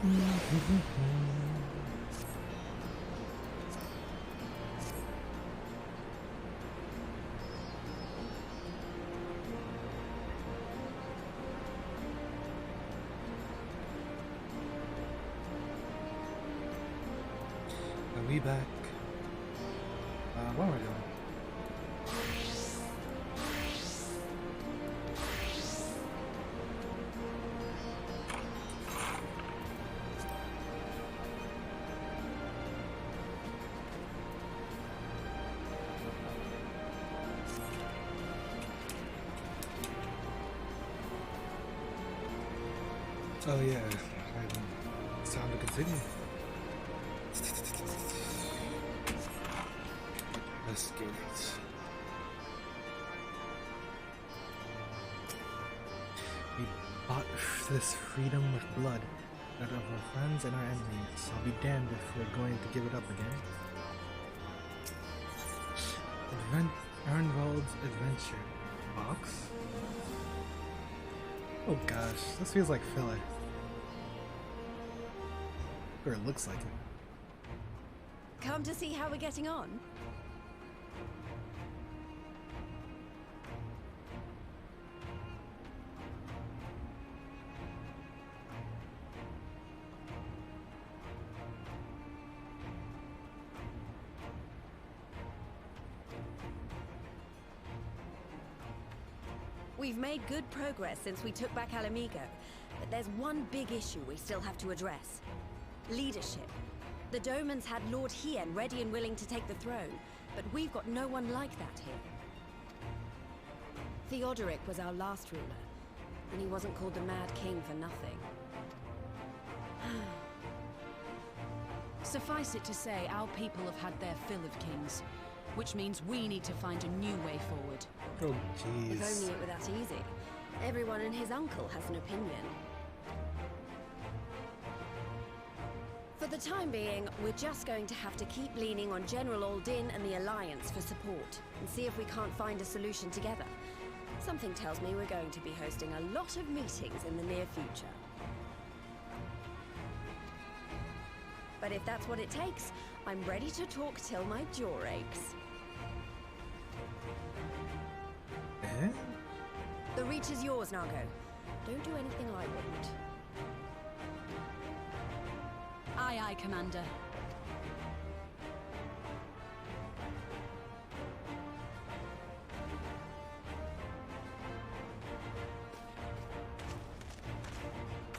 Are we back? What am I doing? Oh yeah, it's time to continue. Let's get it. We bought this freedom with blood, that of our friends and our enemies. I'll be damned if we're going to give it up again. Arnwald's Adventure box. Oh gosh, this feels like filler. Or it looks like it. Come to see how we're getting on? We've made good progress since we took back Alamigo, but there's one big issue we still have to address. Leadership. The Domans had Lord Hien ready and willing to take the throne, but we've got no one like that here. Theodoric was our last ruler, and he wasn't called the Mad King for nothing. Suffice it to say, our people have had their fill of kings, which means we need to find a new way forward. Oh jeez. If only it were that easy. Everyone and his uncle has an opinion. For the time being, we're just going to have to keep leaning on General Aldin and the Alliance for support, and see if we can't find a solution together. Something tells me we're going to be hosting a lot of meetings in the near future. But if that's what it takes, I'm ready to talk till my jaw aches. Eh? The Reach is yours, Nago. Don't do anything I wouldn't. Aye, aye, Commander.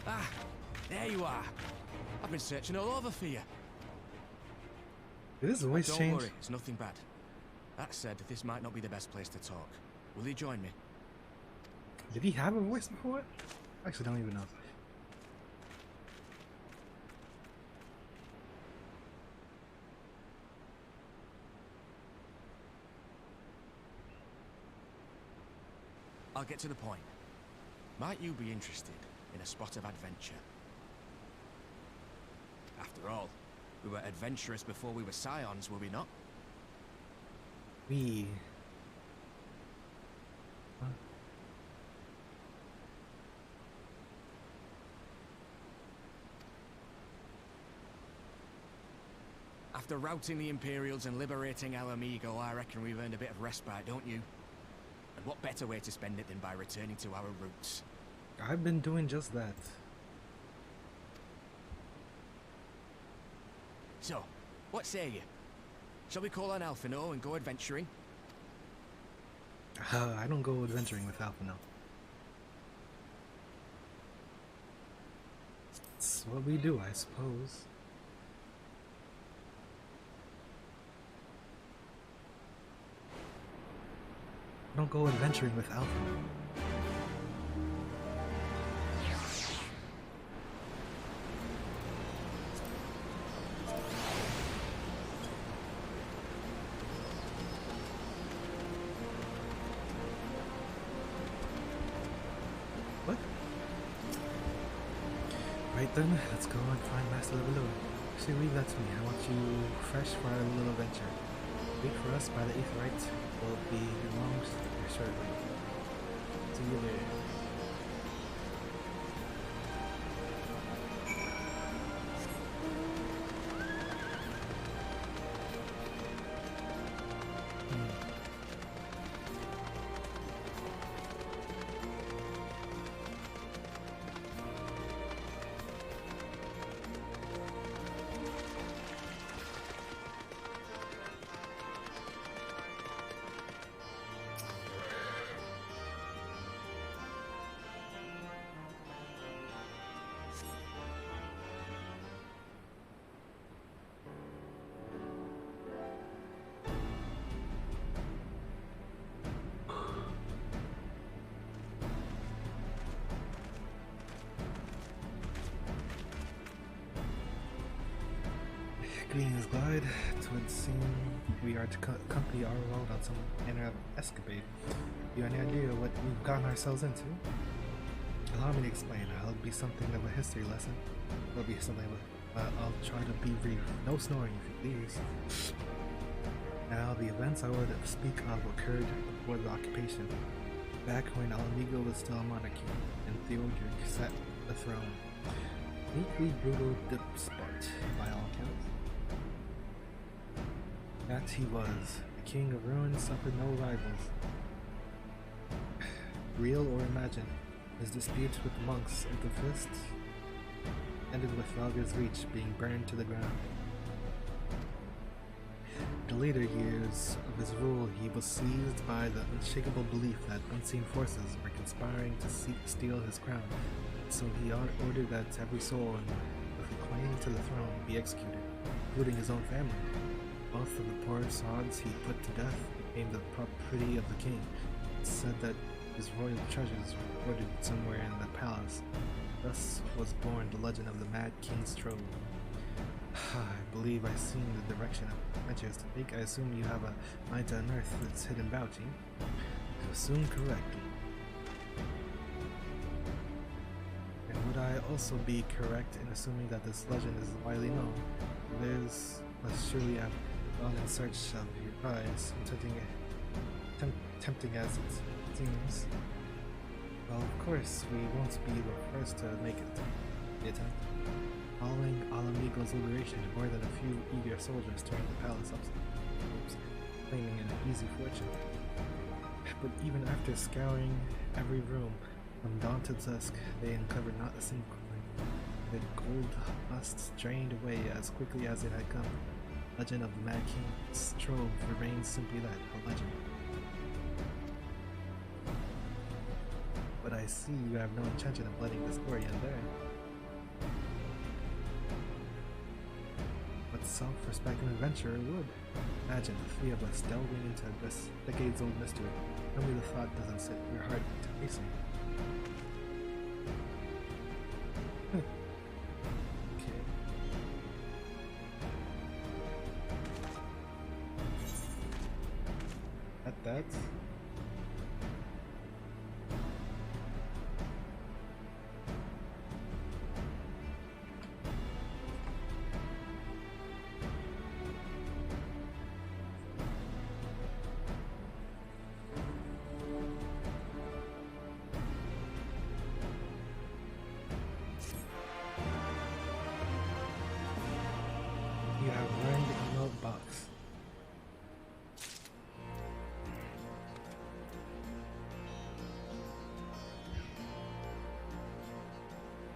Ah, there you are. I've been searching all over for you. Did his voice Don't change? worry, it's nothing bad. That said, this might not be the best place to talk. Will you join me? Did he have a voice before? I actually don't even know. I'll get to the point. Might you be interested in a spot of adventure? After all, we were adventurous before we were scions, were we not? We. Huh? After routing the Imperials and liberating Alamigo, I reckon we've earned a bit of respite, don't you? And what better way to spend it than by returning to our roots? I've been doing just that. So, what say you? Shall we call on Alphino and go adventuring? I don't go adventuring with Alphino. It's what we do, I suppose. Don't go adventuring with Alphino. What? Right then, let's go and find Master Levelua. Actually, leave that to me. I want you fresh for our little adventure. Wait for us by the Aetheryte. We'll be along shortly. See you later. Greetings, Glide. It would seem we are to accompany our road on some manner of escapade. You have any idea what we've gotten ourselves into? Allow me to explain. It'll be something of a history lesson. It'll be something of I'll try to be brief. No snoring, if you please. Now, the events I would speak of occurred before the occupation, back when Alamigo was still a monarchy, and Theodoric sat the throne. Neatly brutal despot, by all accounts. That he was. The king of ruin suffered no rivals. Real or imagined, his disputes with the monks of the Fist ended with Valgar's reach being burned to the ground. The later years of his rule, he was seized by the unshakable belief that unseen forces were conspiring to steal his crown, so he ordered that every soul with a claim to the throne be executed, including his own family. Both of the poor sods he put to death became the property of the king. It's said that his royal treasures were hoarded somewhere in the palace. Thus was born the legend of the Mad King's Trove. I believe I've seen the direction of adventures to take. I assume you have a mind to unearth its hidden bounty. To assume correctly. And would I also be correct in assuming that this legend is widely known? Others must surely have gone in search of your prize, tempting as it seems. Well, of course, we won't be the first to make the attempt. Following Alamigo's liberation, more than a few eager soldiers turned the palace upstairs, claiming an easy fortune. But even after scouring every room from dawn to dusk, they uncovered not a single coin. The gold dust drained away as quickly as it had come. Legend of the Mad King's Trove remains simply that, a legend. But I see you have no intention of letting the story end there. What self-respecting adventurer would? Imagine the three of us delving into this decades-old mystery. Tell me the thought doesn't set your heart to racing. Okay. At that. You have learned a note box.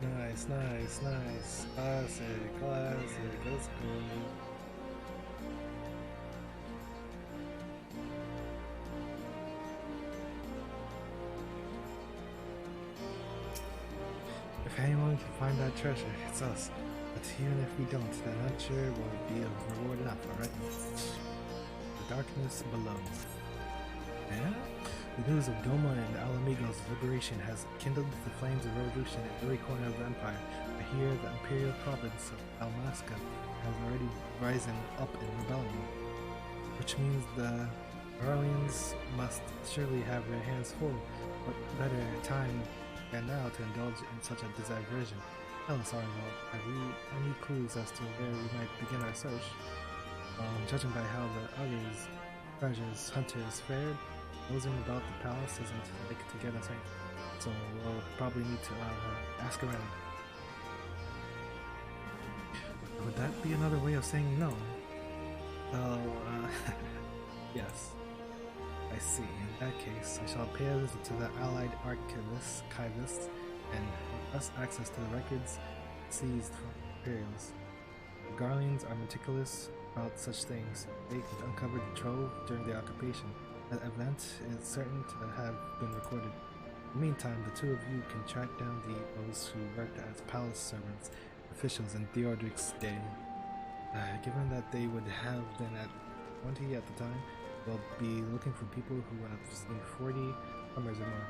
Nice, nice, nice. Classic, classic. Let's go. If anyone can find that treasure, it's us. But even if we don't, then I'm sure will be a reward enough, alright? The darkness below. Yeah? The news of Doma and Alamigo's liberation has kindled the flames of revolution in every corner of the empire. I hear the imperial province of Almasca has already risen up in rebellion, which means the Aurelians must surely have their hands full. What better time than now to indulge in such a diversion? Tell us, Arnold, have we any clues as to where we might begin our search? Judging by how the others, treasures hunters fared, nosing about the palace isn't like to get us right. So we'll probably need to ask around. Would that be another way of saying no? Oh, yes. I see. In that case, I shall pay a visit to the allied archivists and request access to the records seized from Imperials. The Garleans are meticulous about such things. They uncovered the trove during the occupation. That event is certain to have been recorded. In the meantime, the two of you can track down those who worked as palace servants, officials in Theodoric's day. Given that they would have been at 20 at the time, we'll be looking for people who have seen 40 summers or more.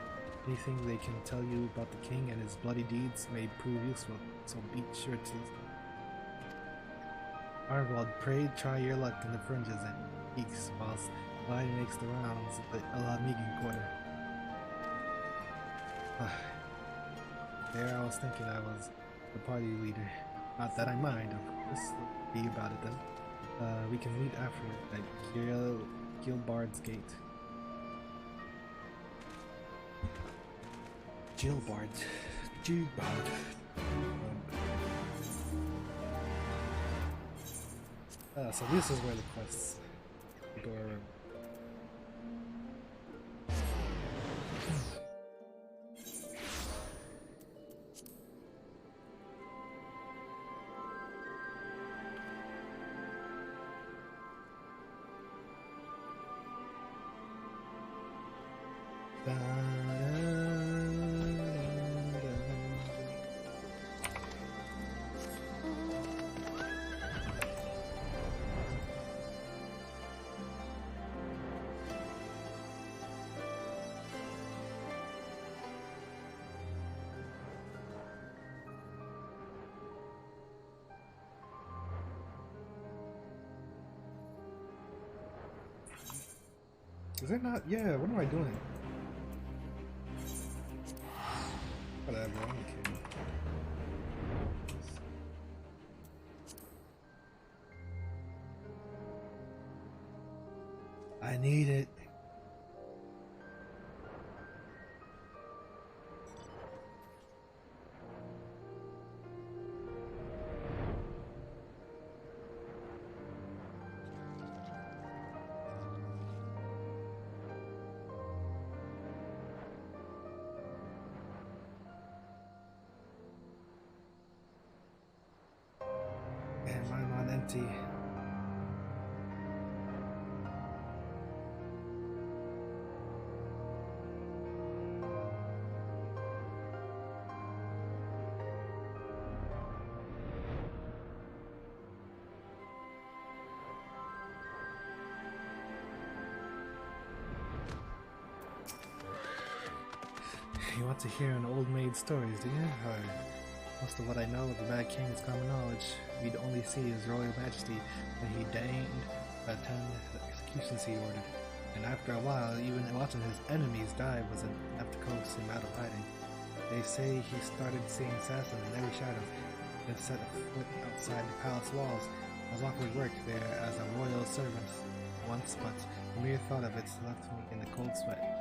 Anything they can tell you about the king and his bloody deeds may prove useful, so be sure to Arnold, pray try your luck in the fringes and peaks whilst Clyde makes the rounds of the Alamigan quarter. There I was thinking I was the party leader. Not that I mind, of course. Be about it then. We can meet after at Gilbard's Gate. Gilbard. So this is where the quests go around. Is it not? Yeah, what am I doing? Whatever, I'm kidding. I need it. And mine on empty. You want to hear an old maid's stories, do you? Most of what I know of the Mad King is common knowledge. We'd only see his royal majesty when he deigned to attend the executions he ordered. And after a while, even watching his enemies die was enough to coax him out of hiding. They say he started seeing assassins in every shadow and set a foot outside the palace walls. I was offered work there as a royal servant once, but the mere thought of it left me in a cold sweat.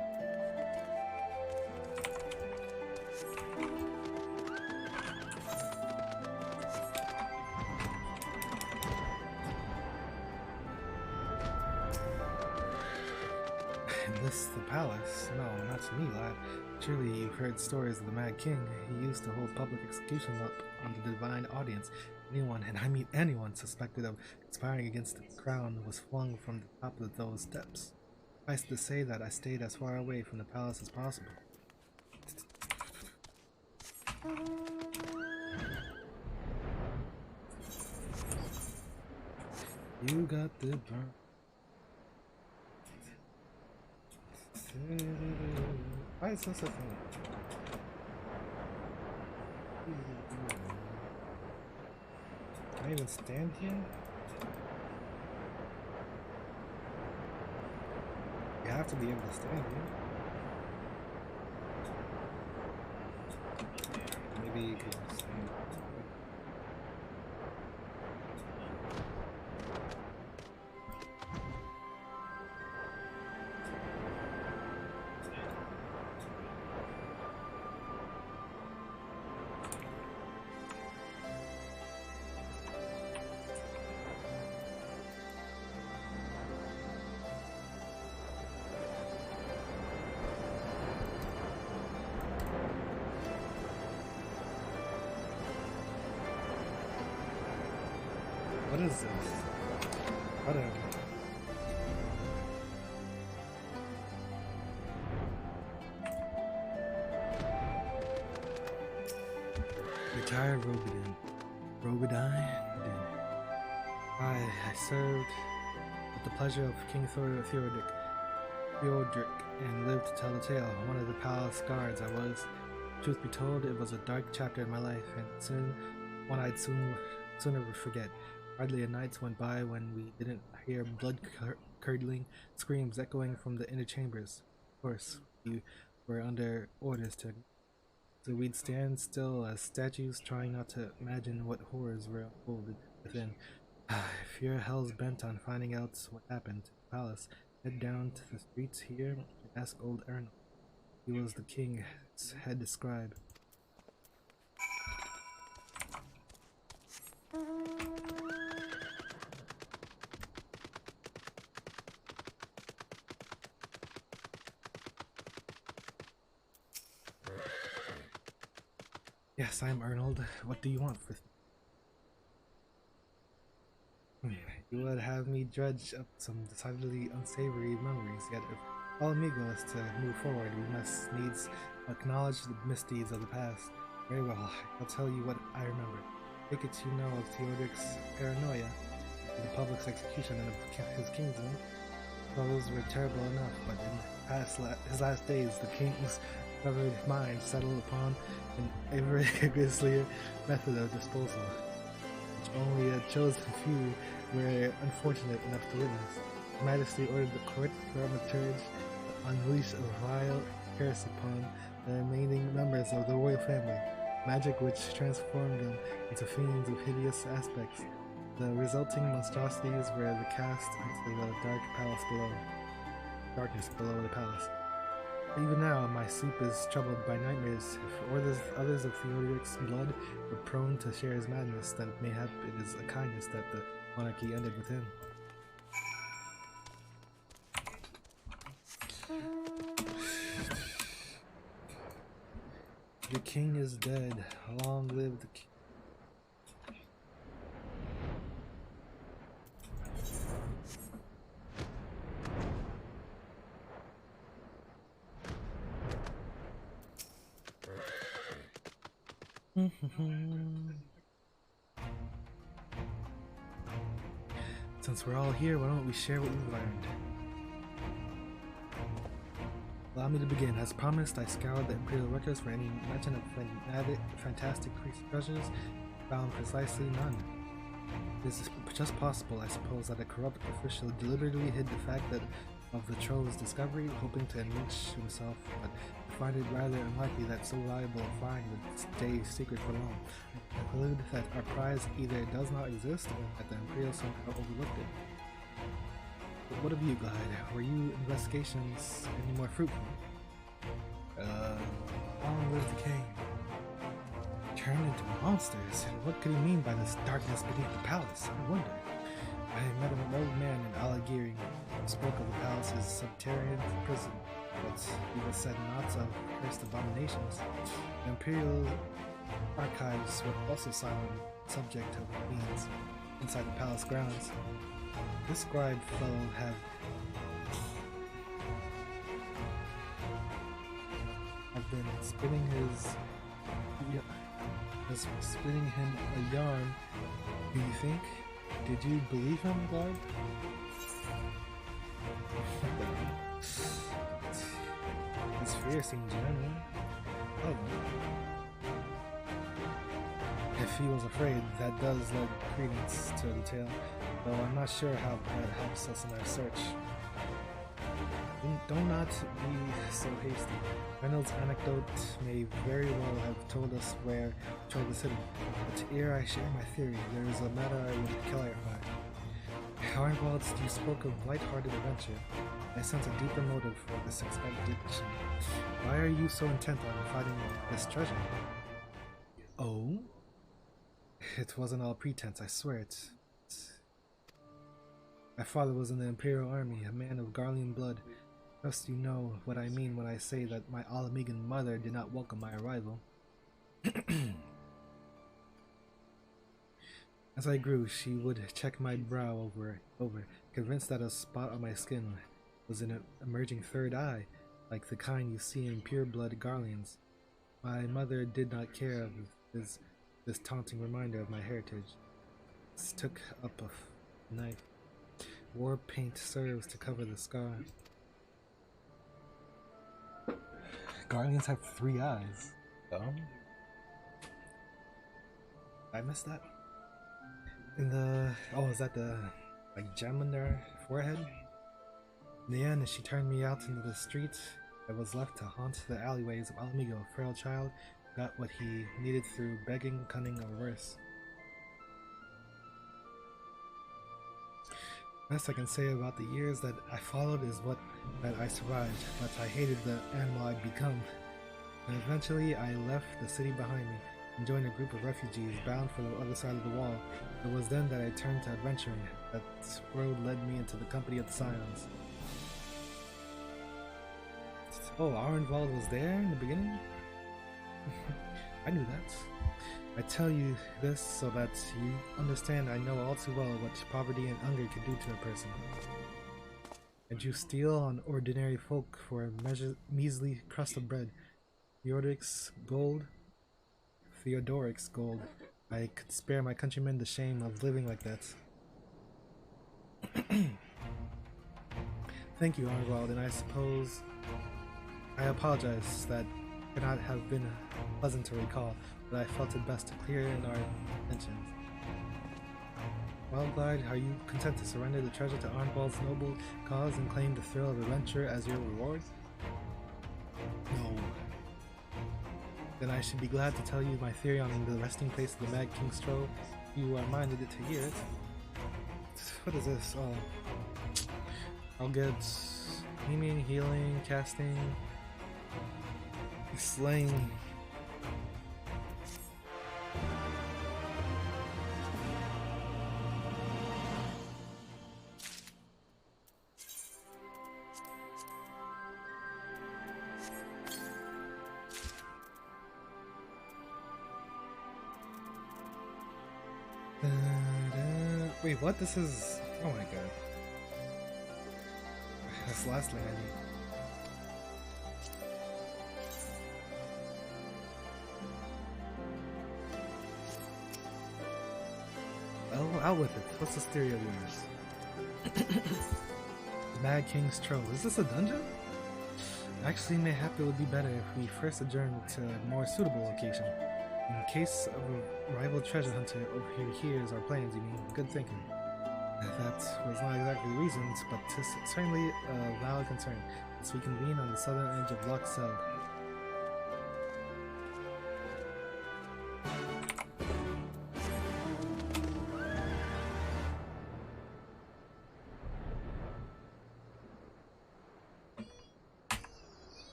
This the palace? No, not to me, lad. Surely you've heard stories of the Mad King. He used to hold public executions up on the divine audience. Anyone, and I mean anyone, suspected of conspiring against the crown was flung from the top of those steps. Suffice to say that I stayed as far away from the palace as possible. You got the burn. Why is this a thing? Can I even stand here? You have to be able to stand here. Maybe you can stand. What is this? Whatever. Retired Rogadine. I served with the pleasure of King Theodoric and lived to tell the tale. One of the palace guards I was. Truth be told, it was a dark chapter in my life, and one I'd sooner forget. Hardly a night went by when we didn't hear blood-curdling screams echoing from the inner chambers. Of course, we were under orders to, so we'd stand still as statues, trying not to imagine what horrors were unfolded within. If you're hell's bent on finding out what happened to the palace, head down to the streets here and ask old Ernest. He was the king's head scribe. Yes, I'm Arnold. What do you want with me? You would have me dredge up some decidedly unsavory memories, yet if all Amigo is to move forward, we must needs acknowledge the misdeeds of the past. Very well, I'll tell you what I remember. Take it you know of Theodoric's paranoia, the public's execution of his kingsman. Those were terrible enough, but in his last days, the king's covered mind settled upon an rigorously method of disposal, which only a chosen few were unfortunate enough to witness. His Majesty ordered the court thaumaturge to unleash a vile curse upon the remaining members of the royal family, magic which transformed them into fiends of hideous aspects. The resulting monstrosities were cast into the darkness below the palace. Even now, my sleep is troubled by nightmares. If others of Theodoric's blood were prone to share his madness, then mayhap it is a kindness that the monarchy ended with him. The king is dead. Long live the king. Since we're all here, why don't we share what we've learned? Allow me to begin. As promised, I scoured the Imperial records for any mention of fantastic treasures, found precisely none. It is just possible, I suppose, that a corrupt official deliberately hid the fact of the trove's discovery, hoping to enrich himself, but I find it rather unlikely that so valuable a find would stay secret for long. I conclude that our prize either does not exist or that the Imperial somehow overlooked it. But what of you, Glide? Were your investigations any more fruitful? Long live the king. Turned into monsters? And what could he mean by this darkness beneath the palace? I wonder. I met an old man in Alagiri who spoke of the palace's subterranean prison, but he said not of cursed abominations. The Imperial archives were also silent subject to means inside the palace grounds. This scribe fellow have been spinning him a yarn. Do you think? Did you believe him, Glide? His fear seemed genuine. Oh. If he was afraid, that does lend credence to the tale, though I'm not sure how that helps us in our search. Do not be so hasty. Reynolds' anecdote may very well have told us where Trove is hidden, but ere I share my theory, there is a matter I would clarify. Whilst you spoke of light-hearted adventure, I sense a deeper motive for this expedition. Why are you so intent on finding this treasure? Oh? It wasn't all pretense, I swear it. My father was in the Imperial Army, a man of Garlean blood. Trust you know what I mean when I say that my Alamegan mother did not welcome my arrival. As I grew, she would check my brow over, convinced that a spot on my skin was an emerging third eye, like the kind you see in pure-blood Garleans. My mother did not care of this taunting reminder of my heritage. Took up a knife. War paint serves to cover the scar. Guardians have 3 eyes. Oh? I missed that? in the is that the like gem in their forehead? In the end, as she turned me out into the street, I was left to haunt the alleyways of Alamigo, a frail child who got what he needed through begging, cunning, or worse. Best I can say about the years that I followed is that I survived, but I hated the animal I'd become. And eventually I left the city behind me and joined a group of refugees bound for the other side of the wall. It was then that I turned to adventuring. That road led me into the company of the Scions. Oh, Arenvald was there in the beginning? I knew that. I tell you this so that you understand I know all too well what poverty and hunger can do to a person. And you steal on ordinary folk for a measly crust of bread. Theodoric's gold. I could spare my countrymen the shame of living like that. Thank you, Arnwald, and I suppose I apologize that cannot have been pleasant to recall, but I felt it best to clear in our intentions. Wildglide, are you content to surrender the treasure to Arnwald's noble cause and claim the thrill of adventure as your reward? No. Then I should be glad to tell you my theory on the resting place of the Mad King's Trove. You are minded to hear it. What is this? Oh. I'll get aiming, healing, casting, slaying. Wait, what? This is... oh my god. That's the last thing I need. Oh, out with it. What's this theory of yours? The Mad King's Trove. Is this a dungeon? Actually, mayhap it would be better if we first adjourn to a more suitable location. In case of a rival treasure hunter overhears our plans, you mean? Good thinking. That was not exactly the reasons, but certainly a valid concern, as we convene on the southern edge of Loch Seld.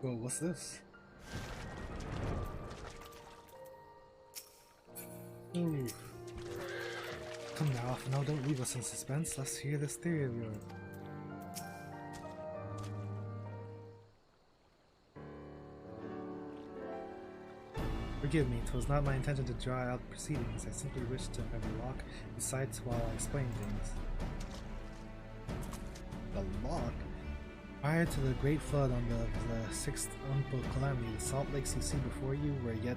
Whoa, what's this? Ooh. Come now, no, don't leave us in suspense. Let's hear this theory of yours. Forgive me, 'twas not my intention to draw out proceedings. I simply wished to have a lock in sight while I explain things. The lock? Prior to the Great Flood on the sixth Unpo Calamity, the salt lakes you see before you were yet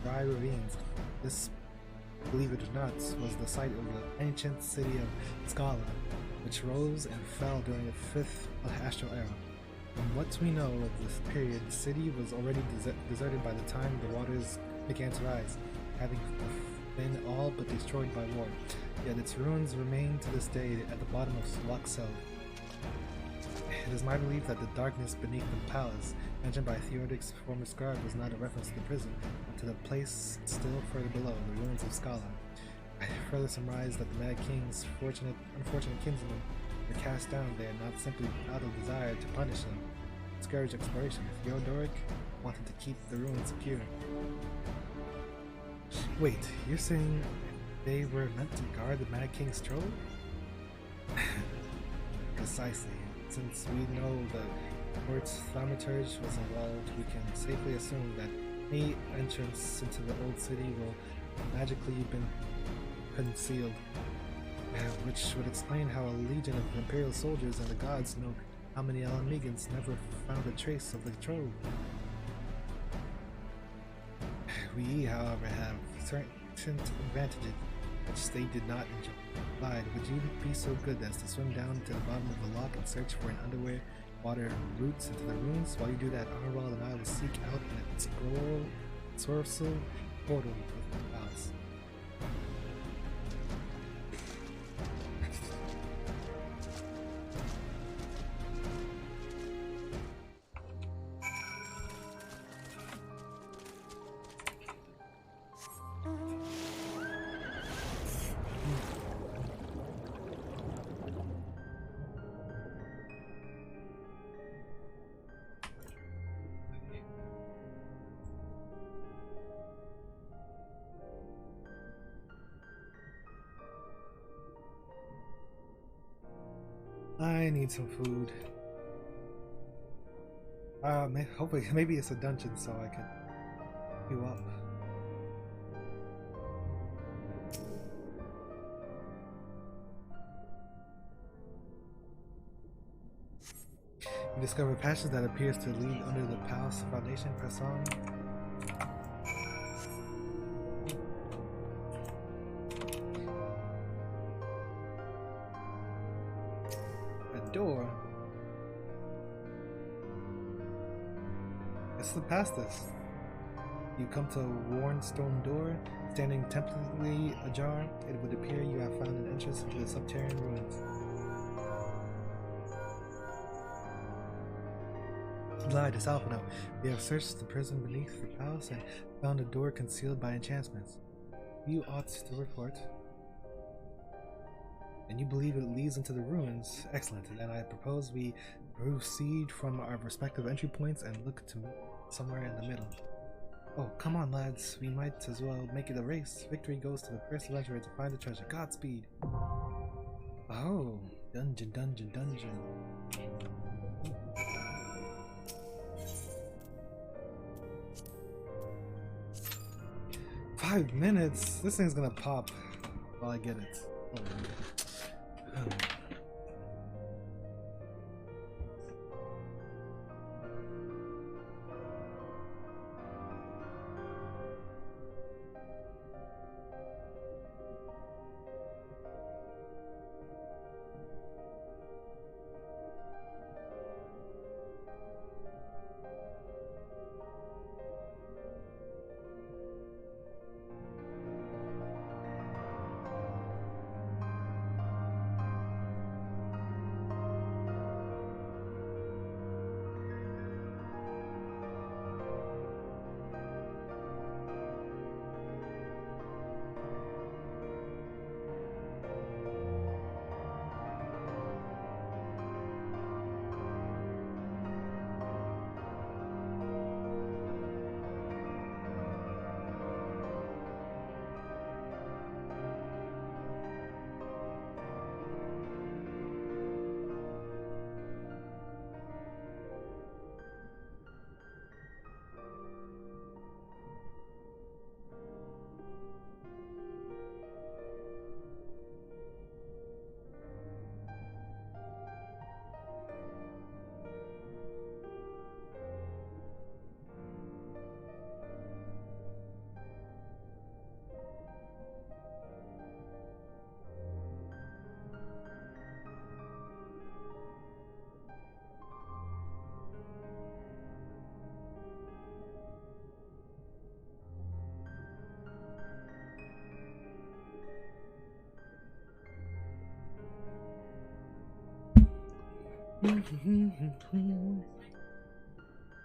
dry ravines. This, believe it or not, was the site of the ancient city of Scala, which rose and fell during the fifth astral era. From what we know of this period, the city was already deserted by the time the waters began to rise, having been all but destroyed by war. Yet its ruins remain to this day at the bottom of Loch Seld. It is my belief that the darkness beneath the palace, mentioned by Theodoric's former scribe, was not a reference to the prison, but to the place still further below, the ruins of Scala. I further surmise that the Mad King's unfortunate kinsmen were cast down there not simply out of desire to punish them, discourage exploration. Theodoric wanted to keep the ruins secure. Wait, you're saying they were meant to guard the Mad King's Trove? Precisely. Since we know the port's thaumaturge was involved, we can safely assume that any entrance into the old city will magically have been concealed, which would explain how a legion of imperial soldiers and the gods know how many Alamegans never found a trace of the trove. We, however, have certain advantages which they did not enjoy. Clyde, would you be so good as to swim down to the bottom of the lock and search for an underwear water routes into the ruins? While you do that, Arwald and I will seek out an sorcerer portal with the house. I need some food. Hopefully, maybe it's a dungeon so I can queue up. You discover a passage that appears to lead under the palace foundation. Press on. Door. Let's look past this. You come to a worn stone door, standing temporarily ajar. It would appear you have found an entrance into the subterranean ruins. Lied, it's Alphino. We have searched the prison beneath the palace and found a door concealed by enchantments. You ought to report. And you believe it leads into the ruins. Excellent. And then I propose we proceed from our respective entry points and look to somewhere in the middle. Oh, come on, lads. We might as well make it a race. Victory goes to the first adventurer to find the treasure. Godspeed. Oh, dungeon, dungeon, dungeon. 5 minutes? This thing's gonna pop while I get it.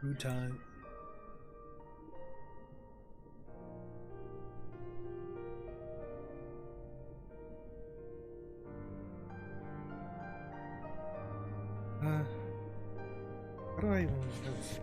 Food time. How do I even do this?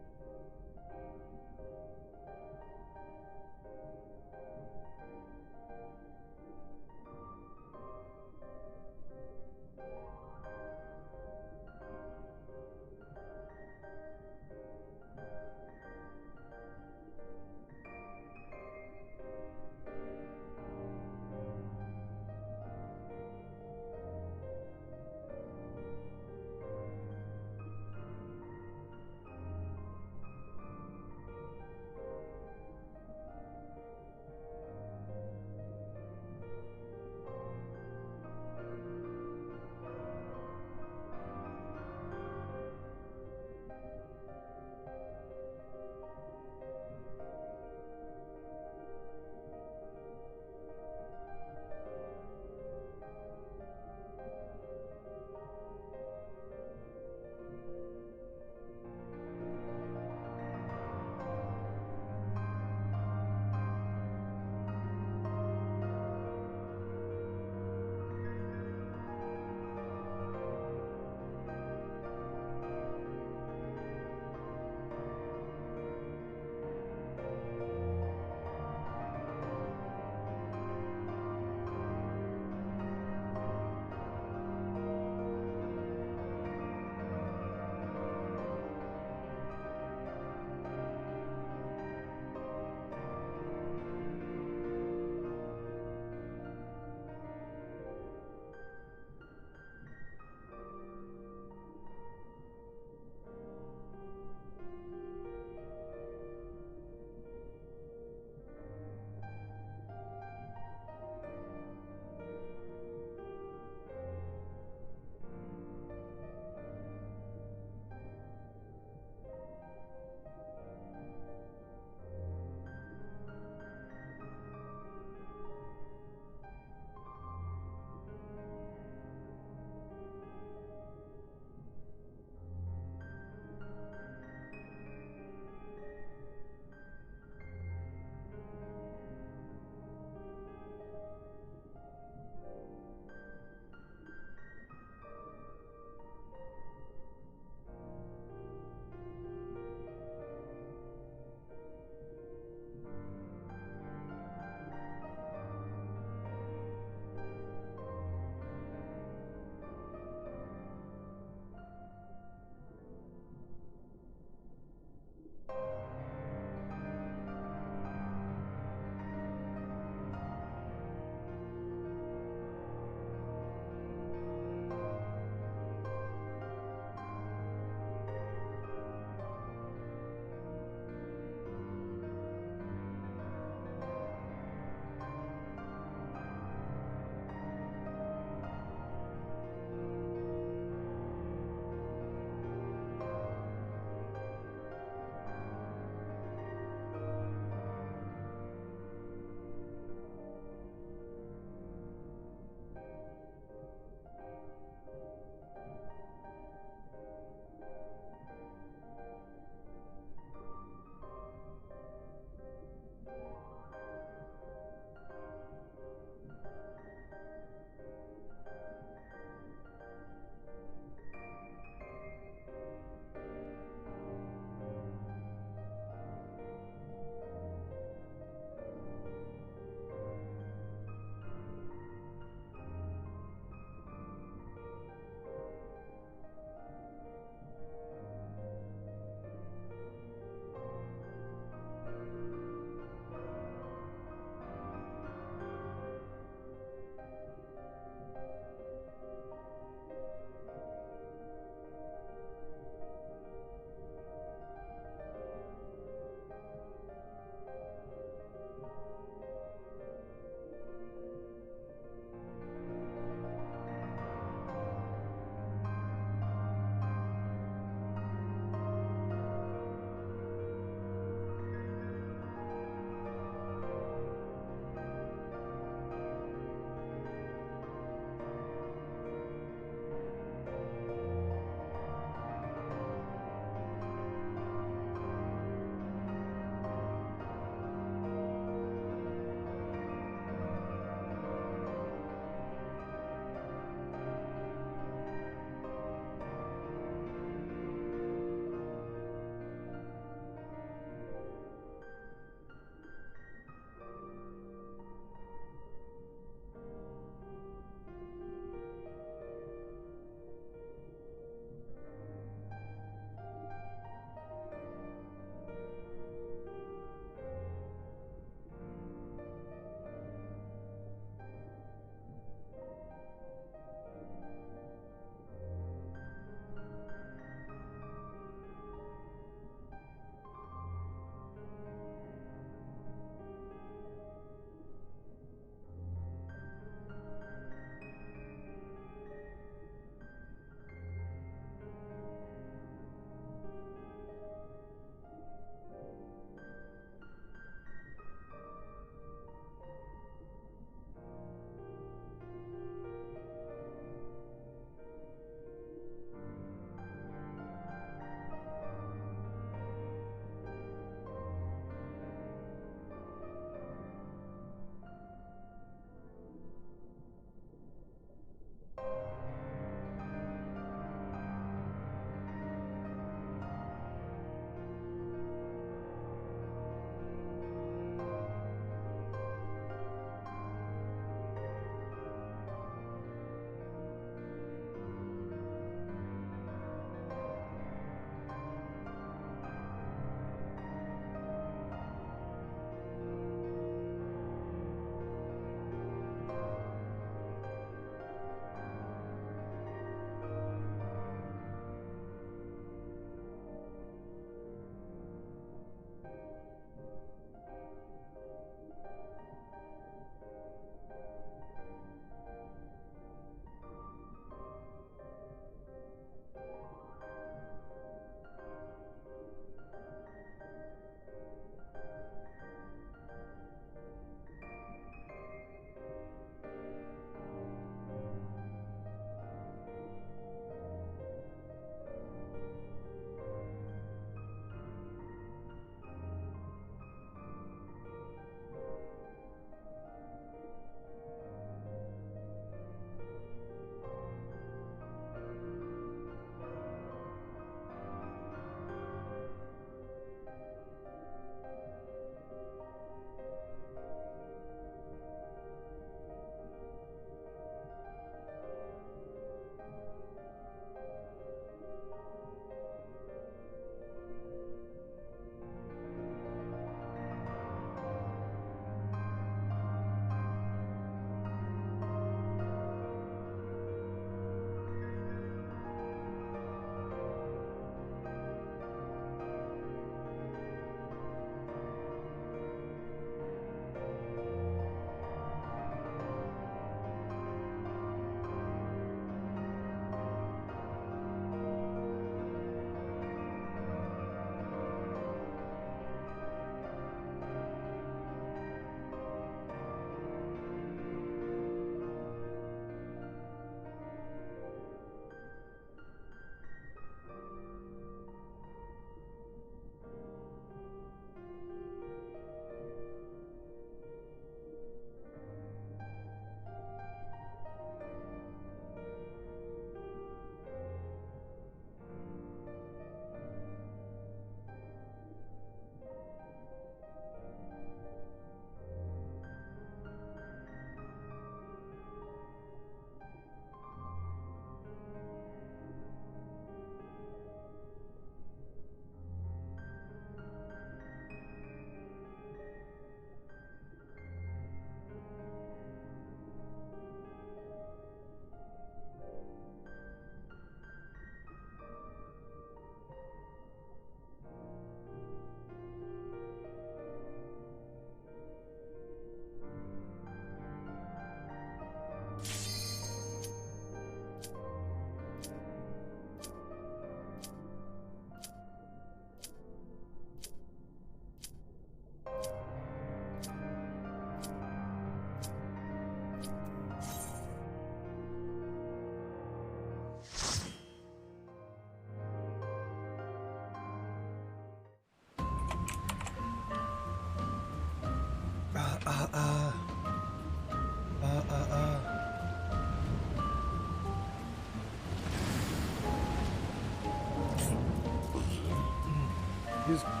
Excuse me.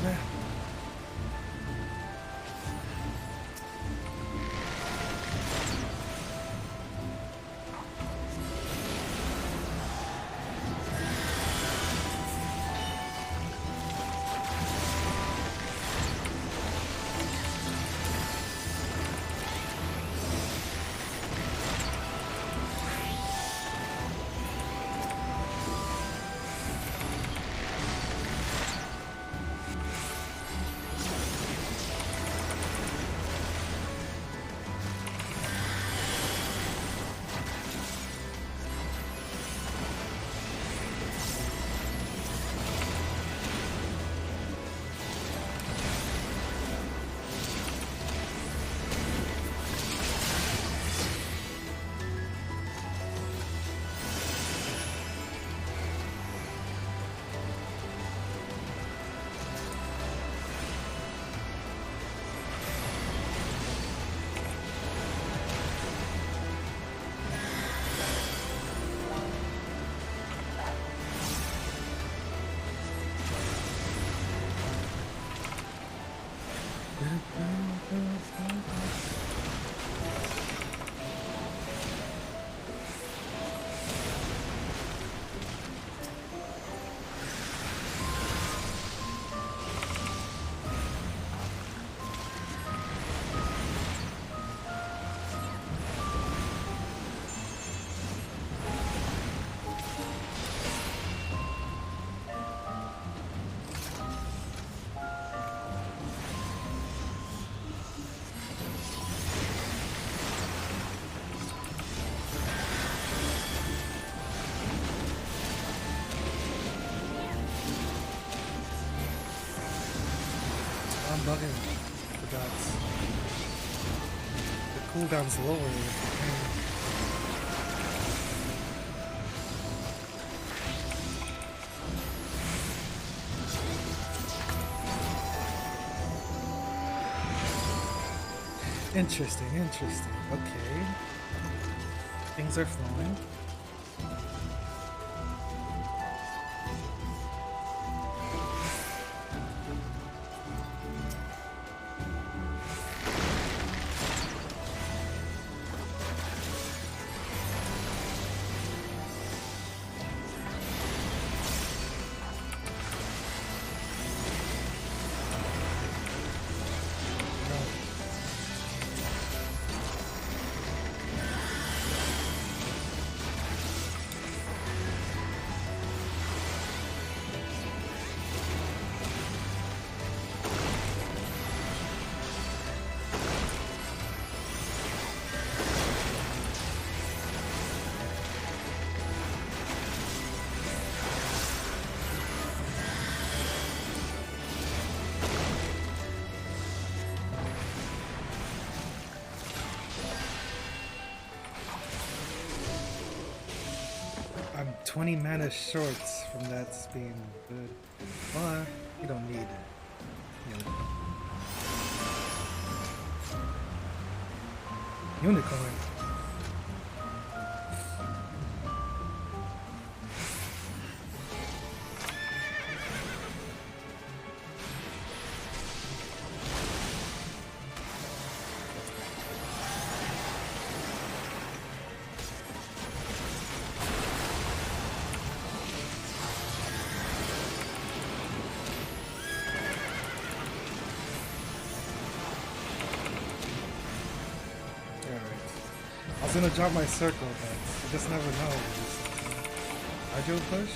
Man. I'm bugging the dots. The cooldown's lower. Interesting, interesting. Okay. Things are flowing. I'm 20 mana shorts from that being good. But you don't need it. Unicorn. I was gonna drop my circle, but you just never know. Hydro push?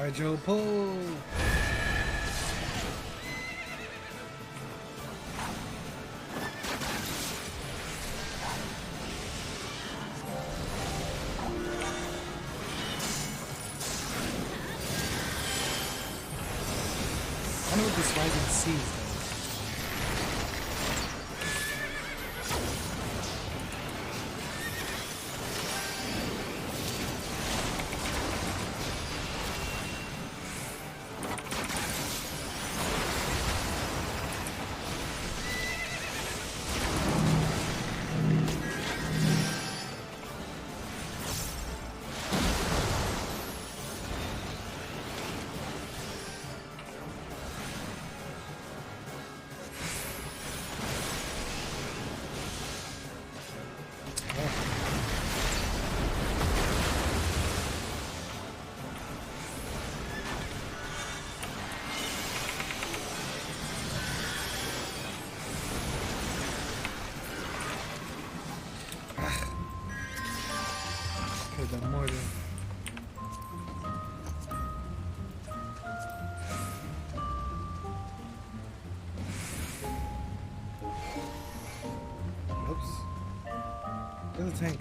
Hydro pull! I know what this rising sea is. Could have done more than. Oops. Where's the tank?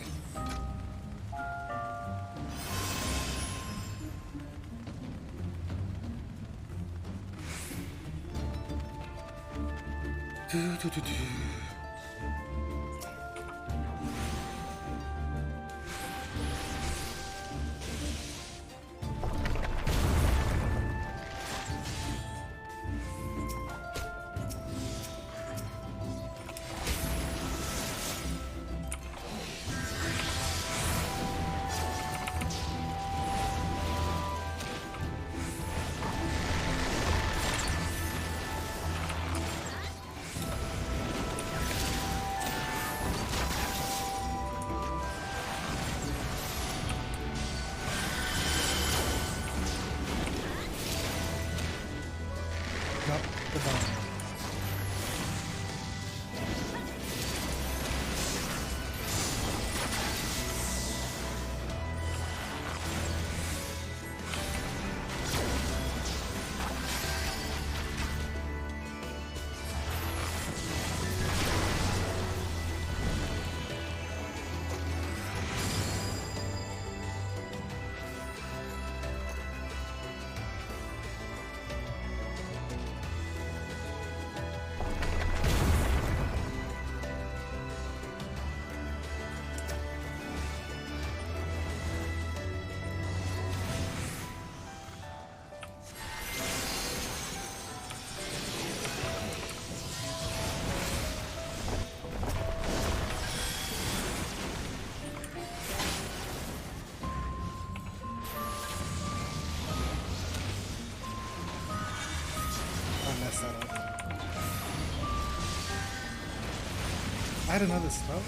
Nope, the bomb. I had another spell?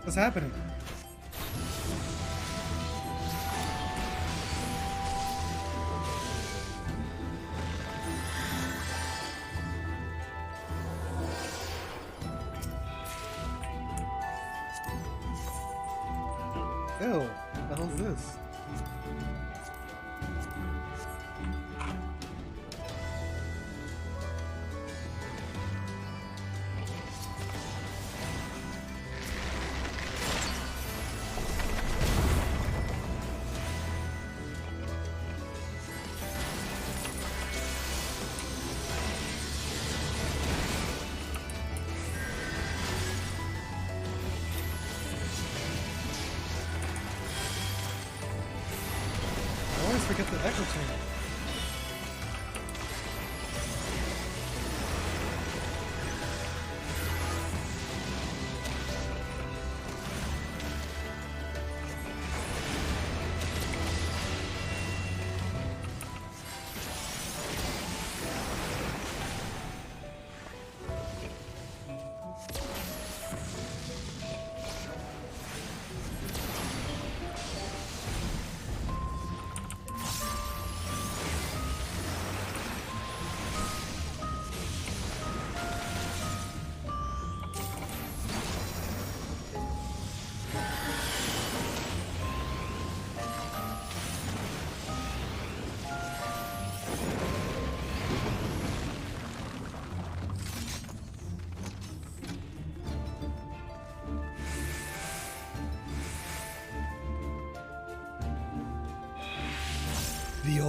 What's happening? Ew, what the hell is this? I always forget the echo chamber.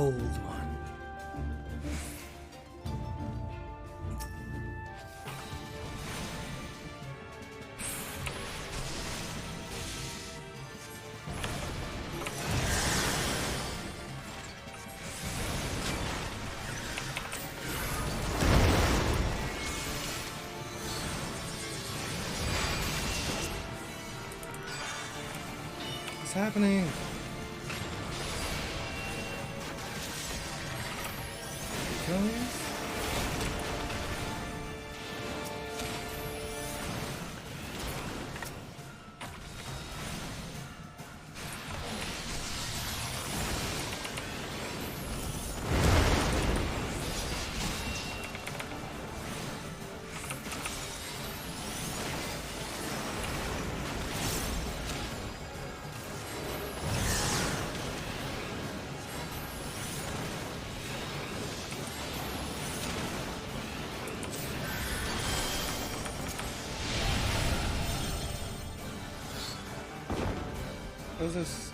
gold one. What's happening? Kill me? What is this?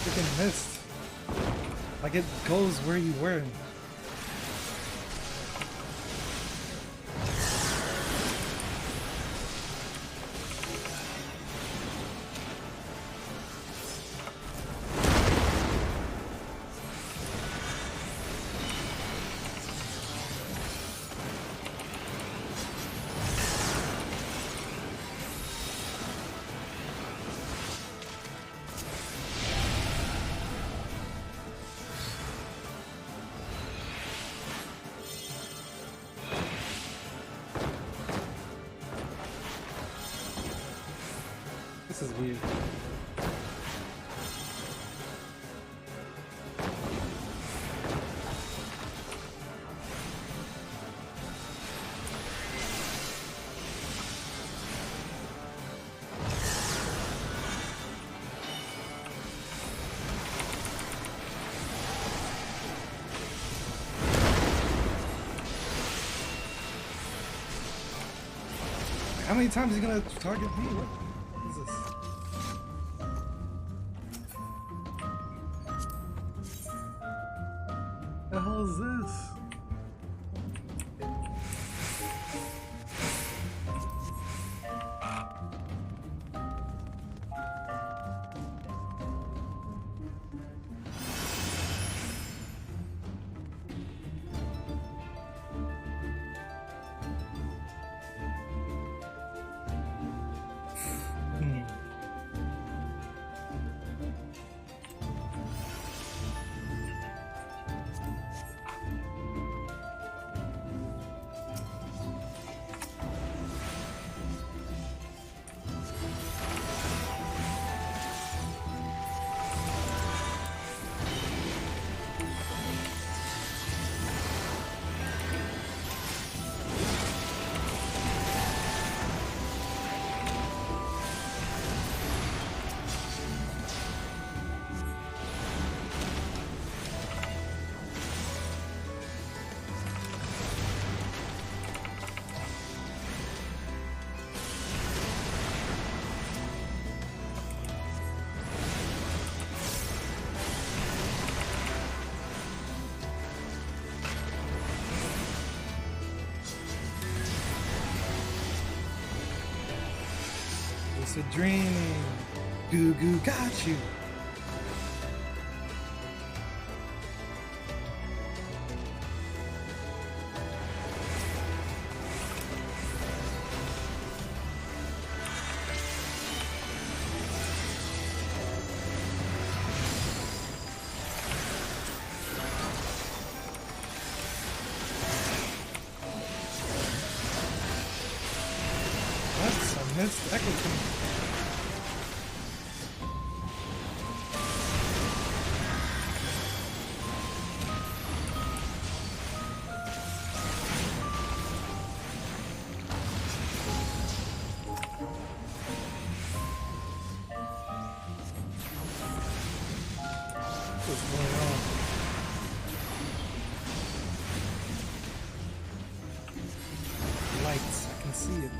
Freaking missed. Like it goes where you were. This is weird. How many times is he gonna target me? What is this? The hell is this? It's a dream. Goo Goo got you. That's a missed echo thing. What's going on? see it.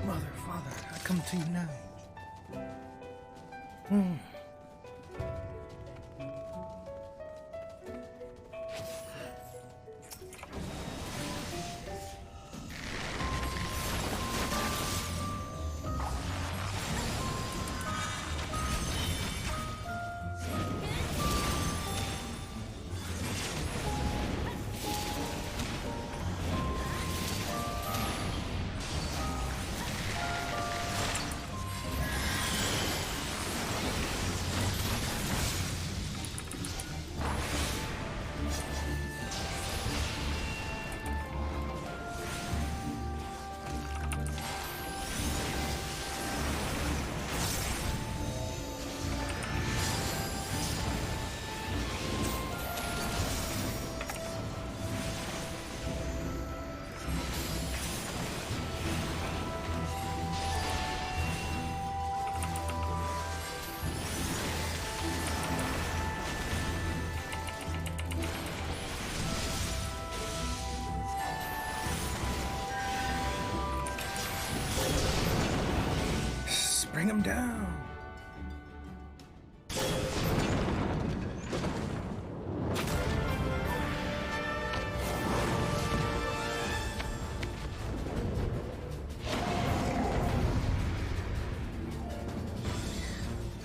Mother, father, I come to you now. Bring him down.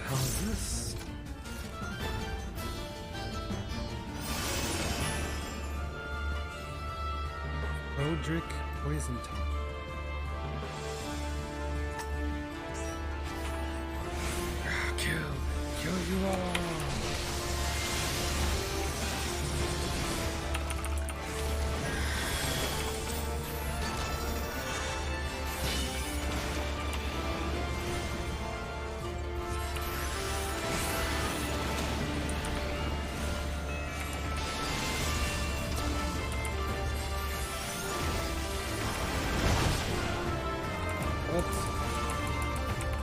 How's this? Roderick Poison Top. Kill you all. What?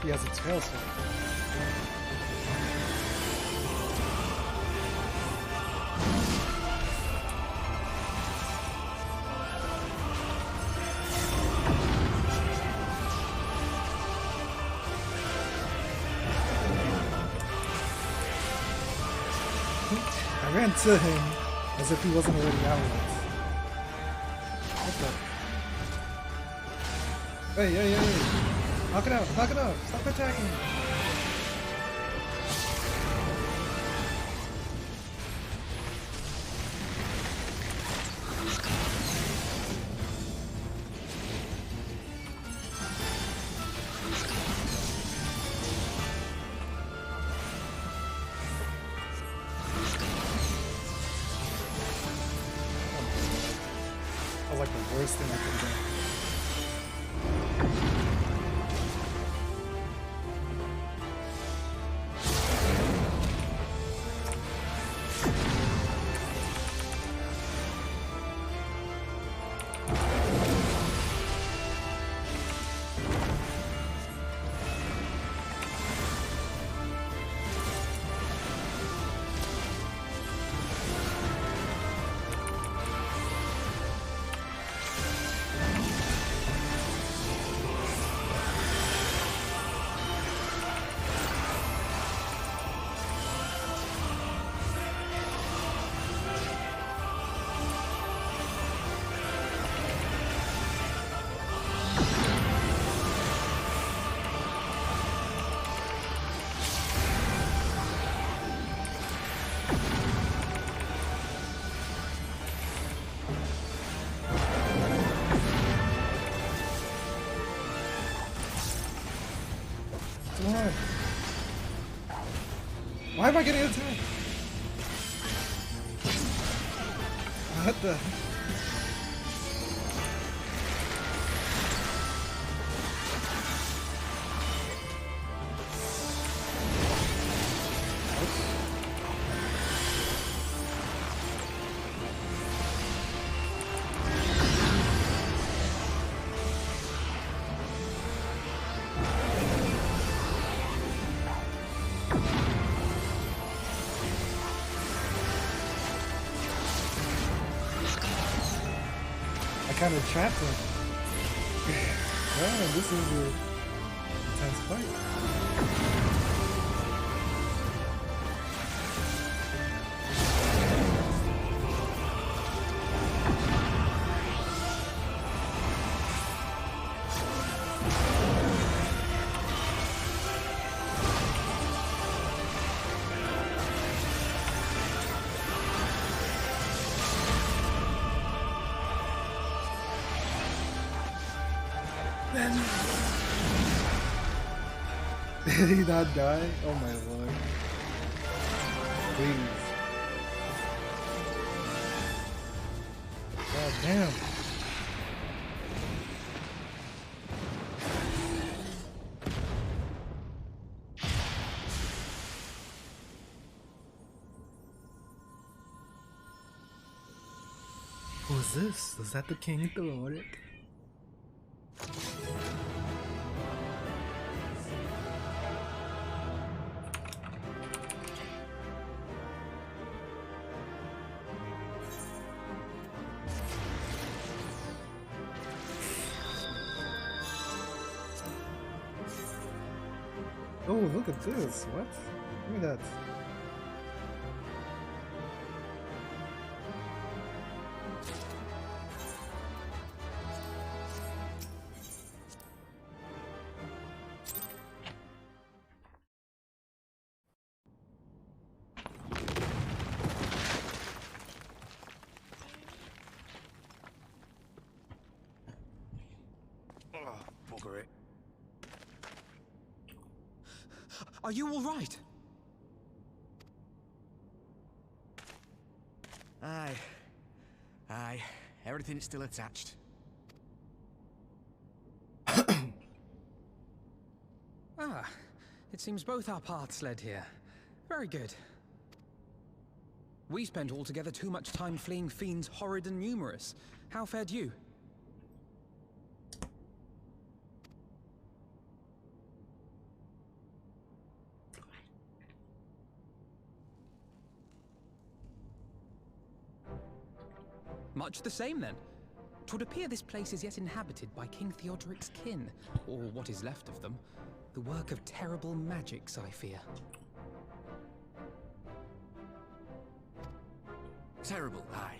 He has a tail sword. I ran to him as if he wasn't already out yet. What the? Hey. Knock it out. Stop attacking. That was like the worst thing I could have done. Come on. Why am I getting attacked? What the? Kind of trapped him. Wow, this is a intense fight. Did he not die? Oh my lord. Please. God damn. Who's this? Is that the King Theodoric? Oh, look at this. What? Look at that. Bugger it. Are you all right? Aye. Everything's still attached. It seems both our paths led here. Very good. We spent altogether too much time fleeing fiends horrid and numerous. How fared you? Much the same, then. 'Twould appear this place is yet inhabited by King Theodoric's kin, or what is left of them. The work of terrible magics, I fear. Terrible, aye.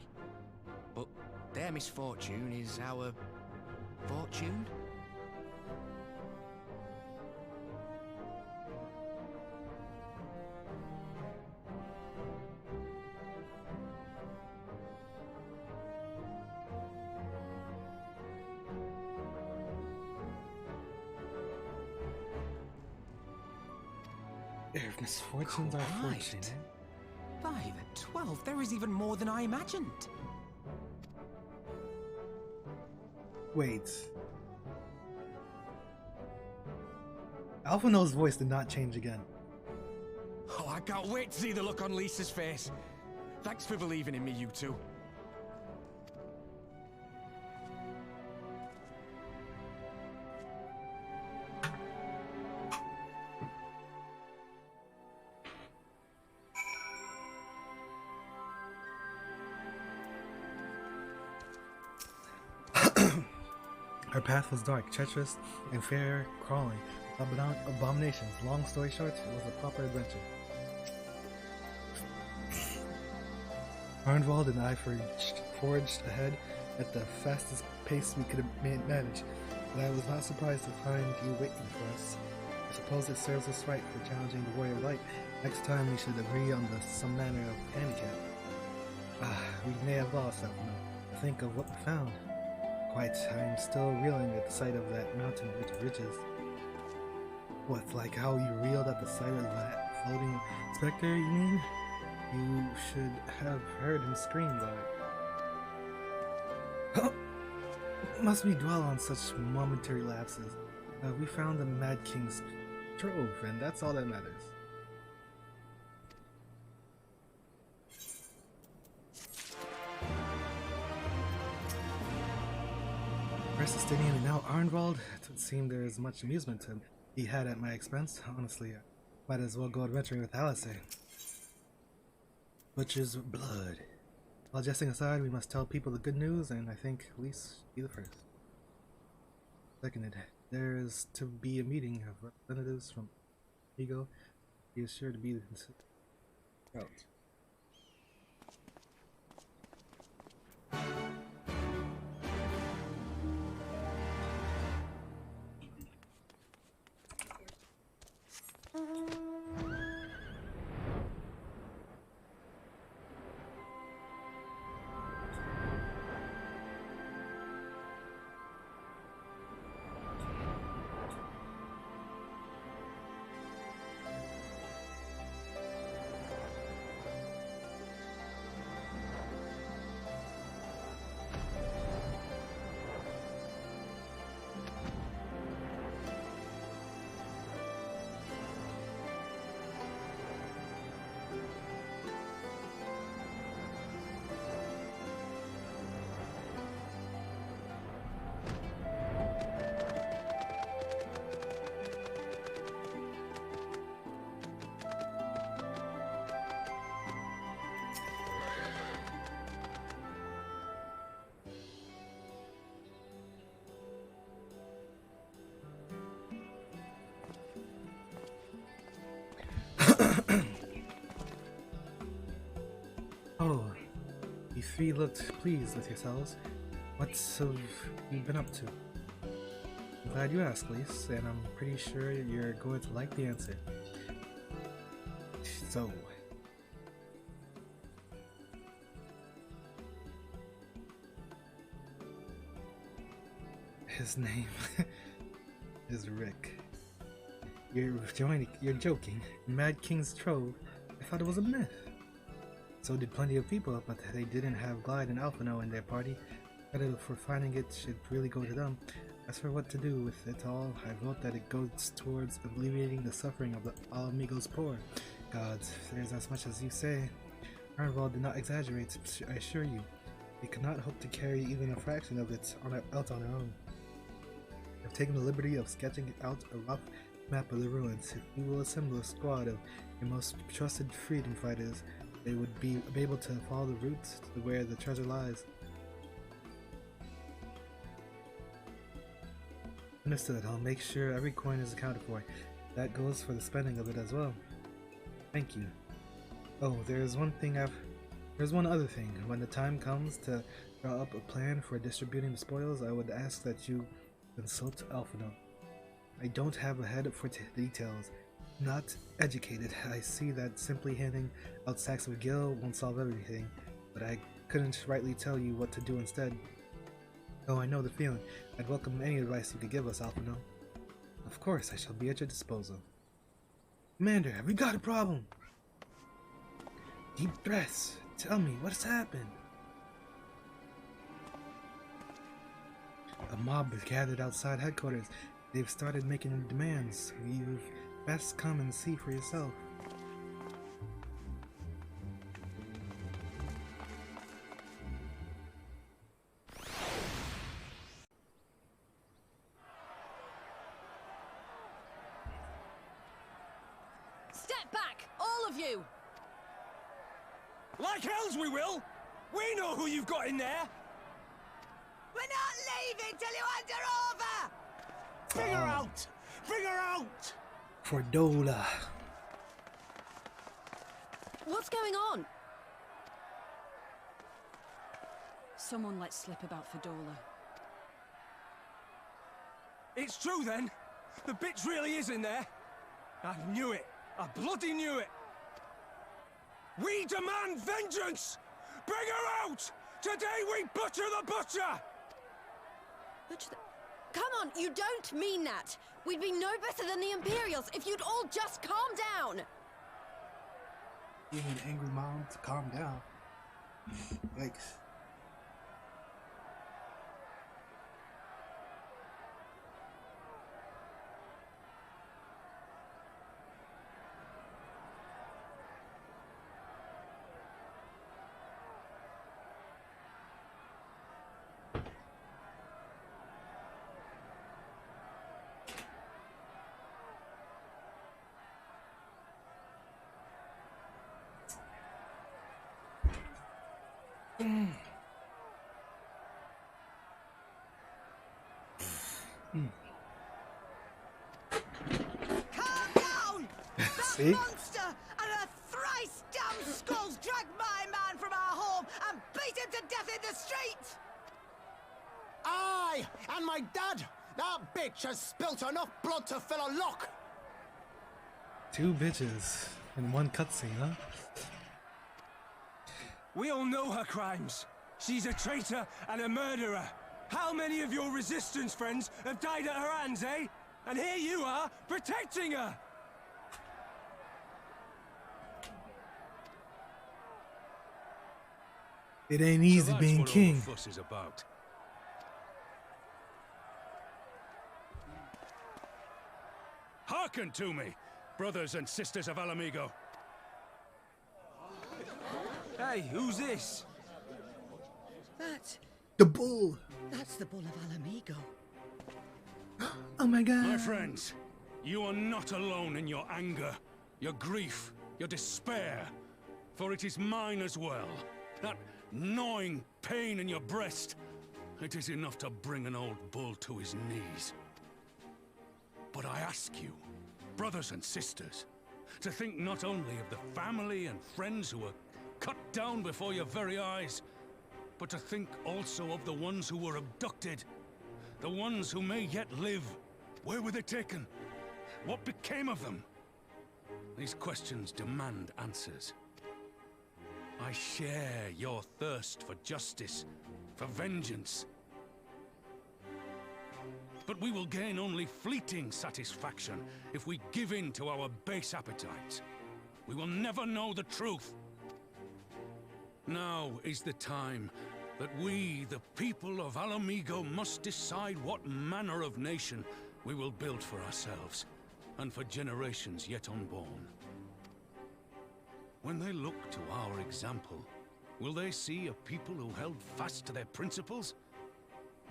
But their misfortune is our fortune? If misfortunes are fortune. By the 12, there is even more than I imagined. Wait. Alphino's voice did not change again. Oh, I can't wait to see the look on Lisa's face. Thanks for believing in me, you two. Our path was dark, treacherous, and fair crawling. Abominations. Long story short, it was a proper adventure. Arnwald and I forged ahead at the fastest pace we could manage, but I was not surprised to find you waiting for us. I suppose it serves us right for challenging the Warrior Light. Next time we should agree on some manner of handicap. We may have lost that one. Think of what we found. Quite, I'm still reeling at the sight of that mountain with ridges. What, like how you reeled at the sight of that floating specter, you mean? You should have heard him scream about it. Must we dwell on such momentary lapses? We found the Mad King's trove, and that's all that matters. First Estinian and now Arnwald. It would seem there is much amusement to be had at my expense. Honestly, I might as well go adventuring with Alice. Butcher's blood. All jesting aside, we must tell people the good news, and I think at least be the first. Seconded, there is to be a meeting of representatives from Ego. He is sure to be out. Oh, you three looked pleased with yourselves. What have you been up to? I'm glad you asked, Lise, and I'm pretty sure you're going to like the answer. So, his name is Rick. You're joking. Mad King's Trove? I thought it was a myth. So did plenty of people, but they didn't have Glide and Alphino in their party. Credit for finding it should really go to them. As for what to do with it all, I vote that it goes towards alleviating the suffering of the Amigos poor. Gods, if there's as much as you say. Arnwald did not exaggerate, I assure you. We could not hope to carry even a fraction of it out on our own. I've taken the liberty of sketching out a rough map of the ruins. If you will assemble a squad of your most trusted freedom fighters, they would be able to follow the route to where the treasure lies. Understood. I'll make sure every coin is accounted for. That goes for the spending of it as well. Thank you. Oh, there's one other thing. When the time comes to draw up a plan for distributing the spoils, I would ask that you consult Alphino. I don't have a head for details. Not educated. I see that simply handing out sacks of gil won't solve everything, but I couldn't rightly tell you what to do instead. Oh, I know the feeling. I'd welcome any advice you could give us, Alphino. Of course, I shall be at your disposal. Commander, have we got a problem? Deep breaths. Tell me, what's happened? A mob is gathered outside headquarters. They've started making demands. You've best come and see for yourself. Step back, all of you! Like hells we will! We know who you've got in there! We're not leaving till you hand her over! Bring her out! Bring her out! For Dola. What's going on? Someone let slip about Fedola. It's true then! The bitch really is in there! I knew it! I bloody knew it! We demand vengeance! Bring her out! Today we butcher the butcher! Butcher the... Come on, you don't mean that! We'd be no better than the Imperials if you'd all just calm down! Being an angry mom to calm down. Yikes. Calm down! That See? monster and her thrice damned skulls dragged my man from our home and beat him to death in the street! Aye, and my dad! That bitch has spilt enough blood to fill a lock! 2 bitches in one cutscene, huh? We all know her crimes. She's a traitor and a murderer. How many of your resistance friends have died at her hands, eh? And here you are, protecting her! It ain't easy being king. All the fuss is about. Hearken to me, brothers and sisters of Alamigo. Hey, who's this? The bull! That's the Bull of Alamigo. Oh my god! My friends, you are not alone in your anger, your grief, your despair, for it is mine as well. That gnawing pain in your breast, it is enough to bring an old bull to his knees. But I ask you, brothers and sisters, to think not only of the family and friends who were cut down before your very eyes, but to think also of the ones who were abducted, the ones who may yet live. Where were they taken? What became of them? These questions demand answers. I share your thirst for justice, for vengeance. But we will gain only fleeting satisfaction if we give in to our base appetites. We will never know the truth. Now is the time that we, the people of Alamigo, must decide what manner of nation we will build for ourselves, and for generations yet unborn. When they look to our example, will they see a people who held fast to their principles,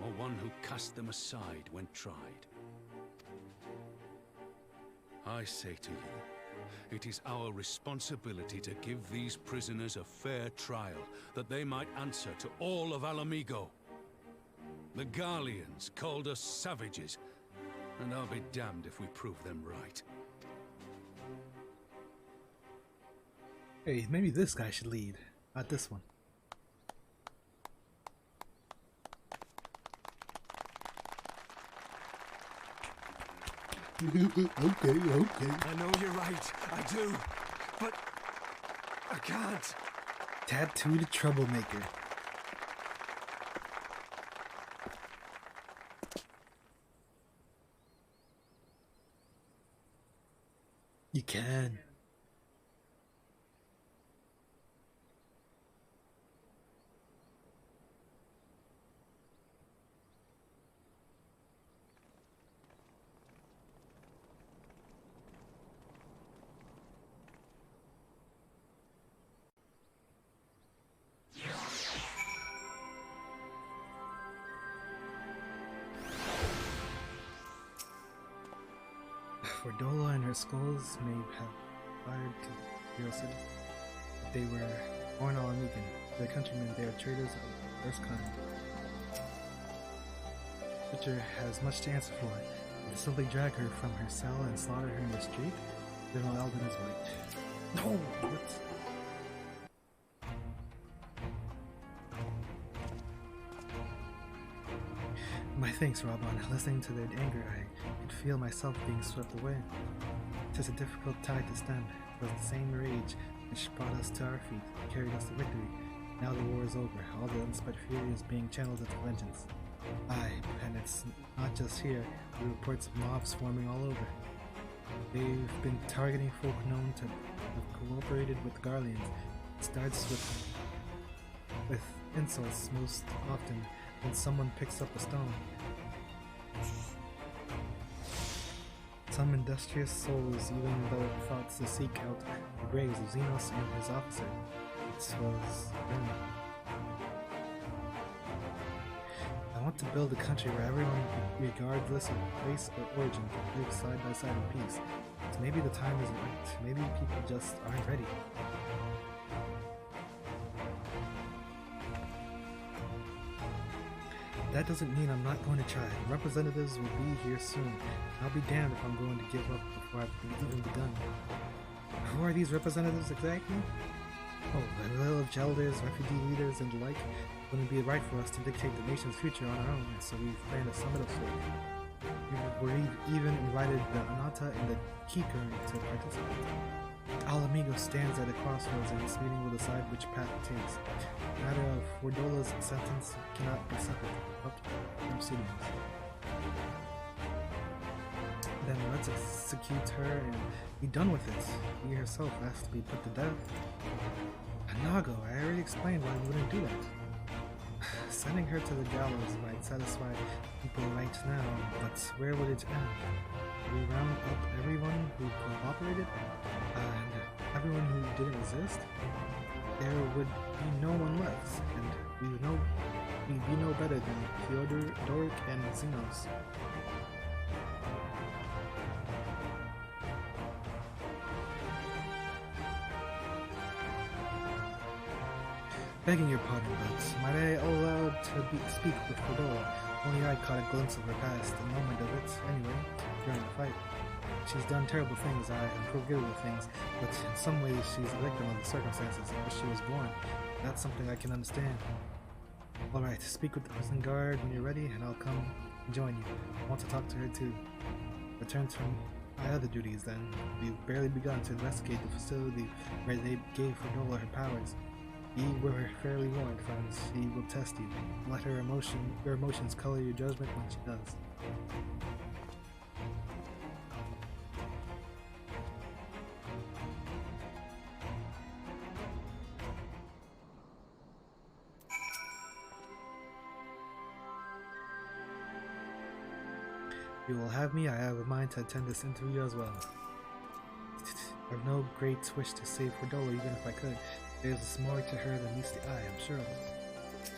or one who cast them aside when tried? I say to you, it is our responsibility to give these prisoners a fair trial, that they might answer to all of Alamigo. The Garleans called us savages, and I'll be damned if we prove them right. Hey, maybe this guy should lead, not this one. Okay. I know you're right, I do, but I can't. Tattooed troublemaker. You can. Fordola and her skulls may have fired to real cities. They were born Alamigan. Their countrymen, they are traitors of the first kind. Witcher has much to answer for. To simply drag her from her cell and slaughter her in the street, General Eldon is right. No! What? My thanks, Raban. Listening to their anger, I could feel myself being swept away. It is a difficult tide to stem. It was the same rage which brought us to our feet, carried us to victory. Now the war is over. All the unspent fury is being channeled into vengeance. Aye, and it's not just here. The reports of mobs swarming all over. They've been targeting folk known to have cooperated with Garleans. It starts with insults most often when someone picks up a stone. Some industrious souls even though thought to seek out the graves of Xenos and his officer. It was them. I want to build a country where everyone, regardless of race or origin, can live side by side in peace. So maybe the time isn't right. Maybe people just aren't ready. That doesn't mean I'm not going to try. Representatives will be here soon. I'll be damned if I'm going to give up before I've even begun. Who are these representatives exactly? Oh, the village elders, refugee leaders, and the like. Wouldn't be right for us to dictate the nation's future on our own, so we've planned a summit of sorts. We've even invited the Anata and the Keeper to participate. Alamigo stands at a crossroads and this meeting will decide which path it takes. The matter of Fordola's sentence cannot be settled without proceedings. Then let's execute her and be done with it. She herself has to be put to death. Nago, I already explained why we wouldn't do that. Sending her to the gallows might satisfy people right now, but where would it end? We round up everyone who cooperated, and everyone who didn't resist? There would be no one left, and we'd be no better than Theodoric and Xenos. Begging your pardon, but might I allowed to speak with Fordola? Only I caught a glimpse of her past, a moment of it, anyway, during the fight. She's done terrible things, and forgivable things, but in some ways she's a victim of the circumstances in which she was born. That's something I can understand. Alright, speak with the prison guard when you're ready, and I'll come and join you. I want to talk to her too. Return to my other duties then. We've barely begun to investigate the facility where they gave Fordola her powers. Ye were fairly warned, friends. She will test you. Let your emotions color your judgment when she does. You will have me. I have a mind to attend this interview as well. I have no great wish to save Fordola, even if I could. There's more to her than meets the eye, I'm sure of it.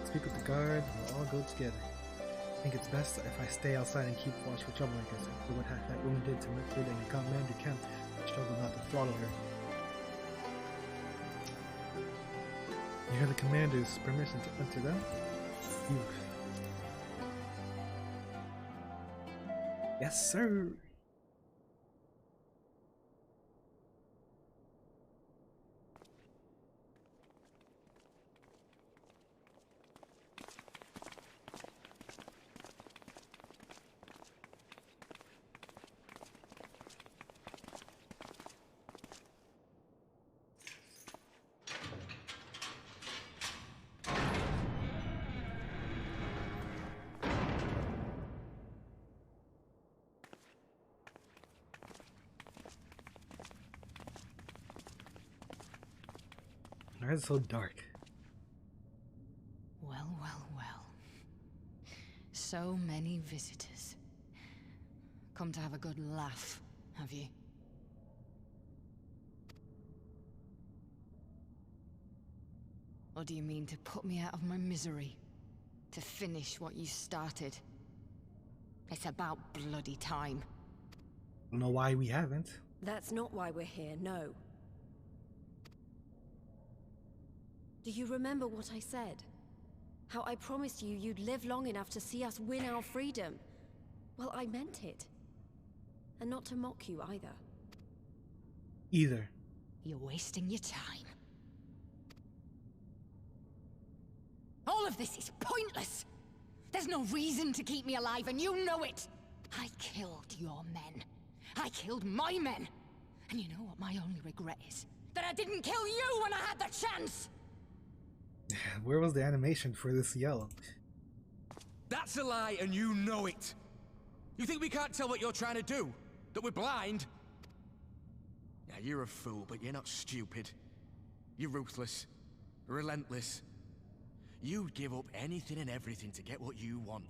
Speak with the guard, we'll all go together. I think it's best if I stay outside and keep watch for troublemakers. After what that woman did to Midford and Commander Kemp, I struggle not to throttle her. You have the commander's permission to enter them? Yes, sir! Why is it so dark? Well, well, well. So many visitors. Come to have a good laugh, have you? Or do you mean to put me out of my misery? To finish what you started? It's about bloody time. I don't know why we haven't. That's not why we're here, no. Do you remember what I said? How I promised you you'd live long enough to see us win our freedom? Well, I meant it. And not to mock you either. Either. You're wasting your time. All of this is pointless! There's no reason to keep me alive, and you know it! I killed your men. I killed my men! And you know what my only regret is? That I didn't kill you when I had the chance! Where was the animation for this yell? That's a lie, and you know it. You think we can't tell what you're trying to do? That we're blind? Yeah, you're a fool, but you're not stupid. You're ruthless. Relentless. You'd give up anything and everything to get what you want.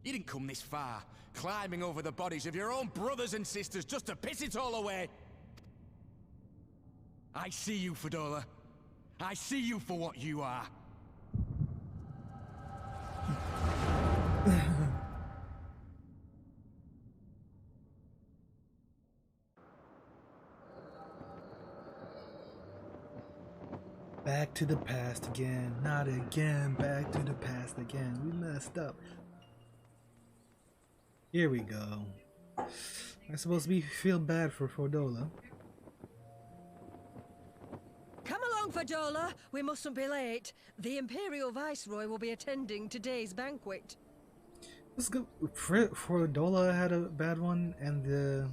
You didn't come this far, climbing over the bodies of your own brothers and sisters just to piss it all away. I see you, Fedora. I see you for what you are. Back to the past again, not again, back to the past again. We messed up. Here we go. I'm supposed to feel bad for Fordola. Come along, Fordola. We mustn't be late. The Imperial Viceroy will be attending today's banquet. Let's go. Fordola had a bad one, and the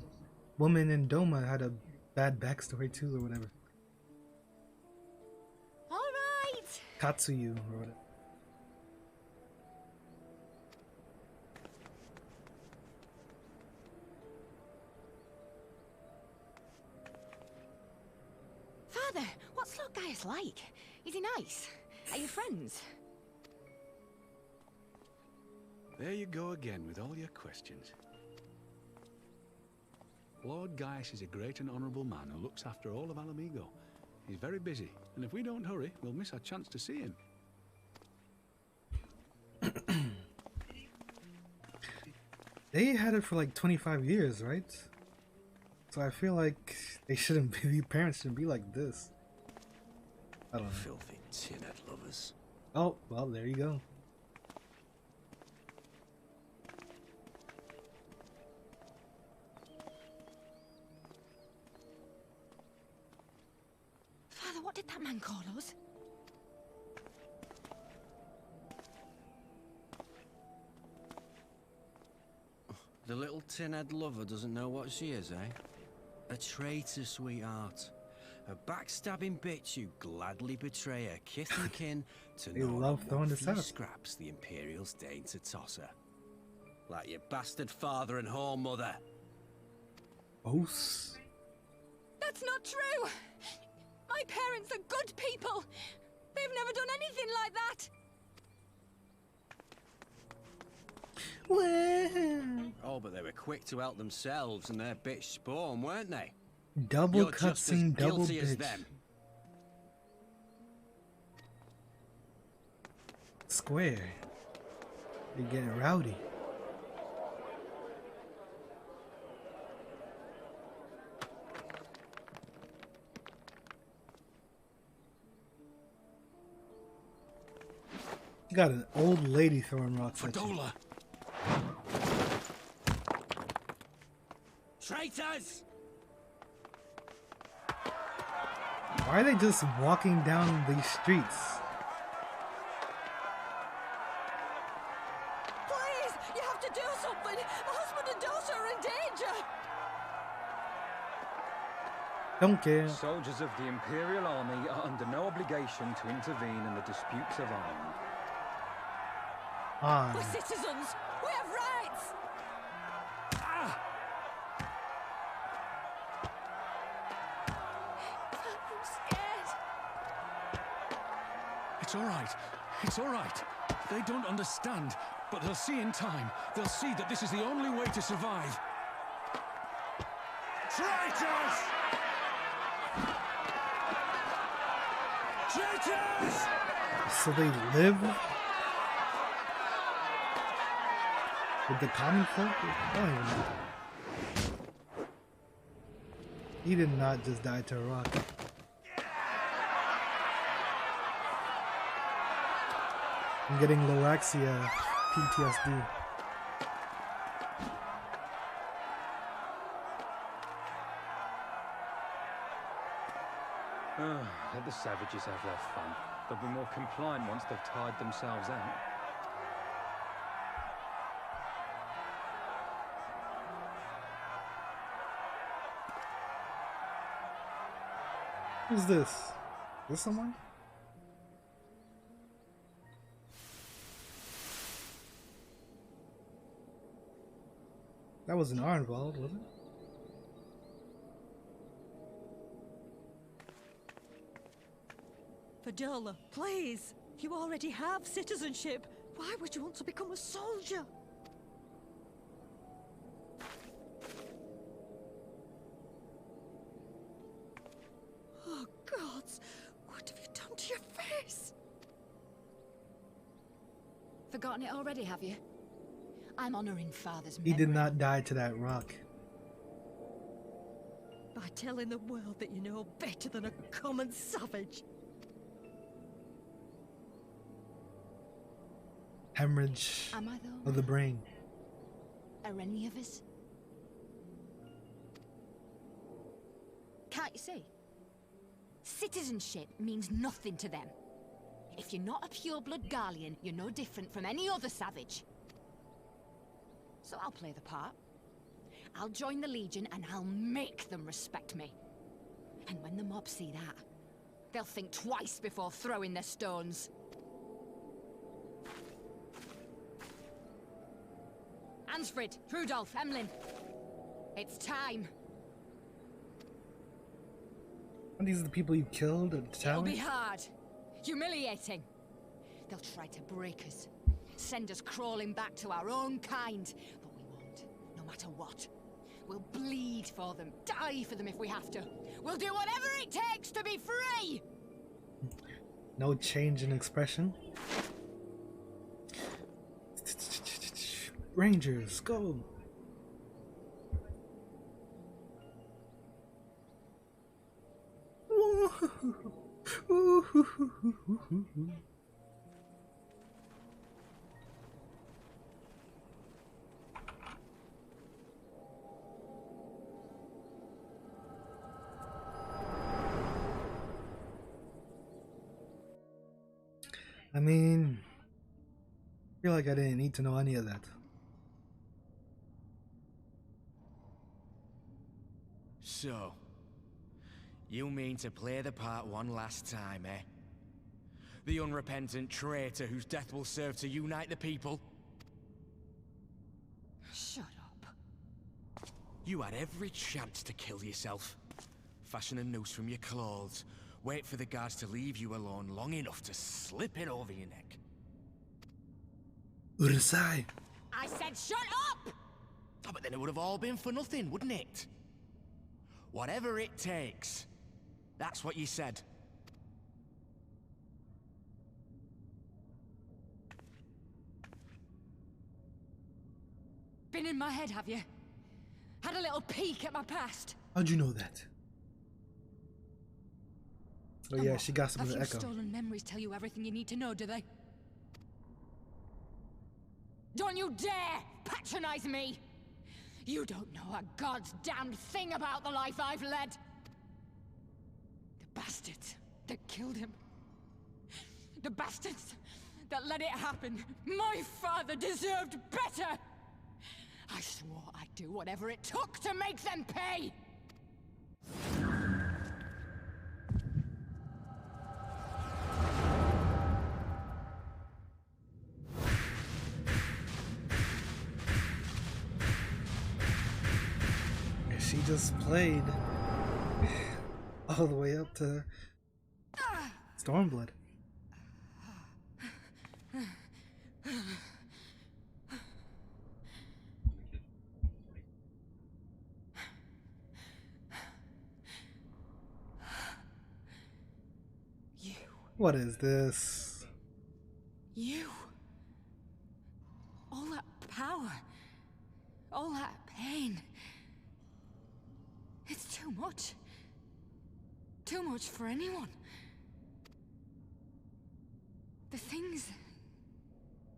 woman in Doma had a bad backstory too, or whatever. Katsuyu or whatever. Father, what's Lord Gaius like? Is he nice? Are you friends? There you go again with all your questions. Lord Gaius is a great and honourable man who looks after all of Alamigo. He's very busy, and if we don't hurry, we'll miss our chance to see him. They had it for like 25 years, right? So I feel like they shouldn't be, the parents shouldn't be like this. I don't know. Filthy tin-head lovers. Oh, well, there you go. Father, what did that man call us? The little tin-head lover doesn't know what she is, eh? A traitor, sweetheart. A backstabbing bitch who gladly betray her kith and kin to They love throwing this out. scraps the Imperials deign to toss her. Like your bastard father and whore mother. Boss. That's not true! My parents are good people! They've never done anything like that! Well, Oh, but they were quick to help themselves and their bitch spawn, weren't they? double You're just as cutscene, double guilty as bitch. them. Square. You're getting rowdy. You got an old lady throwing rocks at you. Fedora! Traitors! Why are they just walking down these streets? Please, you have to do something. My husband and daughter are in danger. Don't care. Soldiers of the Imperial Army are under no obligation to intervene in the disputes of arms. Ah, We're citizens. We have rights. I'm scared. It's all right. It's all right. They don't understand, but they'll see in time. They'll see that this is the only way to survive. Traitors! Traitors! so they live with the common folk? I don't even know. He did not just die to a rock. I'm getting Loraxia PTSD. Let the savages have their fun. They'll be more compliant once they've tired themselves out. Who's this? Is this someone? That wasn't Arnwald, was it? Fadola, please! You already have citizenship. Why would you want to become a soldier? Oh, gods! What have you done to your face? Forgotten it already, have you? I'm honoring Father's He memory. did not die to that rock. By telling the world that you know better than a common savage. Hemorrhage Am I though? of the brain. Are any of us? Can't you see? Citizenship means nothing to them. If you're not a pure-blood Garlean, you're no different from any other savage. So I'll play the part. I'll join the Legion and I'll make them respect me. And when the mob see that, they'll think twice before throwing their stones. Ansfrid, Rudolph, Emlyn. It's time. And these are the people you killed at the tower? It'll be hard. Humiliating. They'll try to break us. Send us crawling back to our own kind. But we won't, no matter what. We'll bleed for them, die for them if we have to. We'll do whatever it takes to be free! No change in expression. Rangers, go! I mean, I feel like I didn't need to know any of that. So, you mean to play the part one last time, eh? The unrepentant traitor whose death will serve to unite the people? Shut up. You had every chance to kill yourself. Fashion a noose from your clothes. Wait for the guards to leave you alone long enough to slip it over your neck. Ursai. I said shut up! Oh, but then it would have all been for nothing, wouldn't it? Whatever it takes. That's what you said. Been in my head, have you? Had a little peek at my past? How'd you know that? Oh yeah, she got some of the A few echo. stolen memories tell you everything you need to know, do they? Don't you dare patronize me! You don't know a god's damned thing about the life I've led! The bastards that killed him. The bastards that let it happen. My father deserved better! I swore I'd do whatever it took to make them pay! She just played all the way up to Stormblood. What is this? You. All that power. All that pain. It's too much. Too much for anyone. The things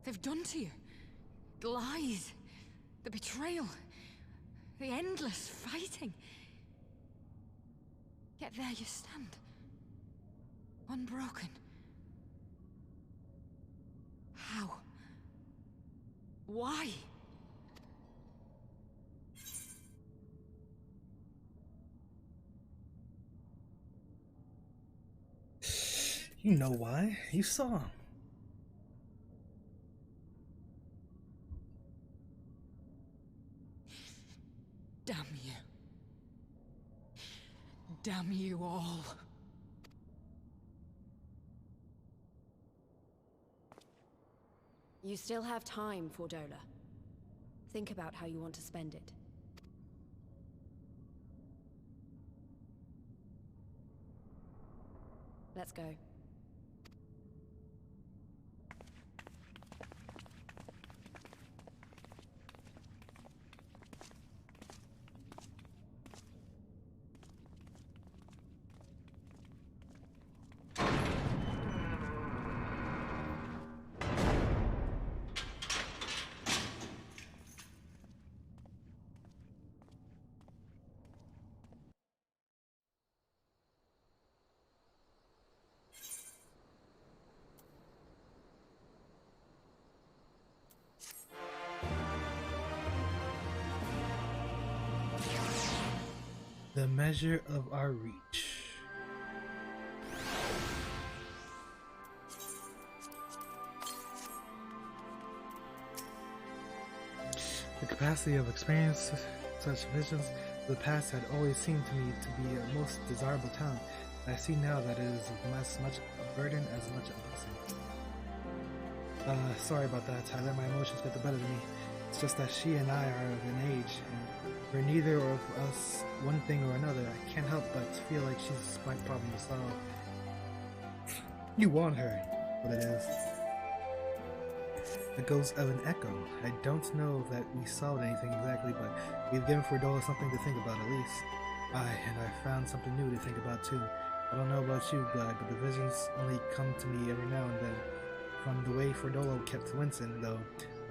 they've done to you. The lies. The betrayal. The endless fighting. Yet there you stand. Unbroken. How? Why? You know why. You saw. Damn you. Damn you all. You still have time, Fordola. Think about how you want to spend it. Let's go. The measure of our reach. The capacity of experience such visions of the past had always seemed to me to be a most desirable talent. I see now that it is as much a burden as much a blessing. Sorry about that. I let my emotions get the better of me. It's just that she and I are of an age, and for neither of us one thing or another. I can't help but feel like she's my problem to solve. You want her, what it is. The ghost of an echo. I don't know that we solved anything exactly, but we've given Fordola something to think about at least. And I found something new to think about too. I don't know about you, Guy, but the visions only come to me every now and then. From the way Fordola kept wincing, though,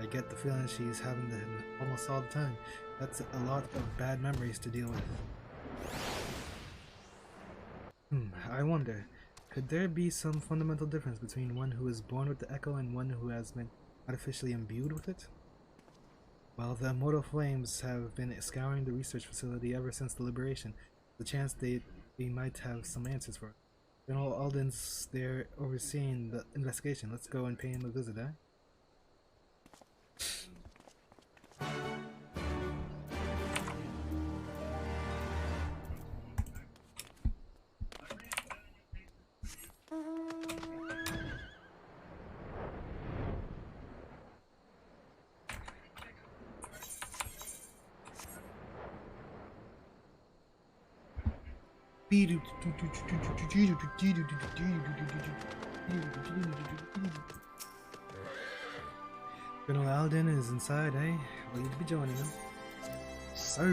I get the feeling she's having them almost all the time. That's a lot of bad memories to deal with. I wonder, could there be some fundamental difference between one who is born with the echo and one who has been artificially imbued with it? Well, the immortal flames have been scouring the research facility ever since the liberation. The chance they might have some answers for it. General Alden's there overseeing the investigation. Let's go and pay him a visit, eh? Colonel Alden is inside, eh? Well, you'd be joining him. Sir!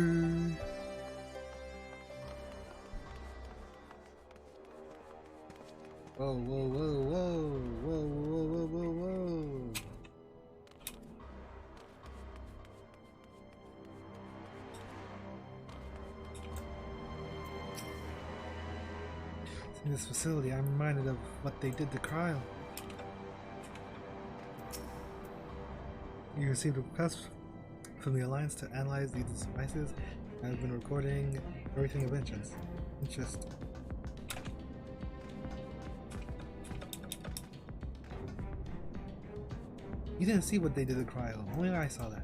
Whoa, whoa, whoa, whoa, whoa, whoa, whoa, whoa, whoa. In this facility, I'm reminded of what they did to Kyle. You received a request from the Alliance to analyze these devices. I've been recording everything of interest. You didn't see what they did to Cryo. Only I saw that.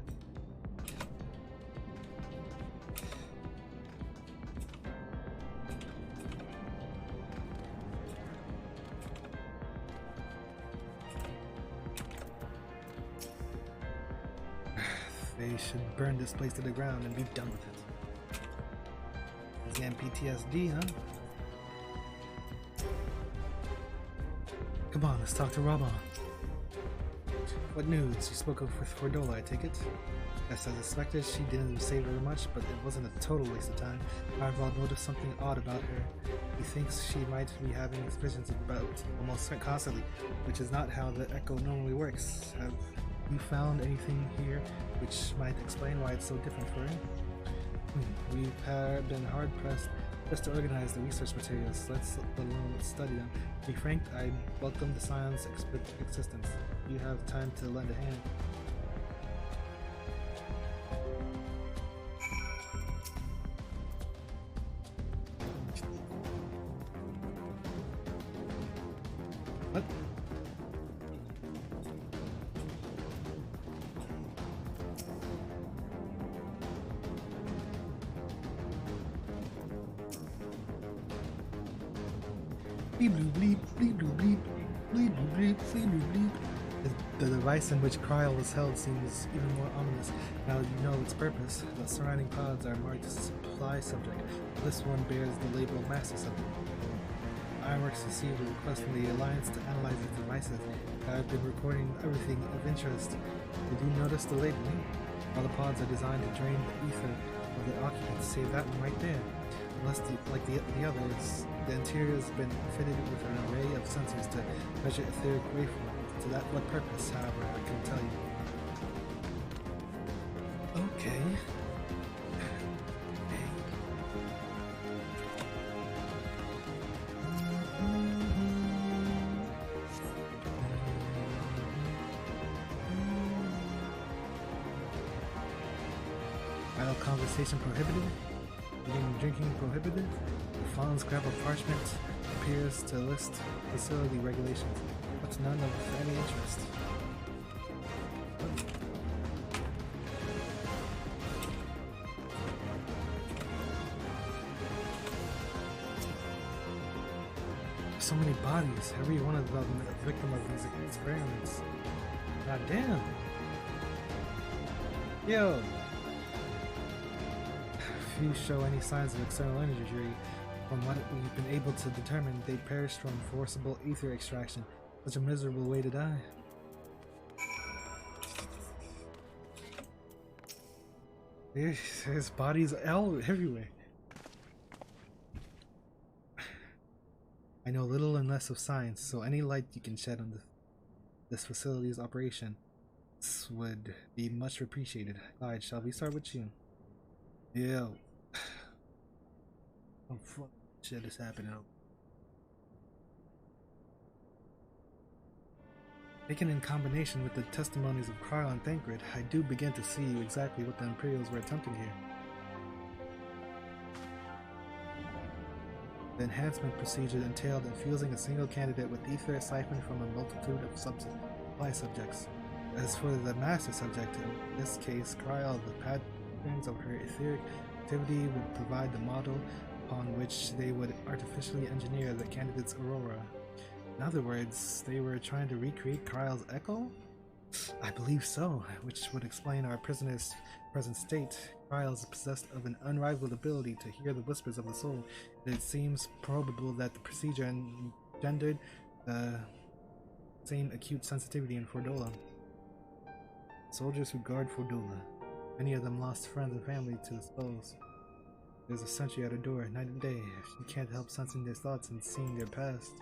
They should burn this place to the ground and be done with it. Exam PTSD, huh? Come on, let's talk to Raban. What news? You spoke of with Fordola, I take it? Yes, as expected, she didn't say very much, but it wasn't a total waste of time. Arvald noticed something odd about her. He thinks she might be having visions about almost constantly, which is not how the Echo normally works. Have you found anything here which might explain why it's so different for her? We've been hard-pressed just to organize the research materials, let alone study them. To be frank, I welcome the Scion's existence. You have time to lend a hand. What? Bleep bloop bleep, bleep bloop bleep, bleep bloop bleep, bleep bloop bleep. The device in which Kryl was held seems even more ominous now that you know its purpose. The surrounding pods are marked supply subject. This one bears the label master subject. Ironworks received a request from the Alliance to analyze its devices. I've been recording everything of interest. Did you notice the labeling? All the pods are designed to drain the ether of the occupants. Save that one right there. Unless, like the others, the interior has been fitted with an array of sensors to measure etheric waveform. To that what purpose, however, I can tell you. Okay. Idle conversation prohibited? Eating and drinking prohibited? The fallen scrap of parchment appears to list facility regulations, but none of any interest. So many bodies, every one of them a victim of these experiments. God damn. Yo. Few show any signs of external injury. From what we've been able to determine, they perished from forcible ether extraction. Such a miserable way to die. There's bodies everywhere. I know little and less of science, so any light you can shed on this facility's operation would be much appreciated. Clyde, shall we start with you? Yeah. Oh fuck, shit is happening. Taken in combination with the testimonies of Kryl and Thancred, I do begin to see exactly what the Imperials were attempting here. The enhancement procedure entailed infusing a single candidate with ether siphoned from a multitude of supply subjects. As for the master subject, in this case, Kryl, the patterns of her etheric activity would provide the model upon which they would artificially engineer the candidate's aurora. In other words, they were trying to recreate Kryl's echo? I believe so, which would explain our prisoner's present state. Kryl is possessed of an unrivaled ability to hear the whispers of the soul, and it seems probable that the procedure engendered the same acute sensitivity in Fordola. Soldiers who guard Fordola. Many of them lost friends and family to the spells. There's a sentry at her door, night and day. She can't help sensing their thoughts and seeing their past.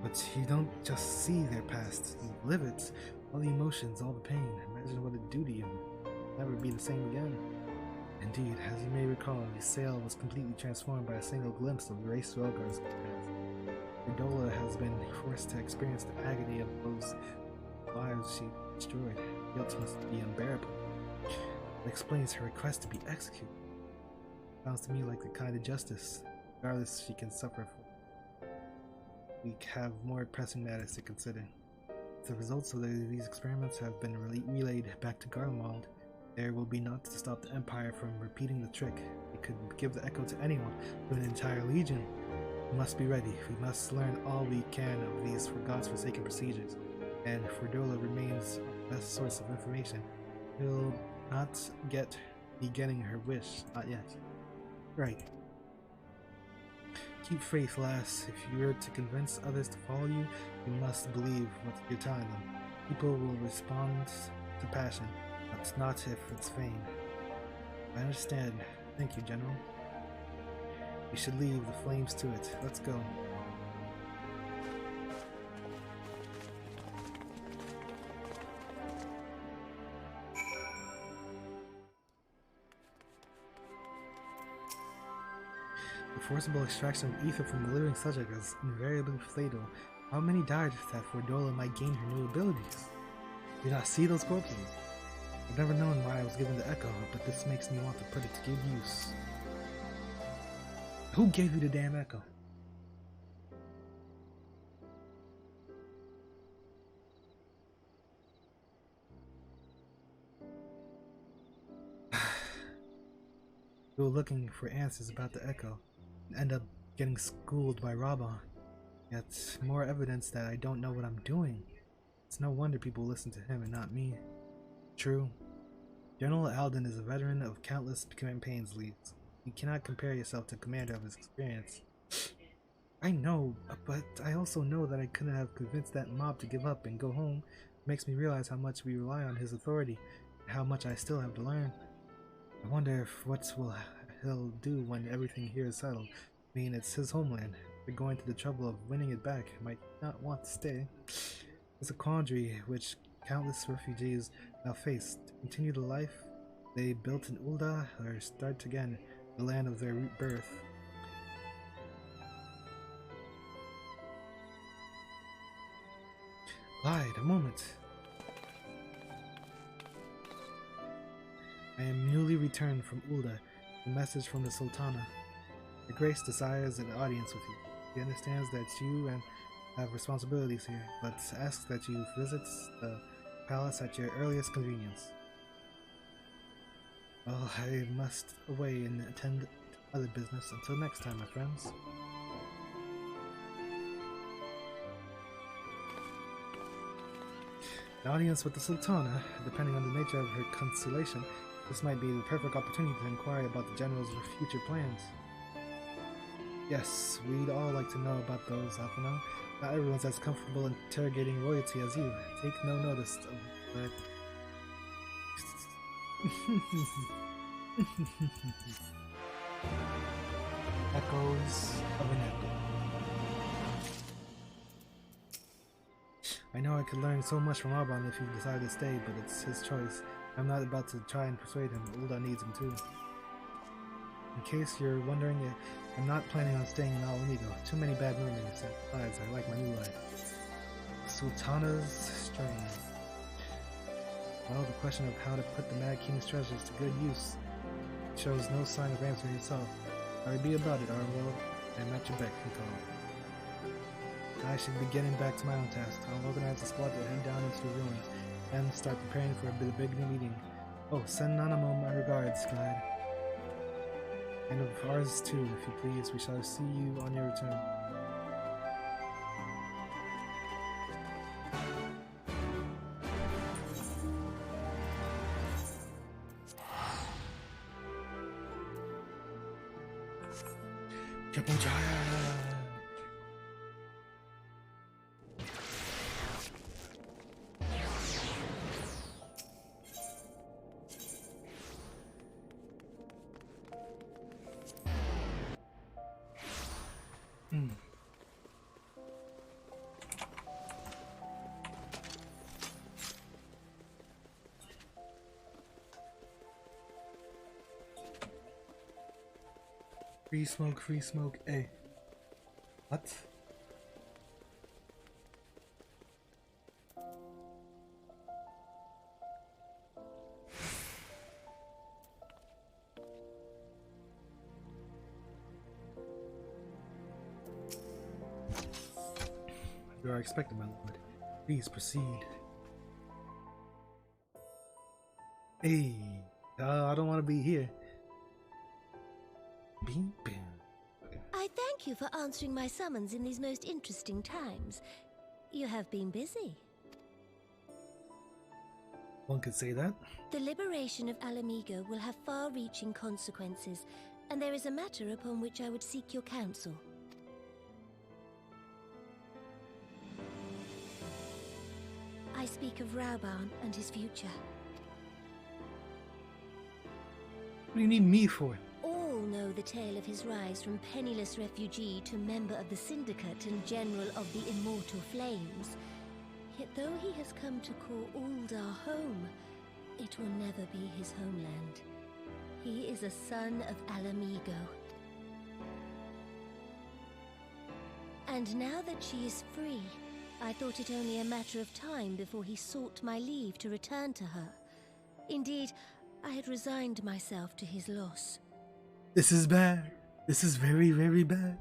But you don't just see their past, you live it. All the emotions, all the pain. Imagine what it do to you. Never be the same again. Indeed, as you may recall, the sail was completely transformed by a single glimpse of Race Velgar's past. Fordola has been forced to experience the agony of those lives she destroyed. Guilt must be unbearable. It explains her request to be executed. Sounds to me like the kind of justice, regardless she can suffer for. We have more pressing matters to consider. If the results of these experiments have been relayed back to Garlemald, there will be naught to stop the Empire from repeating the trick. It could give the echo to anyone, to an entire legion. We must be ready. We must learn all we can of these god's-forsaken procedures. And Fordola remains our best source of information. We'll not be getting her wish, not yet. Right. Keep faith, lass. If you're to convince others to follow you, you must believe what you're telling them. People will respond to passion, but not if it's vain. I understand. Thank you, General. We should leave the flames to it. Let's go. The forcible extraction of ether from the living subject is invariably fatal. How many died that Fordola might gain her new abilities? Did I see those corpses? I've never known why I was given the echo, but this makes me want to put it to good use. Who gave you the damn echo? Go looking for answers about the Echo, and end up getting schooled by Raban. Yet more evidence that I don't know what I'm doing. It's no wonder people listen to him and not me. True. General Alden is a veteran of countless campaigns leads. You cannot compare yourself to commander of his experience. I know, but I also know that I couldn't have convinced that mob to give up and go home. It makes me realize how much we rely on his authority, and how much I still have to learn. I wonder if he'll do when everything here is settled. I mean, it's his homeland. If going to the trouble of winning it back, might not want to stay. It's a quandary which countless refugees now face. To continue the life they built in Ul'dah, or start again, the land of their root birth. Lied, a moment. I am newly returned from Ul'dah. A message from the Sultana. Your Grace desires an audience with you. He understands that you have responsibilities here, but asks that you visit the palace at your earliest convenience. Well, I must away and attend to other business. Until next time, my friends. An audience with the Sultana, depending on the nature of her consolation, this might be the perfect opportunity to inquire about the General's future plans. Yes, we'd all like to know about those, Alphino. Not everyone's as comfortable interrogating royalty as you. Take no notice of that. Echoes of an echo. I know I could learn so much from Raban if he decided to stay, but it's his choice. I'm not about to try and persuade him. Ul'dah needs him too. In case you're wondering, I'm not planning on staying in Alamigo. Too many bad memories. Besides, I like my new life. Sultana's strain. Well, the question of how to put the Mad King's treasures to good use shows no sign of answering itself. Sorry be about it, Armwell. I'm at your beck and call. I should be getting back to my own task. I'll organize a squad to head down into the ruins and start preparing for the big new meeting. Oh, send Nanamo my regards, guide. And of ours too, if you please. We shall see you on your return. Triple Giant! Free smoke, A. What? You are expected, my lord. Please proceed. Hey, I don't want to be here. Beep. I thank you for answering my summons in these most interesting times. You have been busy. One could say that. The liberation of Alamigo will have far-reaching consequences, and there is a matter upon which I would seek your counsel. I speak of Raban and his future. What do you need me for? All know the tale of his rise from penniless refugee to member of the Syndicate and General of the Immortal Flames. Yet though he has come to call Ul'dah home, it will never be his homeland. He is a son of Alamigo. And now that she is free, I thought it only a matter of time before he sought my leave to return to her. Indeed, I had resigned myself to his loss. This is bad. This is very, very bad.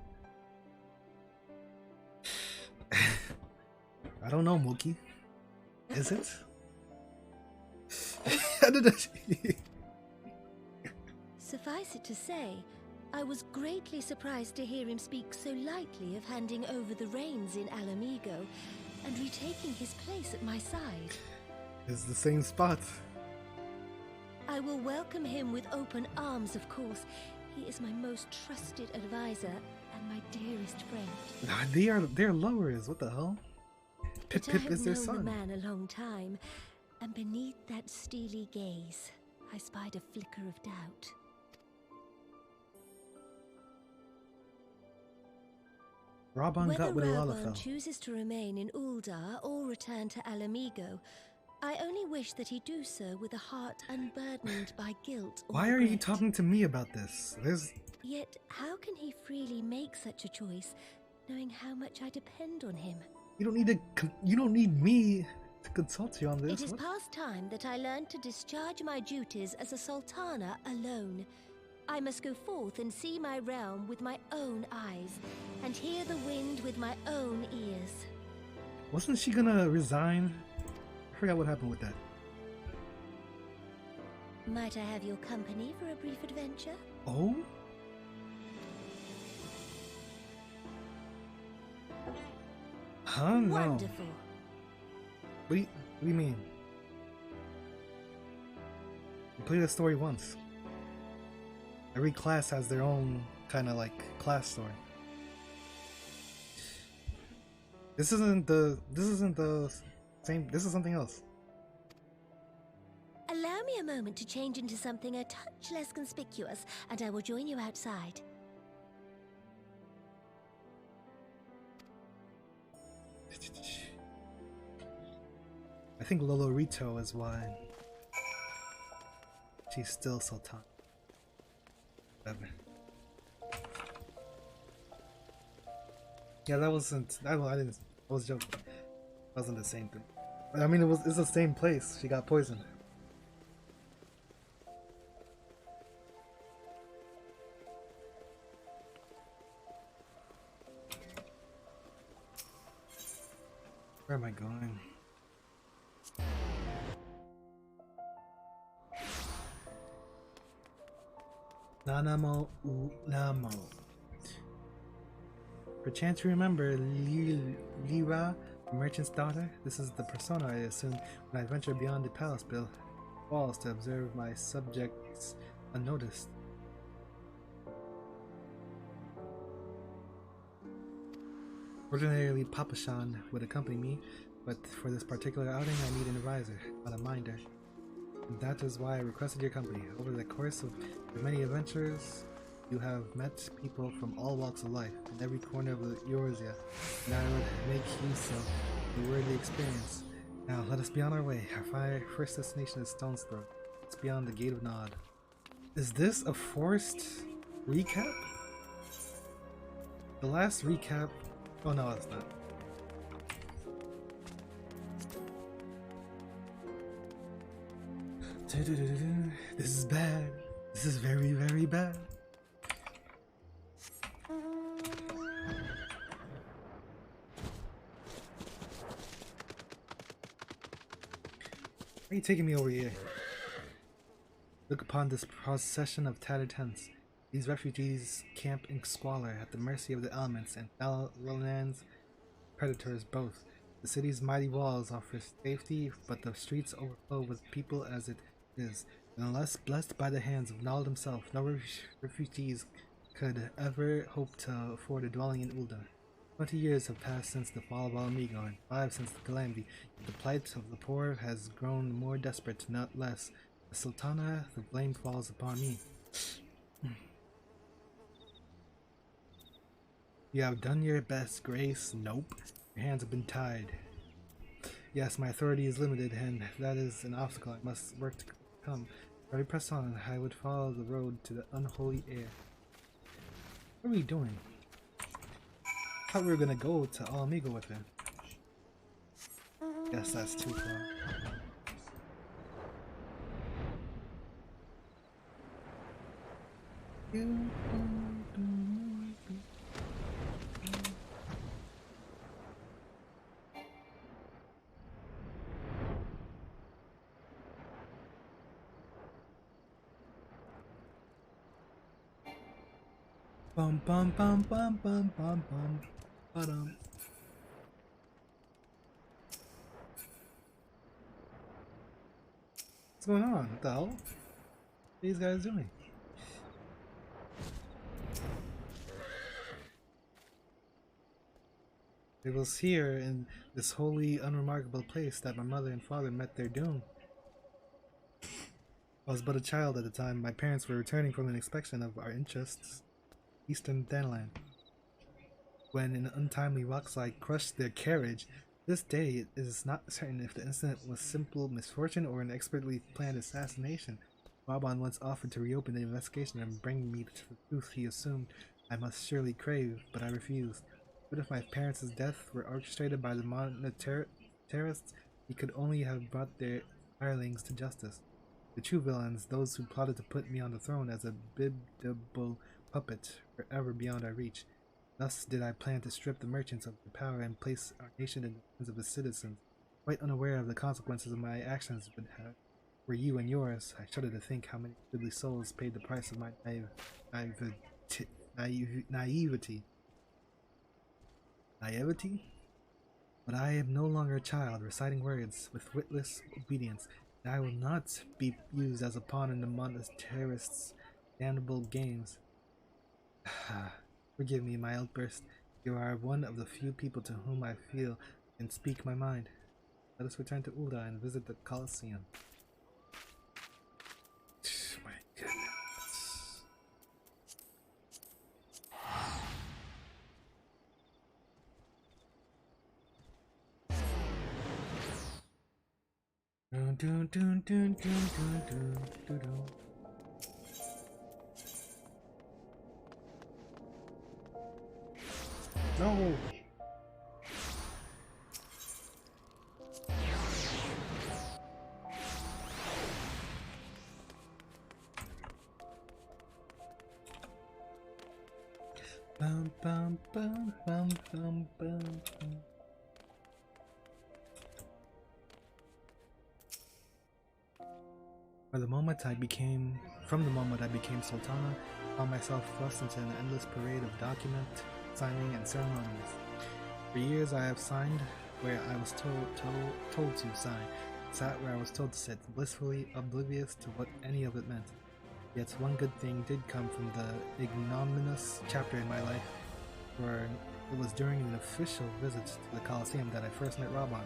I don't know, Mookie. Is it? Suffice it to say, I was greatly surprised to hear him speak so lightly of handing over the reins in Alamigo and retaking his place at my side. It's the same spot. I will welcome him with open arms, of course. He is my most trusted advisor and my dearest friend. They're lowers. What the hell? Pip But Pip is their I have known son. the man a long time, and beneath that steely gaze, I spied a flicker of doubt. Raban Whether got with Raban Lalafell. chooses to remain in Uldar or return to Alamigo, I only wish that he do so with a heart unburdened by guilt or Why are you regret. talking to me about this? Yet, how can he freely make such a choice, knowing how much I depend on him? You don't need me to consult you on this. It is What? past time that I learned to discharge my duties as a sultana alone. I must go forth and see my realm with my own eyes, and hear the wind with my own ears. Wasn't she gonna resign? I forgot what happened with that. Might I have your company for a brief adventure? Oh? Huh? No. Wonderful. What do you mean? You play the story once. Every class has their own kind of like class story. This isn't the same. This is something else. Allow me a moment to change into something a touch less conspicuous, and I will join you outside. I think Lolorito is why she's still Sultan. Yeah, that wasn't. I didn't. I was joking. It wasn't the same thing. But I mean, it's the same place. She got poisoned. Where am I going? Nanamo Unamo. Perchance you remember Lira, the merchant's daughter? This is the persona I assume when I venture beyond the palace walls to observe my subjects unnoticed. Ordinarily, Papashan would accompany me, but for this particular outing I need an advisor, not a minder. And that is why I requested your company. Over the course of your many adventures, you have met people from all walks of life, in every corner of the Eorzea, and I would make use of the worthy experience. Now, let us be on our way. Our first destination is Stone's Throw. It's beyond the Gate of Nod. Is this a forced recap? The last recap... Oh no, it's not. This is bad. This is very, very bad. Why are you taking me over here? Look upon this procession of tattered tents. These refugees camp in squalor at the mercy of the elements and Thalalan's predators both. The city's mighty walls offer safety, but the streets overflow with people as it is. And unless blessed by the hands of Nal himself, no refugees could ever hope to afford a dwelling in Ulda. 20 years have passed since the fall of Alamigo, and 5 since the calamity. The plight of the poor has grown more desperate, not less. The Sultana, the blame falls upon me. You have done your best, Grace. Nope. Your hands have been tied. Yes, my authority is limited, and that is an obstacle I must work to come. If I press on, I would follow the road to the unholy air. What are we doing? I thought we were gonna go to Alamigo with him. Guess that's too far. Bum bum bum bum bum bum bum. Ba-dum. What's going on? What the hell? What are these guys doing? It was here in this wholly unremarkable place that my mother and father met their doom. I was but a child at the time. My parents were returning from an inspection of our interests, Eastern Thanalan, when an untimely rockslide crushed their carriage. This day it is not certain if the incident was simple misfortune or an expertly planned assassination. Raban once offered to reopen the investigation and bring me to the truth he assumed I must surely crave, but I refused. What if my parents' death were orchestrated by the monetarists? He could only have brought their hirelings to justice. The true villains, those who plotted to put me on the throne as a biddable puppet, were ever beyond our reach. Thus did I plan to strip the merchants of their power and place our nation in the hands of its citizens. Quite unaware of the consequences of my actions would have for you and yours, I shudder to think how many goodly souls paid the price of my naivety. Naivety? But I am no longer a child reciting words with witless obedience, and I will not be used as a pawn in the monetarists' damnable games. Forgive me my outburst. You are one of the few people to whom I feel I can speak my mind. Let us return to Ulda and visit the Colosseum. My goodness. Dun, dun, dun, dun, dun, dun, dun, dun, dun. No! Bum bum bum bum bum bum. From the moment I became Sultana, I found myself thrust into an endless parade of document signing and ceremonies. For years I have signed where I was told to sign, sat where I was told to sit, blissfully oblivious to what any of it meant. Yet one good thing did come from the ignominious chapter in my life, for it was during an official visit to the Colosseum that I first met Raban,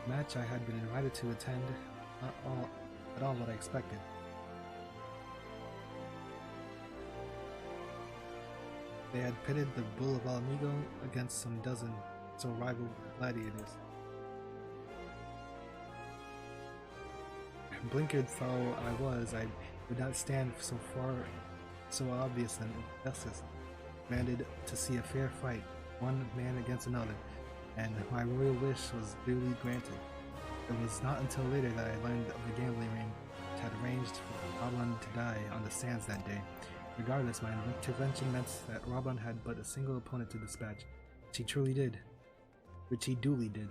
a match I had been invited to attend, not at all what I expected. They had pitted the Bull of Alamigo against some dozen rival gladiators. Blinkered though I was, I would not stand so obvious an injustice. Demanded to see a fair fight, one man against another, and my royal wish was duly granted. It was not until later that I learned of the gambling ring which had arranged for Raban to die on the sands that day. Regardless, my intervention meant that Raban had but a single opponent to dispatch, which he duly did.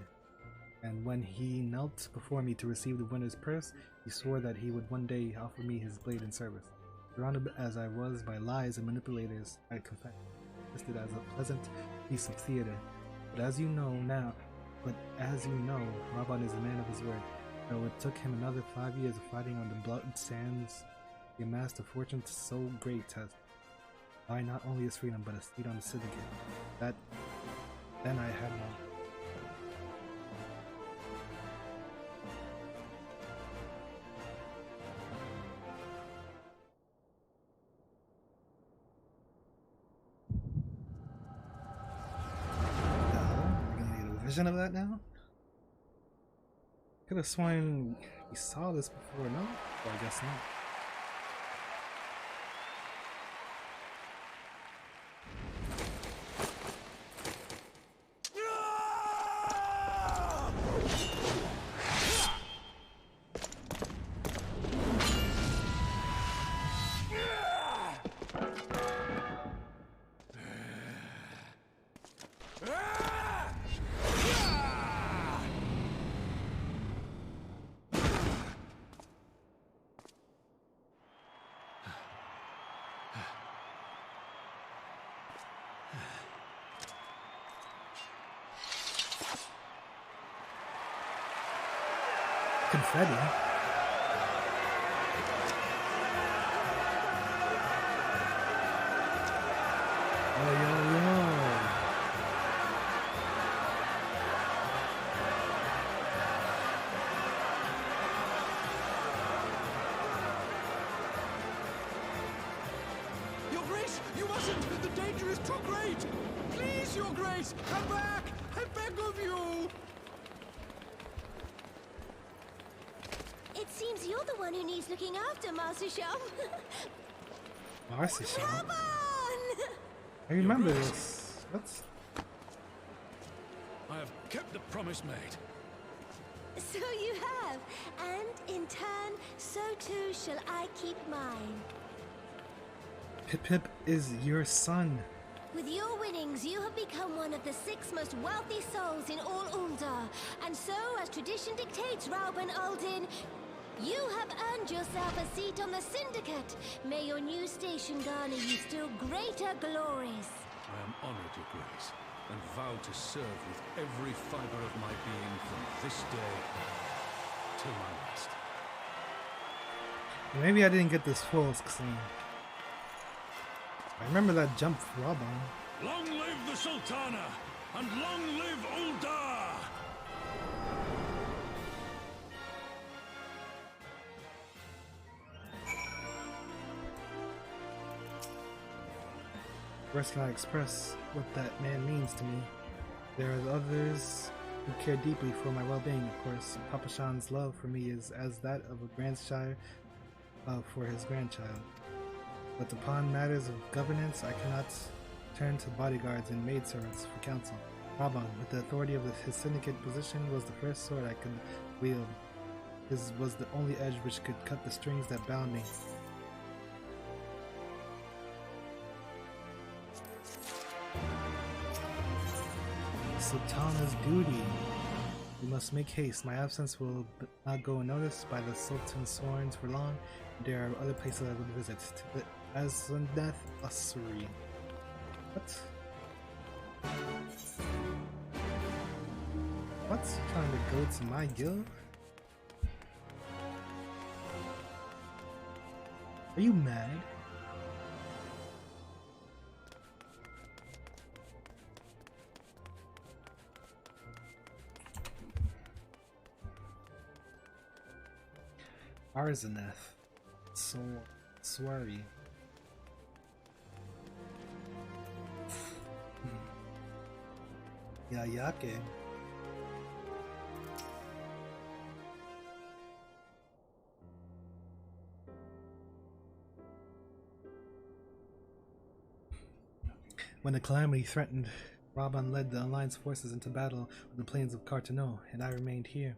And when he knelt before me to receive the winner's purse, he swore that he would one day offer me his blade in service. Surrounded as I was by lies and manipulators, I confessed it as a pleasant piece of theater. But as you know, Raban is a man of his word. Though it took him another 5 years of fighting on the blood sands, he amassed a fortune so great as to buy not only his freedom but a seat on the syndicate. Then I had one. Vision of that now? Could have sworn we saw this before, no? Well, I guess not. confetti. Yo, yo, yo. Your Grace, you mustn't! The danger is too great! Please, Your Grace, come back! I beg of you! It seems you're the one who needs looking after, Master Sham. Marcy Shaw. Come on! I remember this. What's... I have kept the promise made. So you have, and in turn, so too shall I keep mine. Pip Pip is your son. With your winnings, you have become one of the 6 most wealthy souls in all Ul'dah. And so, as tradition dictates, Rauben Aldin, you have earned yourself a seat on the Syndicate. May your new station garner you still greater glories. I am honored, Your Grace, and vow to serve with every fiber of my being from this day till my last. Maybe I didn't get this full scene. I remember that jump for Robon. Long live the Sultana, and long live Ul'dah! First can I express what that man means to me. There are others who care deeply for my well-being, of course. Papa Shan's love for me is as that of a grandchild for his grandchild. But upon matters of governance, I cannot turn to bodyguards and maidservants for counsel. Raban, with the authority of his syndicate position, was the first sword I could wield. His was the only edge which could cut the strings that bound me. Sultana's duty. We must make haste. My absence will not go unnoticed by the Sultan's sworns for long. There are other places I would visit. To the Azlandath Asuri. What? What's trying to go to my guild? Are you mad? Arzaneth. So sweary. Yayake. When the calamity threatened, Raban led the Alliance forces into battle on the plains of Cartano, and I remained here.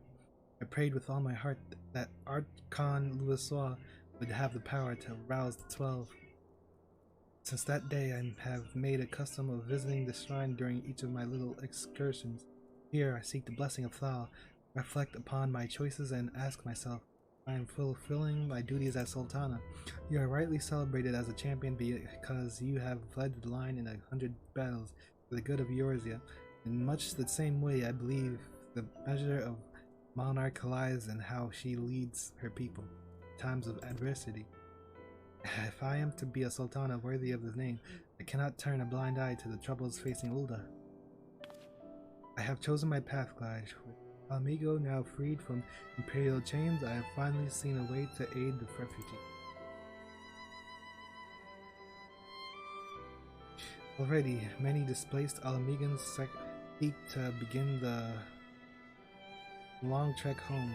I prayed with all my heart that Archon Louisoix would have the power to rouse the 12. Since that day, I have made a custom of visiting the shrine during each of my little excursions. Here, I seek the blessing of Thal, reflect upon my choices, and ask myself, I am fulfilling my duties as Sultana. You are rightly celebrated as a champion because you have led the line in 100 battles for the good of Eorzea. In much the same way, I believe the measure of monarch lies in how she leads her people in times of adversity. If I am to be a Sultana worthy of this name, I cannot turn a blind eye to the troubles facing Ul'dah. I have chosen my path, Glaj. With Amigo now freed from imperial chains, I have finally seen a way to aid the refugee. Already, many displaced Alamegans seek to begin the long trek home.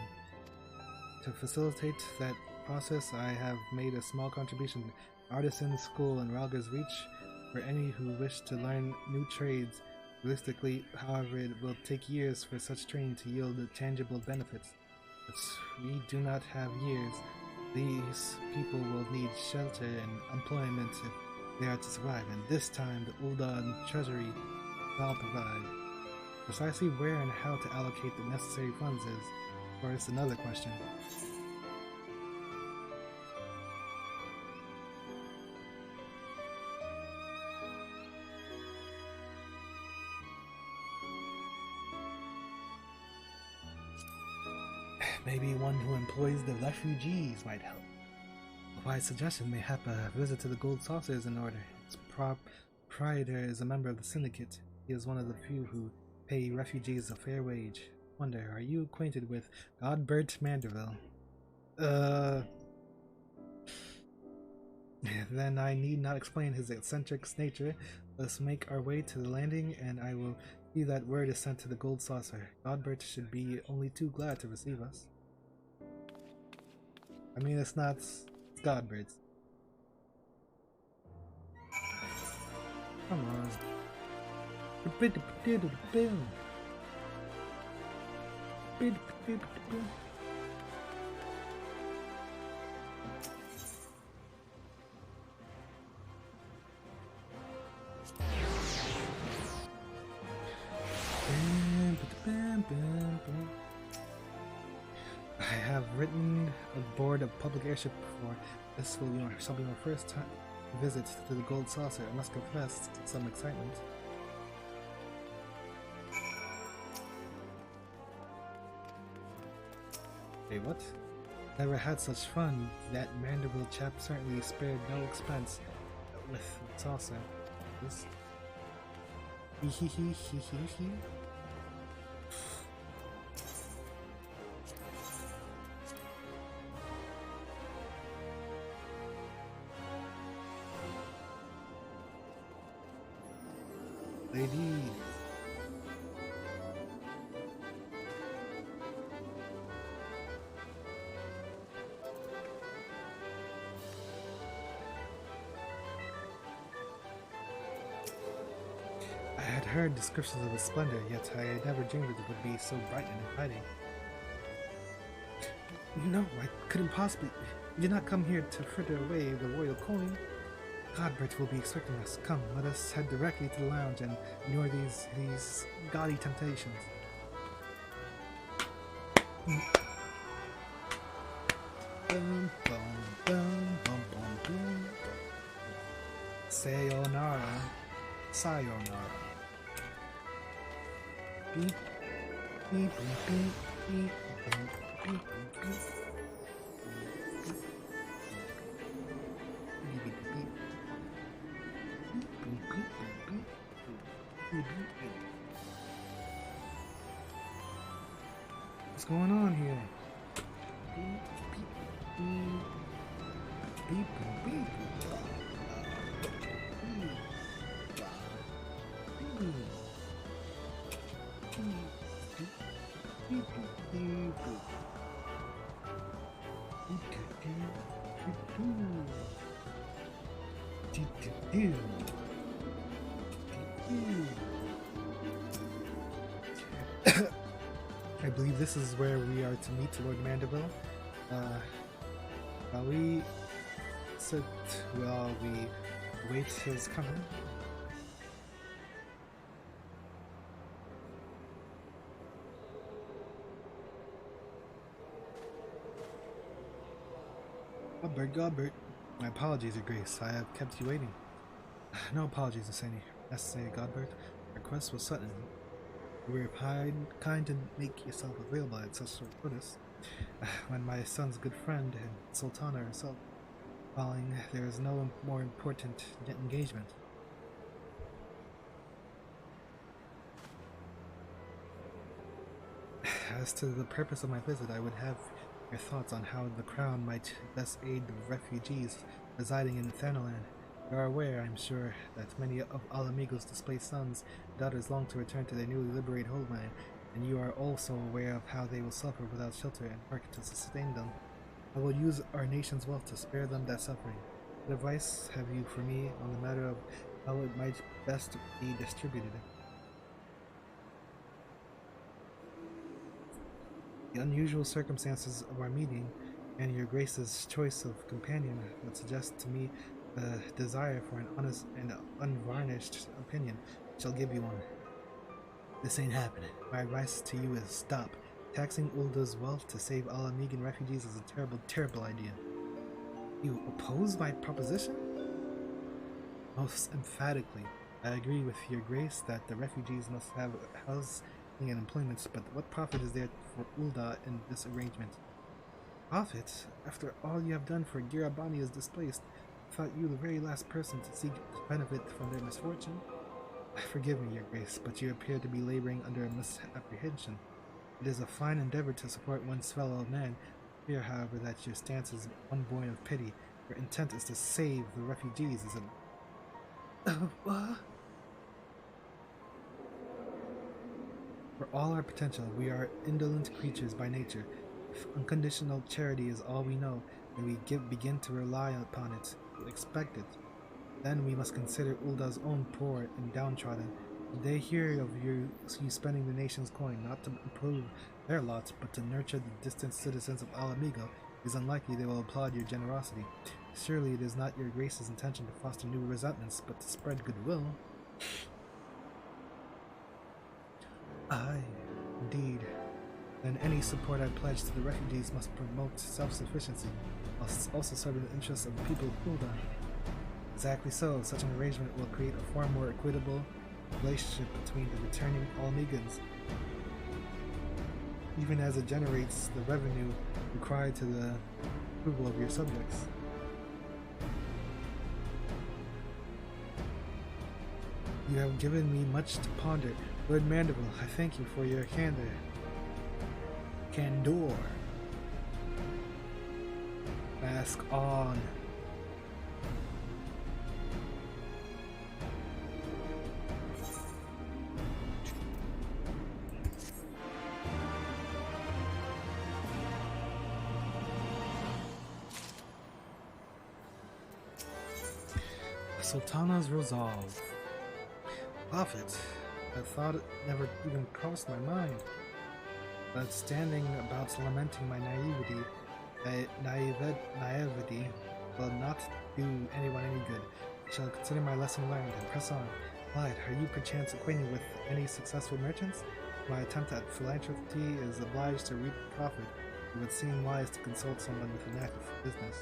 To facilitate that process, I have made a small contribution to Artisan School in Ralga's Reach for any who wish to learn new trades. Realistically, however, it will take years for such training to yield tangible benefits. But we do not have years. These people will need shelter and employment if they are to survive, and this time the Ul'dah Treasury will provide. Precisely where and how to allocate the necessary funds is, of course, another question. Maybe one who employs the refugees might help. A wise suggestion, mayhap a visit to the Gold Saucer is in order. Its proprietor is a member of the Syndicate. He is one of the few who pay refugees a fair wage. Wonder, are you acquainted with Godbert Manderville? Then I need not explain his eccentric nature. Let's make our way to the landing, and I will see that word is sent to the Gold Saucer. Godbert should be only too glad to receive us. I mean, it's Godbert's. Come on. I have written aboard a public airship before. This shall be my first time visit to the Gold Saucer. I must confess to some excitement. Hey, what? Never had such fun. That Manderville chap certainly spared no expense with the saucer. This. Hee. Lady. I had heard descriptions of its splendor, yet I had never dreamed it would be so bright and inviting. No, I couldn't possibly. We did not come here to fritter away the royal coin. Godbert will be expecting us. Come, let us head directly to the lounge and ignore these gaudy temptations. Boom, boom, boom, boom, boom, boom. Sayonara. Sayonara. Beep, beep, beep, beep, beep, beep, beep, beep. What's going on here? I believe this is where we are to meet Lord Manderville. While we wait his coming. Godbert. My apologies, Your Grace. I have kept you waiting. No apologies, necessary, Godbert. Our request was sudden. You were kind to make yourself available at such short notice. When my son's good friend and Sultana herself calling, there is no more important engagement. As to the purpose of my visit, I would have your thoughts on how the Crown might best aid the refugees residing in Thanalan. You are aware, I'm sure, that many of Ala Mhigo's displaced sons and daughters long to return to their newly liberated homeland, and you are also aware of how they will suffer without shelter and work to sustain them. I will use our nation's wealth to spare them that suffering. What advice have you for me on the matter of how it might best be distributed? The unusual circumstances of our meeting and your Grace's choice of companion would suggest to me the desire for an honest and unvarnished opinion. I shall give you one. This ain't happening. My advice to you is stop. Taxing Ulda's wealth to save Ala Mhigan refugees is a terrible, terrible idea. You oppose my proposition? Most emphatically, I agree with your Grace that the refugees must have and employments, but what profit is there for Ulda in this arrangement? Profit? After all you have done for Girabani is displaced, I thought you the very last person to seek benefit from their misfortune? Forgive me, Your Grace, but you appear to be laboring under a misapprehension. It is a fine endeavor to support one's fellow man. Fear, however, that your stance is one born of pity. Your intent is to save the refugees, is it? What? For all our potential, we are indolent creatures by nature. If unconditional charity is all we know, and we begin to rely upon it, to expect it, then we must consider Ulda's own poor and downtrodden. If they hear of you spending the nation's coin not to improve their lots, but to nurture the distant citizens of Alamigo, it is unlikely they will applaud your generosity. Surely it is not your Grace's intention to foster new resentments, but to spread goodwill. Aye, indeed. Then any support I pledge to the refugees must promote self-sufficiency, whilst also serving the interests of the people of Ulda. Exactly so. Such an arrangement will create a far more equitable relationship between the returning Almigans, even as it generates the revenue required to the approval of your subjects. You have given me much to ponder. Lord Mandeville, I thank you for your candor. Candor. Ask on. Sultana's resolve. Prophet. I thought it never even crossed my mind. But standing about lamenting my naivety will not do anyone any good. I shall consider my lesson learned and press on. Clyde, are you perchance acquainted with any successful merchants? My attempt at philanthropy is obliged to reap profit. It would seem wise to consult someone with a knack of business.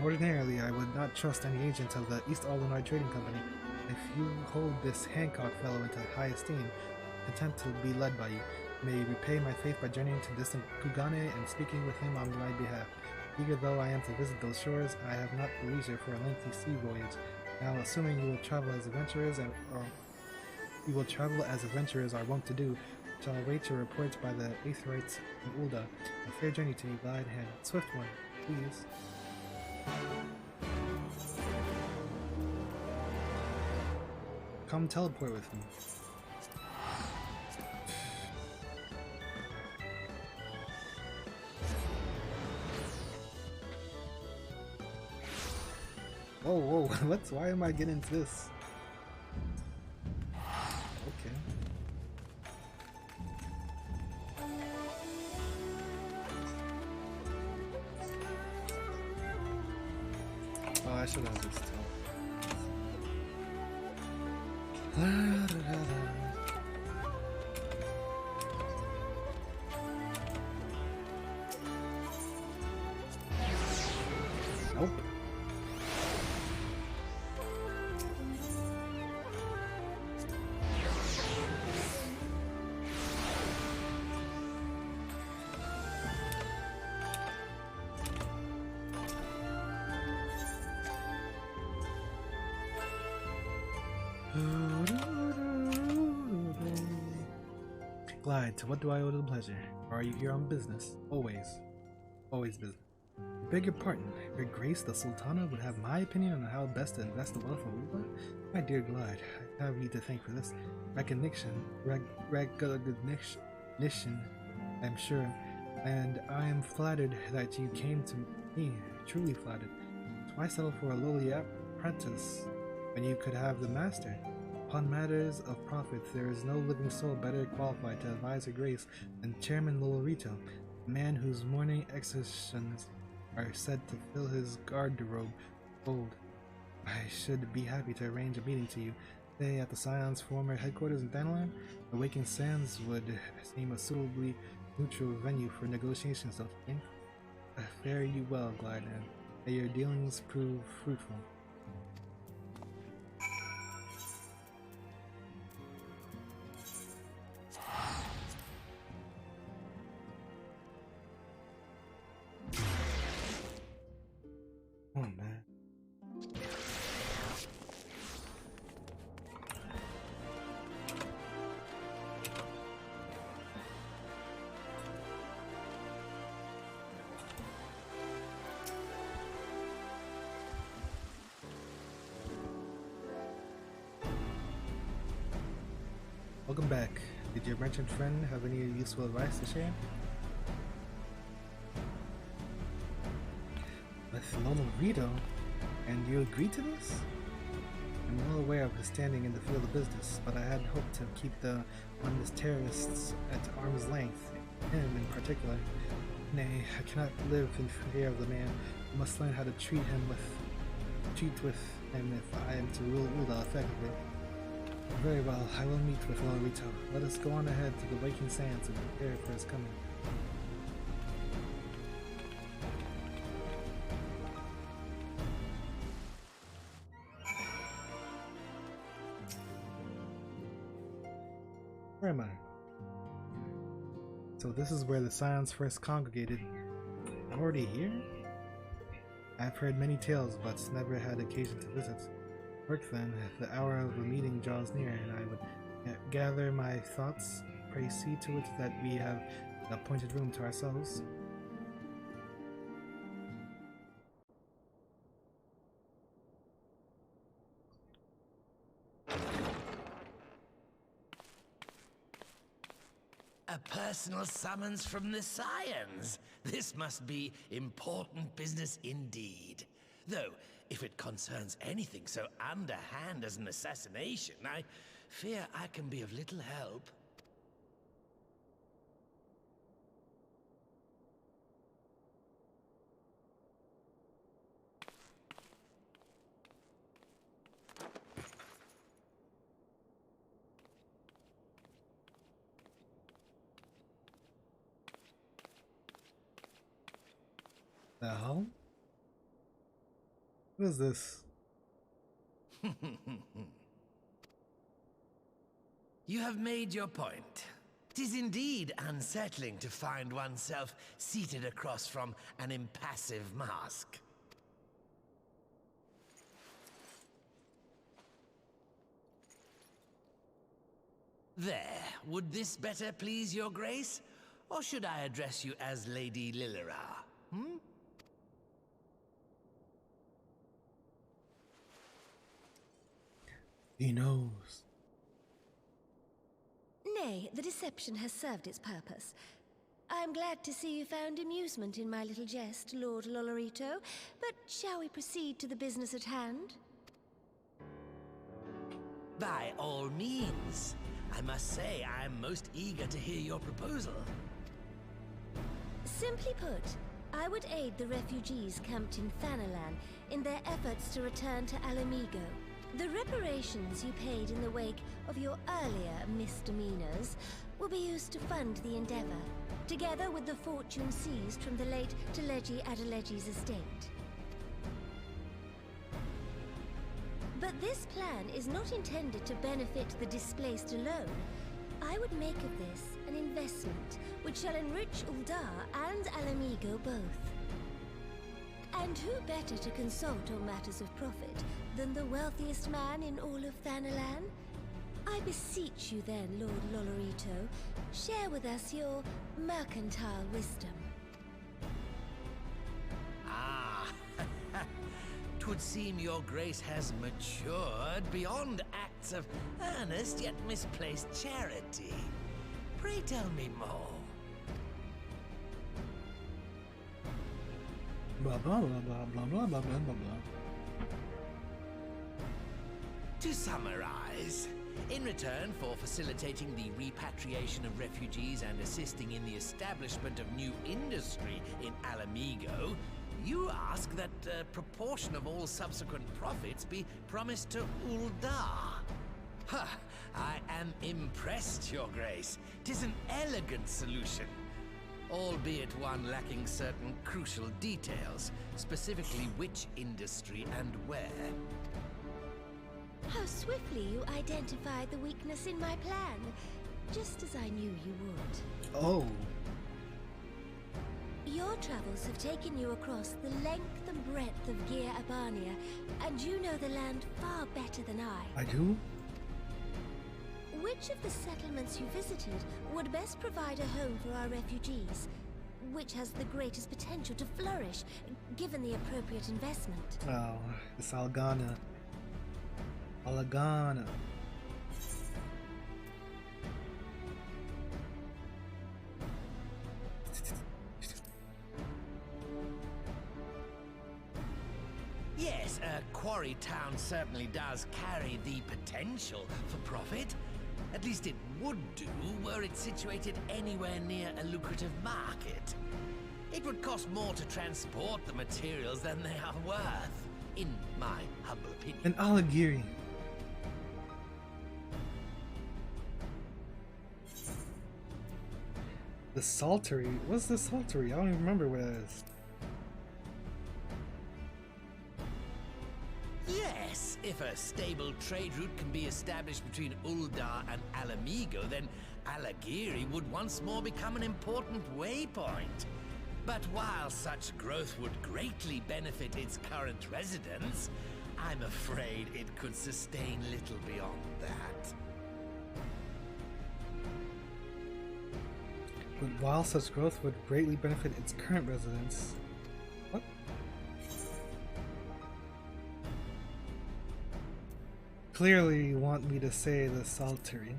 Ordinarily, I would not trust any agent of the East Illinois Trading Company. If you hold this Hancock fellow into high esteem, content to be led by you, may repay my faith by journeying to distant Kugane and speaking with him on my behalf. Eager though I am to visit those shores, I have not the leisure for a lengthy sea voyage. Now, assuming you will travel as adventurers, are wont to do, shall await your reports by the Aetherites in Ulda. A fair journey to you, glide hand. Swift one, please. Come teleport with me. Whoa, why am I getting into this? Okay. Oh, I should have this Nope. Glide, to what do I owe the pleasure? Or are you here on business? Always. Always business. I beg your pardon, Your Grace the Sultana would have my opinion on how best to invest the wealth of Ulda? My dear Glide, I have you to thank for this. Recognition, I'm sure, and I am flattered that you came to me, truly flattered. Why settle for a lowly apprentice when you could have the master? Upon matters of profit, there is no living soul better qualified to advise Her Grace than Chairman Lolorito, a man whose morning exertions are said to fill his garderobe gold. I should be happy to arrange a meeting to you. Say at the Scion's former headquarters in Thanalan. The Waking Sands would seem a suitably neutral venue for negotiations, don't you think? Fare you well, Glide, and may your dealings prove fruitful. Come on, man. Welcome back. Did your merchant friend have any useful advice to share? With Lolorito? And you agreed to this? I'm well aware of his standing in the field of business, but I had hoped to keep the ominous terrorists at arm's length, him in particular. Nay, I cannot live in fear of the man. I must learn how to treat with him if I am to rule Ulda effectively. Very well, I will meet with Lolorito. Let us go on ahead to the Waking Sands and prepare for his coming. Where am I? So this is where the Scions first congregated. I'm already here? I've heard many tales, but never had occasion to visit. Work then, if the hour of the meeting draws near, and I would gather my thoughts. Pray see to it that we have an appointed room to ourselves. A personal summons from the Scions. This must be important business indeed. Though, if it concerns anything so underhand as an assassination, I fear I can be of little help. The hell? What is this? You have made your point. It is indeed unsettling to find oneself seated across from an impassive mask. There, would this better please your grace? Or should I address you as Lady Lilira? Hmm? He knows. Nay, the deception has served its purpose. I am glad to see you found amusement in my little jest, Lord Lolorito, but shall we proceed to the business at hand? By all means. I must say, I am most eager to hear your proposal. Simply put, I would aid the refugees camped in Thanalan in their efforts to return to Alamigo. The reparations you paid in the wake of your earlier misdemeanors will be used to fund the endeavor, together with the fortune seized from the late Teleji Adeleji's estate. But this plan is not intended to benefit the displaced alone. I would make of this an investment which shall enrich Uldar and Alamigo both. And who better to consult on matters of profit than the wealthiest man in all of Thanalan? I beseech you then, Lord Lolorito, share with us your mercantile wisdom. Ah, 'twould seem your grace has matured beyond acts of earnest yet misplaced charity. Pray tell me more. Blah blah blah blah blah blah blah blah blah. To summarize, in return for facilitating the repatriation of refugees and assisting in the establishment of new industry in Alamigo, you ask that a proportion of all subsequent profits be promised to Uldar. Ha! I am impressed, Your Grace. 'Tis an elegant solution, albeit one lacking certain crucial details, specifically which industry and where. How swiftly you identified the weakness in my plan, just as I knew you would. Oh. Your Your travels have taken you across the length and breadth of Gir Abania, and you know the land far better than I. I do? Which of the settlements you visited would best provide a home for our refugees? Which has the greatest potential to flourish, given the appropriate investment? Oh, it's Algana. Algana. Yes, Quarry Town certainly does carry the potential for profit. At least it would do were it situated anywhere near a lucrative market. It would cost more to transport the materials than they are worth, in my humble opinion. And Alagiri. The Saltery? What's the Saltery? I don't even remember what it is. Yes, if a stable trade route can be established between Uldar and Alamigo, then Alagiri would once more become an important waypoint. But while such growth would greatly benefit its current residents, I'm afraid it could sustain little beyond that. But while such growth would greatly benefit its current residents... What? Clearly you want me to say the Saltery.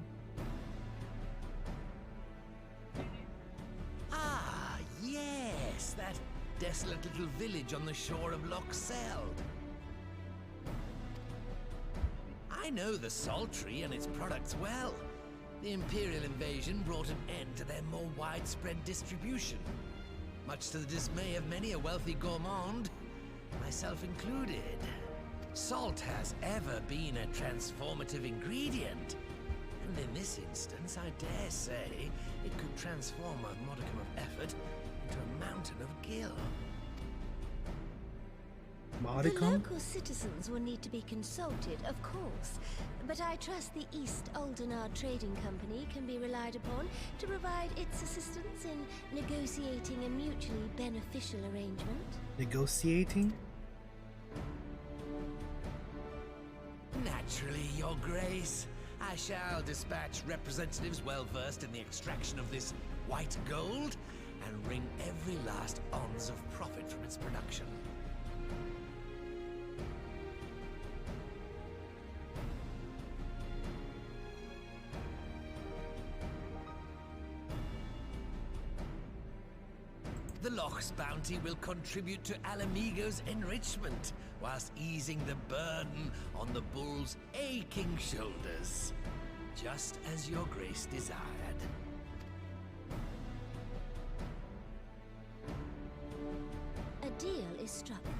Ah, yes, that desolate little village on the shore of Loch Seld. I know the Saltery and its products well. The Imperial invasion brought an end to their more widespread distribution, much to the dismay of many a wealthy gourmand, myself included. Salt has ever been a transformative ingredient, and in this instance, I dare say, it could transform a modicum of effort into a mountain of gil. The local citizens will need to be consulted, of course, but I trust the East Aldenard Trading Company can be relied upon to provide its assistance in negotiating a mutually beneficial arrangement. Negotiating? Naturally, Your Grace. I shall dispatch representatives well versed in the extraction of this white gold and wring every last ounce of profit from its production. The Loch's bounty will contribute to Alamigo's enrichment, whilst easing the burden on the bull's aching shoulders, just as Your Grace desired. A deal is struck then.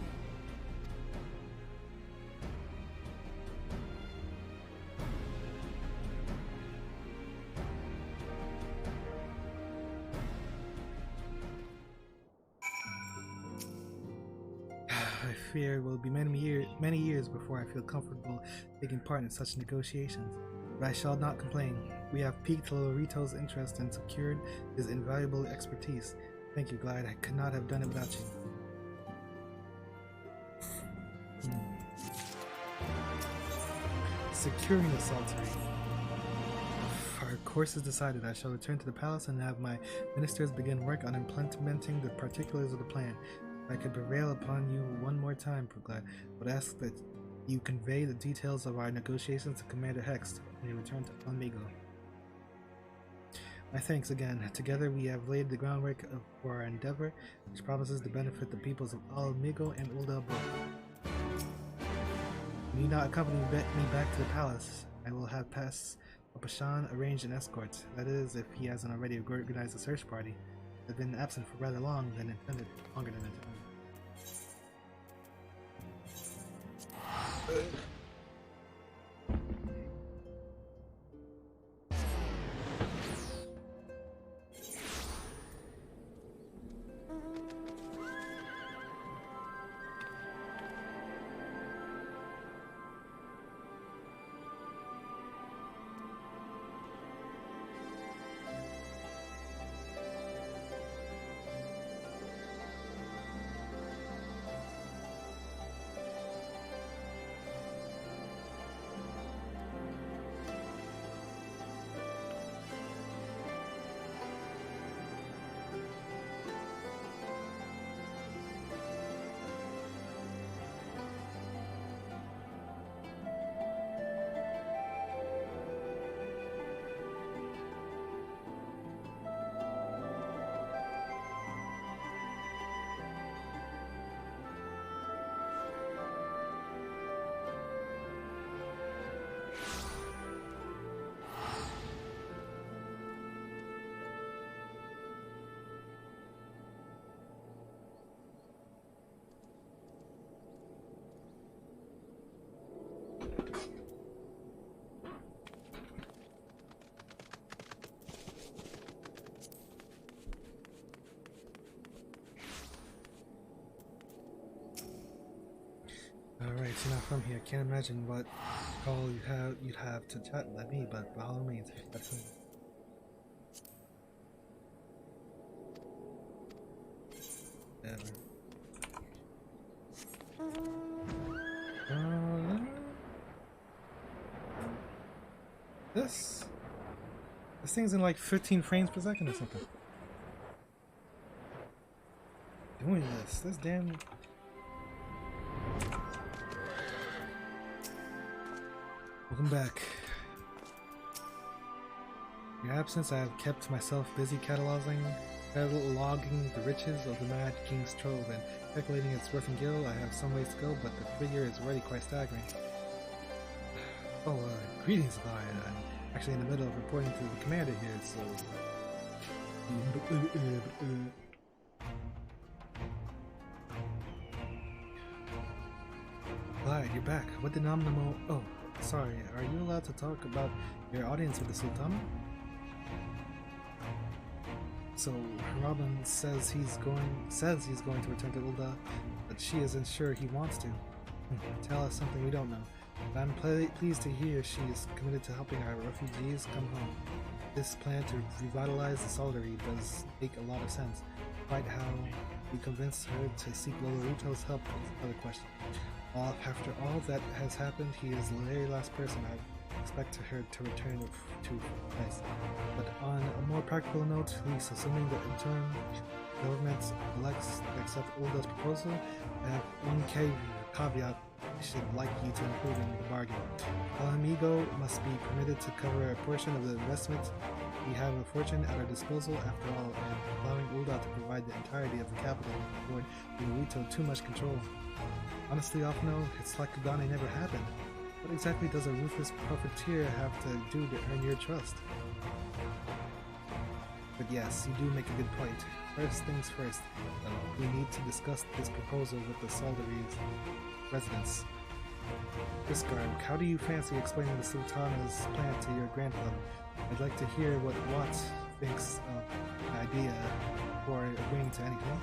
I fear it will be many years before I feel comfortable taking part in such negotiations, but I shall not complain. We have piqued Lorito's interest and secured his invaluable expertise. Thank you, Glide. I could not have done it without you. Securing the Saltery. Our course is decided. I shall return to the palace and have my ministers begin work on implementing the particulars of the plan. If I could prevail upon you one more time, Proglide, would ask that you convey the details of our negotiations to Commander Hext when you return to Alamigo. My thanks again. Together we have laid the groundwork for our endeavor, which promises to benefit the peoples of Alamigo and Ulda both. You need not accompany me back to the palace. I will have Pashan arrange an escort. That is, if he hasn't already organized a search party. I've been absent for rather longer than intended. You're not from here. Can't imagine what call you'd have to chat with me, but by all means, that's me. Never. This thing's in like 15 frames per second or something. Doing this damn. Welcome back. In your absence, I have kept myself busy cataloging the riches of the Mad King's Trove and calculating its worth in gil. I have some ways to go, but the figure is already quite staggering. Oh, greetings, Lion. I'm actually in the middle of reporting to the commander here, so... Lion, you're back. What did Nomnamo... Oh, sorry. Are you allowed to talk about your audience with the Sultana? So, Robin says he's going to return to Ul'dah, but she isn't sure he wants to. Tell us something we don't know. But I'm pleased to hear she is committed to helping our refugees come home. This plan to revitalize the soldiery does make a lot of sense. Quite how we convinced her to seek Lolorito's help is another question. After all that has happened, he is the very last person I expect her to return to place. But on a more practical note, at least assuming the interim government elects to accept Ul'dah's proposal, I have one caveat I should like you to include in the bargain. Alamigo must be permitted to cover a portion of the investment. We have a fortune at our disposal after all, and allowing Ul'dah to provide the entirety of the capital would give Lolorito too much control. Honestly, Alphino, it's like Kagane never happened. What exactly does a ruthless profiteer have to do to earn your trust? But yes, you do make a good point. First things first, we need to discuss this proposal with the soldiery's residents. Discard, how do you fancy explaining the Sultana's plan to your grandfather? I'd like to hear what Watt thinks of the idea before agreeing to anything.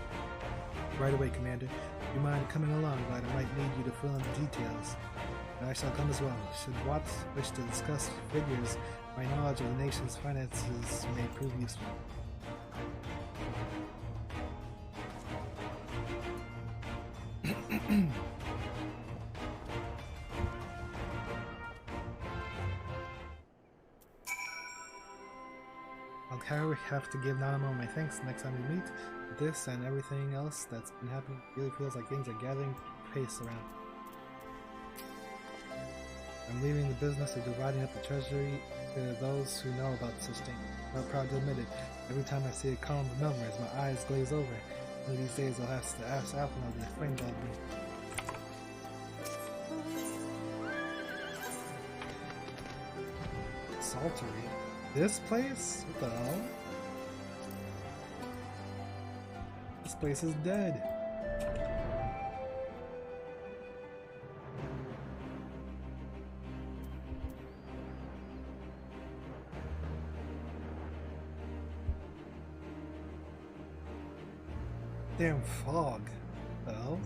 Right away, Commander. Do you mind coming along, but I might need you to fill in the details. I shall come as well. Should Watt wish to discuss figures, my knowledge of the nation's finances may prove useful. I'll have to give Nanamo my thanks next time we meet. This and everything else that's been happening really feels like things are gathering pace around. I'm leaving the business of dividing up the treasury to those who know about such things. I'm proud to admit it. Every time I see a column of numbers, my eyes glaze over. One of these days I'll have to ask Alphino to explain about me. Saltery? This place? What the hell? This place is dead. Damn fog. What the hell?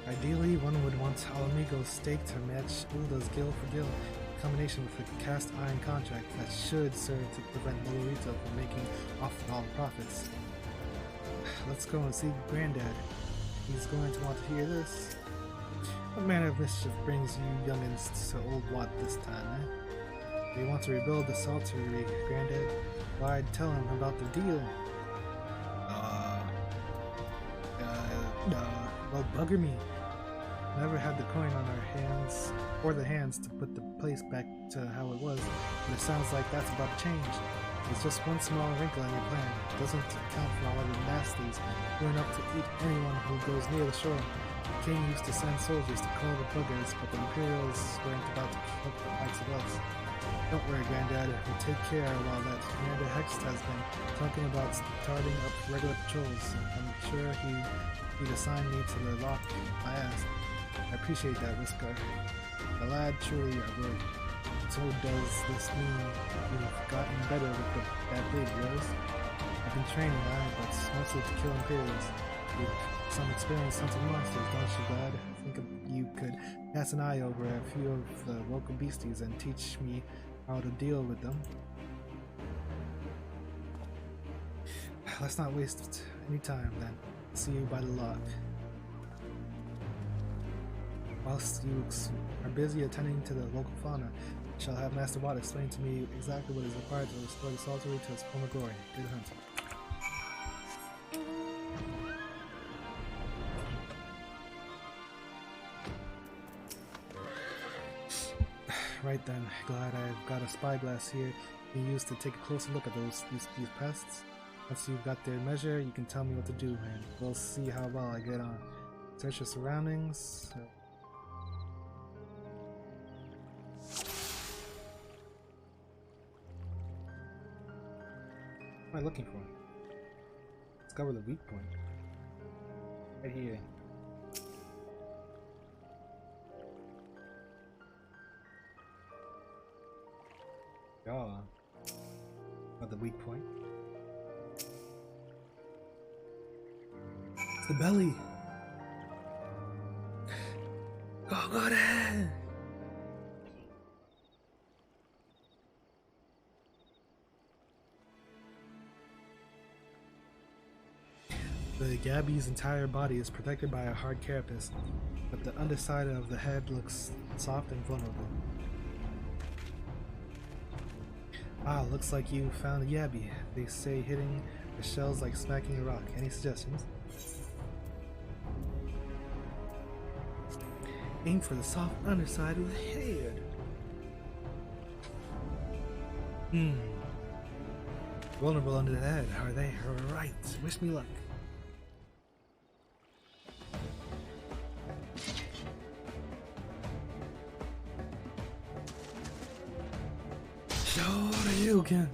Ideally, one would want Alamigo's stake to match Ul'dah's gil for gil, in combination with a cast iron contract that should serve to prevent Lolorito from making off with all the profits. Let's go and see Granddad. He's going to want to hear this. What manner of mischief brings you youngins to Old Watt this time, eh? They want to rebuild the saltery, Granddad. Why, tell him about the deal. Well, bugger me. Never had the coin on our hands, or the hands to put the place back to how it was, but it sounds like that's about to change. It's just one small wrinkle in your plan. It doesn't account for all of the nasties who are enough to eat anyone who goes near the shore. The king used to send soldiers to call the buggers, but the Imperials weren't about to kill the likes of us. Don't worry, Granddad. We'll take care while that Commander Hext has been talking about starting up regular patrols. I'm sure he'd assign me to the lock I asked. I appreciate that, Whisker. The lad truly are good. So does this mean you've gotten better with that blade of yours? I've been training, but mostly to kill Imperials. With some experience hunting monsters, don't you, Glad? I think you could pass an eye over a few of the local beasties and teach me how to deal with them. Let's not waste any time then. See you by the lock. Whilst you are busy attending to the local fauna, I shall have Master Watt explain to me exactly what is required to restore the Saltery to its former glory. Good hunting. Right then, Glad I've got a spyglass here you used to take a closer look at these pests. Once you've got their measure, you can tell me what to do, and we'll see how well I get on. Search your surroundings. What am I looking for? Discover the weak point. Right here. Jaw. At the weak point. It's the belly. Go ahead. The Gabby's entire body is protected by a hard carapace, but the underside of the head looks soft and vulnerable. Wow, looks like you found a Yabby. They say hitting the shell's like smacking a rock. Any suggestions? Aim for the soft underside of the head. Vulnerable under the head, are they? Alright, wish me luck. You can.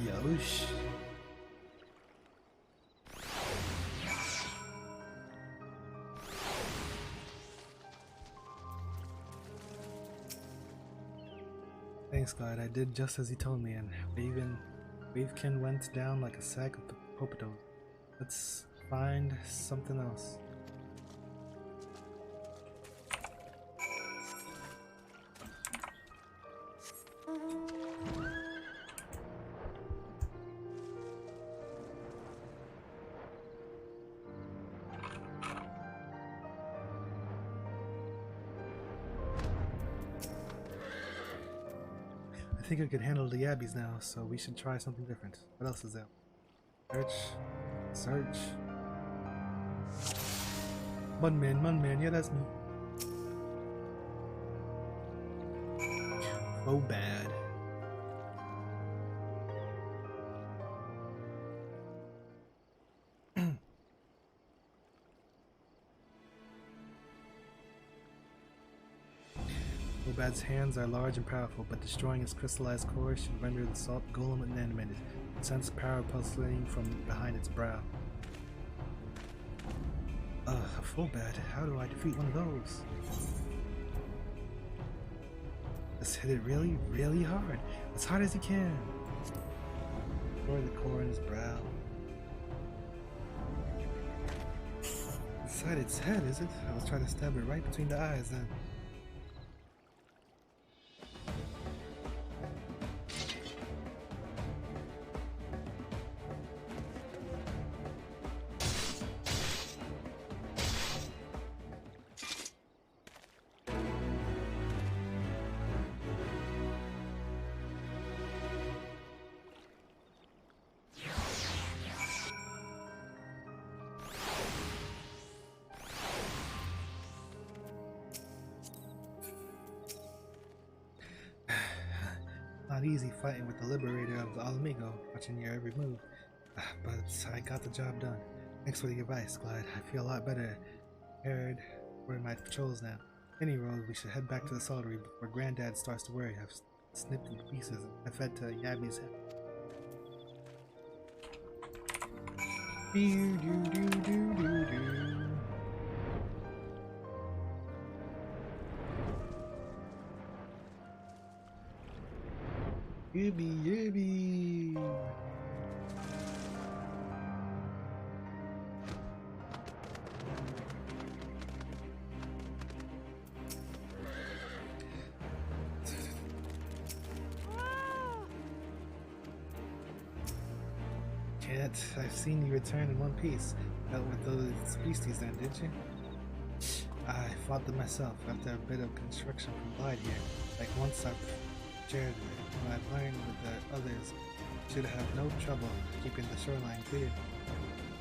Yosh. Thanks, God. I did just as he told me, and Wavekin went down like a sack of potatoes. Let's find something else. I think I could handle the Yabbies now, so we should try something different. What else is there? Search. Mudman, yeah, that's me. Oh, bad. Obad's hands are large and powerful, but destroying its crystallized core should render the salt golem inanimated. Sense power pulsating from behind its brow. A full bat? How do I defeat one of those? Just hit it really, really hard. As hard as you can. Destroy the core in his brow. Inside its head, is it? I was trying to stab it right between the eyes then. not easy fighting with the liberator of the Alamigo, watching your every move. But I got the job done. Thanks for the advice, Clyde. I feel a lot better prepared for my patrols now. Any road, we should head back to the soldiery before Granddad starts to worry. I've snipped into pieces and fed to Yabby's head. Yibby yibby. Kit, I've seen you return in one piece. Dealt with those beasties then, did you? I fought them myself after a bit of construction from Clyde here. Like once I've shared it, when I've learned with the others, should have no trouble keeping the shoreline clear.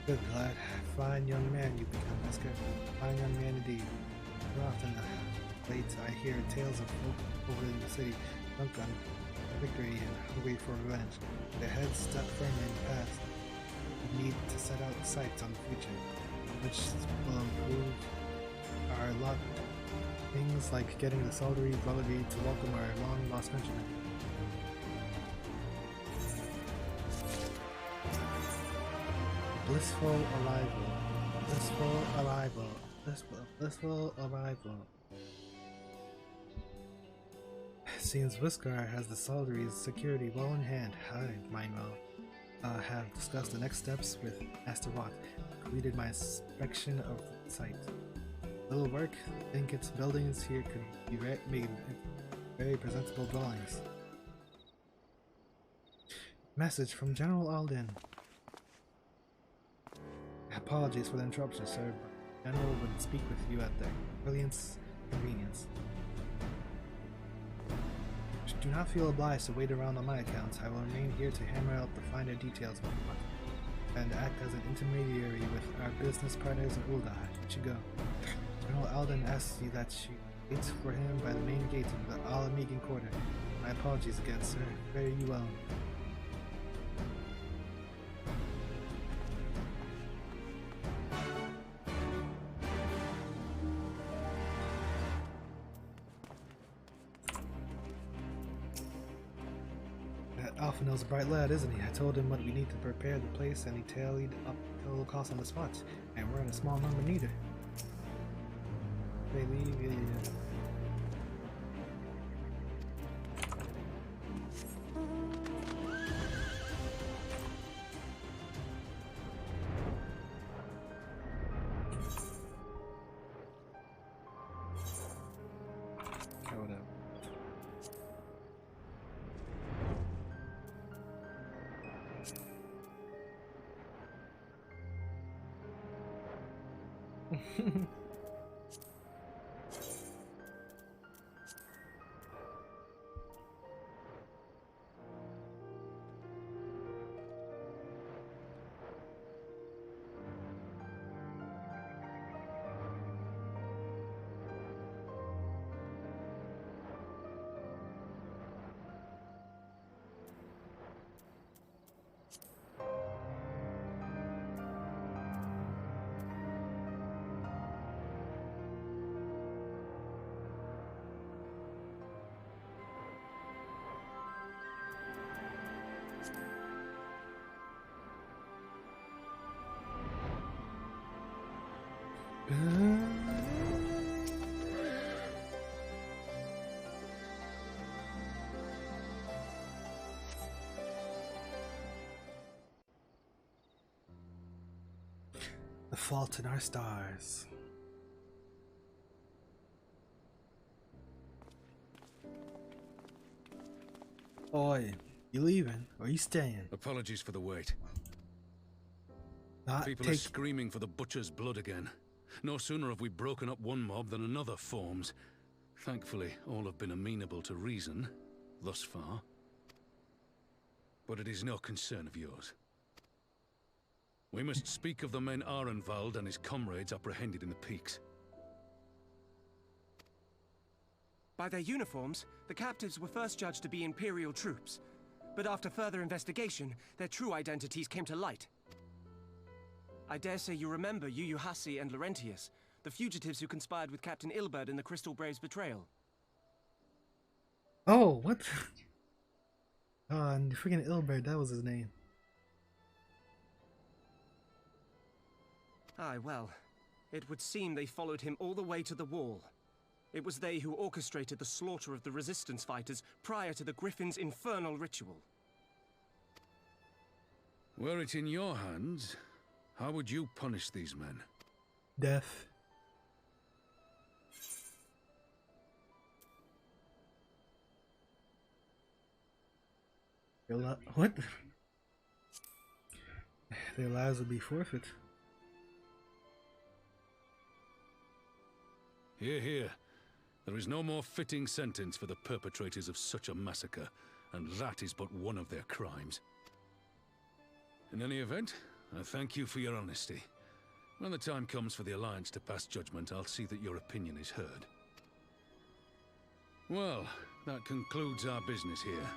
Good, Clyde. Fine young man you become, Wesker. Fine young man indeed. Too often late I hear tales of folk over in the city, drunk on victory and hungry for revenge. Their heads stuck firmly in the past. We need to set out sights on the future, which will improve our luck. Things like getting the soldiery ability to welcome our long-lost countrymen. Blissful arrival. Blissful arrival. Blissful arrival. Seems Whiskar has the soldiery's security well in hand. I, Manuel, have discussed the next steps with Master Watt. Completed my inspection of the site. Little work. Think its buildings here could be made into very presentable dwellings. Message from General Alden. Apologies for the interruption, sir, but General would speak with you at their earliest convenience. Do not feel obliged to wait around on my account. I will remain here to hammer out the finer details of the plot and act as an intermediary with our business partners in Ulda. Let you go. General Alden asks you that you wait for him by the main gate of the Alamigan Quarter. My apologies again, sir. Fare you well. Alpha knows a bright lad, isn't he? I told him what we need to prepare the place, and he tallied up total cost on the spot. And we're in a small number neither. They leave, yeah. Hold up. The fault in our stars. Oi, you leaving or you staying? Apologies for the wait. Not People are screaming for the butcher's blood again. No sooner have we broken up one mob than another forms. Thankfully, all have been amenable to reason, thus far. But it is no concern of yours. We must speak of the men Arenvald and his comrades apprehended in the peaks. By their uniforms, the captives were first judged to be Imperial troops. But after further investigation, their true identities came to light. I dare say you remember Yuyuhasi and Laurentius, the fugitives who conspired with Captain Ilberd in the Crystal Brave's betrayal. Oh, what? And freaking Ilberd, that was his name. Aye, well, it would seem they followed him all the way to the wall. It was they who orchestrated the slaughter of the resistance fighters prior to the Griffin's infernal ritual. Were it in your hands, how would you punish these men? Death. What? Their lives would be forfeit. Hear, hear. There is no more fitting sentence for the perpetrators of such a massacre, and that is but one of their crimes. In any event, I thank you for your honesty. When the time comes for the Alliance to pass judgment, I'll see that your opinion is heard. Well, that concludes our business here.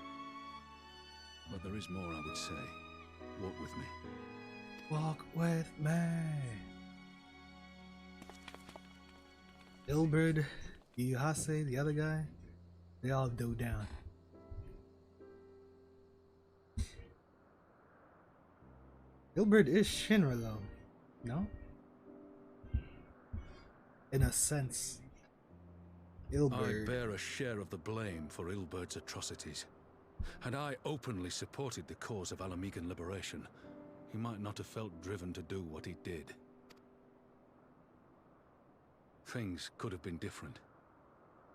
But there is more I would say. Walk with me. Walk with me. Ilberd, Yuyuhase, the other guy, they all go down. Ilberd is Shinra though, no? In a sense. Ilberd. I bear a share of the blame for Ilberd's atrocities. Had I openly supported the cause of Alamegan liberation, he might not have felt driven to do what he did. Things could have been different,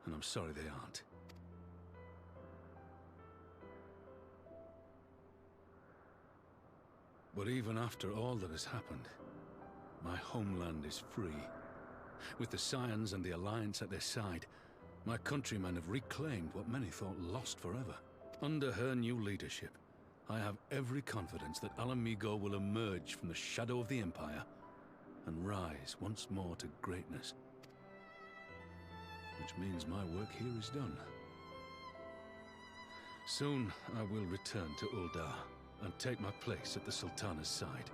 and I'm sorry they aren't. But even after all that has happened, my homeland is free. With the Scions and the Alliance at their side, my countrymen have reclaimed what many thought lost forever. Under her new leadership, I have every confidence that Alamigo will emerge from the shadow of the Empire and rise once more to greatness. Which means my work here is done. Soon I will return to Uldar and take my place at the Sultana's side.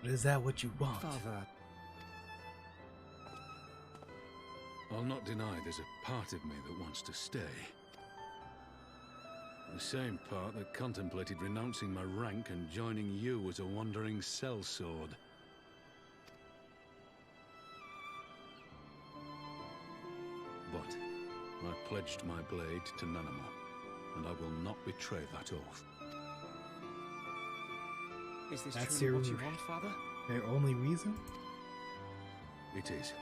Is that what you want? Father. I'll not deny there's a part of me that wants to stay. The same part that contemplated renouncing my rank and joining you as a wandering sellsword. But I pledged my blade to Nanamo, and I will not betray that oath. Is this That's truly what you want, Father? Their only reason? It is.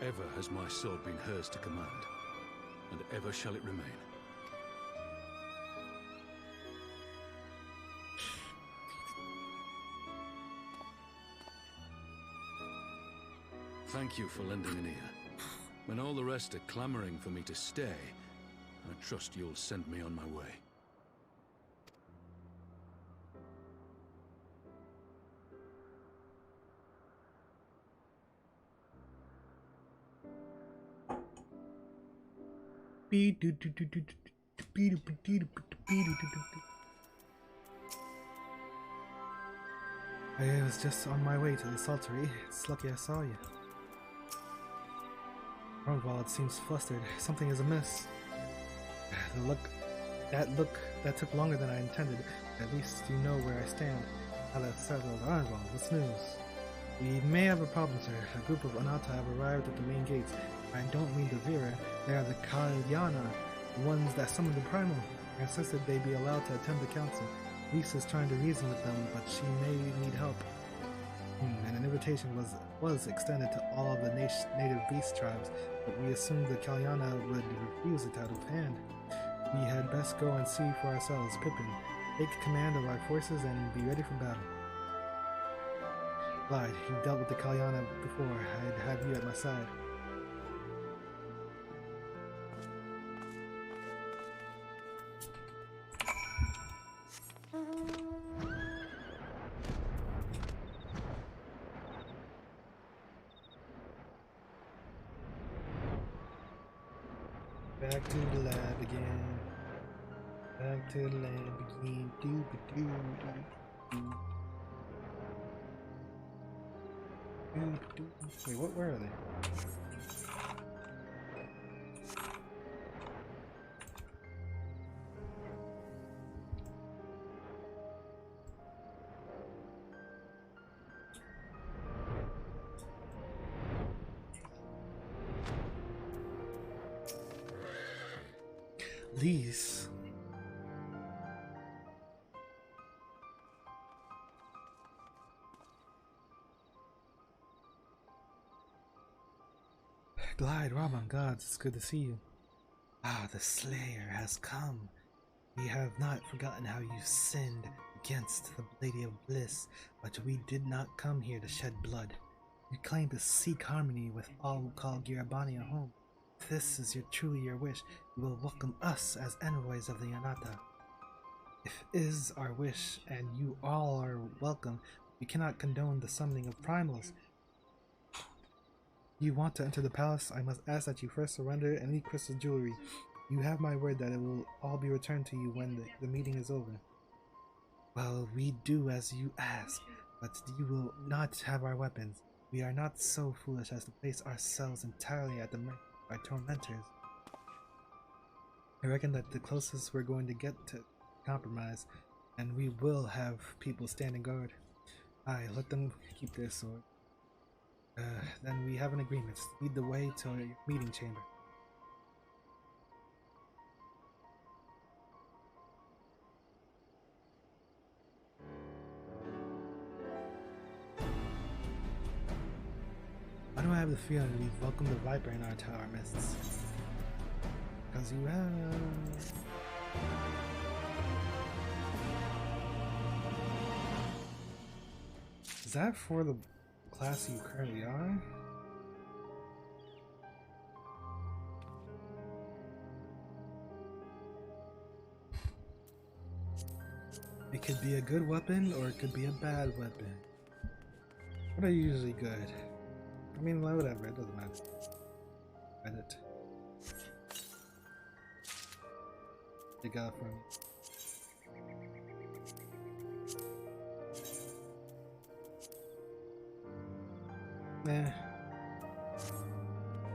Ever has my sword been hers to command, and ever shall it remain. Thank you for lending an ear. When all the rest are clamoring for me to stay, I trust you'll send me on my way. I was just on my way to the Saltery. It's lucky I saw you. Ronval seems flustered. Something is amiss. That took longer than I intended. At least you know where I stand. Now that's settled. Ronval, what's news? We may have a problem, sir. A group of Anata have arrived at the main gates. I don't mean the Vera. They are the Kalyana, the ones that summoned the Primal. I insisted they be allowed to attend the council. Lisa's trying to reason with them, but she may need help. And an invitation was extended to all of the native beast tribes, but we assumed the Kalyana would refuse it out of hand. We had best go and see for ourselves. Pippin, take command of our forces and be ready for battle. Clyde, you dealt with the Kalyana before. I'd have you at my side. Back to the lab again. Back to the lab again. Wait, where are they? These. Glide, Raman, gods, it's good to see you. Ah, the Slayer has come. We have not forgotten how you sinned against the Lady of Bliss, but we did not come here to shed blood. We claim to seek harmony with all who call Girabania home. If this is truly your wish, you will welcome us as envoys of the Anata. If it is our wish, and you all are welcome, we cannot condone the summoning of primals. You want to enter the palace, I must ask that you first surrender any crystal jewelry. You have my word that it will all be returned to you when the meeting is over. Well, we do as you ask, but you will not have our weapons. We are not so foolish as to place ourselves entirely at the mercy of our tormentors. I reckon that the closest we're going to get to compromise, and we will have people standing guard. Aye, let them keep their sword. Then we have an agreement. Lead the way to your meeting chamber. Why do I have the feeling we've welcomed the Viper in our midst? Because you have... Is that for the class you currently are? It could be a good weapon or it could be a bad weapon. What are usually good? I mean, whatever, it doesn't matter. Edit. They got from me.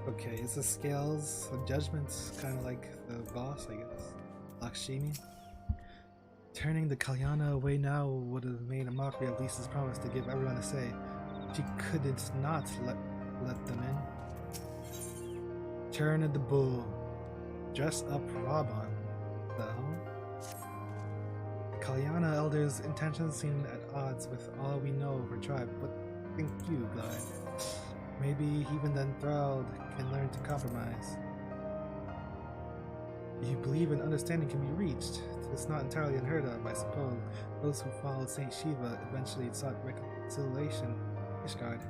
Okay, it's the scales of judgments, kind of like the boss, I guess. Lakshmi. Turning the Kalyana away now would have made a mockery of Lisa's promise to give everyone a say. She couldn't not let them in. Turn of the bull. Dress up Raban. The hell? The Kalyana elder's intentions seem at odds with all we know of her tribe, but think you, God. Maybe even the enthralled can learn to compromise. You believe an understanding can be reached. It's not entirely unheard of, I suppose. Those who followed Saint Shiva eventually sought reconciliation. Ishgard.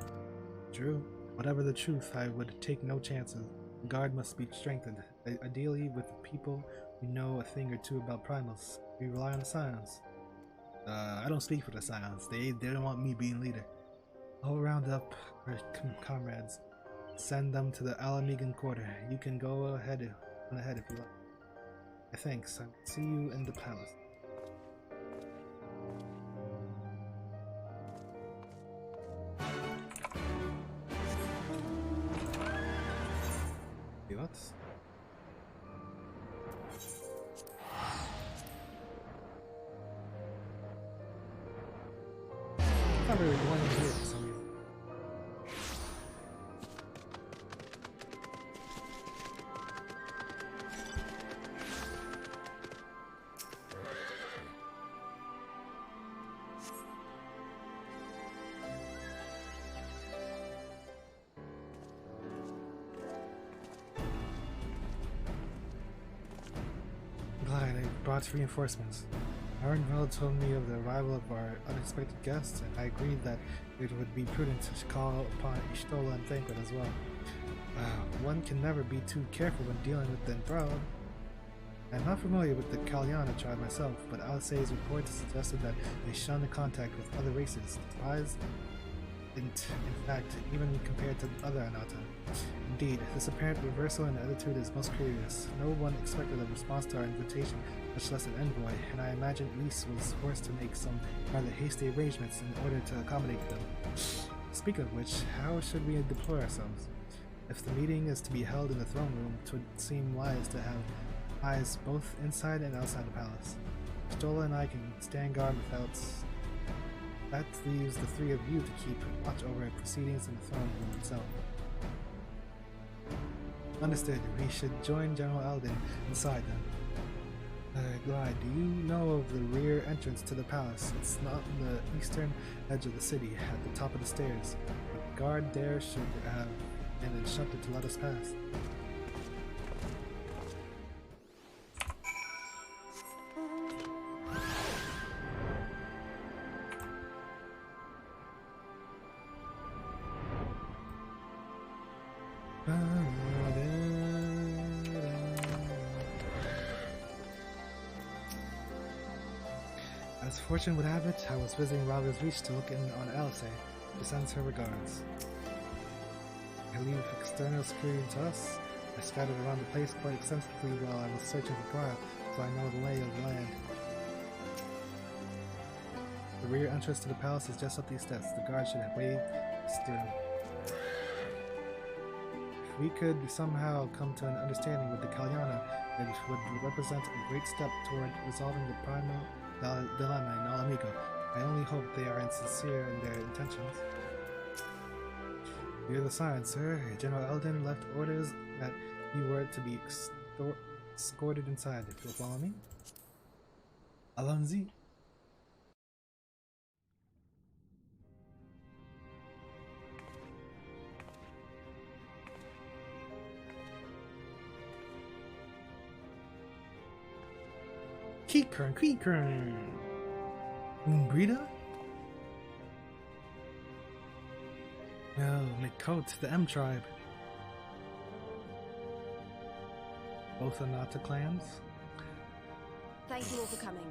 True. Whatever the truth, I would take no chances. The guard must be strengthened, ideally with people who know a thing or two about primals. We rely on the Scions. I don't speak for the Scions. They don't want me being leader. I'll round up our comrades. Send them to the Alamegan quarter. You can go ahead if you like. Thanks. I'll see you in the palace. Hey, what? I'm not really going here for some reason. Brought reinforcements. Ironveld told me of the arrival of our unexpected guests, and I agreed that it would be prudent to call upon Ishtola and Thancred as well. One can never be too careful when dealing with the enthralled. I'm not familiar with the Kalyana tribe myself, but Alcé's reports suggested that they shun contact with other races. Spies? In fact, even compared to other Anata. Indeed, this apparent reversal in attitude is most curious. No one expected a response to our invitation, much less an envoy, and I imagine Lise was forced to make some rather hasty arrangements in order to accommodate them. Speaking of which, how should we deploy ourselves? If the meeting is to be held in the throne room, it would seem wise to have eyes both inside and outside the palace. Stola and I can stand guard without. That leaves the three of you to keep watch over proceedings in the throne room itself. Understood. We should join General Alden inside then. Glide, do you know of the rear entrance to the palace? It's not on the eastern edge of the city, at the top of the stairs. The guard there should have been instructed to let us pass. As fortune would have it, I was visiting Rava's Reach to look in on Alice, who sends her regards. I leave external security to us. I scattered around the place quite extensively while I was searching for Briar, so I know the lay of the land. The rear entrance to the palace is just up these steps. The guard should have waved us through. If we could somehow come to an understanding with the Kalyana, it would represent a great step toward resolving the primal dilemma in Alamigo. I only hope they are sincere in their intentions. Hear the sign, sir. General Eldon left orders that you were to be escorted inside, if you'll follow me. Alonzi. Kikern. Brita? Oh, Mikot, the M tribe. Both Anata clans? Thank you all for coming.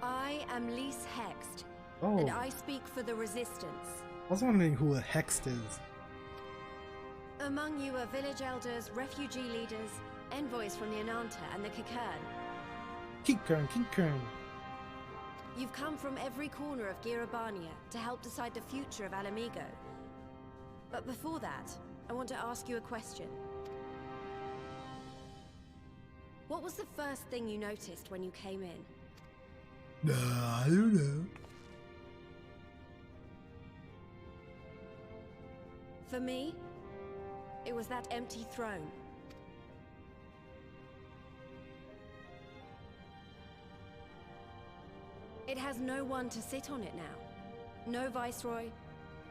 I am Lise Hext, Oh. and I speak for the Resistance. I was wondering who a Hext is. Among you are village elders, refugee leaders, envoys from the Ananta and the Kikern. Kikern. You've come from every corner of Girabania to help decide the future of Alamigo. But before that, I want to ask you a question. What was the first thing you noticed when you came in? I don't know. For me, it was that empty throne. It has no one to sit on it now. No viceroy,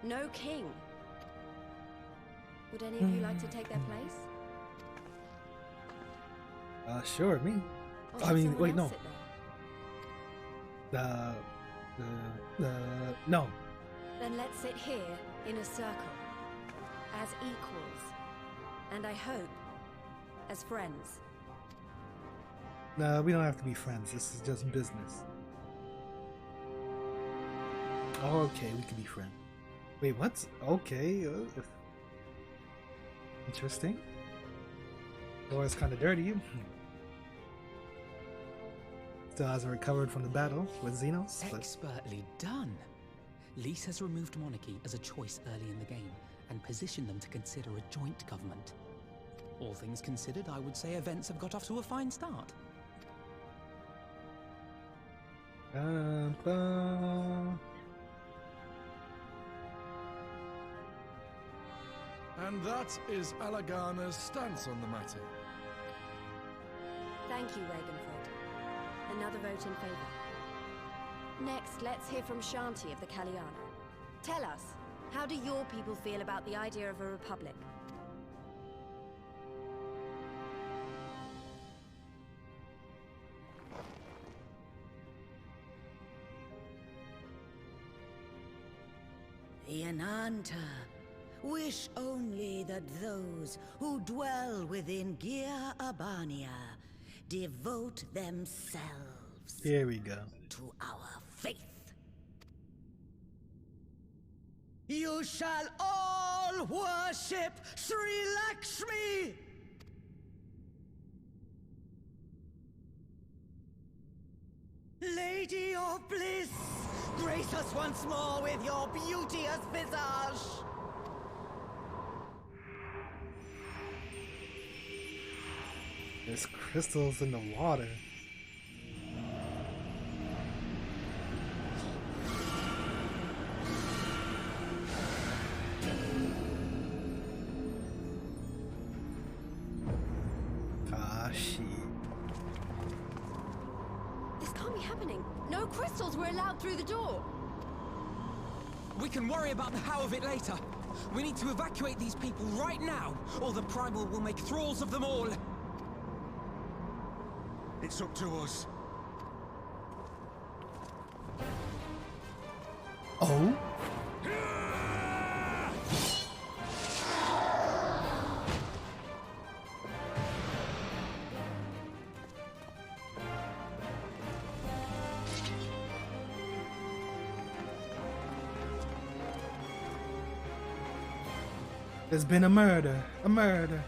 no king. Would any of you like to take their place? Sure, me. Or I should mean, someone wait, else no. sit there? No. Then let's sit here in a circle, as equals, and I hope, as friends. No, we don't have to be friends. This is just business. Okay, we can be friends. Wait, what? Okay. Interesting. Laura's kind of dirty. Still hasn't recovered from the battle with Xenos. Expertly done. Lise has removed monarchy as a choice early in the game and positioned them to consider a joint government. All things considered, I would say events have got off to a fine start. And that is Alagana's stance on the matter. Thank you, Ragenford. Another vote in favor. Next, let's hear from Shanti of the Kalyana. Tell us, how do your people feel about the idea of a republic? The Ananta wish only that those who dwell within Gir Abania devote themselves Here we go. to our faith. You shall all worship Sri Lakshmi! Lady of Bliss, grace us once more with your beauteous visage! There's crystals in the water. Ah, shit. This can't be happening. No crystals were allowed through the door. We can worry about the how of it later. We need to evacuate these people right now, or the Primal will make thralls of them all. It's up to us. Oh? There's been a murder. A murder.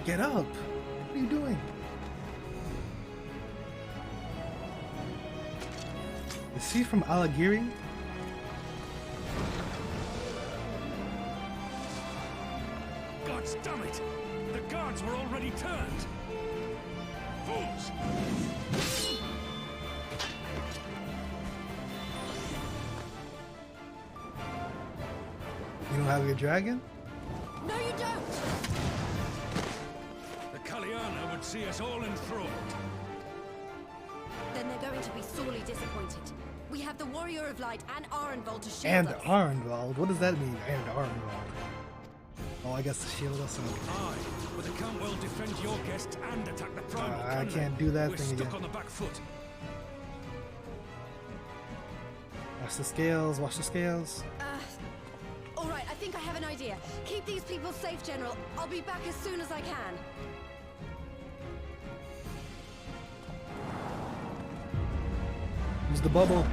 Get up! What are you doing? Is he from Alagiri? Gods damn it! The guards were already turned! Fools! You don't have your dragon? No, you don't! The Kalyana would see us all enthralled. Then they're going to be sorely disappointed. We have the Warrior of Light and Arenvald to shield And us. Arenvald? What does that mean? And Arenvald. Oh, I guess to shield us. Aye, but they can't well defend your guests and attack the Primal. I can't do that We're thing stuck again. on the back foot. Watch the scales, watch the scales. All right, I think I have an idea. Keep these people safe, General. I'll be back as soon as I can. Use the bubble.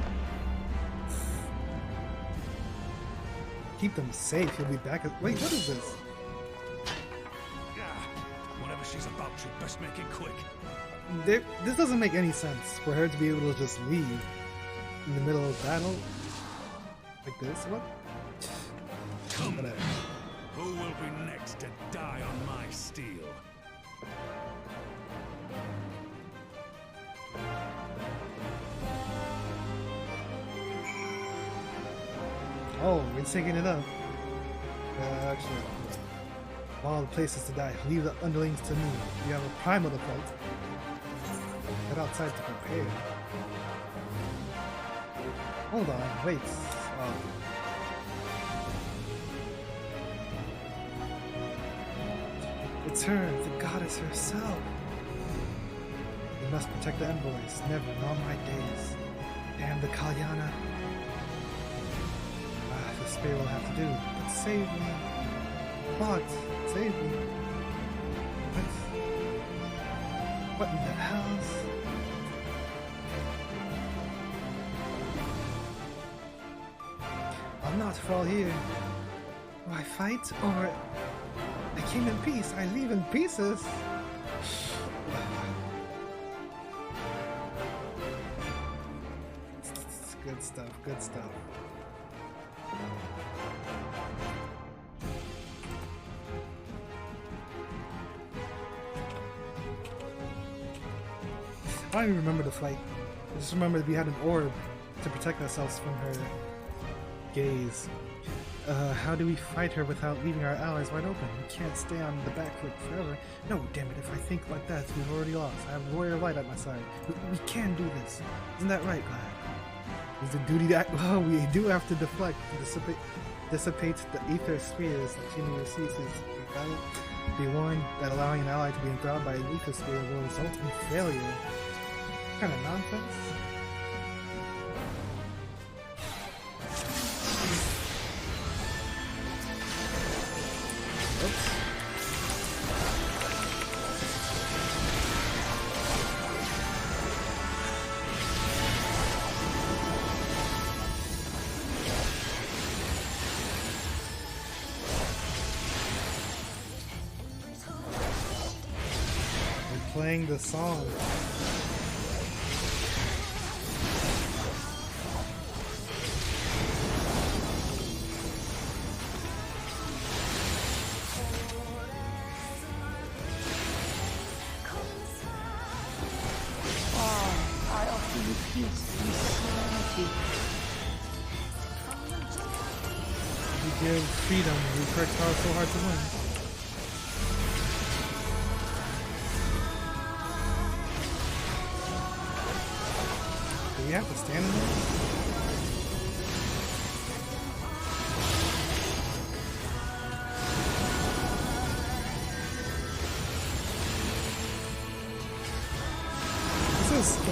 Keep them safe. He'll be back. Wait, what is this? Whatever she's about, she'd best make it quick. This doesn't make any sense for her to be able to just leave in the middle of battle like this. What? Come, whatever. Who will be next to die on my steel? Oh, we're taking it up. Actually, of all the places to die, leave the underlings to me. You have a primal to fight. Head outside to prepare. Hold on, wait. Oh. It's her, the goddess herself. We must protect the envoys, never in all my days. Damn the Kalyana. The spirit will have to do, but save me. What? Save me. What in the hell? I'll not fall here. Do I fight or I came in peace? I leave in pieces. Good stuff, good stuff. I don't even remember the fight. I just remember that we had an orb to protect ourselves from her gaze. How do we fight her without leaving our allies wide open? We can't stay on the back foot forever. No, damn it, if I think like that, we've already lost. I have Warrior of Light at my side. We can do this. Isn't that right, Glad? It's a duty that we do have to deflect to dissipate the ether spheres that she receives. Be warned that allowing an ally to be enthralled by an ether sphere will result in failure. What kind of nonsense? playing the song. I offer you peace and serenity. You give freedom, you perks how it's so hard to win. Do we have to stand in there?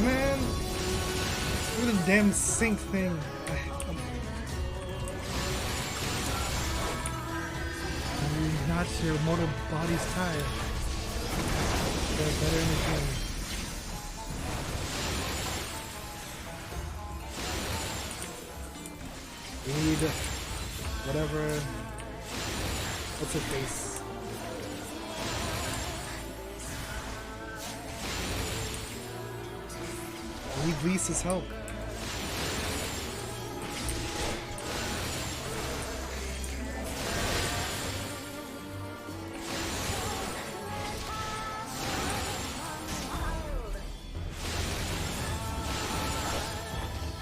Man, look at the damn sink thing. You're not your mortal body's tired. They're better in the game. We need whatever. What's her face? I need Lisa's help.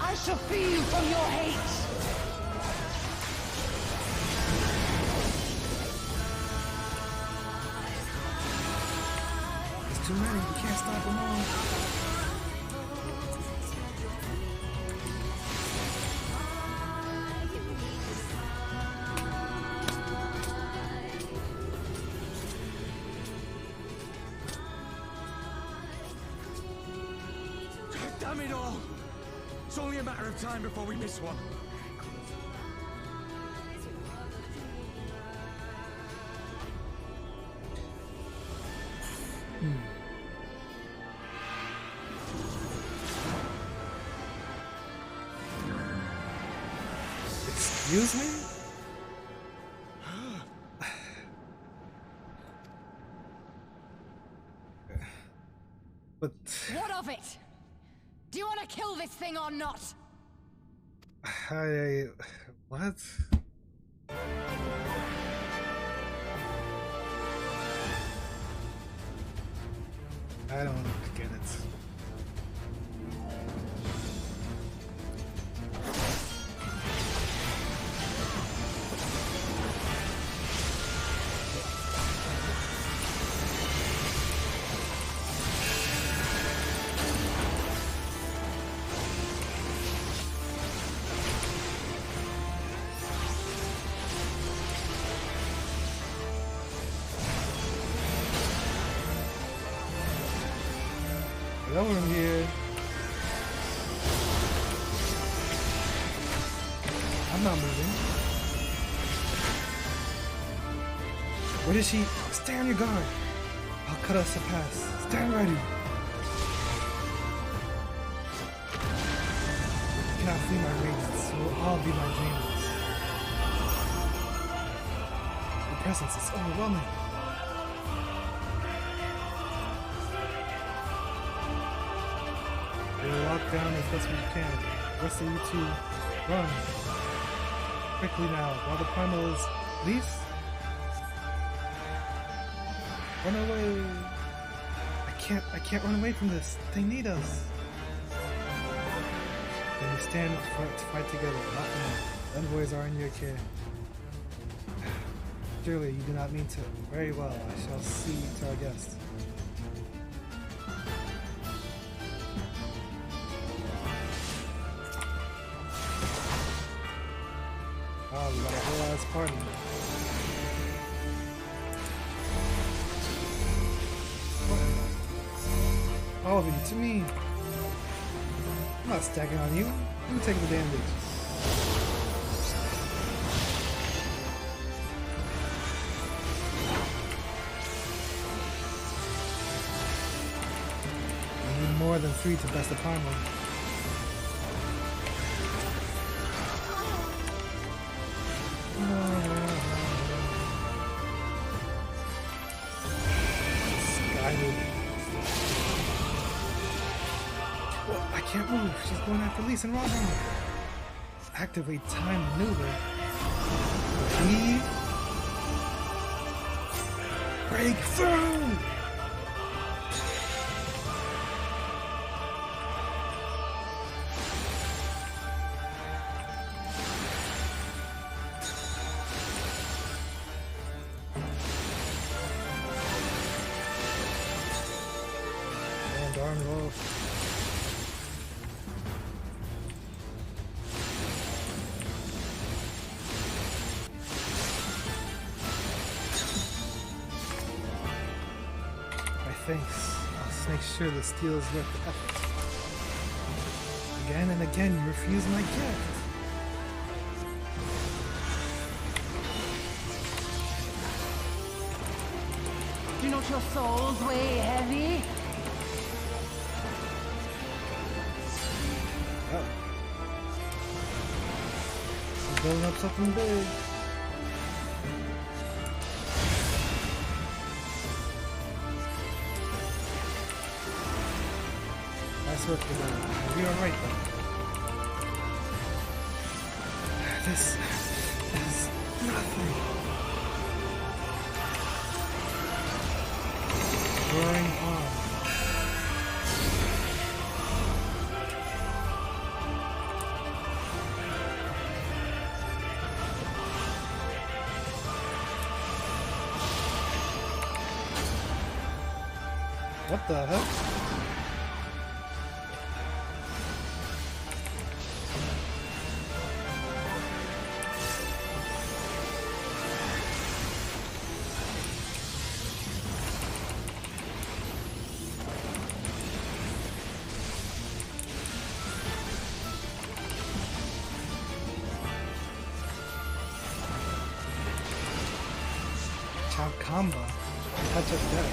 I shall free you from your hate. There's too many, we can't stop them all. Damn it all! It's only a matter of time before we miss one. Excuse me? But what of it? Do you want to kill this thing or not? What? I don't get it. Get over here. I'm not moving. What is she? Stay on your guard. I'll cut us a pass. Stand ready. You cannot flee my radiance. You will all be my dreams. Your presence is overwhelming. We'll walk down as best we can. Rest of you two, run. Quickly now, while the primal is least. Run away. I can't run away from this. They need us. Then we stand to fight together, not now. Envoys are in your care. Surely you do not mean to. Very well, I shall see to our guest. Oh, we got a whole ass party. All of you, to me. I'm not stacking on you. You take the damage. I need more than 3 to best the primal. Guided. Can't move. She's going after Lise and Robin. Activate time maneuver. Leave. Break through! And arm roll. Thanks. I'll make sure the steel is worth the effort. Again and again, you refuse my gift. Do not your souls weigh heavy? Oh. I'm building up something big. That's what we're doing. We are right though. This is nothing. Roaring on. What the heck? Chop combo. Touch of death.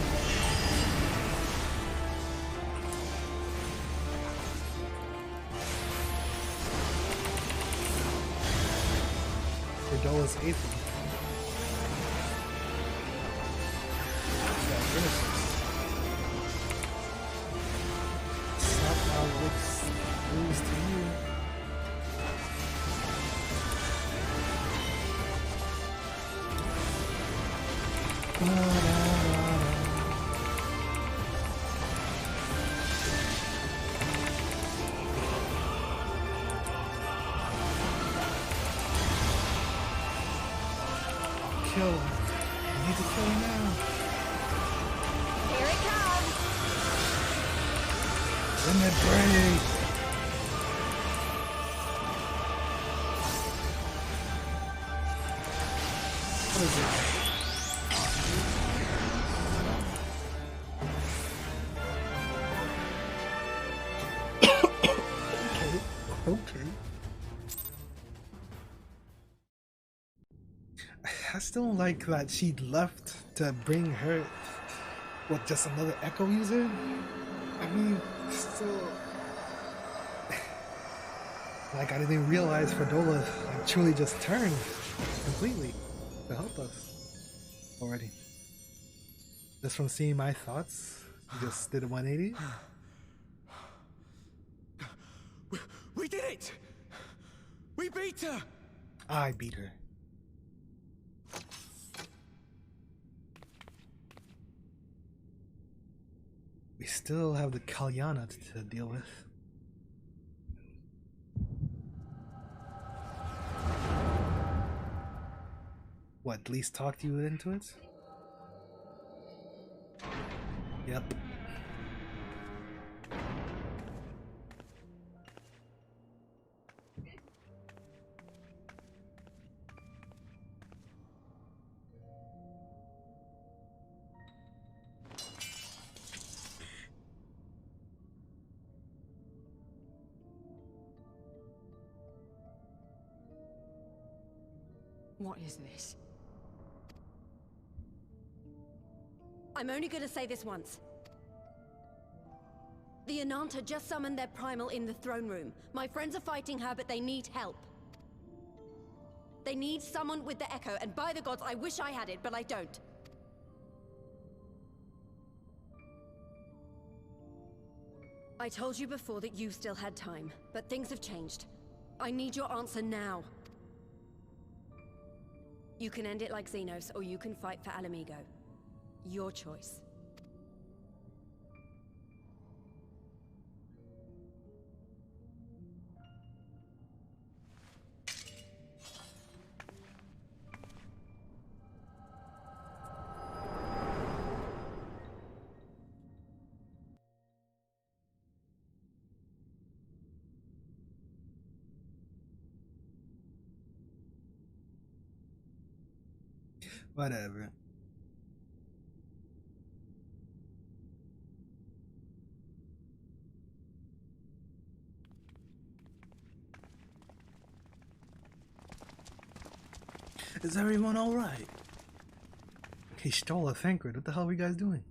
Dola's eighth. Yeah, finishes. Somehow lose to you. Kill him. I need to kill him now. Here it comes! Limit break! What is it? Okay. I still like that she left to bring her, what, just another Echo user? I mean, still, like, I didn't realize Fredola truly just turned completely to help us already. Just from seeing my thoughts, you just did a 180. We did it! We beat her! I beat her. We still have the Kalyana to deal with. What, at least talked you into it? Yep. What is this? I'm only gonna say this once. The Ananta just summoned their primal in the throne room. My friends are fighting her, but they need help. They need someone with the Echo, and by the gods, I wish I had it, but I don't. I told you before that you still had time, but things have changed. I need your answer now. You can end it like Xenos, or you can fight for Alamigo. Your choice. Whatever. Is everyone alright? He stole a Thancred. What the hell are you guys doing?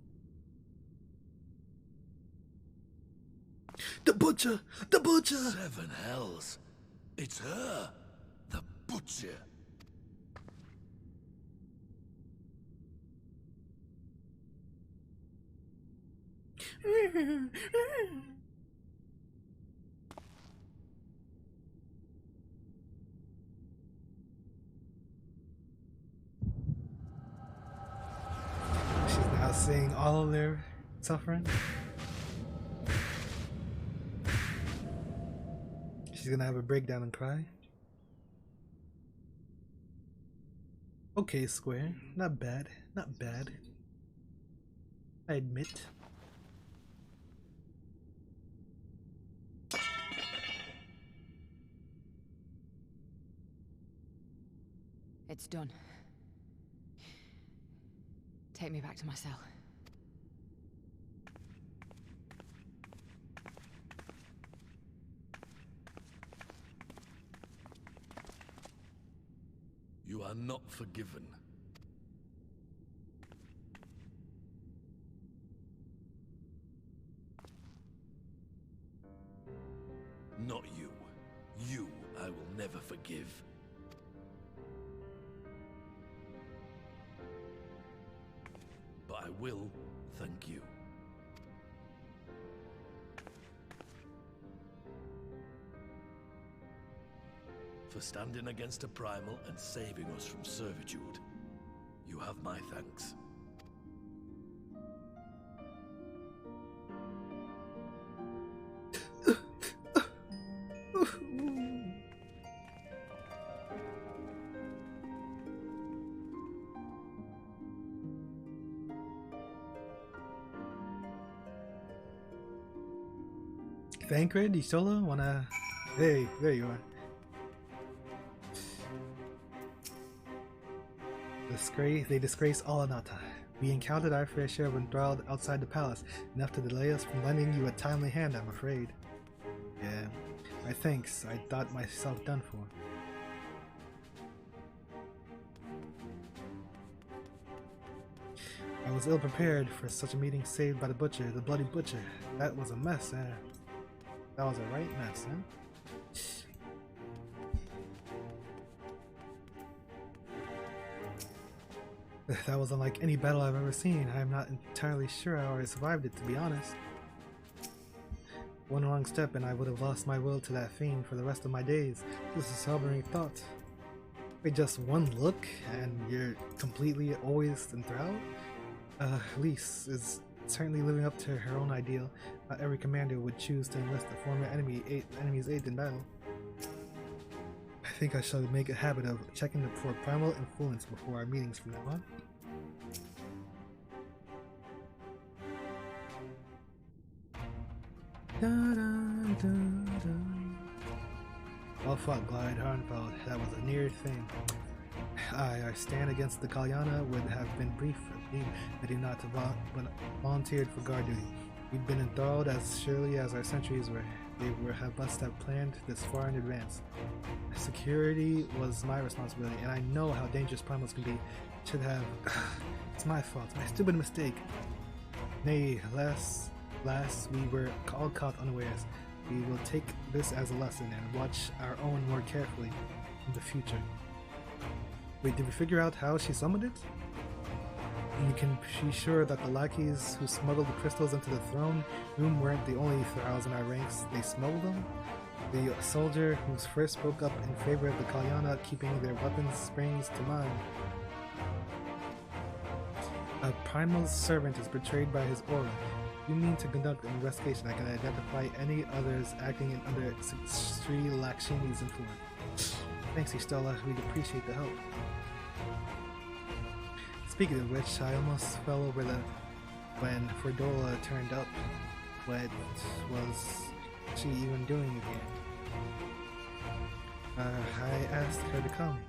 The Butcher! The Butcher! 7 hells. It's her! The Butcher! She's now seeing all of their suffering. She's gonna have a breakdown and cry. Okay, Square. Not bad. Not bad. I admit. It's done. Take me back to my cell. You are not forgiven. Not you. You I will never forgive. But I will thank you. For standing against a primal and saving us from servitude. You have my thanks. Thancred, you solo? Wanna... Hey, there you are. They disgrace all Anata. We encountered our fair share of enthralled outside the palace, enough to delay us from lending you a timely hand, I'm afraid. Yeah, my thanks. I thought myself done for. I was ill prepared for such a meeting saved by the Butcher, the bloody Butcher. That was a mess, eh? That was a right mess, huh? That was unlike any battle I've ever seen. I am not entirely sure how I survived it, to be honest. One wrong step and I would have lost my will to that fiend for the rest of my days. This is a sobering thought. Wait, just one look and you're completely always enthralled? Lise is certainly living up to her own ideal. Not every commander would choose to enlist a former enemy's aid in battle. I think I shall make a habit of checking for primal influence before our meetings from now on. Well fought, Glide Harnfeld. That was a near thing. Our stand against the Kalyana would have been brief had he not volunteered for guard duty. We'd been enthralled as surely as our sentries were. They must have planned this far in advance. Security was my responsibility, and I know how dangerous primals can be. Should have... It's my fault, my stupid mistake. Nay, last we were all caught unawares. We will take this as a lesson and watch our own more carefully in the future. Wait, did we figure out how she summoned it? You can be sure that the lackeys who smuggled the crystals into the throne room weren't the only thralls in our ranks. They smuggled them. The soldier who first spoke up in favor of the Kalyana keeping their weapons springs to mind. A primal's servant is betrayed by his aura. You mean to conduct an investigation that can identify any others acting under Sri Lakshmi's influence. Thanks, Estella. We'd appreciate the help. Speaking of which, I almost fell over when Ferdola turned up. What was she even doing again? I asked her to come.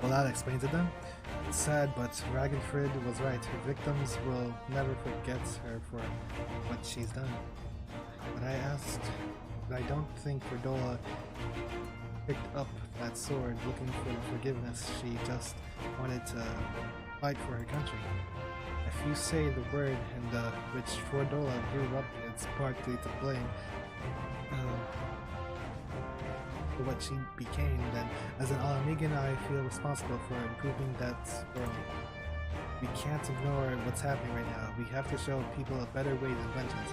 Well, that explains it then. It's sad, but Ragnfrid was right. Her victims will never forget her for what she's done. When I asked, I don't think Ferdola picked up that sword looking for forgiveness. She just wanted to fight for her country. If you say the word in which Ferdola grew up, it's partly to blame for what she became, then as an Alamigan I feel responsible for improving that world. We can't ignore what's happening right now. We have to show people a better way than vengeance,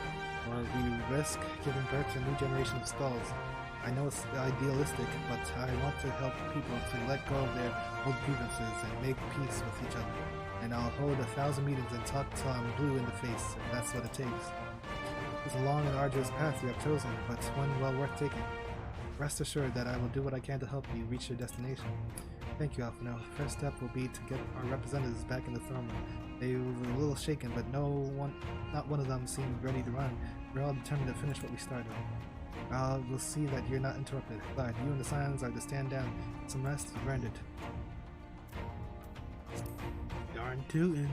or we risk giving birth to a new generation of skulls. I know it's idealistic, but I want to help people to let go of their old grievances and make peace with each other. And I'll hold 1,000 meetings and talk till I'm blue in the face, if that's what it takes. It's a long and arduous path you have chosen, but one well worth taking. Rest assured that I will do what I can to help you reach your destination. Thank you, Alphino. The first step will be to get our representatives back in the throne room. They were a little shaken, but not one of them seemed ready to run. We're all determined to finish what we started. We'll see that you're not interrupted. Glad you and the Scions are to stand down. Some rest, you've earned it. Darn tootin'.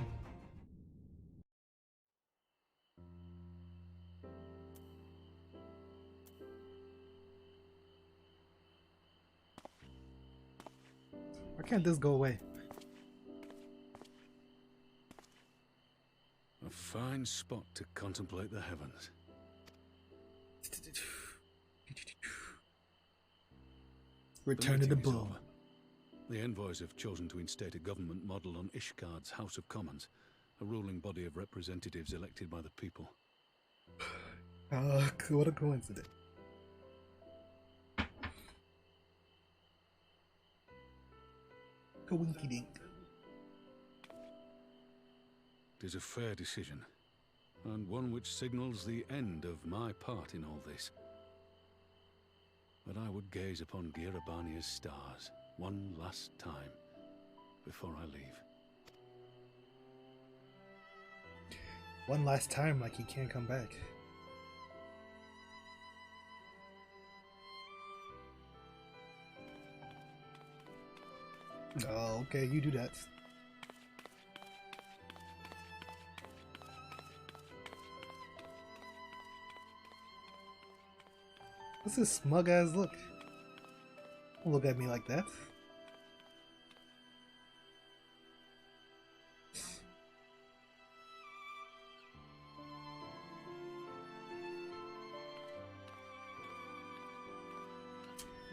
Why can't this go away? A fine spot to contemplate the heavens. Return to the bull. The envoys have chosen to instate a government model on Ishgard's House of Commons, a ruling body of representatives elected by the people. What a coincidence. Winky dink. It is a fair decision, and one which signals the end of my part in all this. But I would gaze upon Girabania's stars one last time before I leave. One last time, like he can't come back. Oh, okay, you do that. What's this smug ass look? Don't look at me like that.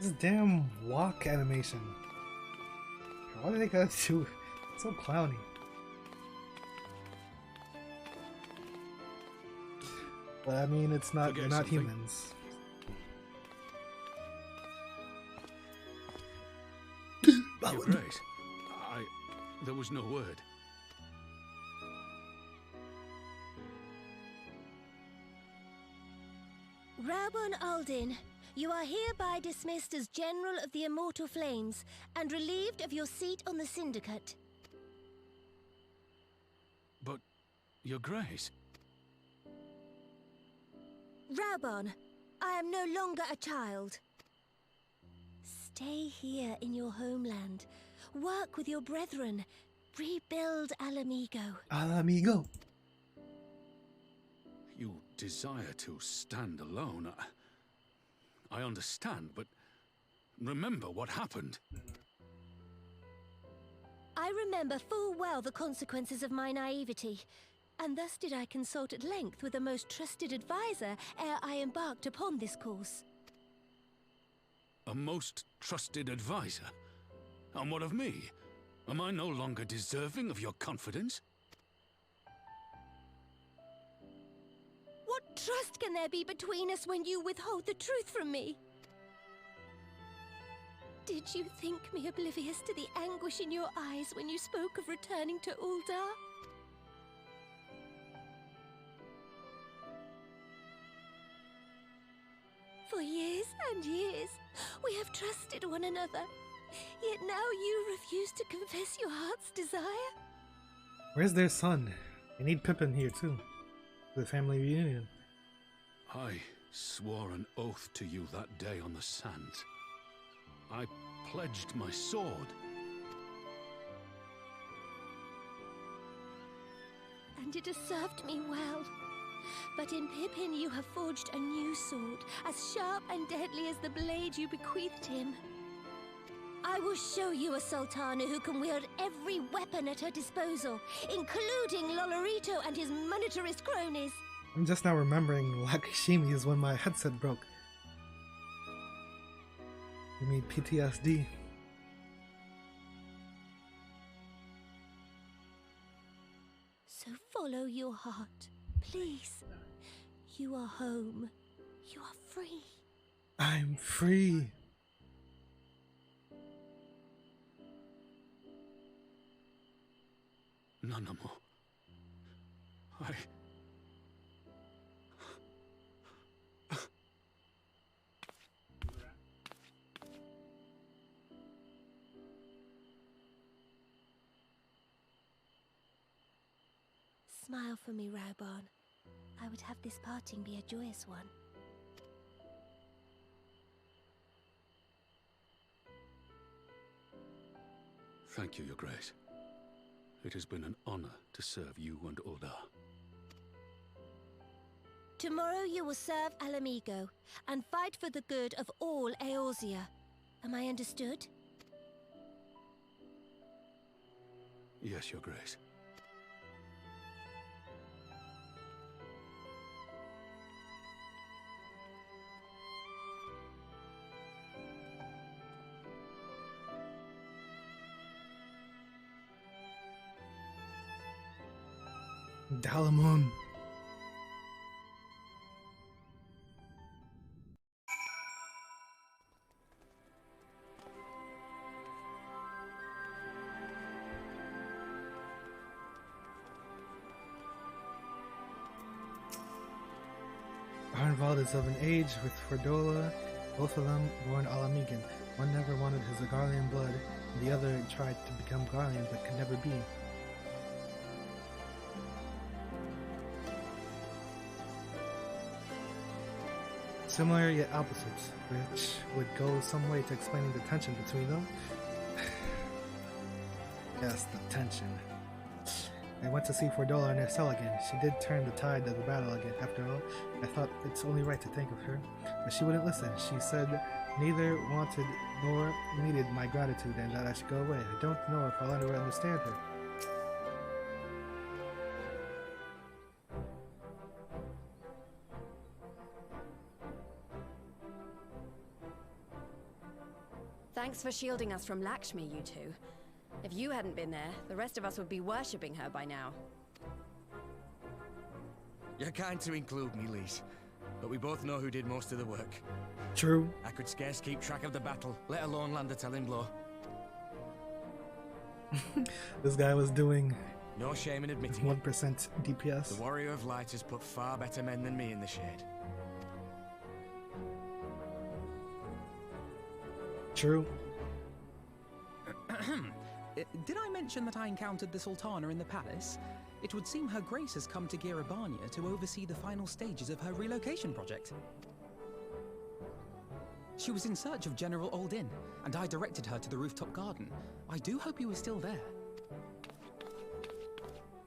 This damn walk animation. Why do they gotta do it? It's so clowny. But I mean, it's not, they're not humans. Your Grace, there was no word. Rabon Aldin, you are hereby dismissed as General of the Immortal Flames and relieved of your seat on the Syndicate. But, Your Grace... Rabon, I am no longer a child. Stay here in your homeland. Work with your brethren. Rebuild Alamigo. Alamigo. You desire to stand alone. I understand, but remember what happened. I remember full well the consequences of my naivety. and thus did I consult at length with a most trusted advisor ere I embarked upon this course. A most trusted advisor? And what of me? Am I no longer deserving of your confidence? What trust can there be between us when you withhold the truth from me? Did you think me oblivious to the anguish in your eyes when you spoke of returning to Uldar? For years and years, we have trusted one another. Yet now you refuse to confess your heart's desire? Where's their son? They need Pippin here too. For the family reunion. I swore an oath to you that day on the sands. I pledged my sword. And it has served me well. But in Pippin you have forged a new sword, as sharp and deadly as the blade you bequeathed him. I will show you a Sultana who can wield every weapon at her disposal, including Lolorito and his monetarist cronies. I'm just now remembering Lakshmi is when my headset broke. You mean PTSD? So follow your heart, please. You are home. You are free. I'm free. Nanamo. Smile for me, Raubarn. I would have this parting be a joyous one. Thank you, Your Grace. It has been an honor to serve you and Uldar. Tomorrow you will serve Alamigo and fight for the good of all Eorzea. Am I understood? Yes, Your Grace. Dalamun. Arnvald is of an age with Fordola, both of them born Alamigan. One never wanted his Garlean blood, and the other tried to become Garlean but could never be. Similar yet opposites, which would go some way to explaining the tension between them. Yes, the tension. I went to see Fordola in her cell again. She did turn the tide of the battle again. After all, I thought it's only right to think of her. But she wouldn't listen. She said neither wanted nor needed my gratitude and that I should go away. I don't know if I'll ever understand her. Thanks for shielding us from Lakshmi, you two. If you hadn't been there, the rest of us would be worshipping her by now. You're kind to include me, Lise. But we both know who did most of the work. True. I could scarce keep track of the battle, let alone land a telling blow. This guy was doing no shame in admitting 1% DPS. The Warrior of Light has put far better men than me in the shade. True. Did I mention that I encountered the Sultana in the palace? It would seem Her Grace has come to Girabania to oversee the final stages of her relocation project. She was in search of General Oldin, and I directed her to the rooftop garden. I do hope you were still there.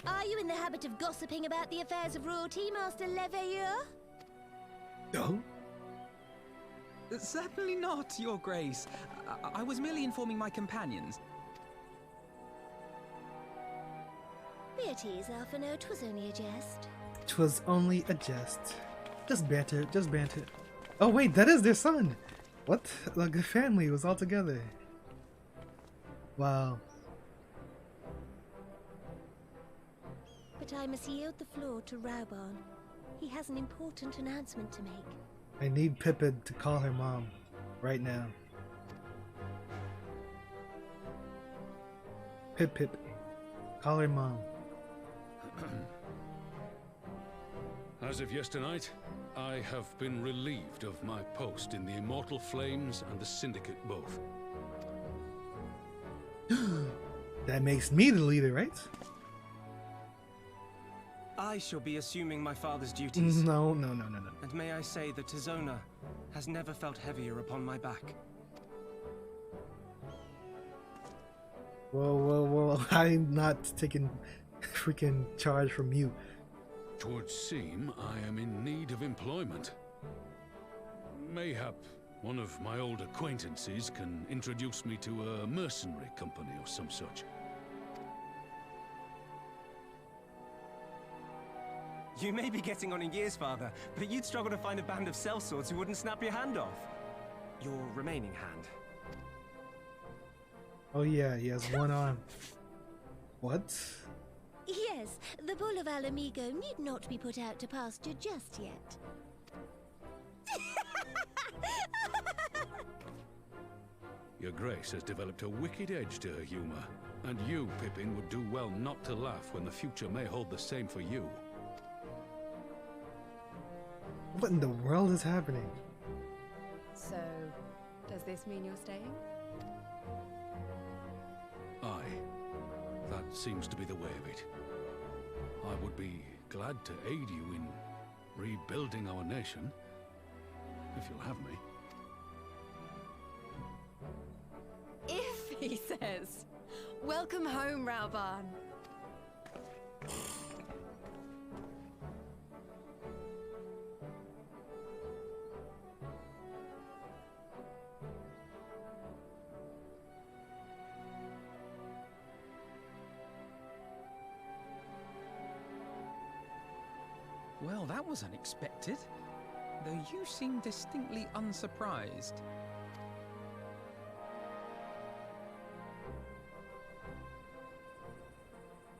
Are you in the habit of gossiping about the affairs of royalty, Master Leveilleur? No. Certainly not, Your Grace. I was merely informing my companions. Be Apologies, Alphino. 'Twas only a jest. 'Twas only a jest. Just banter, just banter. Oh wait, that is their son! What? Like the family was all together. Wow. But I must yield the floor to Rauban. He has an important announcement to make. I need Pippin to call her mom. Right now. Pip. Call her mom. As of yesternight, I have been relieved of my post in the Immortal Flames and the Syndicate both. That makes me the leader, right? I shall be assuming my father's duties. No. And may I say that Tizona has never felt heavier upon my back. Whoa. I'm not taking freaking charge from you. 'Twould seem I am in need of employment. Mayhap one of my old acquaintances can introduce me to a mercenary company or some such. You may be getting on in years, father, but you'd struggle to find a band of sellswords who wouldn't snap your hand off. Your remaining hand. Oh yeah, he has one arm. What? Yes, the bull of Alamigo need not be put out to pasture just yet. Your Grace has developed a wicked edge to her humor, and you, Pippin, would do well not to laugh when the future may hold the same for you. What in the world is happening? So, does this mean you're staying? Aye. That seems to be the way of it. I would be glad to aid you in rebuilding our nation, if you'll have me. If, he says. Welcome home, Rauban. Well, that was unexpected, though you seem distinctly unsurprised.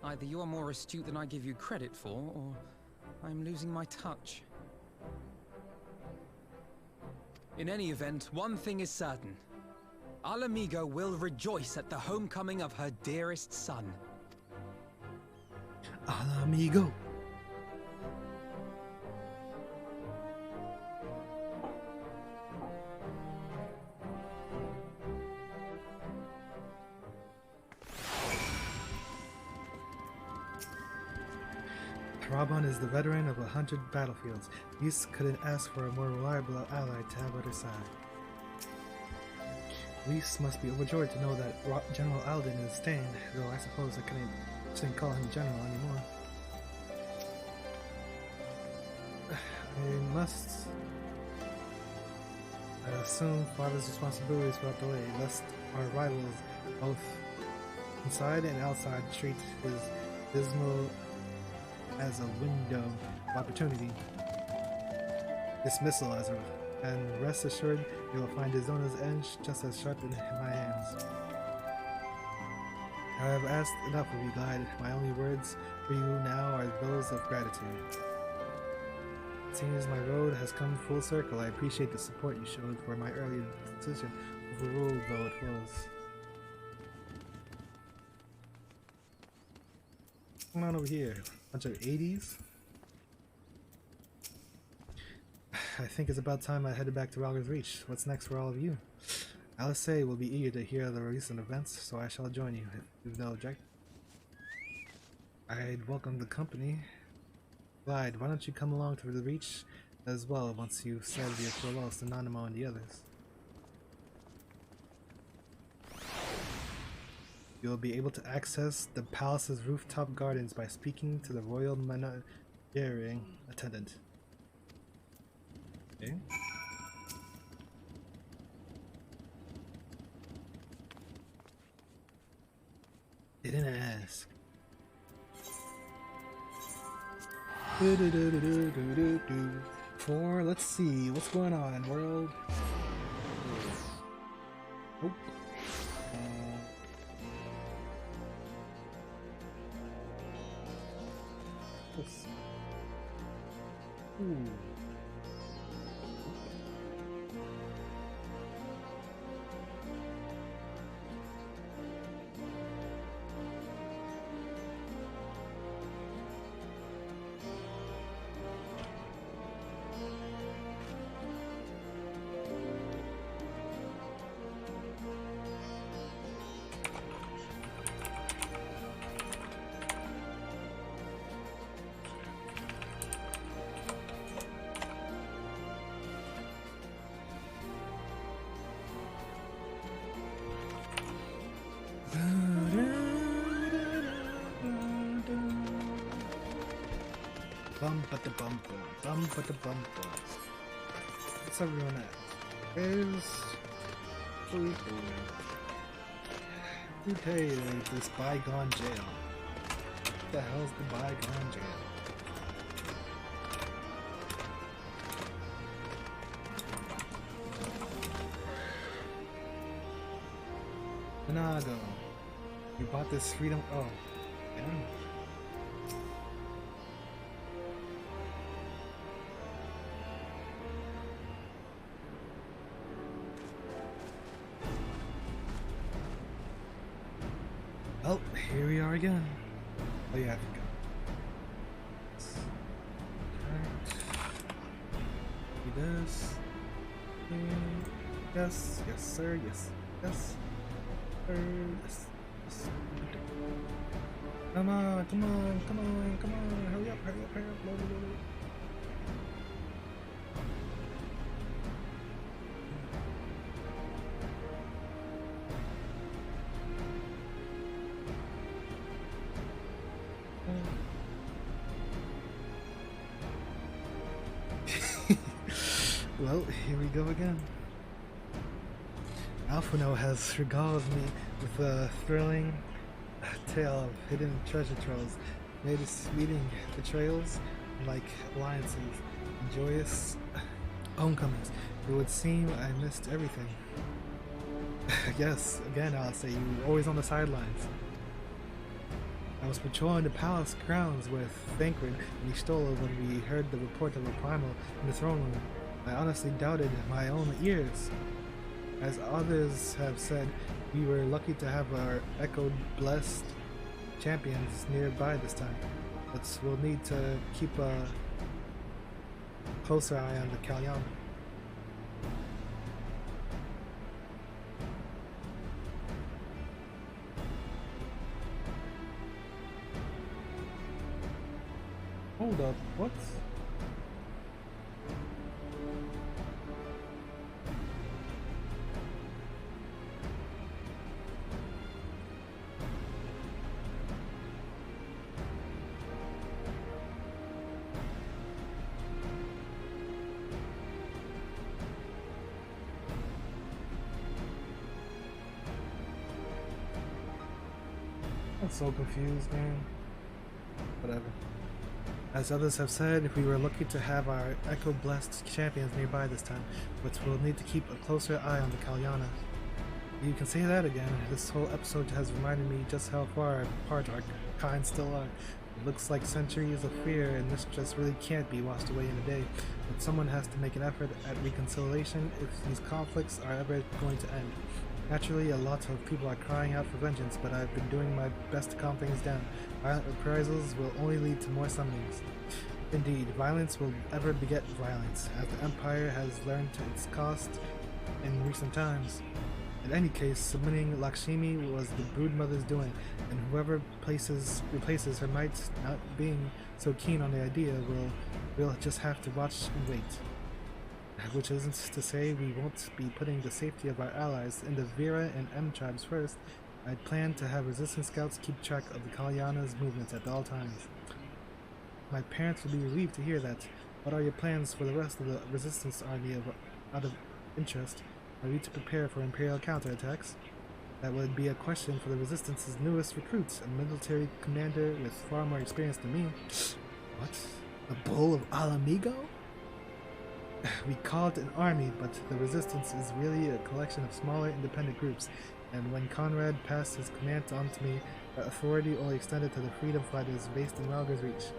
Either you're more astute than I give you credit for, or I'm losing my touch. In any event, one thing is certain. Alamigo will rejoice at the homecoming of her dearest son. Alamigo. Rauban is the veteran of 100 battlefields. Ys couldn't ask for a more reliable ally to have at her side. Ys must be overjoyed to know that General Alden is staying, though I suppose I shouldn't call him General anymore. I must assume father's responsibilities without delay, lest our rivals, both inside and outside, treat his dismal as a window of opportunity. Dismissal and rest assured you will find Tizona's edge just as sharp in my hands. I have asked enough of you, Glide. My only words for you now are those of gratitude. It seems my road has come full circle. I appreciate the support you showed for my earlier decision, overruled though it was. Come on over here. Bunch of 80s. I think it's about time I headed back to Ralger's Reach. What's next for all of you? Alice will be eager to hear the recent events, so I shall join you if you don't object. I'd welcome the company. Glide, why don't you come along to the Reach as well once you've said your farewells to Nanamo and the others? You'll be able to access the palace's rooftop gardens by speaking to the royal managering attendant. Okay. Didn't ask. 4, let's see, what's going on, world? Oh. Let's... Ooh. Bum. What's everyone at? Where's who paid this bygone jail? What the hell's the bygone jail? Minago, you bought this freedom. Oh, yeah. Well, here we are again. Oh yeah, I forgot. Alright. Do this. Yes, yes sir, yes. Yes. Sir, yes. Yes. Come on, come on, come on, come on. Hurry up, hurry up, hurry up. Load. Well, here we go again. Alphino has regaled me with a thrilling tale of hidden treasure trolls, meeting betrayals like alliances, and joyous homecomings. It would seem I missed everything. Yes, again I'll say, you were always on the sidelines. I was patrolling the palace grounds with Thancred and Y'shtola when we heard the report of a primal in the throne room. I honestly doubted my own ears. As others have said, we were lucky to have our echo-blessed champions nearby this time, but we'll need to keep a closer eye on the Kalyana. Hold up, what? I'm so confused, man. Whatever. As others have said, we were lucky to have our echo-blessed champions nearby this time, but we'll need to keep a closer eye on the Kalyana. You can say that again. This whole episode has reminded me just how far apart our kinds still are. It looks like centuries of fear, and this just really can't be washed away in a day. But someone has to make an effort at reconciliation if these conflicts are ever going to end. Naturally, a lot of people are crying out for vengeance, but I've been doing my best to calm things down. Violent reprisals will only lead to more summonings. Indeed, violence will ever beget violence, as the Empire has learned to its cost in recent times. In any case, summoning Lakshmi was the Broodmother's doing, and whoever replaces her might not being so keen on the idea will just have to watch and wait. Which isn't to say we won't be putting the safety of our allies in the Vera and M tribes first. I plan to have resistance scouts keep track of the Kalyana's movements at all times. My parents will be relieved to hear that. What are your plans for the rest of the resistance army out of interest? Are we to prepare for Imperial counterattacks? That would be a question for the Resistance's newest recruits, a military commander with far more experience than me. What? The Bull of Alamigo? We call it an army, but the resistance is really a collection of smaller independent groups, and when Conrad passed his command on to me, the authority only extended to the freedom fighters based in Rauger's Reach.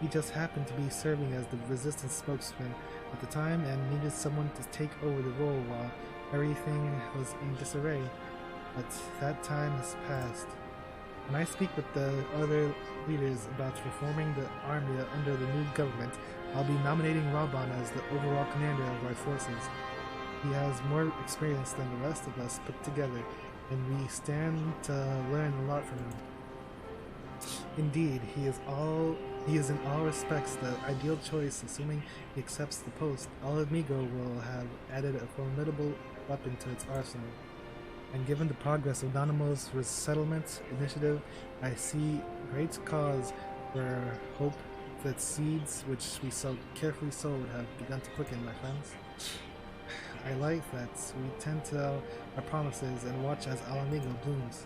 He just happened to be serving as the resistance spokesman at the time and needed someone to take over the role while everything was in disarray. But that time has passed. When I speak with the other leaders about reforming the army under the new government, I'll be nominating Raban as the overall commander of our forces. He has more experience than the rest of us put together, and we stand to learn a lot from him. Indeed, he is in all respects the ideal choice, assuming he accepts the post. Alamigo will have added a formidable weapon to its arsenal. And given the progress of Nanamo's resettlement initiative, I see great cause for hope that seeds which we so carefully sowed have begun to quicken, my friends. I like that we tend to our promises and watch as Alamigo blooms.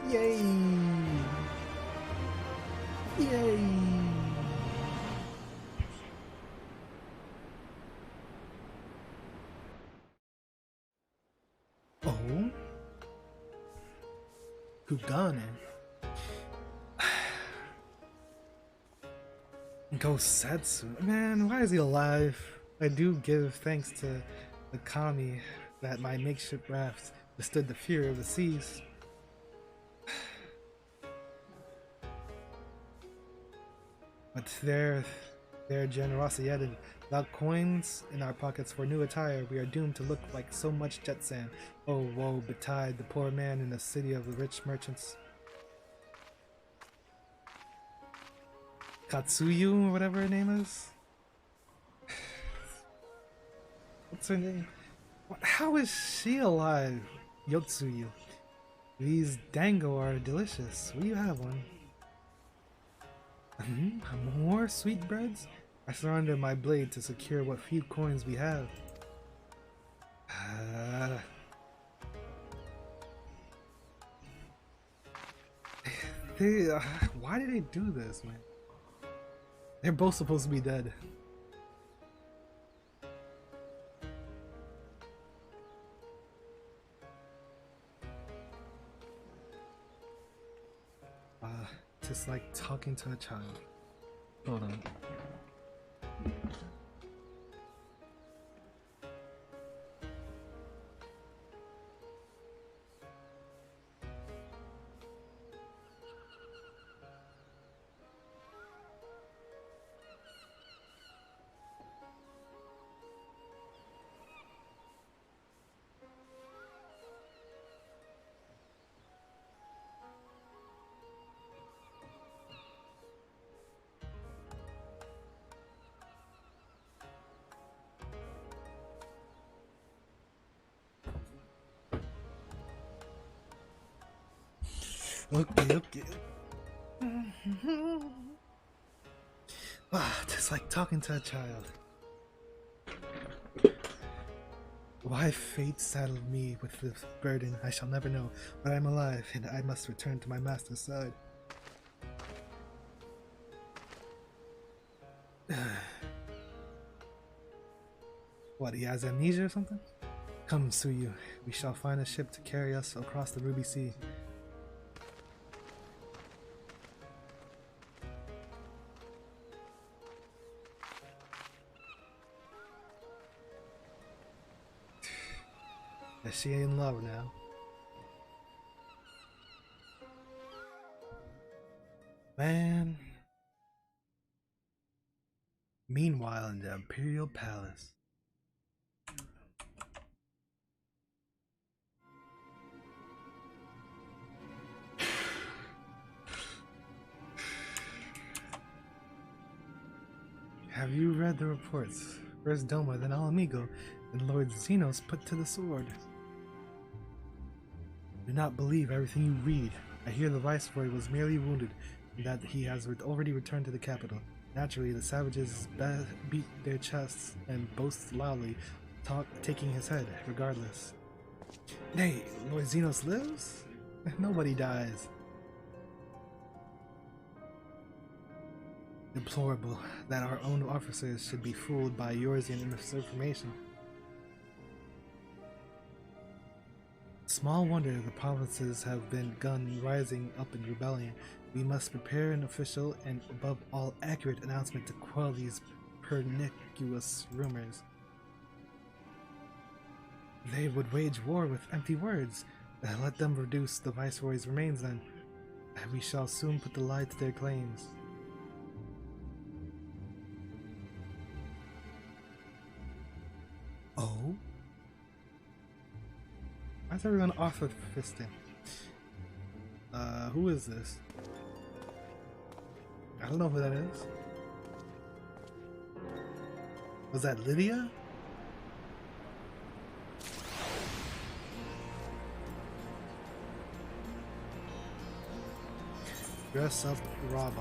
Yay! Yay! Oh? Kugane? Ghost Setsu? Man, why is he alive? I do give thanks to the kami that my makeshift raft withstood the fury of the seas. But their generosity ended. Without coins in our pockets for new attire, we are doomed to look like so much jet sand. Oh, woe betide the poor man in the city of the rich merchants. Katsuyu, or whatever her name is? What's her name? How is she alive? Yotsuyu. These dango are delicious. Will you have one? More sweetbreads? I surrender my blade to secure what few coins we have. Why did they do this, man? They're both supposed to be dead. Just like talking to a child. Hold on. Okay. Just like talking to a child. Why fate saddled me with this burden, I shall never know, but I am alive, and I must return to my master's side. What, he has amnesia or something? Come, Suyu, we shall find a ship to carry us across the Ruby Sea. Is she in love now? Man. Meanwhile, in the Imperial Palace. Have you read the reports? First Doma, then Alamigo, and Lord Xenos put to the sword. Do not believe everything you read. I hear the Viceroy was merely wounded, and that he has already returned to the capital. Naturally, the savages beat their chests and boast loudly, taking his head, regardless. Nay, Lord Xenos lives? Nobody dies. Deplorable that our own officers should be fooled by Yorzian misinformation. Small wonder the provinces have begun rising up in rebellion. We must prepare an official and, above all, accurate announcement to quell these pernicious rumors. They would wage war with empty words. Let them reduce the Viceroy's remains then. We shall soon put the lie to their claims. Oh? Why is everyone off with fisting? Who is this? I don't know who that is. Was that Lydia? Dress up Robon.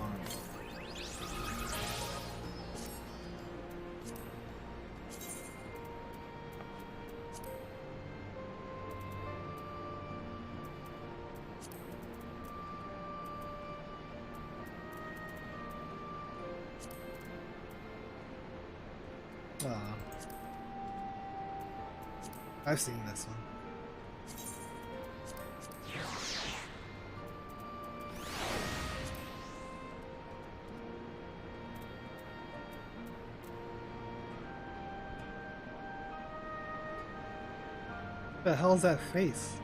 I've seen this one. What the hell's that face?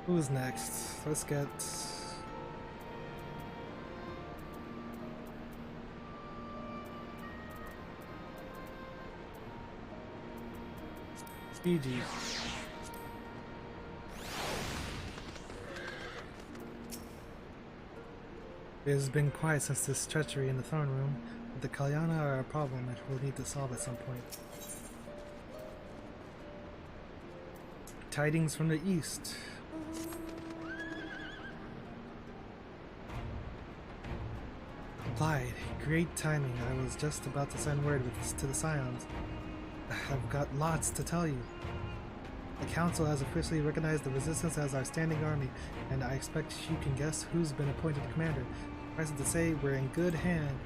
Who's next? Let's get... Fiji. It has been quiet since this treachery in the throne room, but the Kalyana are a problem that we'll need to solve at some point. Tidings from the east. Applied. Great timing. I was just about to send word to the Scions. I've got lots to tell you. The Council has officially recognized the Resistance as our standing army, and I expect you can guess who's been appointed commander. Suffice it to say, we're in good hand.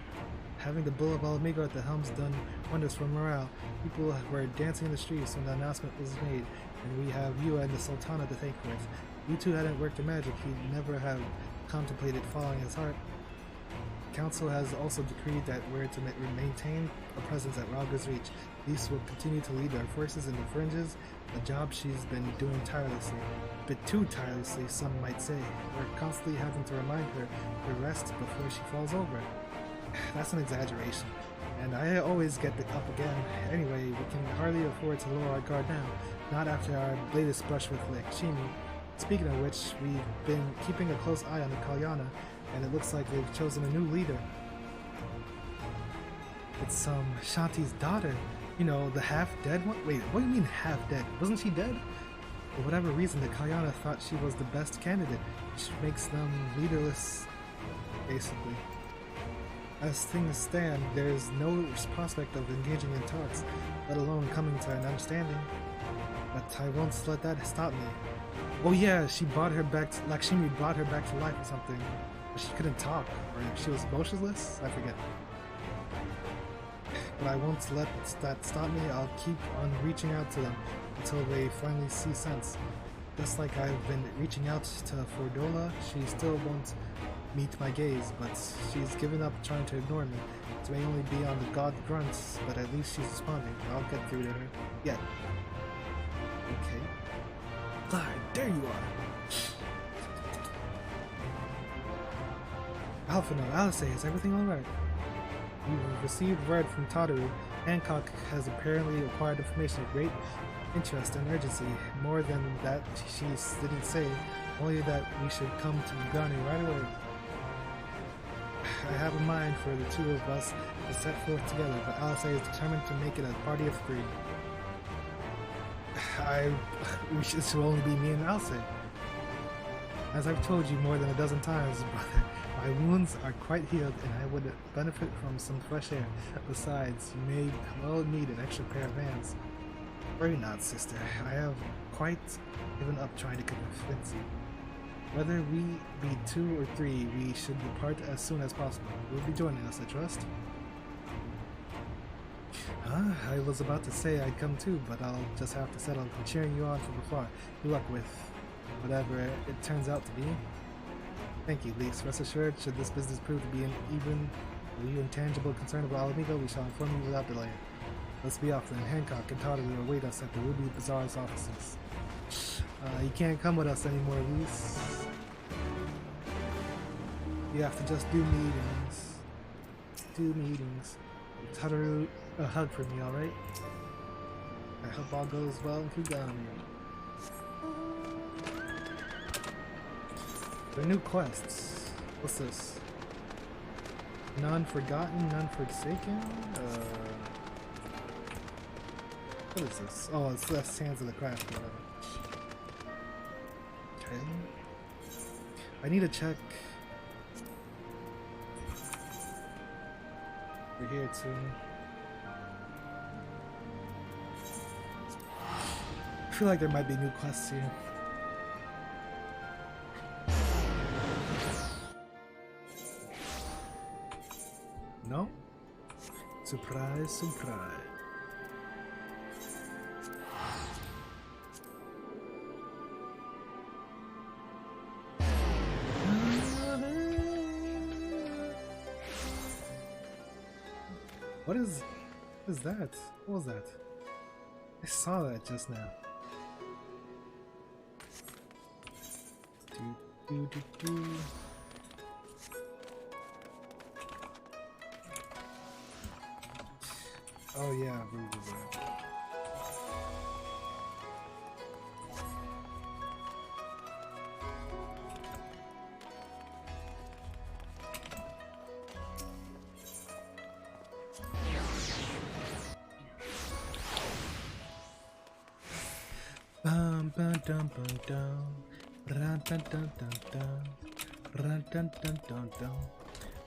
Having the Bull of Alamigo at the helm's done wonders for morale. People were dancing in the streets when the announcement was made, and we have you and the Sultana to thank for it. If you two hadn't worked your magic, he'd never have contemplated following his heart. The Council has also decreed that we're to maintain a presence at Ralga's Reach. Lise will continue to lead our forces in the fringes, a job she's been doing tirelessly. A bit too tirelessly, some might say. We're constantly having to remind her to rest before she falls over. That's an exaggeration, and I always get up again. Anyway, we can hardly afford to lower our guard now, not after our latest brush with Lakshmi. Speaking of which, we've been keeping a close eye on the Kalyana, and it looks like they've chosen a new leader. It's Shanti's daughter. You know, the half-dead one? Wait, what do you mean half-dead? Wasn't she dead? For whatever reason, the Kalyana thought she was the best candidate, which makes them leaderless, basically. As things stand, there's no prospect of engaging in talks, let alone coming to an understanding. But I won't let that stop me. Oh yeah, she brought her back to, Lakshmi brought her back to life or something. But she couldn't talk, or she was motionless? I forget. But I won't let that stop me. I'll keep on reaching out to them until they finally see sense. Just like I've been reaching out to Fordola, she still won't meet my gaze, but she's given up trying to ignore me. It may only be on the god grunts, but at least she's responding. I'll get through to her. Yeah. Okay. Clyde, there you are! Alphino, Alice, is everything alright? We've received word from Tadaru. Hancock has apparently acquired information of great interest and urgency. More than that, she didn't say, only that we should come to Bugani right away. I have a mind for the two of us to set forth together, but Alice is determined to make it a party of three. It should only be me and Alice. As I've told you more than a dozen times, brother, my wounds are quite healed and I would benefit from some fresh air. Besides, you may well need an extra pair of hands. Worry not, sister. I have quite given up trying to convince you. Whether we be 2 or 3, we should depart as soon as possible. You'll be joining us, I trust. Huh? I was about to say I'd come too, but I'll just have to settle for cheering you on from afar. Good luck with whatever it turns out to be. Thank you, Lise. Rest assured, should this business prove to be an even or intangible concern of Alamigo, we shall inform you without delay. Let's be off then. Hancock and Todd will await us at the Ruby Bazaar's offices. You can't come with us anymore, Lise. You have to just do meetings. Do meetings. Tataru, a hug for me, alright? I hope all goes well in Kugami. The new quests. What's this? None forgotten, none forsaken? What is this? Oh, it's less Hands of the Craft, whatever. Okay. I need to check. We're here too. I feel like there might be new quests here. No? Surprise, surprise. What is that? What was that? I saw that just now. Oh yeah,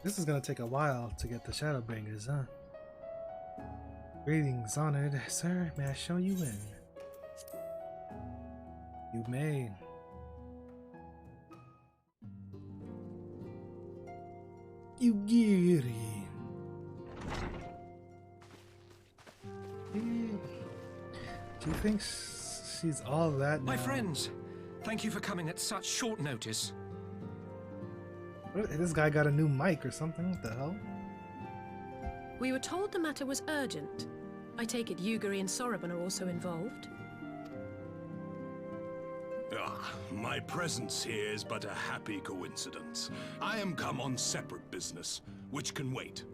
This is gonna take a while to get the Shadowbringers, huh? Greetings, honored sir. May I show you in? You may. Yugiri. Do you think she's all that now? My friends, thank you for coming at such short notice. This guy got a new mic or something. What the hell? We were told the matter was urgent. I take it Yugiri and Soroban are also involved? My presence here is but a happy coincidence. I am come on separate business, which can wait.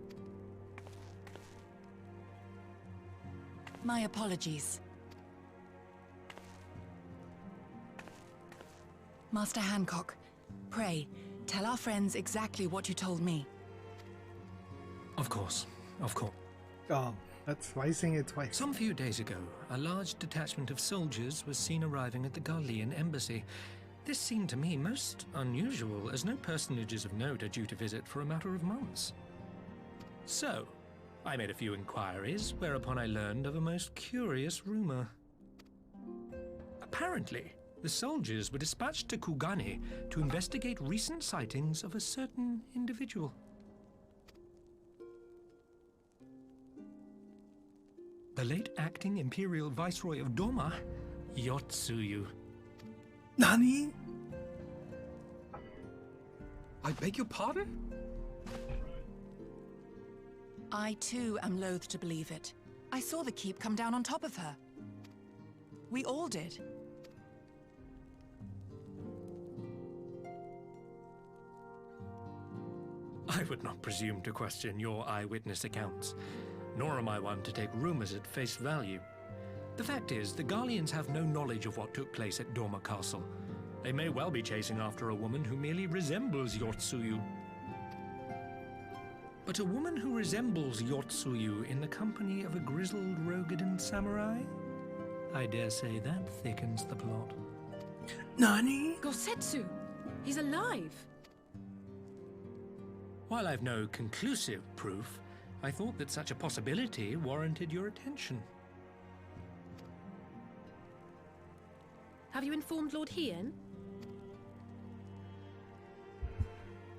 My apologies. Master Hancock, pray, tell our friends exactly what you told me. Of course, of course. Oh, that's why saying it twice. Some few days ago, a large detachment of soldiers was seen arriving at the Garlean embassy. This seemed to me most unusual, as no personages of note are due to visit for a matter of months. So, I made a few inquiries, whereupon I learned of a most curious rumor. Apparently, the soldiers were dispatched to Kugane to investigate recent sightings of a certain individual. The late acting Imperial Viceroy of Doma, Yotsuyu. Nani? I beg your pardon? I too am loath to believe it. I saw the keep come down on top of her. We all did. I would not presume to question your eyewitness accounts, nor am I one to take rumors at face value. The fact is, the Garleans have no knowledge of what took place at Doma Castle. They may well be chasing after a woman who merely resembles Yotsuyu. But a woman who resembles Yotsuyu in the company of a grizzled Rogadan samurai? I dare say that thickens the plot. Nani? Gosetsu! He's alive! While I've no conclusive proof, I thought that such a possibility warranted your attention. Have you informed Lord Hien?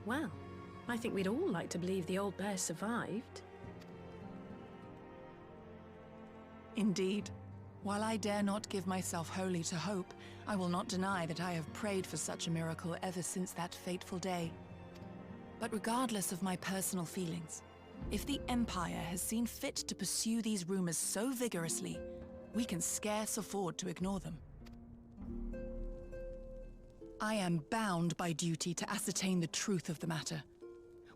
Well, I think we'd all like to believe the old bear survived. Indeed. While I dare not give myself wholly to hope, I will not deny that I have prayed for such a miracle ever since that fateful day. But regardless of my personal feelings, if the Empire has seen fit to pursue these rumors so vigorously, we can scarce afford to ignore them. I am bound by duty to ascertain the truth of the matter.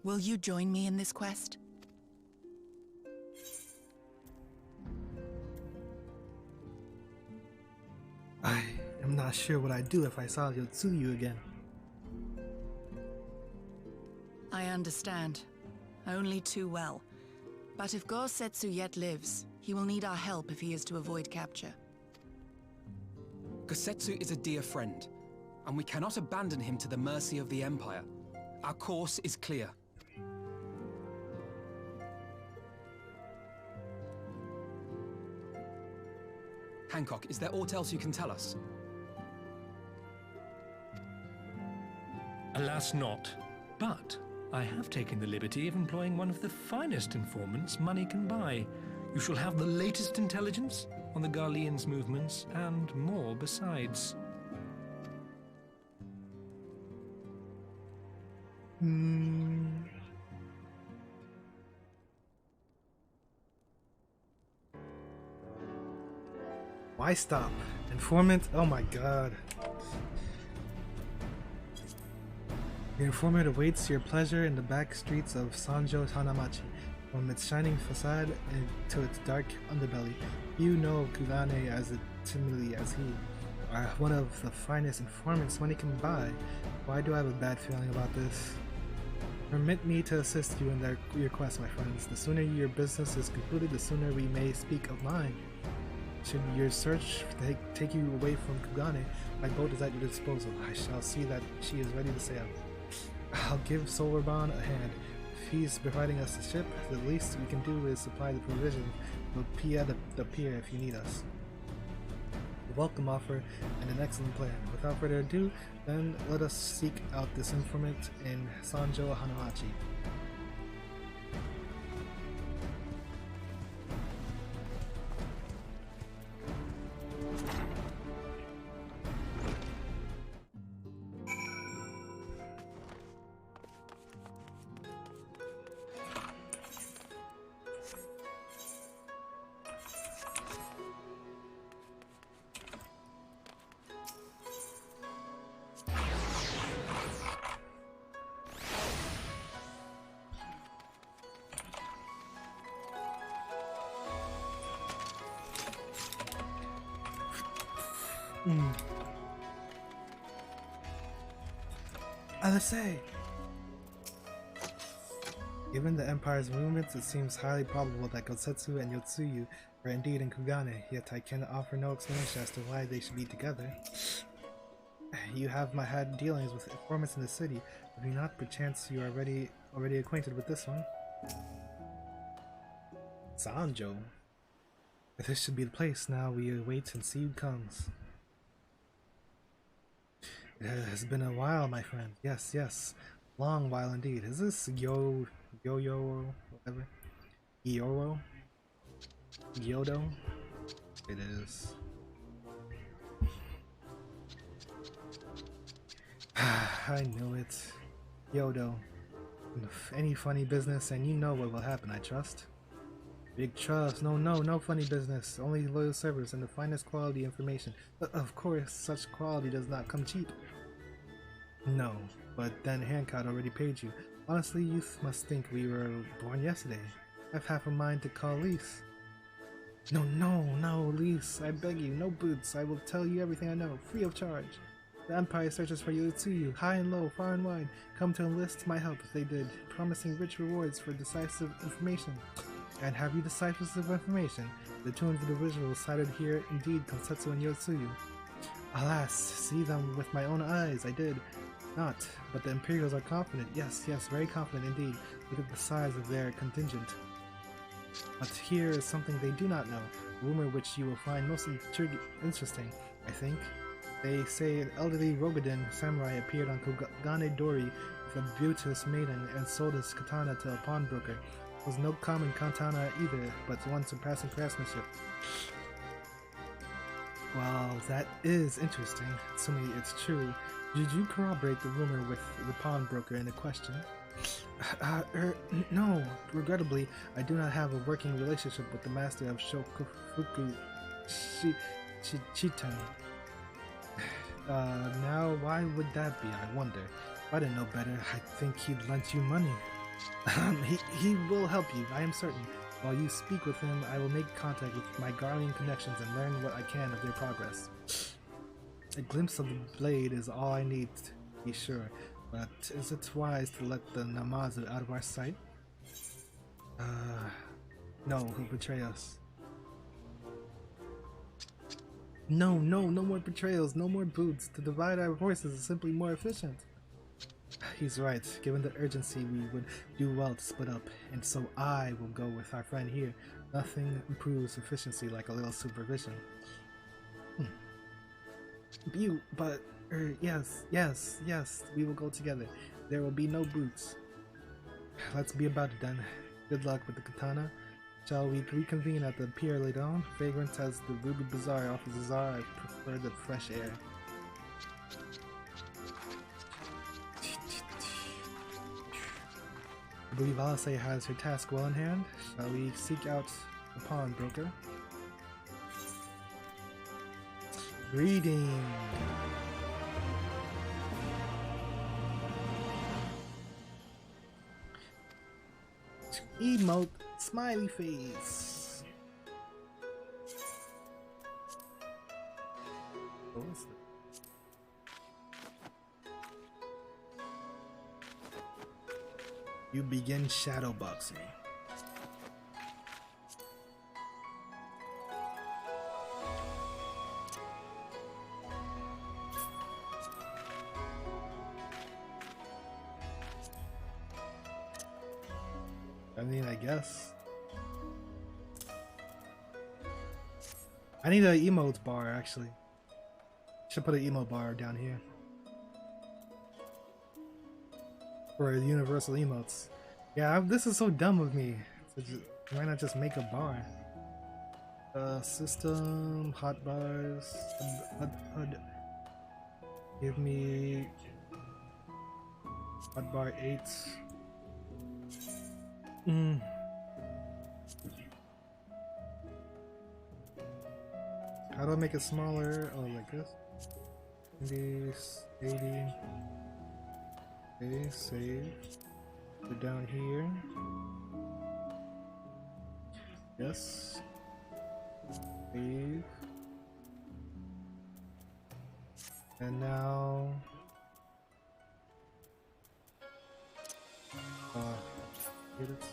Will you join me in this quest? I am not sure what I'd do if I saw Yotsuyu again. I understand. Only too well. But if Gosetsu yet lives, he will need our help if he is to avoid capture. Gosetsu is a dear friend, and we cannot abandon him to the mercy of the Empire. Our course is clear. Hancock, is there aught else you can tell us? Alas not, but I have taken the liberty of employing one of the finest informants money can buy. You shall have the latest intelligence on the Garlean's movements, and more besides. Why stop? Informant? Oh my god. Your informant awaits your pleasure in the back streets of Sanjo Hanamachi. From its shining facade to its dark underbelly, you know Kugane as intimately as he. Are one of the finest informants money can buy. Why do I have a bad feeling about this? Permit me to assist you in your quest, my friends. The sooner your business is concluded, the sooner we may speak of mine. Should your search take you away from Kugane, my boat is at your disposal. I shall see that she is ready to sail. I'll give Solarban a hand. If he's providing us the ship, the least we can do is supply the provisions. We'll be at the pier if you need us. A welcome offer and an excellent plan. Without further ado, then let us seek out this informant in Sanjo Hanamachi. LSA! Given the Empire's movements, it seems highly probable that Gosetsu and Yotsuyu are indeed in Kugane, yet I cannot offer no explanation as to why they should be together. You have had dealings with informants in the city, but do not perchance you are already acquainted with this one? Sanjo? If this should be the place, now we wait and see who comes. It has been a while, my friend. Yes, yes. Long while indeed. Is this Yo-Yo or whatever? Yoro? Yodo? It is. I knew it. Yodo. Any funny business and you know what will happen, I trust. Big trust. No funny business. Only loyal service and the finest quality information. Of course, such quality does not come cheap. No, but then Hancock already paid you. Honestly, you must think we were born yesterday. I've half a mind to call Lise. No, Lise. I beg you, no boots. I will tell you everything I know, free of charge. The Empire searches for Yotsuyu, high and low, far and wide. Come to enlist my help if they did, promising rich rewards for decisive information. And have you decisive information? The two individuals cited here indeed Gosetsu and Yotsuyu. Alas, see them with my own eyes, I did not, but the Imperials are confident. Yes, very confident indeed. Look at the size of their contingent. But here is something they do not know, a rumor which you will find most interesting, I think. They say an elderly Rogadin samurai appeared on Kogane Dori with a beauteous maiden and sold his katana to a pawnbroker. It was no common katana either, but one surpassing craftsmanship. Well, that is interesting, assuming it's true. Did you corroborate the rumor with the pawnbroker in question? No. Regrettably, I do not have a working relationship with the master of Shokufuku Chitan. Now, why would that be, I wonder? If I didn't know better, I think he'd lend you money. He will help you, I am certain. While you speak with him, I will make contact with my Garlean connections and learn what I can of their progress. A glimpse of the blade is all I need, to be sure, but is it wise to let the Namazu out of our sight? No, he'll betray us. No more betrayals, no more boots. To divide our forces is simply more efficient. He's right. Given the urgency, we would do well to split up, and so I will go with our friend here. Nothing improves efficiency like a little supervision. Yes, we will go together. There will be no boots. Let's be about it then. Good luck with the katana. Shall we reconvene at the pier later on? Fragrant as the Ruby Bazaar offers a czar, I prefer the fresh air. I believe Alice has her task well in hand. Shall we seek out the pawnbroker? Greeting! Emote smiley face. What was it? You begin shadowboxing. I mean, I guess. I need an emote bar, actually. Should put an emote bar down here. For universal emotes. Yeah, this is so dumb of me. Why not just make a bar? System, hotbars, HUD. Give me hotbar 8. How do I make it smaller? Oh, like this? 80. Okay, save. Go down here. Yes. Save. And now... Get it.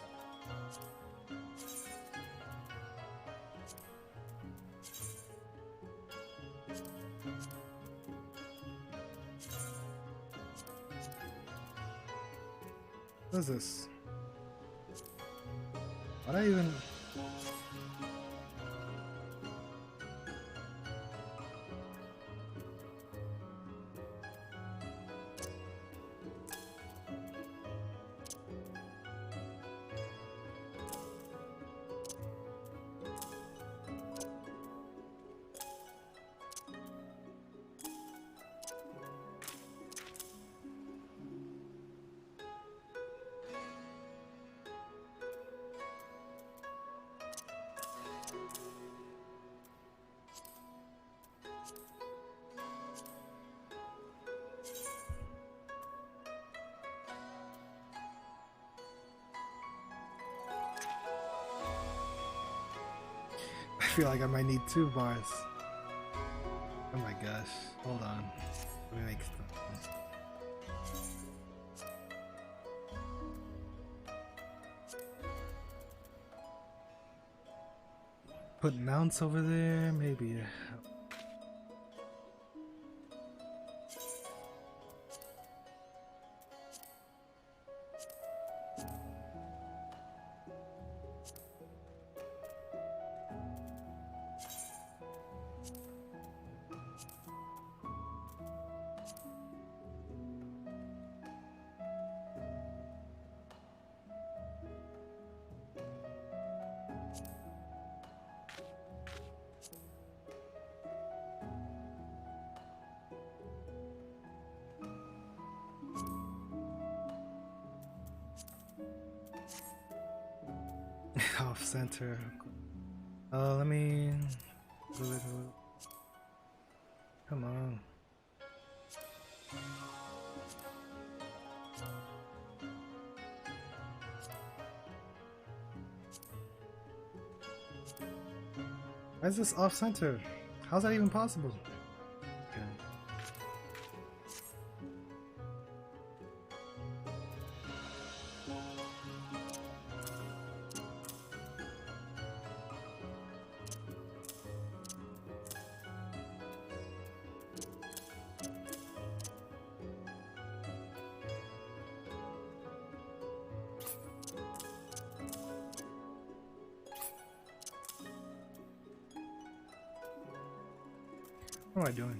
What is this? What I even... I feel like I might need 2 bars. Oh my gosh. Hold on. Let me make stuff. Put mounts over there, maybe. Off center. Let me do it. Come on. Why is this off center? How's that even possible? Okay. What am I doing?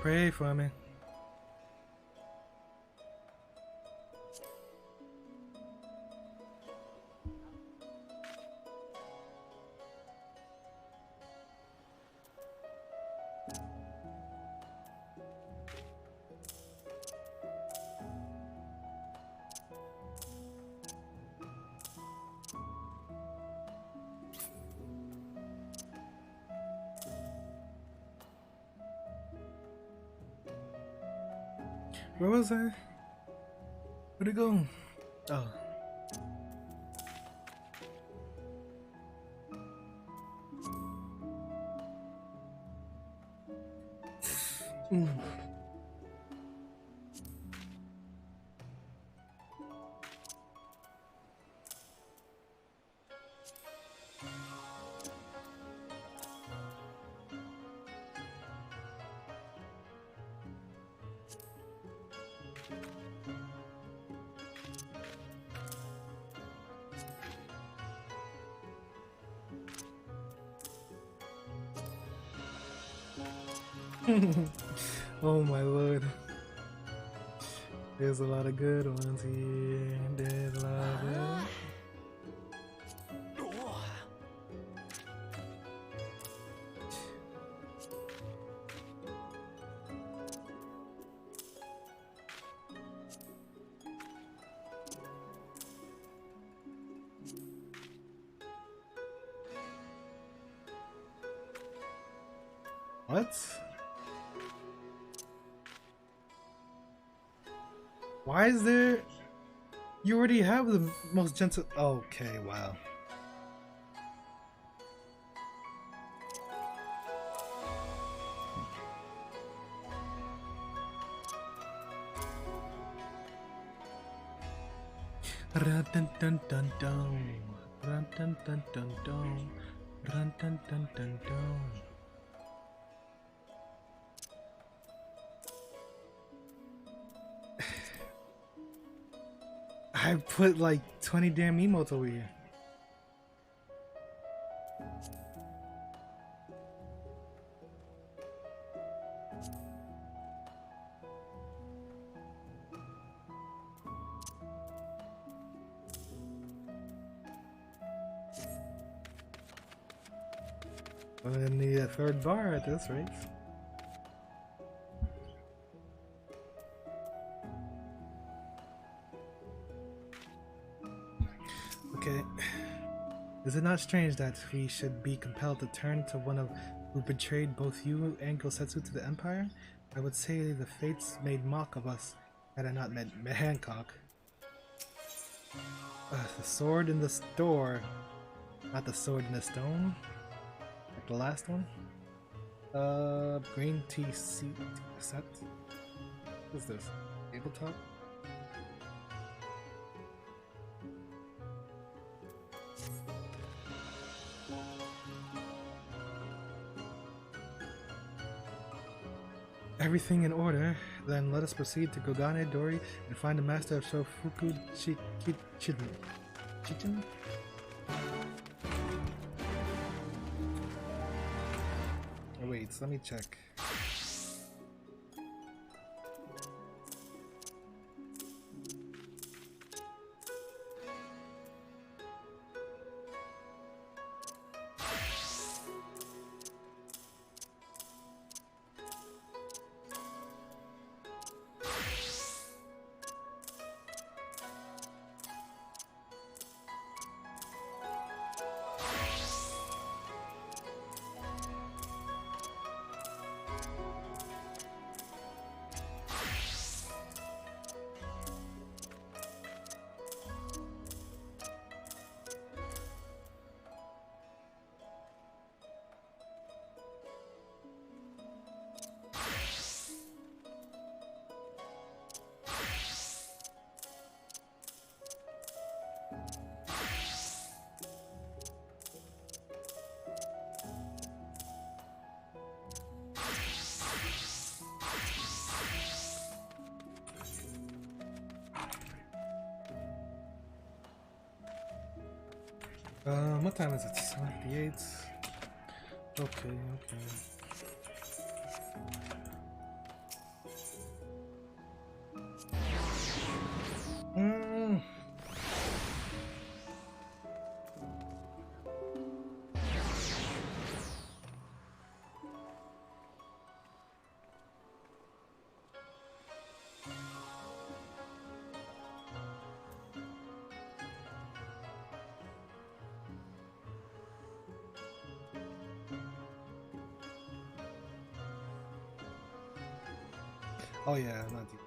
Pray for me. Where was I? Where'd it go? Oh. Oh my lord. There's a lot of good ones here. There's a lot of good. What? Why is there... You already have the most gentle... Okay, wow. Run dun dun dun dun. Run dun dun dun dun. Run dun dun dun dun. I put like 20 damn emotes over here. I'm gonna need a third bar at this rate. Okay. Is it not strange that we should be compelled to turn to one of who betrayed both you and Gosetsu to the Empire? I would say the fates made mock of us had I not met Hancock. The sword in the store. Not the sword in the stone. Like the last one. Green tea seat set. What is this? Tabletop? Everything in order, then let us proceed to Gogane Dori and find the master of Shofuku Chichen? Oh, wait, let me check. What time is it? 7:58. Okay. Oh yeah, not deep.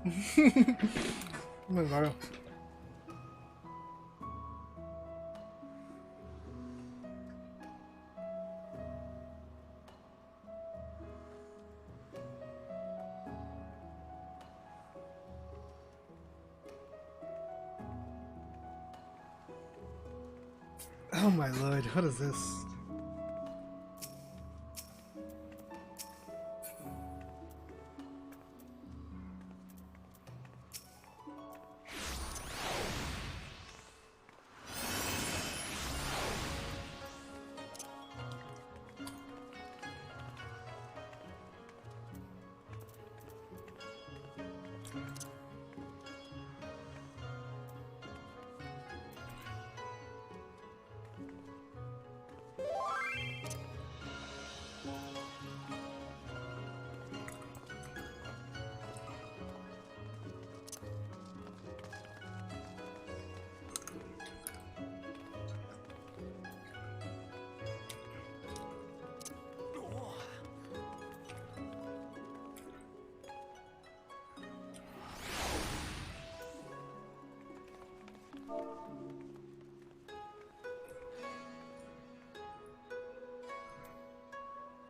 Muy raro. Oh my lord, what is this?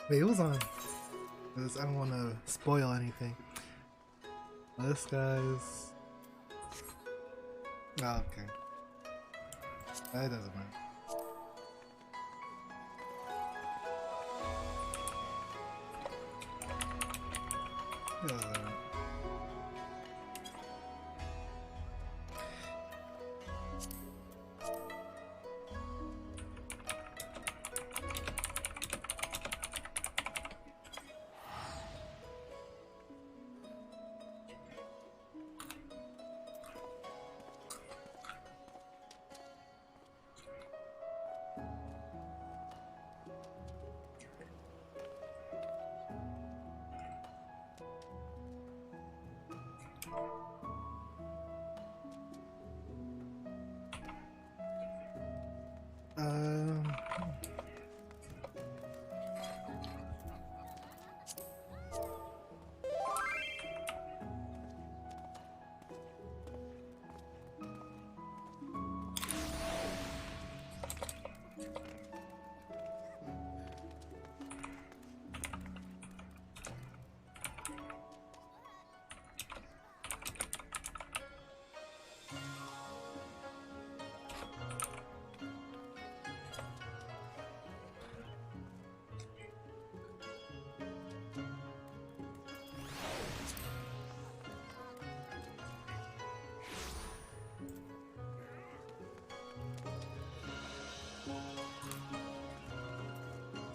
Wait, who's on? Because I don't want to spoil anything. This guy's... Oh, okay. That doesn't matter. Yeah.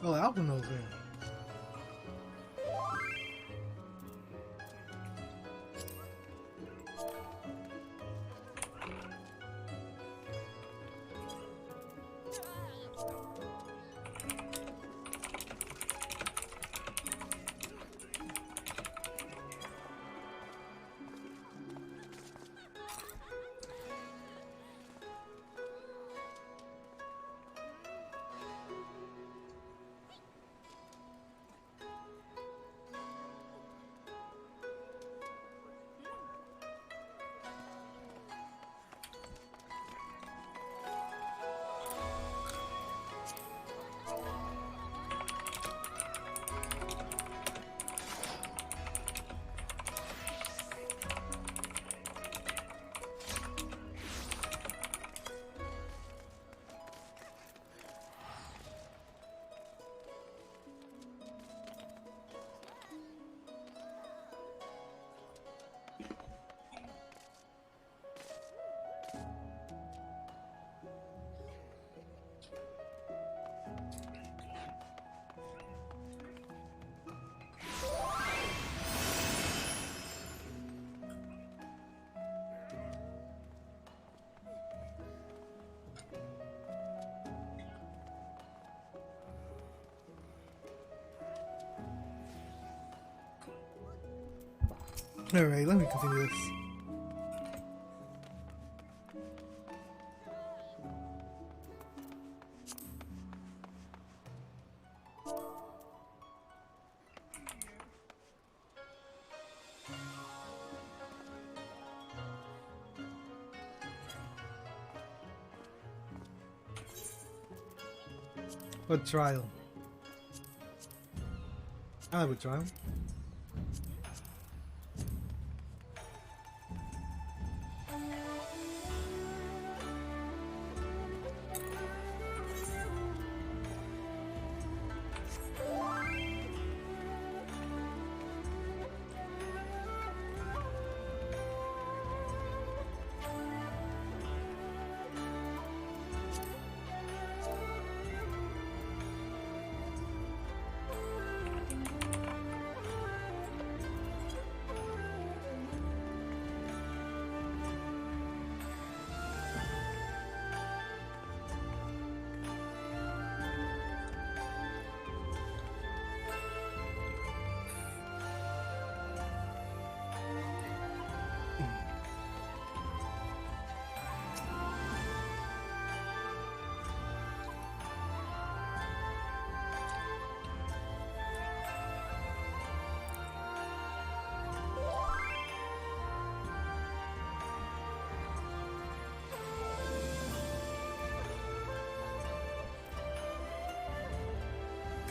Oh, Alvin knows him. Alright, let me continue this. A trial. I have a trial.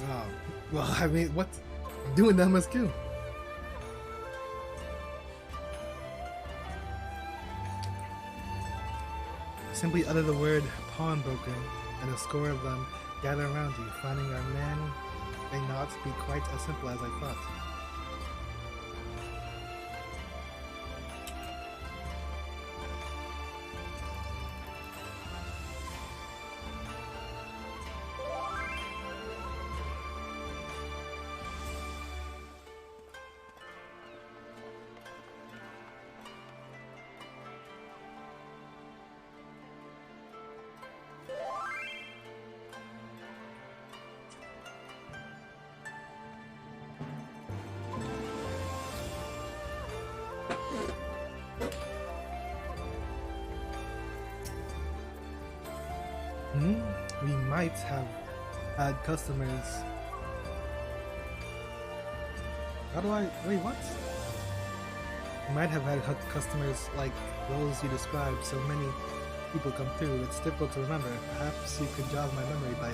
Oh, well, I mean, what? Doing that must kill. Simply utter the word pawnbroker, and a score of them gather around you, finding our man may not be quite as simple as I thought. We might have had customers. How do I wait? What? We might have had customers like those you described. So many people come through. It's difficult to remember. Perhaps you could jog my memory by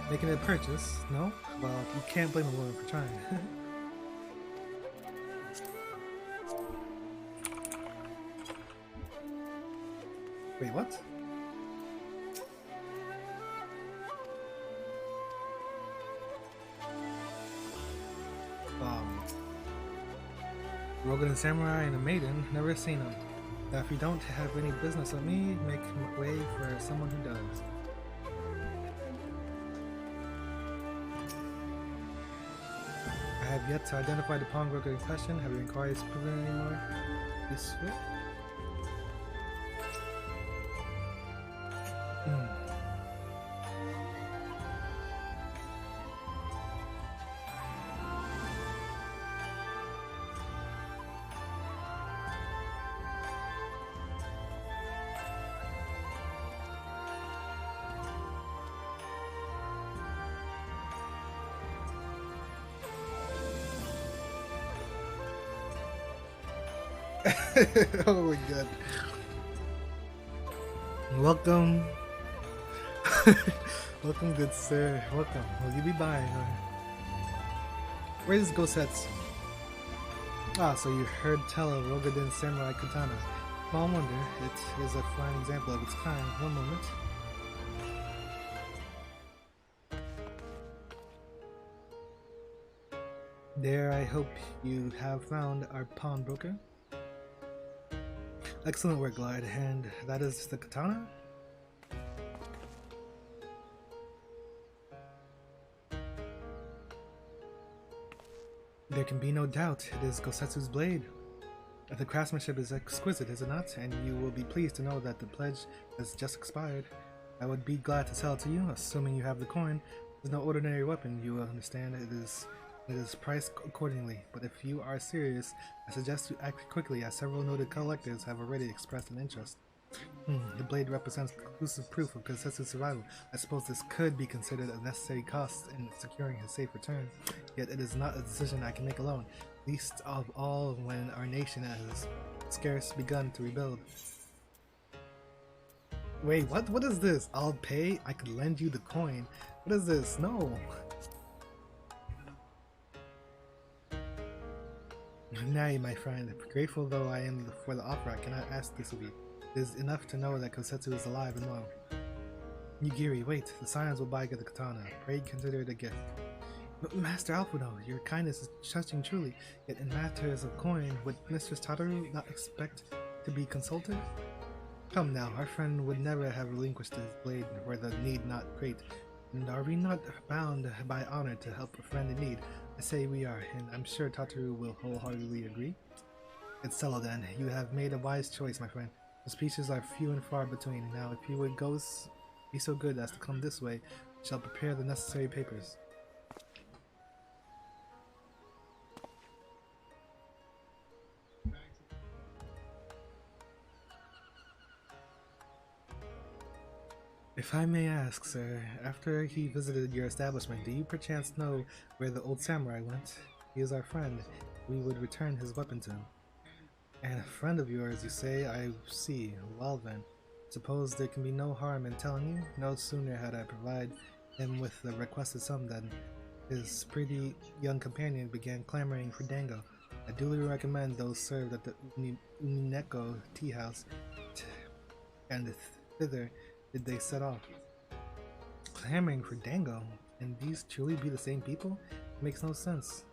making a purchase. No? Well, you can't blame a woman for trying. Wait, what? Rogan and Samurai and a maiden, never seen them. If you don't have any business with me, make way for someone who does. I have yet to identify the pawnbroker in question. Have your inquiries proven any more useful? Oh my god. Welcome. Welcome, good sir. Welcome. Will you be buying? Where's Gosetsu? Ah, so you heard tell of Rogadin Samurai Katana. Small wonder, it is a fine example of its kind. One moment. There, I hope you have found our pawnbroker. Excellent work, Glide. And that is the katana? There can be no doubt it is Gosetsu's blade. The craftsmanship is exquisite, is it not? And you will be pleased to know that the pledge has just expired. I would be glad to sell it to you, assuming you have the coin. It is no ordinary weapon, you will understand. It is priced accordingly, but if you are serious, I suggest you act quickly, as several noted collectors have already expressed an interest. The blade represents conclusive proof of Gosetsu's survival. I suppose this could be considered a necessary cost in securing his safe return, yet it is not a decision I can make alone, least of all when our nation has scarce begun to rebuild. Wait, what? What is this? I'll pay? I could lend you the coin. What is this? No. Nay, my friend. Grateful though I am for the offer, I cannot ask this of you. It is enough to know that Kosetsu is alive and well. Nigiri, wait. The scions will buy the katana. Pray consider it a gift. But Master Alfudo, your kindness is touching truly. Yet in matters of coin, would Mistress Tataru not expect to be consulted? Come now, our friend would never have relinquished his blade where the need not great. And are we not bound by honor to help a friend in need? I say we are, and I'm sure Tataru will wholeheartedly agree. It's settled then. You have made a wise choice, my friend. The speeches are few and far between. Now, if you would be so good as to come this way, we shall prepare the necessary papers. If I may ask, sir, after he visited your establishment, do you perchance know where the old samurai went? He is our friend. We would return his weapon to him. And a friend of yours, you say? I see. Well then, suppose there can be no harm in telling you? No sooner had I provided him with the requested sum than his pretty young companion began clamoring for dango. I duly recommend those served at the Unineko tea house, and thither did they set off. Clamoring for dango? And these truly be the same people? It makes no sense.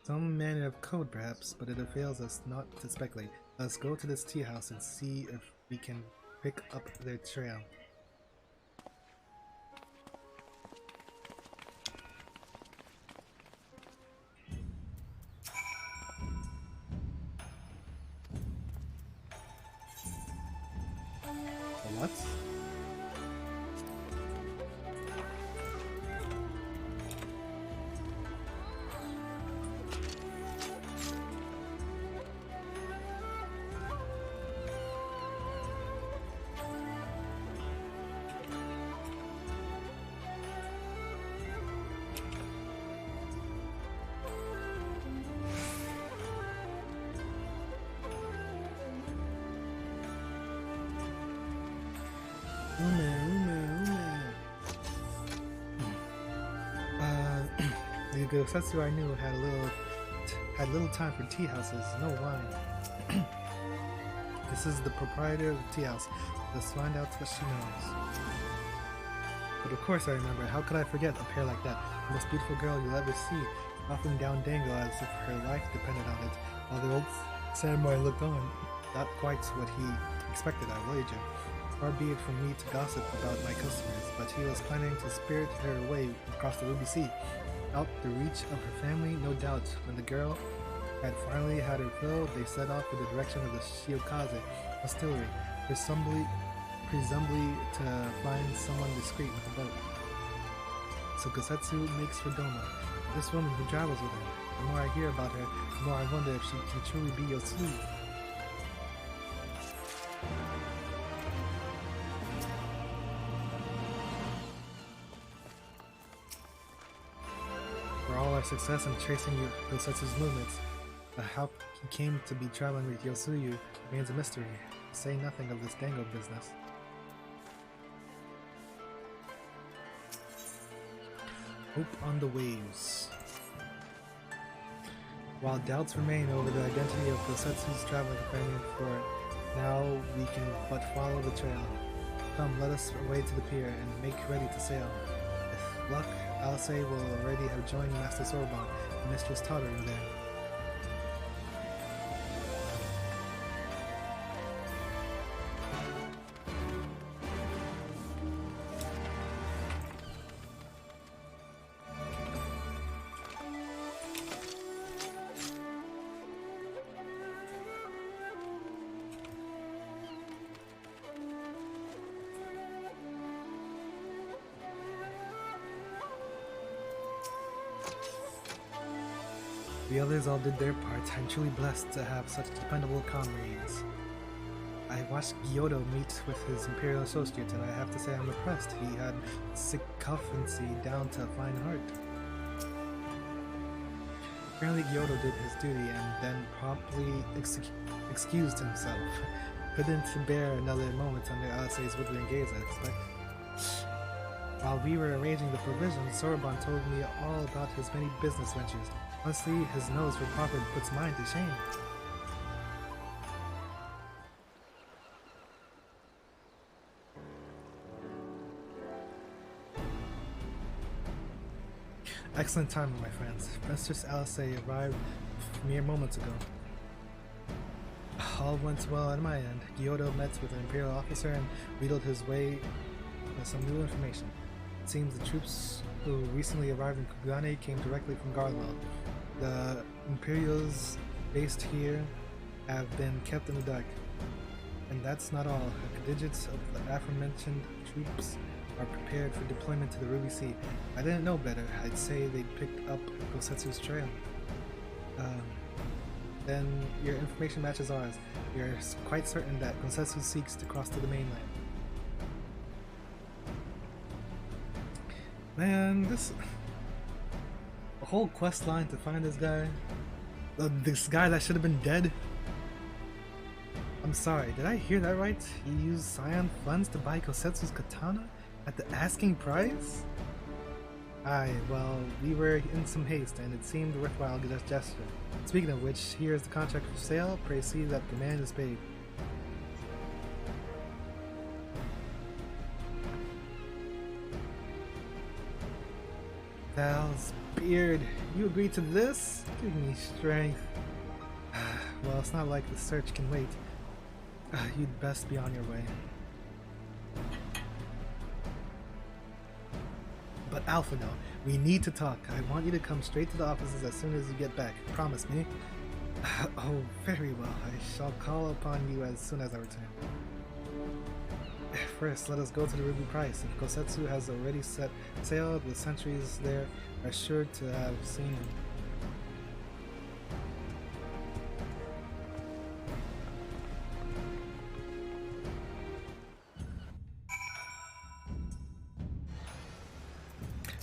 Some manner of code perhaps, but it avails us not to speculate. Let's go to this tea house and see if we can pick up their trail. What? The Gosetsu I knew had little time for tea houses, no wine. This is the proprietor of the tea house. Let's find out what she knows. But of course I remember. How could I forget a pair like that? The most beautiful girl you'll ever see, offering down dango as if her life depended on it, while the old samurai looked on. Not quite what he expected, I wager. Far be it from me to gossip about my customers, but he was planning to spirit her away across the Ruby Sea, out the reach of her family, no doubt. When the girl had finally had her fill, they set off in the direction of the Shiokaze distillery, presumably to find someone discreet with a boat. So Kosetsu makes for Doma, this woman who travels with her. The more I hear about her, the more I wonder if she can truly be Yosui. For all our success in tracing Yosetsu's movements, how he came to be traveling with Yosuyu remains a mystery, to say nothing of this dango business. Hope on the waves. While doubts remain over the identity of Kosetsu's traveling companion, for now we can but follow the trail. Come, let us away to the pier and make ready to sail. With luck, Alcé will already have joined Master Sorbonne and Mistress Tataru there. The others all did their part. I'm truly blessed to have such dependable comrades. I watched Gyoto meet with his Imperial associates, and I have to say I'm impressed. He had sycophancy down to a fine heart. Apparently Gyoto did his duty and then promptly excused himself. couldn't bear another moment under Alisaie's withering gaze, I expect. While we were arranging the provisions, Soraban told me all about his many business ventures. Honestly, his nose for profit puts mine to shame. Excellent timing, my friends. Princess Alisaie arrived mere moments ago. All went well on my end. Gyoto met with an Imperial officer and wheedled his way with some new information. It seems the troops who recently arrived in Kugane came directly from Garlemald. The Imperials based here have been kept in the dark. And that's not all. A contingent of the aforementioned troops are prepared for deployment to the Ruby Sea. I didn't know better. I'd say they'd picked up Gosetsu's trail. Then your information matches ours. You're quite certain that Gosetsu seeks to cross to the mainland. Man, a whole quest line to find this guy. This guy that should have been dead. I'm sorry, did I hear that right? He used Scion funds to buy Gosetsu's katana? At the asking price? Aye, well, we were in some haste, and it seemed a worthwhile gesture. Speaking of which, here is the contract for sale. Pray see that the man is paid. Val's beard, you agreed to this? Give me strength. Well, it's not like the search can wait. You'd best be on your way. But Alpha, no. We need to talk. I want you to come straight to the offices as soon as you get back. Promise me. Oh, very well. I shall call upon you as soon as I return. First, let us go to the Ruby Price. If Gosetsu has already set sail, the sentries there are sure to have seen him.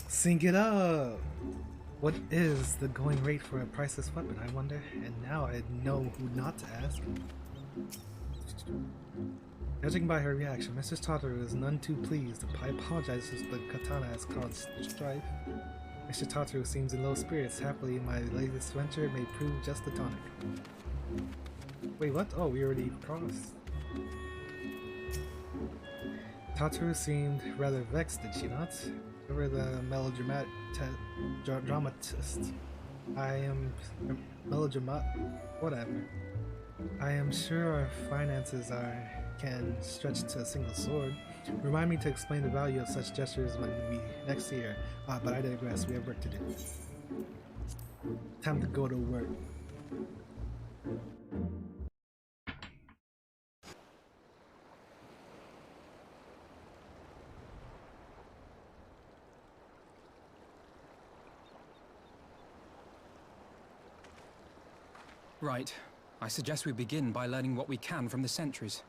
Sync it up! What is the going rate for a priceless weapon, I wonder? And now I know who not to ask. Judging by her reaction, Mrs. Tataru is none too pleased. I apologize if the katana has caused strife. Mr. Tataru seems in low spirits. Happily, my latest venture may prove just the tonic. Wait, what? Oh, we already crossed. Tataru seemed rather vexed, did she not? Over the dramatist. I am whatever. I am sure our finances can stretch to a single sword. Remind me to explain the value of such gestures when we next see her. But I digress. We have work to do. Time to go to work. Right. I suggest we begin by learning what we can from the sentries.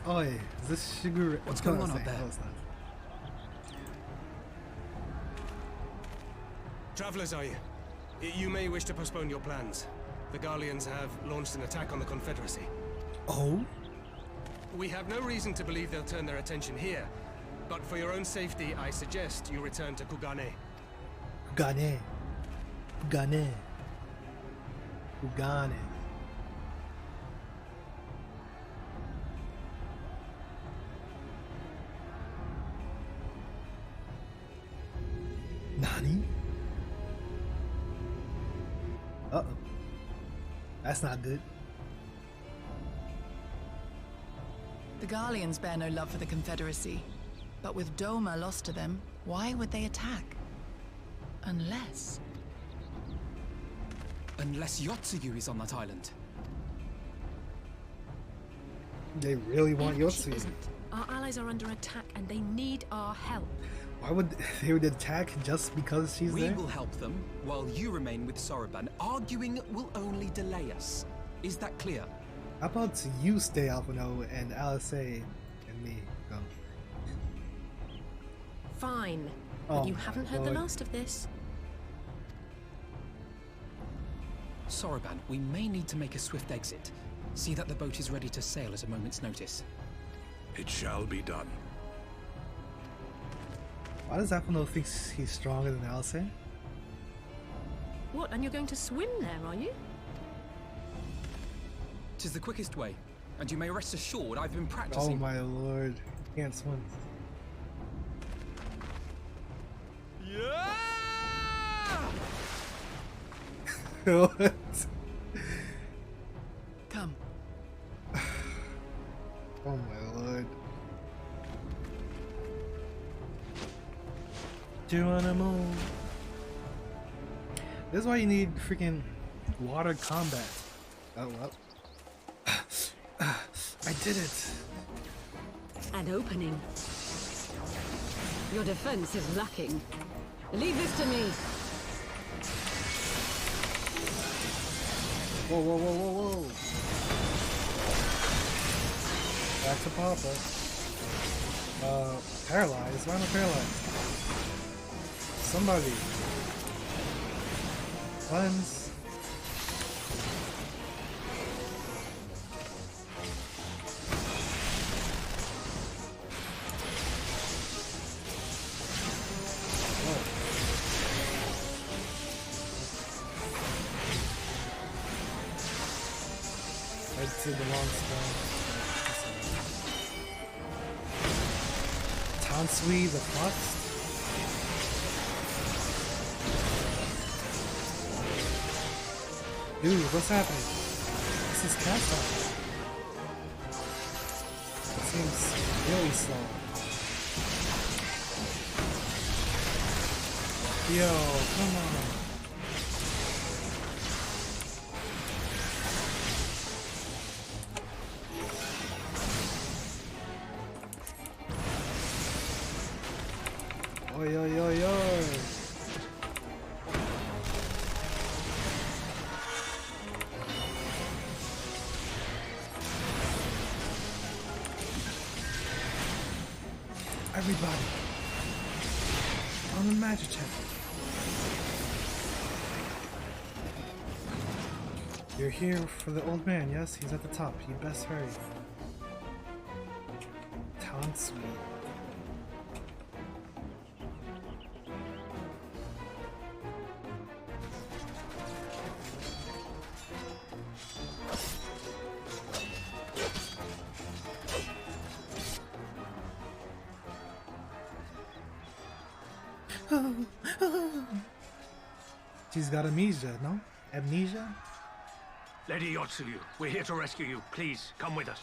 Oi, is this Shigure? What's going on out there? No, it's not. Travelers, are you? You may wish to postpone your plans. The Garleans have launched an attack on the Confederacy. Oh? We have no reason to believe they'll turn their attention here, but for your own safety, I suggest you return to Kugane. Kugane. Kugane. Kugane. Nani? Uh-oh. That's not good. The Garleans bear no love for the Confederacy. But with Doma lost to them, why would they attack? Unless... Unless Yotsuyu is on that island. They really want She Yotsuyu. isn't. Our allies are under attack and they need our help. Why would they would attack just because she's there? We will help them while you remain with Soroban. Arguing will only delay us. Is that clear? How about you stay Alphino and Alisei and me go? Fine. Oh But you haven't heard the Lord. last of this. Soroban, we may need to make a swift exit. See that the boat is ready to sail at a moment's notice. It shall be done. Why does Alphino think he's stronger than Alisei? What, and you're going to swim there, are you? 'Tis the quickest way, and you may rest assured I've been Oh practicing. my lord. Can't swim. Yeah! What? Come. Oh my lord. Do you wanna move? This is why you need freaking water combat. Oh well. I did it. An opening. Your defense is lacking. Leave this to me. Whoa, whoa, whoa, whoa, whoa. Back to Papa. Paralyzed? Why am I paralyzed? Somebody. Cleanse. To the long stone. Tansui the Frost? Dude, what's happening? This is cast off. It seems really slow. Yo, come on. Oi, oi, oi, oi. Everybody on the magic check. You're here for the old man, yes? He's at the top. You best hurry. Tansui. She's got amnesia, no? Amnesia? Lady Yotsuyu, we're here to rescue you. Please, come with us.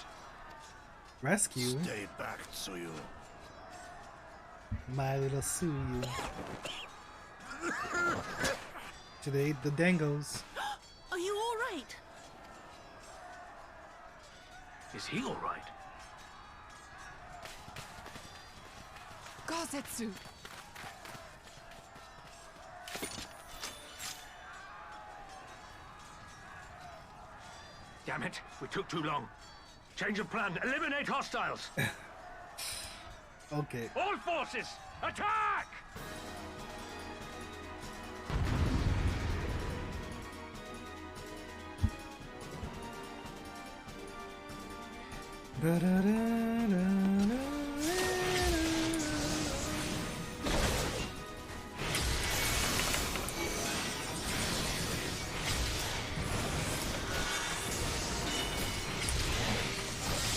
Rescue? Stay back, Tsuyu. My little Suyu. Today, the dangos. Are you all right? Is he all right? Gozetsu! Damn it, we took too long. Change of plan, eliminate hostiles! Okay. All forces, attack!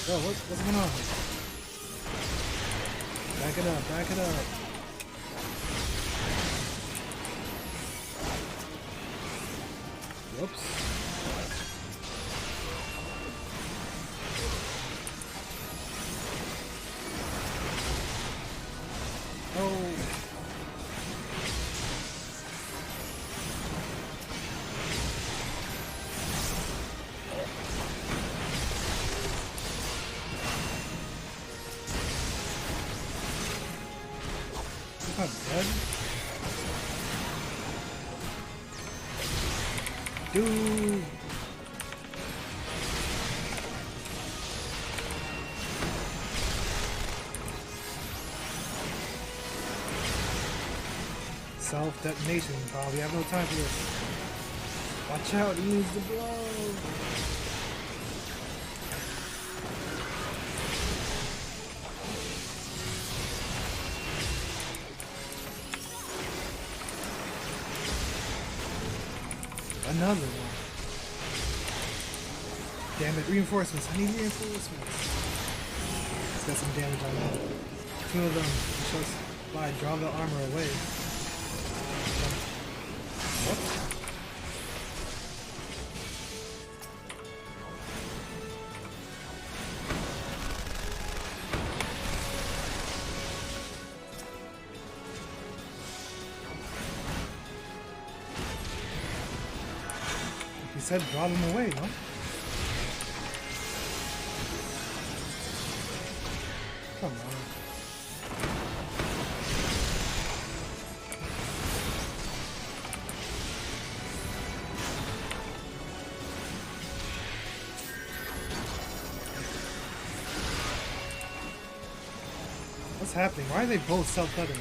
Yo, what's going on? Back it up, back it up. Whoops. Oh. Not dead. Dude. Self-detonation, Paul. We have no time for this. Watch out, use the blow. Another one. Damn it, reinforcements. I need reinforcements. Let's get some damage on that. Two of them. Just fly, draw the armor away. What? He said draw them away, no? Come on. What's happening? Why are they both self-cutting?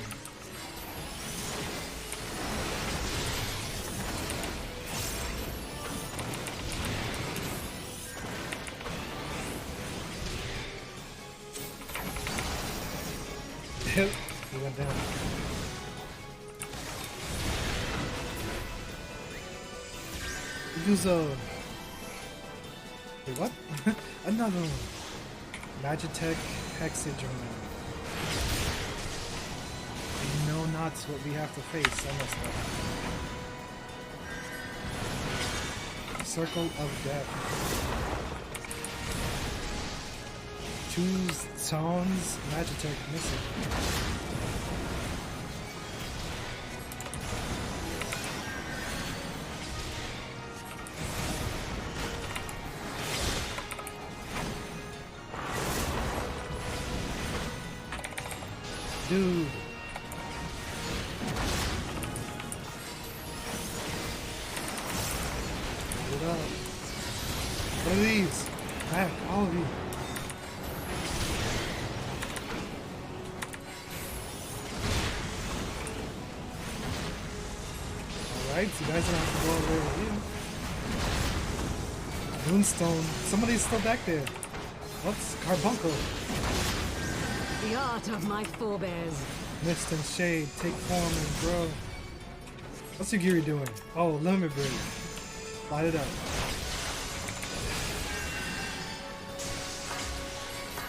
He went down. Use a... Wait, what? Another one. Magitech Hexadron. We know not what we have to face. I messed up. Circle of Death. Choose Tones, Magitech missing. Dude. Get up. What are these? Back, all of you. Alright, so you guys don't have to go over here. Moonstone. Somebody's still back there. What's Carbuncle? The art of my forebears. Mist and shade, take form and grow. What's Yugiri doing? Oh, limit break. Light it up.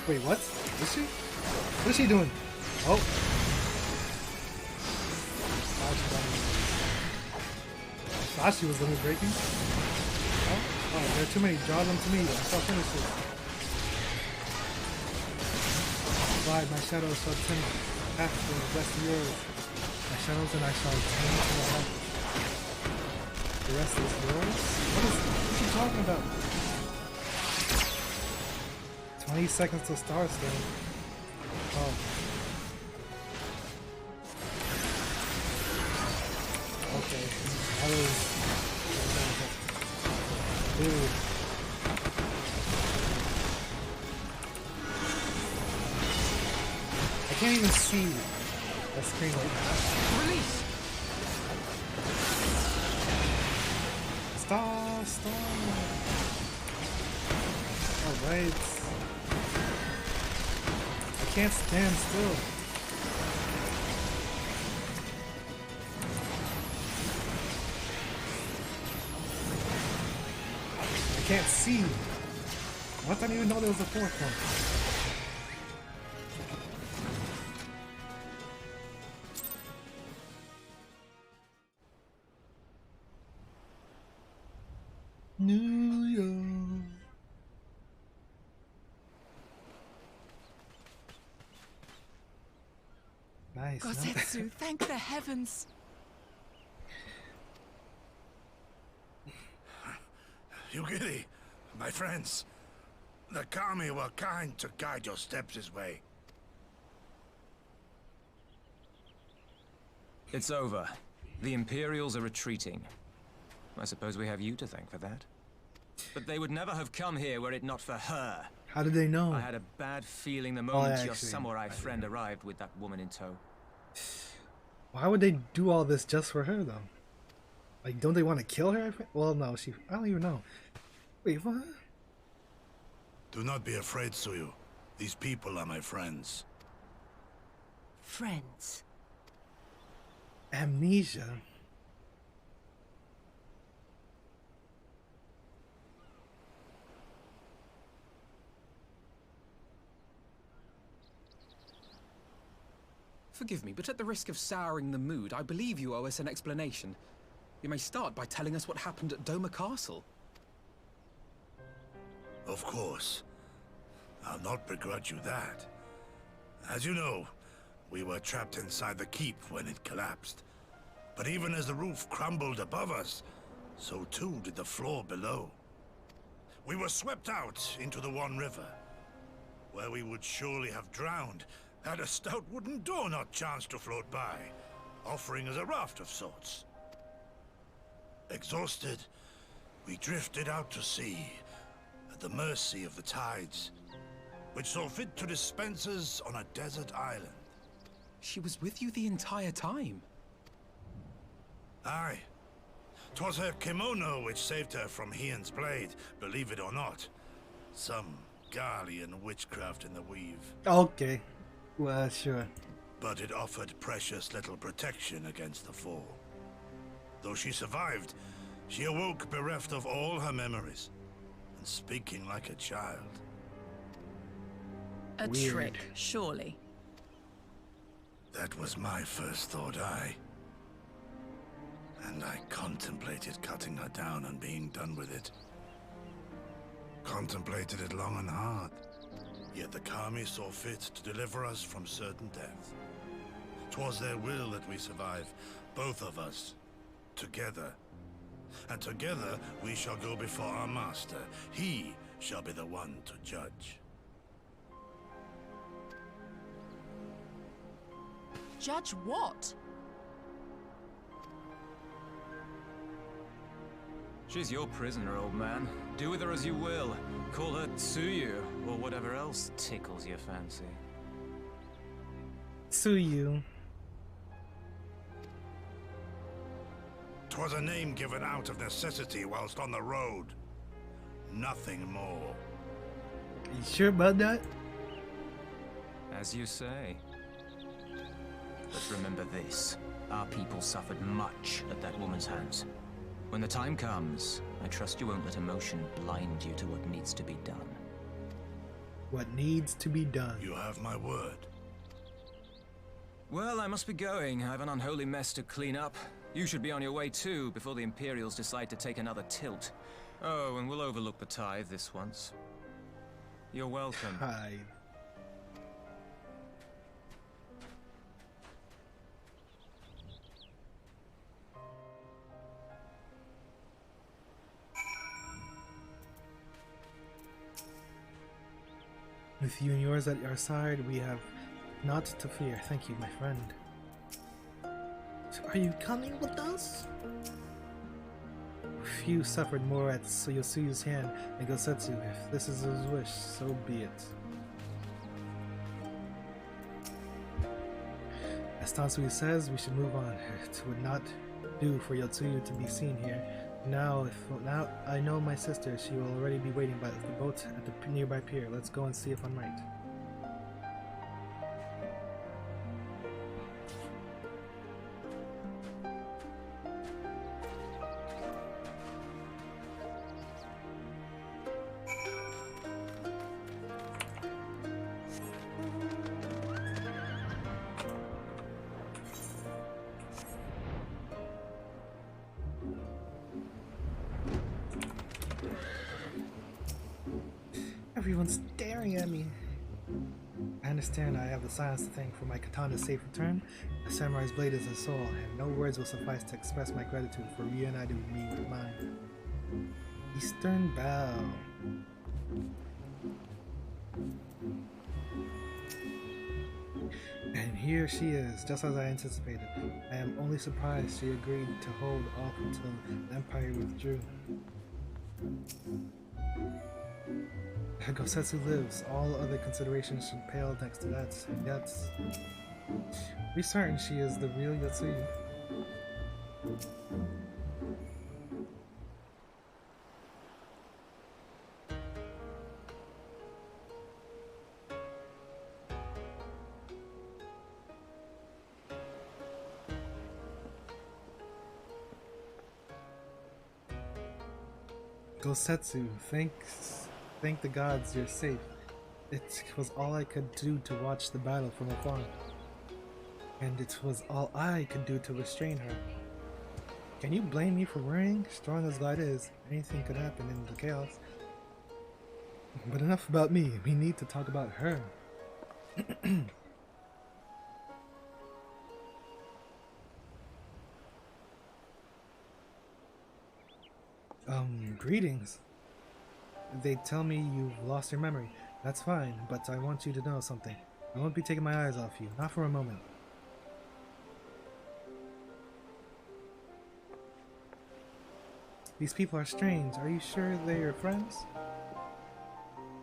Wait, what? Is she? What is she doing? Oh. Thought she was limit breaking. Oh, there are too many. Draw them to me. I saw finishes. Slide, my shadows shall tend half the rest of yours. My shadows and I shall tend to the half. The rest is yours? What are you talking about? 20 seconds till Star Stone. Oh. Okay. That was... Dude. I can't even see the screen right now. Release! Stop! Alright. I can't stand still. I can't see. What? I didn't even know there was a fourth one. New York. Nice. Gosetsu, thank the heavens. Yugiri, my friends, the Kami were kind to guide your steps this way. It's over. The Imperials are retreating. I suppose we have you to thank for that. But they would never have come here were it not for her. How did they know? I had a bad feeling the moment your actually, samurai friend arrived with that woman in tow. Why would they do all this just for her, though? Like, don't they want to kill her? Well, no, I don't even know. Wait, what? Do not be afraid, Suyu. These people are my friends. Friends? Amnesia? Forgive me, but at the risk of souring the mood, I believe you owe us an explanation. You may start by telling us what happened at Doma Castle. Of course. I'll not begrudge you that. As you know, we were trapped inside the keep when it collapsed. But even as the roof crumbled above us, so too did the floor below. We were swept out into the One River, where we would surely have drowned had a stout wooden door not chanced to float by, offering us a raft of sorts. Exhausted, we drifted out to sea, at the mercy of the tides, which saw fit to dispense us on a desert island. She was with you the entire time? Aye. 'Twas her kimono which saved her from Hien's blade, believe it or not. Some Garlean witchcraft in the weave. Okay. Well, sure. But it offered precious little protection against the fall. Though she survived, she awoke bereft of all her memories, and speaking like a child. A trick, surely. That was my first thought, and I contemplated cutting her down and being done with it. Contemplated it long and hard. Yet the Kami saw fit to deliver us from certain death. 'Twas their will that we survive, both of us, together. And together we shall go before our master. He shall be the one to judge. Judge what? She's your prisoner, old man. Do with her as you will. Call her Tsuyu, or whatever else tickles your fancy. Tsuyu. 'Twas a name given out of necessity whilst on the road. Nothing more. Are you sure about that? As you say. But remember this. Our people suffered much at that woman's hands. When the time comes, I trust you won't let emotion blind you to what needs to be done. What needs to be done? You have my word. Well, I must be going. I have an unholy mess to clean up. You should be on your way too, before the Imperials decide to take another tilt. Oh, and we'll overlook the tithe this once. You're welcome. Hi. With you and yours at our side, we have naught to fear. Thank you, my friend. So are you coming with us? Few suffered more at Yosuyu's hand than Gosetsu. If this is his wish, so be it. As Tansui says, we should move on. It would not do for Yotsuyu to be seen here. Now I know my sister. She will already be waiting by the boat at the nearby pier. Let's go and see if I'm right. Everyone's staring at me. I understand I have the silence to thank for my katana's safe return. A samurai's blade is a soul, and no words will suffice to express my gratitude for reuniting me with mine. Eastern Bow. And Here she is, just as I anticipated. I am only surprised she agreed to hold off until the Empire withdrew. Gosetsu lives. All other considerations should pale next to that. And yet, are you certain she is the real Yotsuyu? Gosetsu, thank the gods you're safe. It was all I could do to watch the battle from afar. And it was all I could do to restrain her. Can you blame me for worrying? Strong as God is, anything could happen in the chaos. But enough about me, we need to talk about her. Greetings. They tell me you've lost your memory. That's fine, but I want you to know something. I won't be taking my eyes off you, not for a moment. These people are strange. Are you sure they are friends?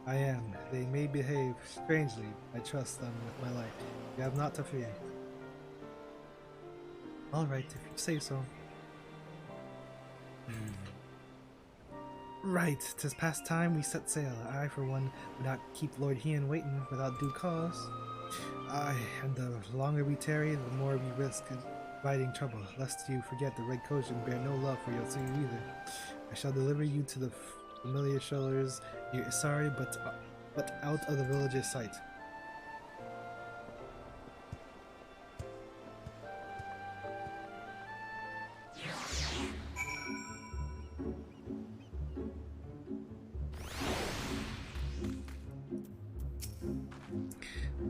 I am. They may behave strangely. I trust them with my life. You have not to fear. Alright, if you say so. Right, 'tis past time we set sail. I, for one, would not keep Lord Hien waiting without due cause. Aye, and the longer we tarry, the more we risk inviting trouble, lest you forget the Red Kojin bear no love for Yotsuyu either. I shall deliver you to the familiar shoulders near Isari, but out of the village's sight.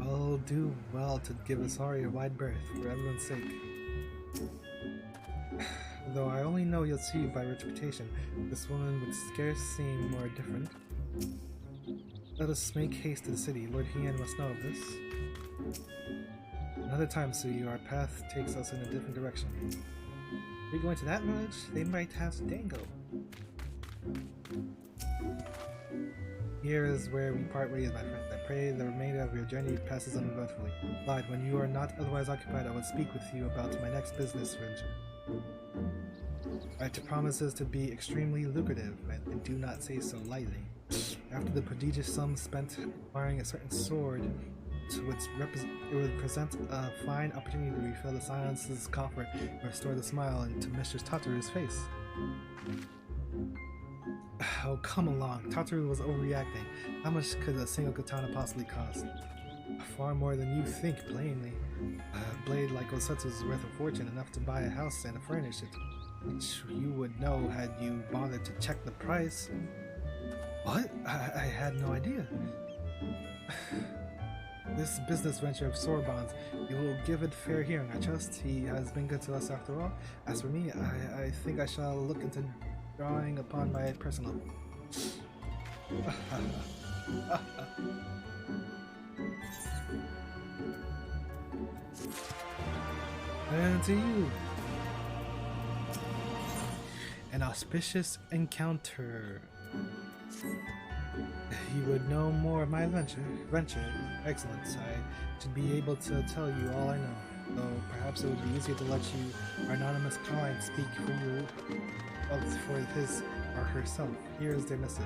I'll do well to give Isari a wide berth, for everyone's sake. Though I only know Yotsuyu by reputation, this woman would scarce seem more different. Let us make haste to the city. Lord Hien must know of this. Another time, Suyu, our path takes us in a different direction. Are we going to that village? They might have Dango. Here is where we part ways, my friend. I pray the remainder of your journey passes uneventfully. Clyde, when you are not otherwise occupied, I will speak with you about my next business venture. It promises to be extremely lucrative, and do not say so lightly. After the prodigious sum spent acquiring a certain sword, it would present a fine opportunity to refill the silence's coffer and restore the smile into Mistress Tataru's face. Oh, come along. Tataru was overreacting. How much could a single katana possibly cost? Far more than you think, plainly. A blade like Gosetsu's is worth a fortune, enough to buy a house and furnish it. Which you would know had you bothered to check the price. What? I had no idea. This business venture of Sorbon's, you will give it fair hearing, I trust. He has been good to us after all. As for me, I think I shall look into drawing upon my personal. And to you. An auspicious encounter. You would know more of my venture. Excellent. I should be able to tell you all I know. Though perhaps it would be easier to let you, our anonymous client, speak for you, for his or herself. Here is their missive.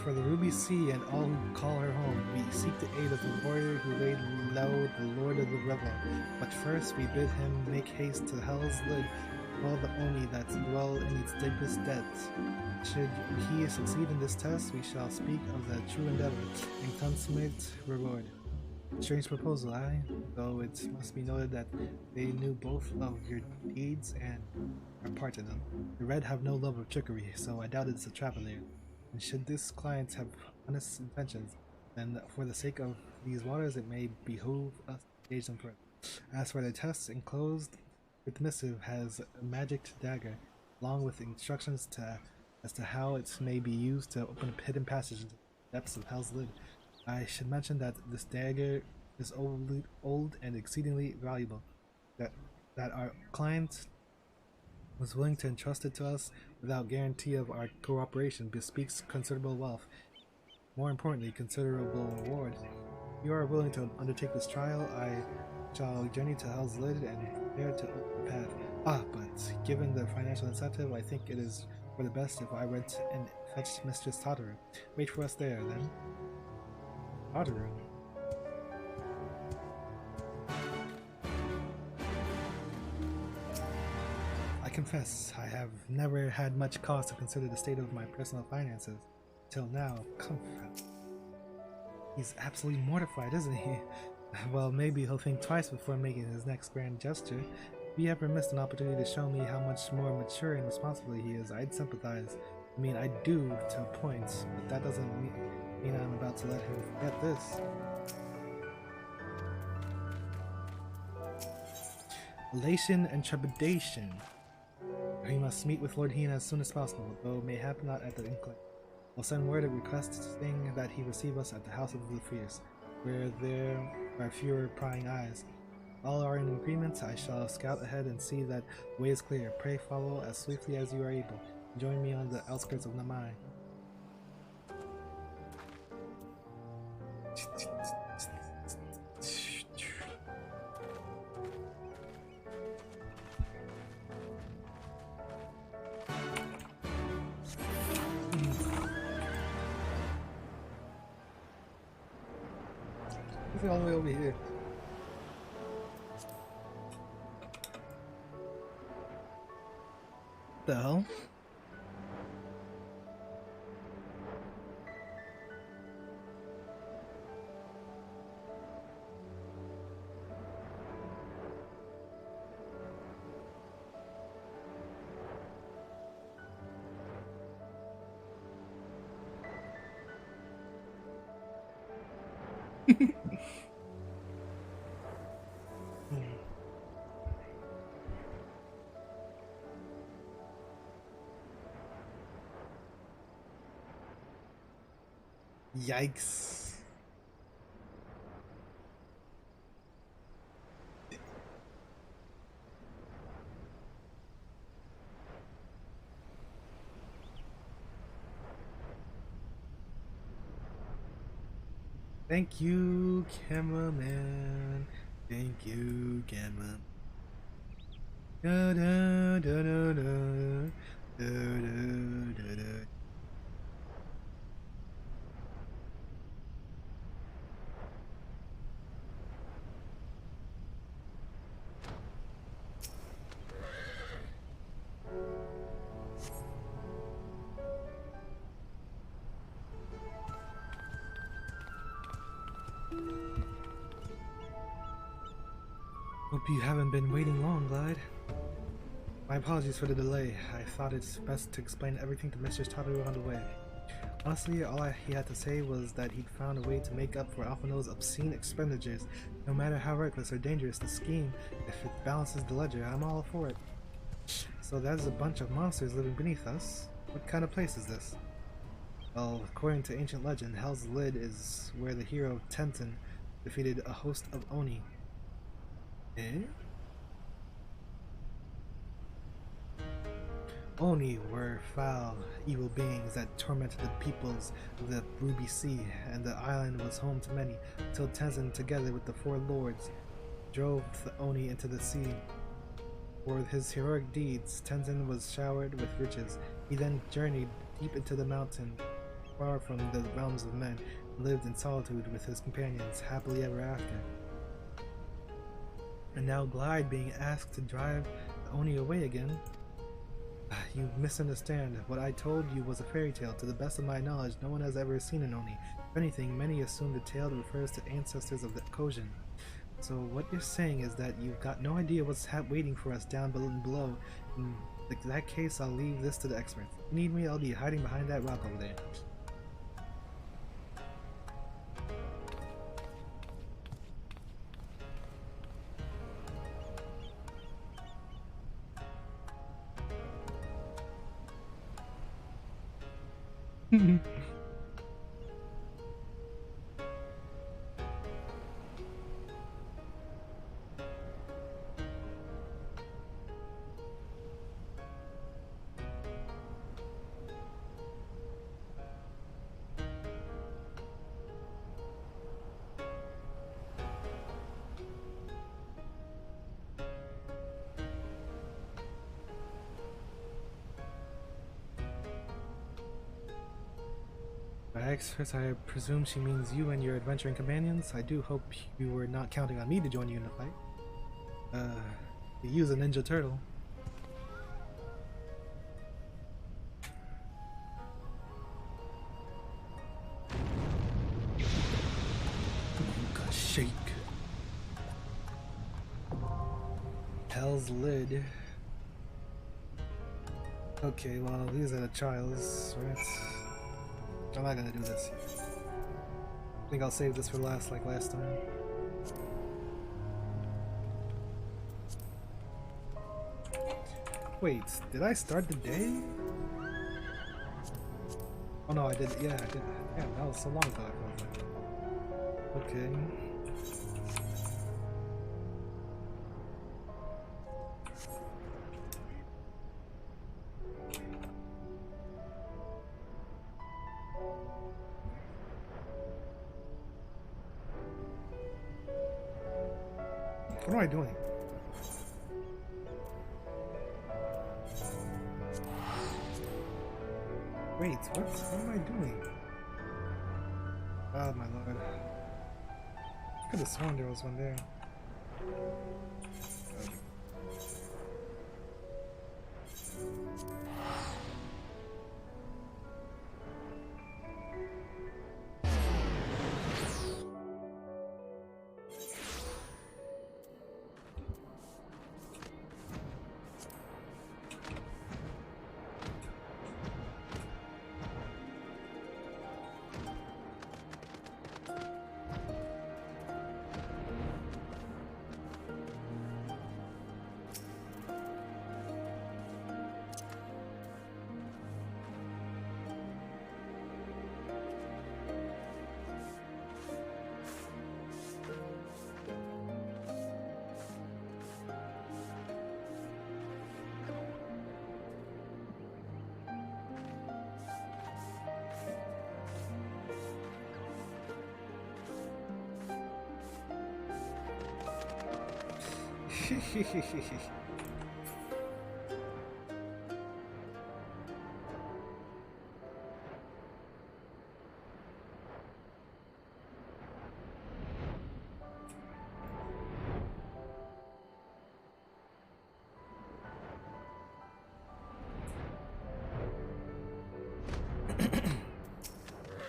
For the Ruby Sea and all who call her home, we seek the aid of the warrior who laid low the Lord of the Revel. But first we bid him make haste to Hell's Lid, all the Oni that dwell in its deepest depths. Should he succeed in this test, we shall speak of the true endeavor and consummate reward. Strange proposal, aye? Though it must be noted that they knew both of your deeds and are part of them. The Red have no love of trickery, so I doubt it's a trap in there. And should this client have honest intentions, then for the sake of these waters it may behoove us to engage them further. As for the test, enclosed with the missive has a magic dagger, along with instructions as to how it may be used to open a hidden passage into the depths of Hell's Lid. I should mention that this dagger is old and exceedingly valuable. That our client was willing to entrust it to us without guarantee of our cooperation bespeaks considerable wealth. More importantly, considerable reward. If you are willing to undertake this trial, I shall journey to Hell's Lid and prepare to open the path. But given the financial incentive, I think it is for the best if I went and fetched Mistress Tataru. Wait for us there, then. Tataru? I confess, I have never had much cause to consider the state of my personal finances. Till now, he's absolutely mortified, isn't he? Well, maybe he'll think twice before making his next grand gesture. If he ever missed an opportunity to show me how much more mature and responsible he is, I'd sympathize. I mean, I do to a point, but that doesn't mean I'm about to let him forget this. Elation and trepidation. We must meet with Lord Hina as soon as possible, though mayhap not at the inkling. I'll send word of requesting that he receive us at the house of the Fierce, where there are fewer prying eyes. All are in agreement. I shall scout ahead and see that the way is clear. Pray follow as swiftly as you are able. Join me on the outskirts of Namai. All the way over here. The hell? Yikes. Thank you, cameraman. Thank you, cameraman. Da da da da da da da da da. Hope you haven't been waiting long, Glide. My apologies for the delay. I thought it's best to explain everything to Mr. Tataru on the way. Honestly, all he had to say was that he'd found a way to make up for Alphino's obscene expenditures. No matter how reckless or dangerous the scheme, if it balances the ledger, I'm all for it. So there's a bunch of monsters living beneath us. What kind of place is this? Well, according to ancient legend, Hell's Lid is where the hero Tenten defeated a host of Oni. Eh? Oni were foul, evil beings that tormented the peoples of the Ruby Sea, and the island was home to many, till Tenzin, together with the four lords, drove the Oni into the sea. For his heroic deeds, Tenzin was showered with riches. He then journeyed deep into the mountain, far from the realms of men, and lived in solitude with his companions, happily ever after. And now Glide being asked to drive the Oni away again? You misunderstand. What I told you was a fairy tale. To the best of my knowledge, no one has ever seen an Oni. If anything, many assume the tale refers to ancestors of the Kojin. So what you're saying is that you've got no idea what's waiting for us down below. In that case, I'll leave this to the experts. If you need me, I'll be hiding behind that rock over there. experts, I presume she means you and your adventuring companions. I do hope you were not counting on me to join you in the fight. You use a ninja turtle. Shake. Hell's lid. Okay, well, these are the trials, right? I'm not gonna do this. I think I'll save this for last, like last time. Wait, did I start the day? Oh no, I did. Yeah, I did. Yeah, that was so long ago. I felt like. Okay. What am I doing? Wait, what am I doing? Oh my lord. I could have sworn there was one there.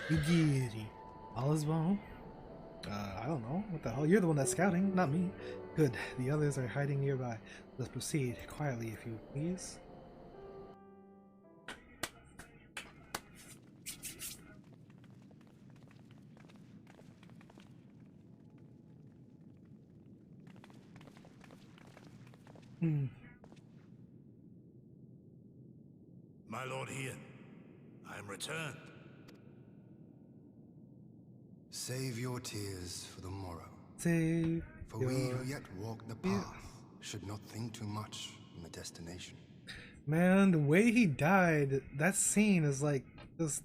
Yugiri. All is well. I don't know. What the hell? You're the one that's scouting, not me. Good. The others are hiding nearby. Let's proceed quietly, if you please. My lord Ian, I am returned. Save your tears for the morrow. Save For we who yet walk the path should not think too much on the destination. Man, the way he died, that scene is like just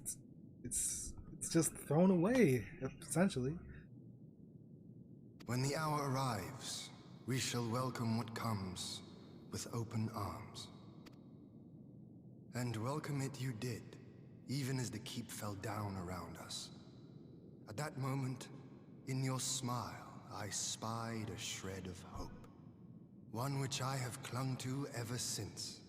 it's just thrown away, essentially. When the hour arrives, we shall welcome what comes with open arms. And welcome it you did, even as the keep fell down around us. At that moment, in your smile, I spied a shred of hope. One which I have clung to ever since.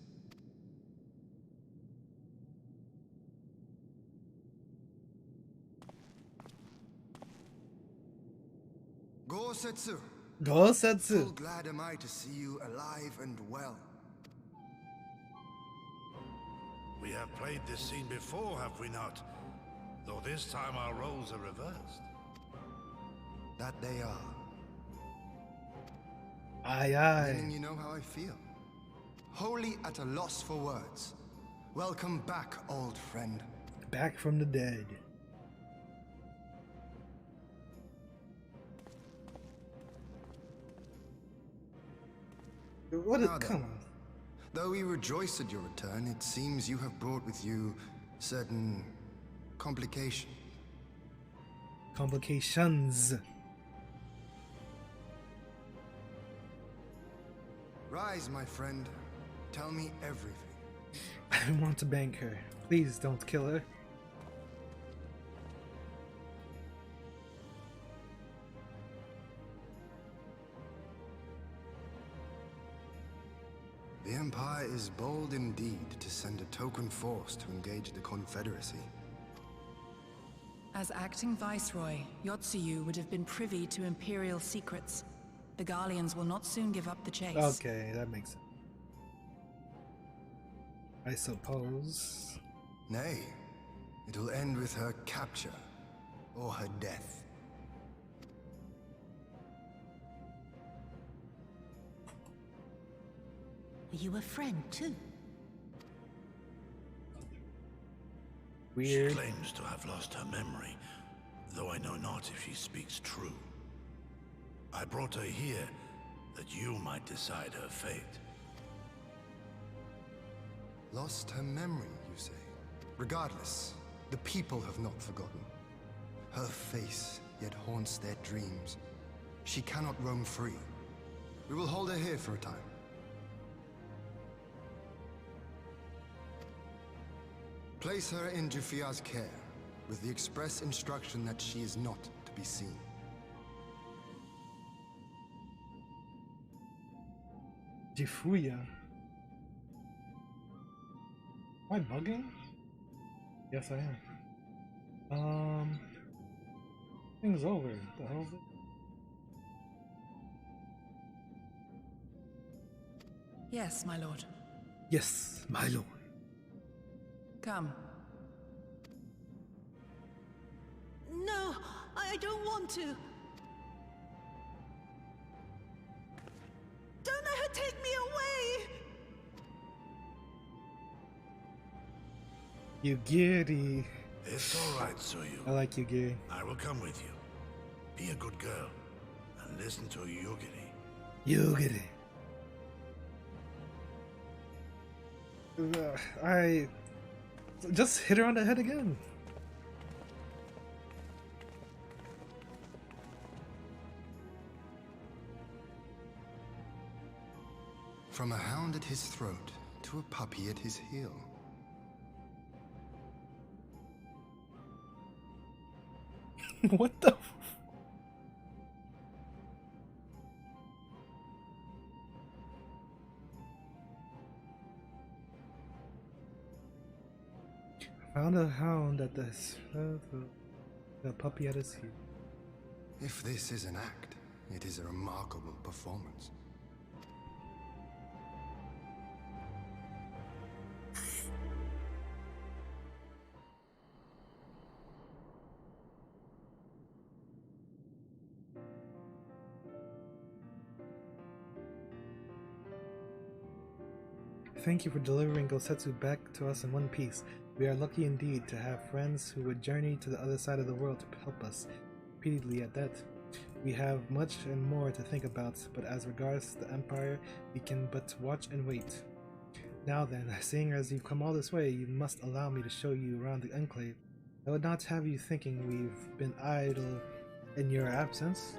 Gosetsu! Gosetsu! Full glad am I to see you alive and well. We have played this scene before, have we not? Though this time our roles are reversed. That they are. Aye, aye. Then you know how I feel. Wholly at a loss for words. Welcome back, old friend. Back from the dead. What? Come on. Though we rejoice at your return, it seems you have brought with you certain complications. Complications. Rise, my friend. Tell me everything. I want to bank her. Please don't kill her. The Empire is bold indeed to send a token force to engage the Confederacy. As acting Viceroy, Yotsuyu would have been privy to Imperial secrets. The Garleans will not soon give up the chase. Okay, that makes sense. I suppose. Nay, it will end with her capture, or her death. Are you a friend, too? Weird. She claims to have lost her memory, though I know not if she speaks true. I brought her here that you might decide her fate. Lost her memory, you say? Regardless, the people have not forgotten. Her face yet haunts their dreams. She cannot roam free. We will hold her here for a time. Place her in Jufia's care, with the express instruction that she is not to be seen. Jufuya. Am I bugging? Yes, I am. Thing's over. What the hell is it? Yes, my lord. Yes, my lord. Come. No, I don't want to. Don't let her take me away! Yugiri. It's all right, Soyu. I like Yugiri. I will come with you. Be a good girl and listen to Yugiri. Yugiri. I just hit her on the head again. From a hound at his throat to a puppy at his heel. What the Found a hound at the puppy at his heel. If this is an act, it is a remarkable performance. Thank you for delivering Gosetsu back to us in one piece. We are lucky indeed to have friends who would journey to the other side of the world to help us. Repeatedly at that. We have much and more to think about, but as regards the Empire, we can but watch and wait. Now then, seeing as you've come all this way, you must allow me to show you around the Enclave. I would not have you thinking we've been idle in your absence.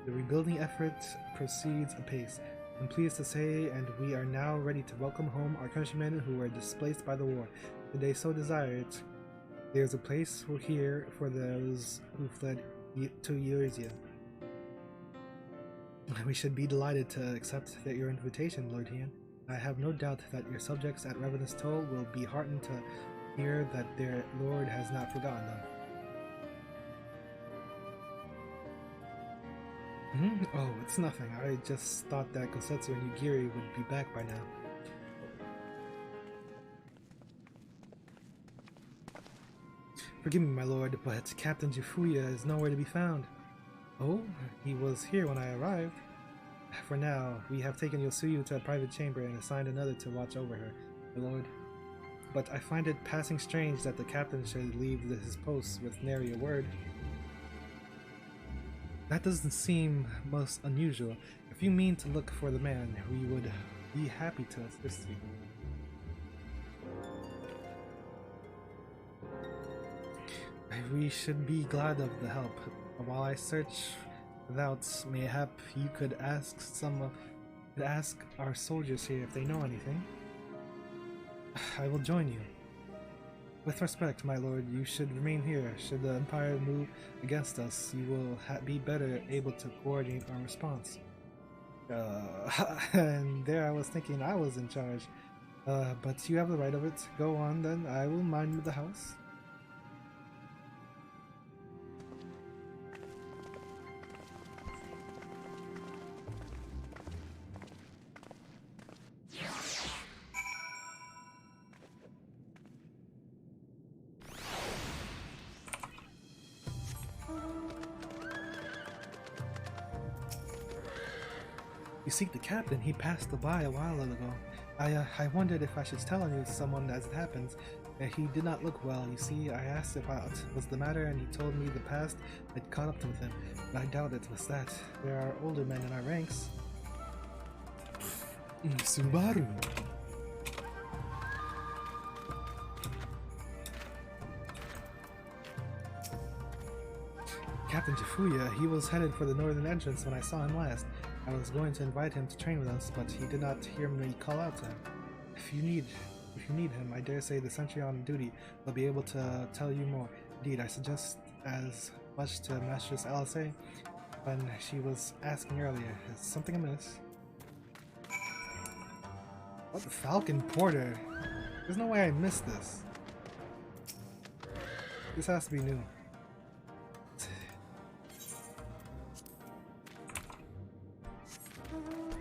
The rebuilding effort proceeds apace. I'm pleased to say, and we are now ready to welcome home our countrymen who were displaced by the war. If they so desire it, there's a place here for those who fled to Eurasia. We should be delighted to accept your invitation, Lord Hien. I have no doubt that your subjects at Ravenous Toll will be heartened to hear that their lord has not forgotten them. Oh, it's nothing. I just thought that Gosetsu and Yugiri would be back by now. Forgive me, my lord, but Captain Jufuya is nowhere to be found. Oh, he was here when I arrived. For now, we have taken Yotsuyu to a private chamber and assigned another to watch over her, my lord. But I find it passing strange that the captain should leave his post with nary a word. That doesn't seem most unusual. If you mean to look for the man, we would be happy to assist you. We should be glad of the help. While I search without, mayhap you could ask our soldiers here if they know anything. I will join you. With respect, my lord, you should remain here. Should the Empire move against us, you will be better able to coordinate our response. And there I was thinking I was in charge. But you have the right of it. Go on then, I will mind the house. You seek the captain. He passed by a while ago. I wondered if I should tell you someone as it happens. He did not look well. You see, I asked if what was the matter, and he told me the past had caught up with him. But I doubt it was that. There are older men in our ranks. Subaru. Captain Jifuya, he was headed for the northern entrance when I saw him last. I was going to invite him to train with us, but he did not hear me call out to him. If you need him, I dare say the sentry on duty will be able to tell you more. Indeed, I suggest as much to Mistress LSA when she was asking earlier. Is something amiss? What the Falcon Porter? There's no way I missed this. This has to be new.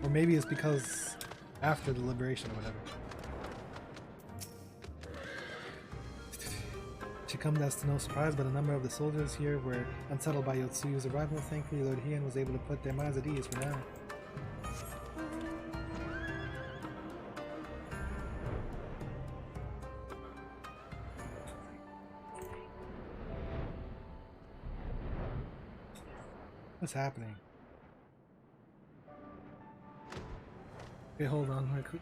Or maybe it's because after the liberation or whatever. She comes as to no surprise, but a number of the soldiers here were unsettled by Yotsuyu's arrival. Thankfully, Lord Heian was able to put their minds at ease for now. What's happening? Okay, hold on real quick.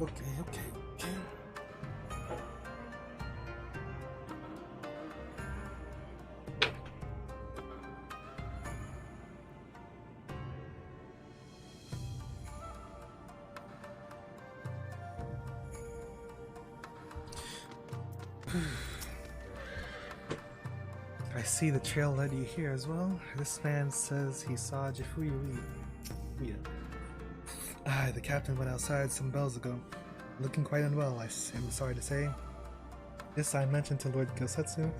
Okay. I see the trail led you here as well. This man says he saw Jifuya. The captain went outside some bells ago, looking quite unwell, I am sorry to say. This I mentioned to Lord Gosetsu,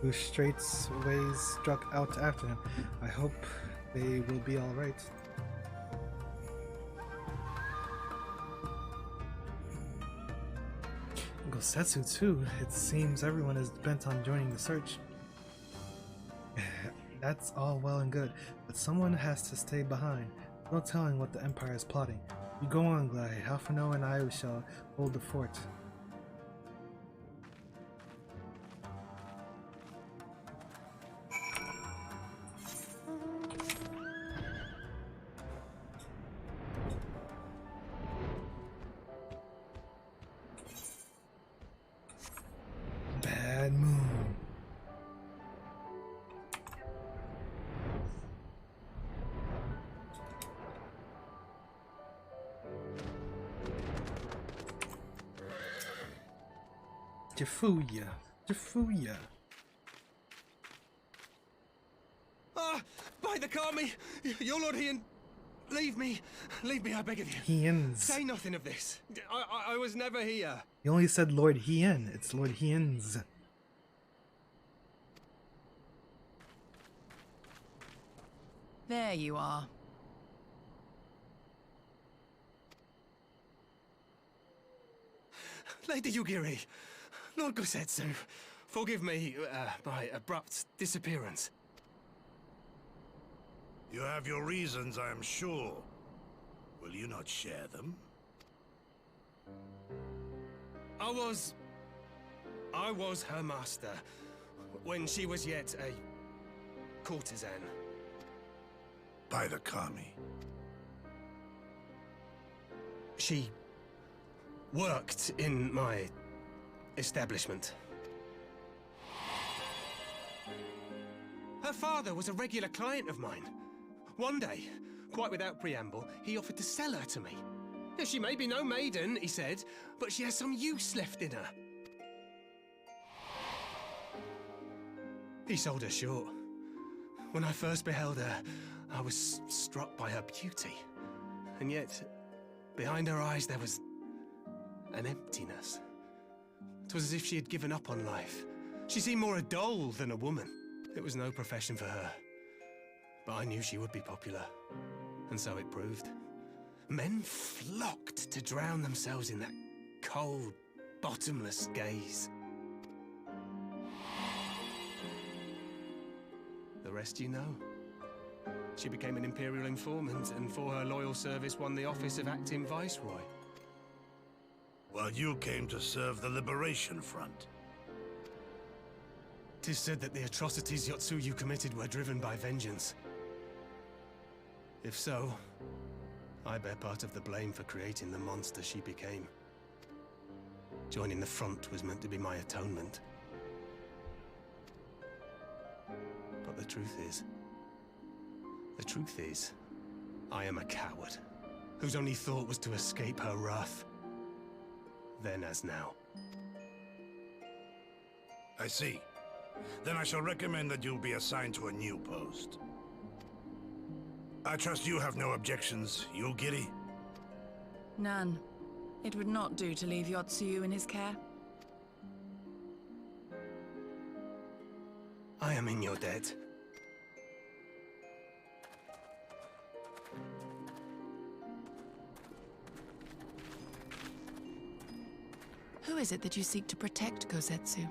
who straightway struck out after him. I hope they will be alright. Gosetsu too. It seems everyone is bent on joining the search. That's all well and good, but someone has to stay behind. No telling what the Empire is plotting. You go on, Glide. Alphino and I shall hold the fort. Bad moon. Jifuya. Ah! By the Kami! Your Lord Hien! Leave me, I beg of you. Hiens. Say nothing of this. I was never here. You only said Lord Hien. It's Lord Hiens. There you are. Lady Yugiri, Lord Gosetsu, forgive me my abrupt disappearance. You have your reasons, I am sure. Will you not share them? I was her master when she was yet a courtesan. By the Kami. She worked in my establishment. Her father was a regular client of mine. One day, quite without preamble, he offered to sell her to me. She may be no maiden, he said, but she has some use left in her. He sold her short. When I first beheld her, I was struck by her beauty. And yet, behind her eyes there was an emptiness. It was as if she had given up on life. She seemed more a doll than a woman. It was no profession for her. But I knew she would be popular. And so it proved. Men flocked to drown themselves in that cold, bottomless gaze. The rest you know. She became an Imperial informant, and for her loyal service won the office of Acting Viceroy. While you came to serve the Liberation Front. 'Tis said that the atrocities Yotsuyu committed were driven by vengeance. If so, I bear part of the blame for creating the monster she became. Joining the front was meant to be my atonement. But the truth is, I am a coward, whose only thought was to escape her wrath. Then as now. I see. Then I shall recommend that you be assigned to a new post. I trust you have no objections, Yugiri? None. It would not do to leave Yotsuyu in his care. I am in your debt. Who is it that you seek to protect, Gosetsu?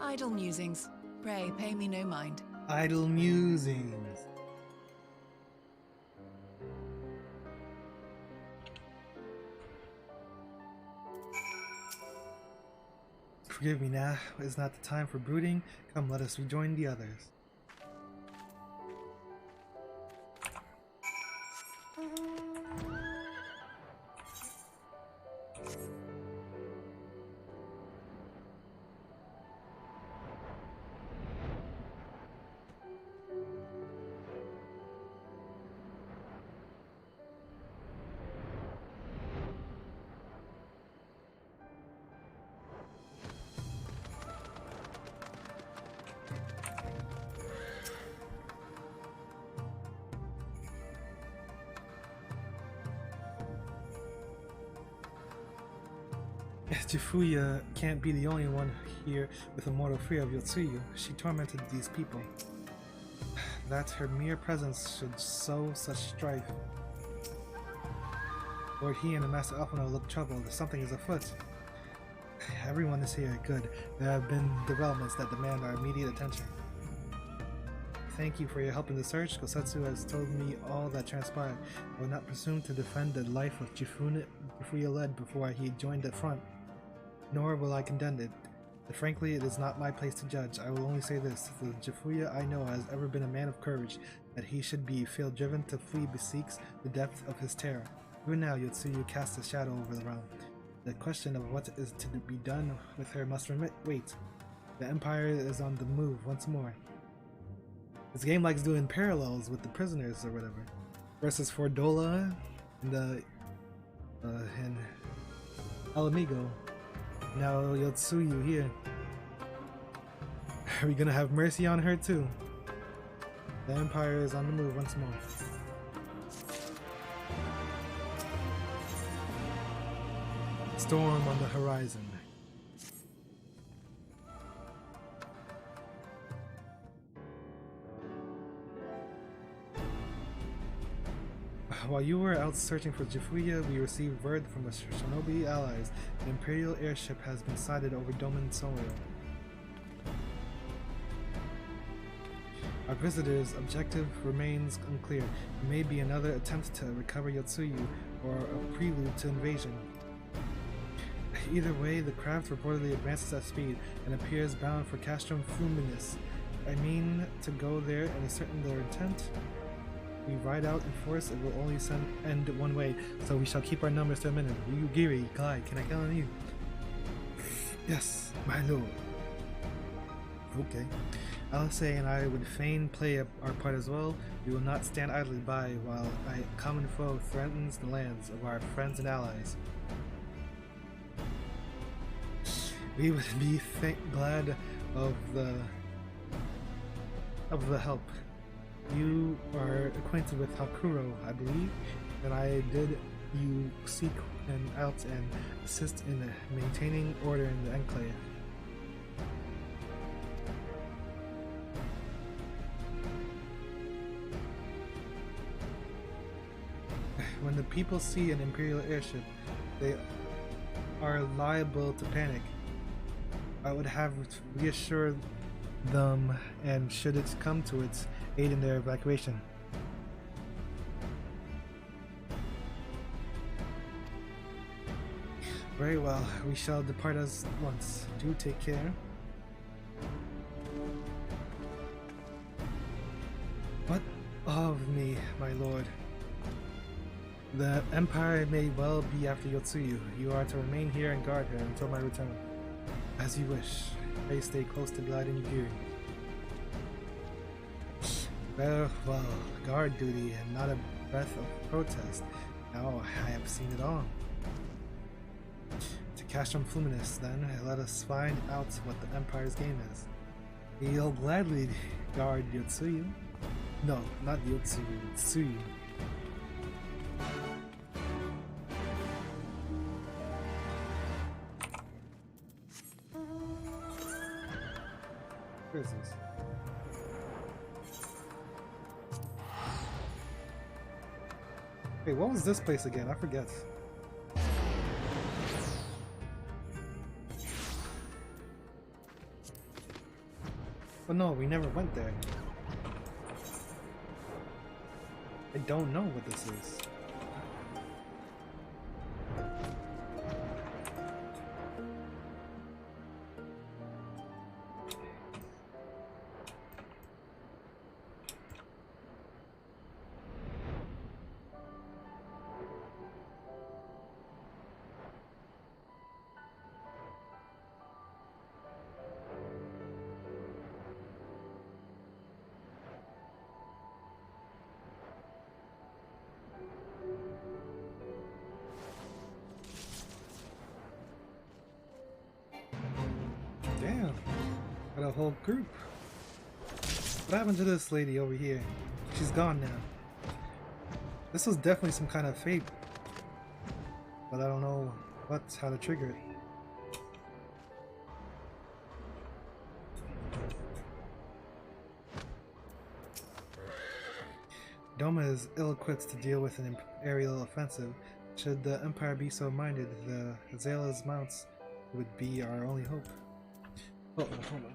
Idle musings. Pray, pay me no mind. Idle musings. Forgive me now, it's not the time for brooding. Come, let us rejoin the others. Jifuya can't be the only one here with a mortal fear of Yotsuyu. She tormented these people. That her mere presence should sow such strife. Lord he and the Master Alphino look troubled. Something is afoot. Everyone is here. Good. There have been developments that demand our immediate attention. Thank you for your help in the search. Kosetsu has told me all that transpired. I will not presume to defend the life of Jifuya led before he joined the front. Nor will I condemn it. But frankly, it is not my place to judge. I will only say this. The Jifuya I know has ever been a man of courage. That he should feel driven to flee bespeaks the depth of his terror. Even now, Yotsuyu casts a shadow over the realm. The question of what is to be done with her must wait. The Empire is on the move once more. This game likes doing parallels with the prisoners or whatever. Versus Fordola and and El Amigo. Now Yotsuyu here. Are we gonna have mercy on her too? The Empire is on the move once more. Storm on the horizon. While you were out searching for Jifuya, we received word from the Shinobi allies. An Imperial airship has been sighted over Domen soil. Our visitor's objective remains unclear. It may be another attempt to recover Yotsuyu or a prelude to invasion. Either way, the craft reportedly advances at speed and appears bound for Castrum Fluminis. I mean to go there and ascertain their intent. We ride out in force, it will only end one way, so we shall keep our numbers to a minute. Yugiri, Glide, can I count on you? Yes, my lord. Okay. Alise and I would fain play our part as well. We will not stand idly by while a common foe threatens the lands of our friends and allies. We would be glad of the help. You are acquainted with Hakuro, I believe, and I did you seek him out and assist in maintaining order in the Enclave. When the people see an Imperial airship, they are liable to panic. I would have reassured them, and should it come to it, aid in their evacuation. Very well, we shall depart at once. Do take care. What of me, my lord? The Empire may well be after Yotsuyu. You are to remain here and guard her until my return. As you wish. Pray stay close to Glide and Yugiri. Well, guard duty and not a breath of protest. Now I have seen it all. To Castrum Fluminis, then, let us find out what the Empire's game is. He'll gladly guard Yotsuyu. No, not Yotsuyu, Tsuyu. Where is this? Wait, what was this place again? I forget. Oh no, we never went there. I don't know what this is. Damn, got a whole group. What happened to this lady over here? She's gone now. This was definitely some kind of fate, but I don't know how to trigger it. Doma is ill-equipped to deal with an aerial offensive. Should the Empire be so minded, the Azala's mounts would be our only hope. Hold on.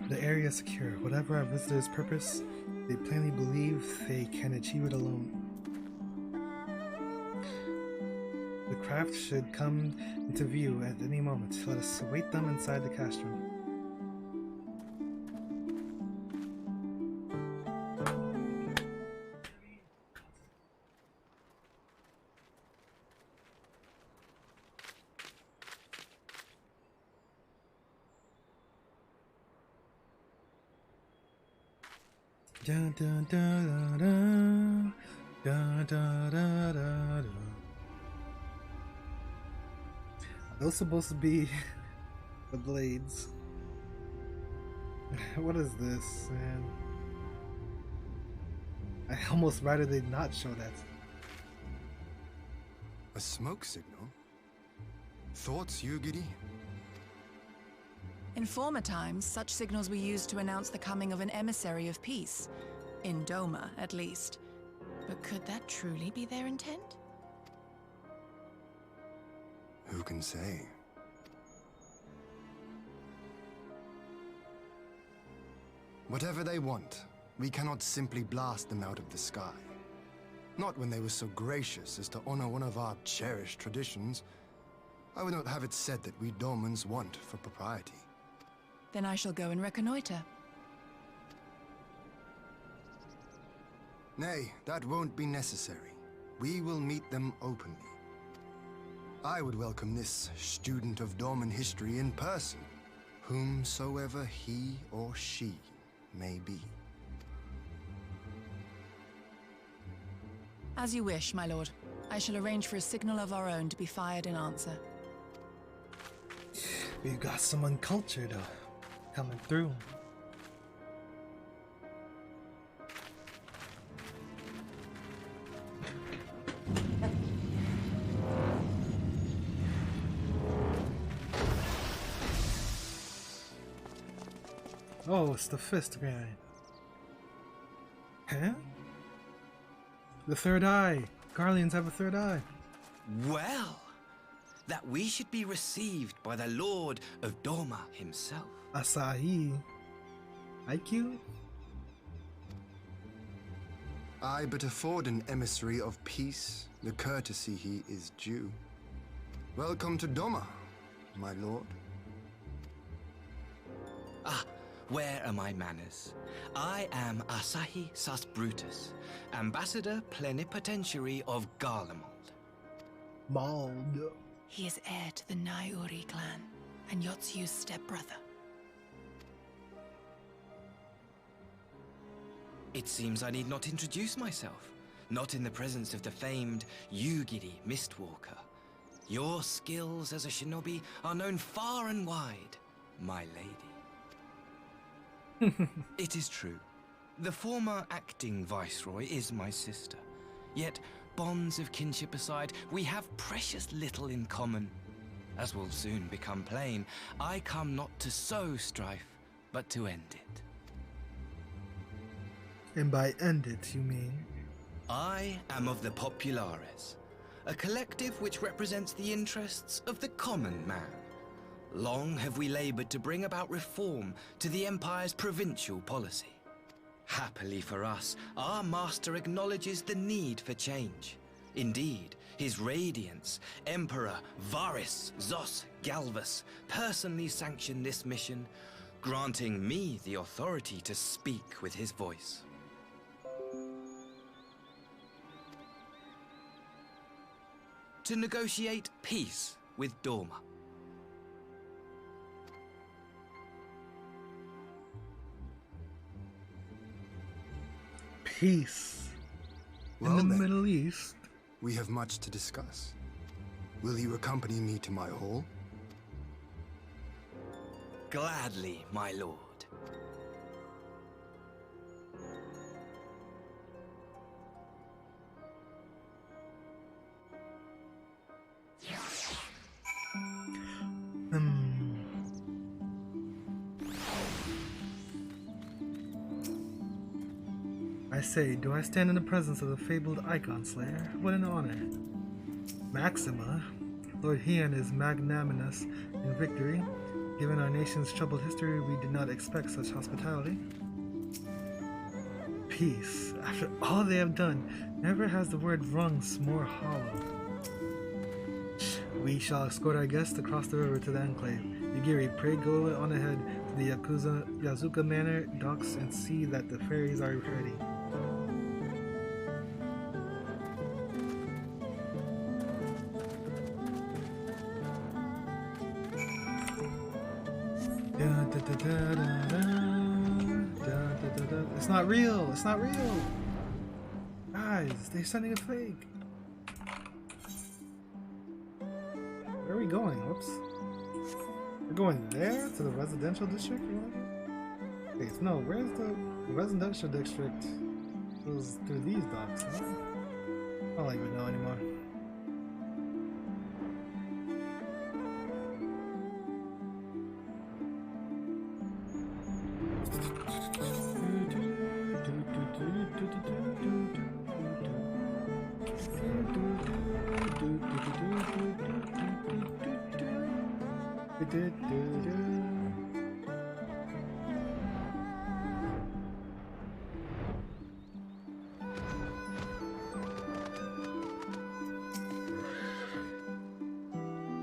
The area is secure. Whatever our visitors' purpose, they plainly believe they can achieve it alone. The craft should come into view at any moment. Let us await them inside the castrum. Dun, dun, dun, dun, dun, dun, dun, dun, dun. Are those supposed to be the blades? What is this, man? Why did they not show that? A smoke signal? Thoughts, Yugiri? In former times, such signals were used to announce the coming of an emissary of peace. In Doma, at least. But could that truly be their intent? Who can say? Whatever they want, we cannot simply blast them out of the sky. Not when they were so gracious as to honor one of our cherished traditions. I would not have it said that we Domans want for propriety. Then I shall go and reconnoiter. Nay, that won't be necessary. We will meet them openly. I would welcome this student of Dorman history in person, whomsoever he or she may be. As you wish, my lord. I shall arrange for a signal of our own to be fired in answer. We've got some uncultured coming through. Oh, it's the fist guy. Huh? The third eye. Garleans have a third eye. Well, that we should be received by the Lord of Doma himself. Asahi. IQ? I but afford an emissary of peace the courtesy he is due. Welcome to Doma, my lord. Ah, where are my manners? I am Asahi Sus Brutus, Ambassador Plenipotentiary of Garlemald. Mald. He is heir to the Naiuri clan, and Yotsu's stepbrother. It seems I need not introduce myself, not in the presence of the famed Yugiri Mistwalker. Your skills as a shinobi are known far and wide, my lady. It is true. The former acting viceroy is my sister. Yet, bonds of kinship aside, we have precious little in common. As will soon become plain, I come not to sow strife, but to end it. And by end it, you mean? I am of the Populares, a collective which represents the interests of the common man. Long have we labored to bring about reform to the Empire's provincial policy. Happily for us, our master acknowledges the need for change. Indeed, His Radiance, Emperor Varys Zos Galvus, personally sanctioned this mission, granting me the authority to speak with his voice. To negotiate peace with Dorma. Peace. Well, in the then, Middle East. We have much to discuss. Will you accompany me to my hall? Gladly, my lord. I say, do I stand in the presence of the fabled Icon Slayer? What an honor. Maxima, Lord Hien is magnanimous in victory. Given our nation's troubled history, we did not expect such hospitality. Peace. After all they have done, never has the word rung more hollow. We shall escort our guests across the river to the Enclave. Yugiri, pray go on ahead to the Yazuka Manor docks and see that the ferries are ready. It's not real! It's not real! Guys, they're sending a fake! Where are we going? Whoops. We're going there? To the residential district? Wait, no, where's the residential district? It goes through these docks, huh? I don't even know anymore.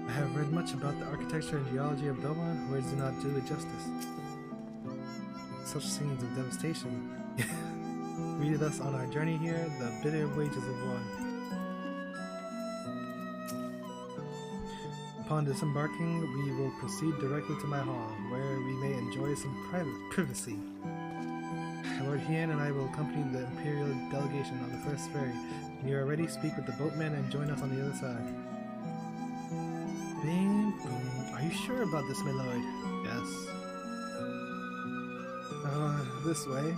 I have read much about the architecture and geology of Doma, words do not do it justice. Such scenes of devastation greeted us on our journey here, the bitter wages of war. Upon disembarking, we will proceed directly to my hall, where we may enjoy some privacy. Lord Hien and I will accompany the Imperial delegation on the first ferry. When you are ready, speak with the boatman and join us on the other side. Bing, boom. Are you sure about this, my lord? Yes. This way.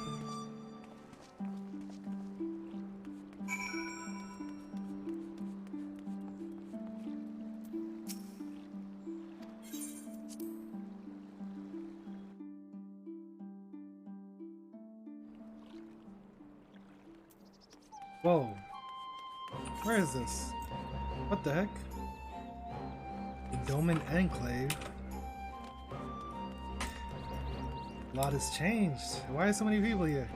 Whoa. Where is this? What the heck? The Doman Enclave? A lot has changed. Why are so many people here?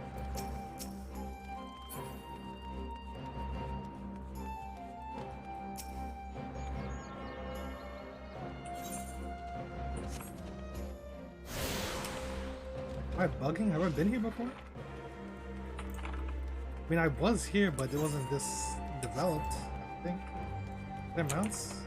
Am I bugging? Have I been here before? I mean, I was here, but it wasn't this developed, I think. There mounts?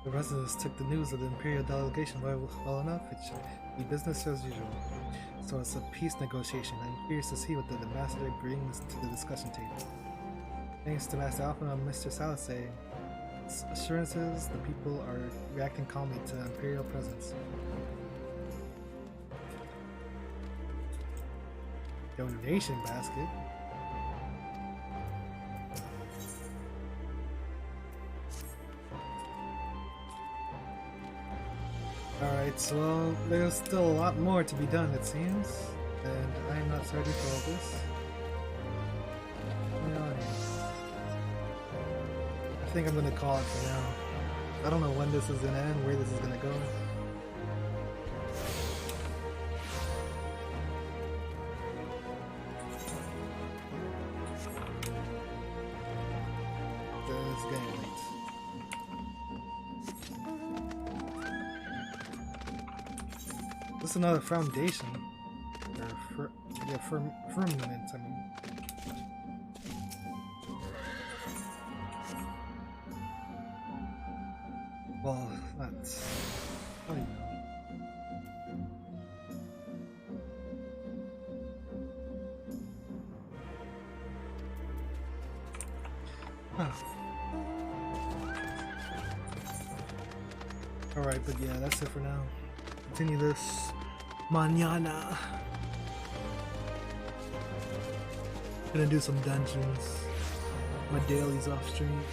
The residents took the news of the Imperial delegation well enough. It should be business as usual. So it's a peace negotiation. I'm curious to see what the ambassador brings to the discussion table. Thanks to Master Alpha and Mr. Salase, assurances the people are reacting calmly to Imperial presence. Donation basket. Alright, so there's still a lot more to be done, it seems, and I'm not ready for all this. I think I'm gonna call it for now. I don't know when this is gonna end, where this is gonna go. This game. This is another foundation. Or firmament, I mean. Well, that's... Oh, you know. Huh. Alright, but yeah, that's it for now. Continue this mañana. Gonna do some dungeons. My dailies off stream.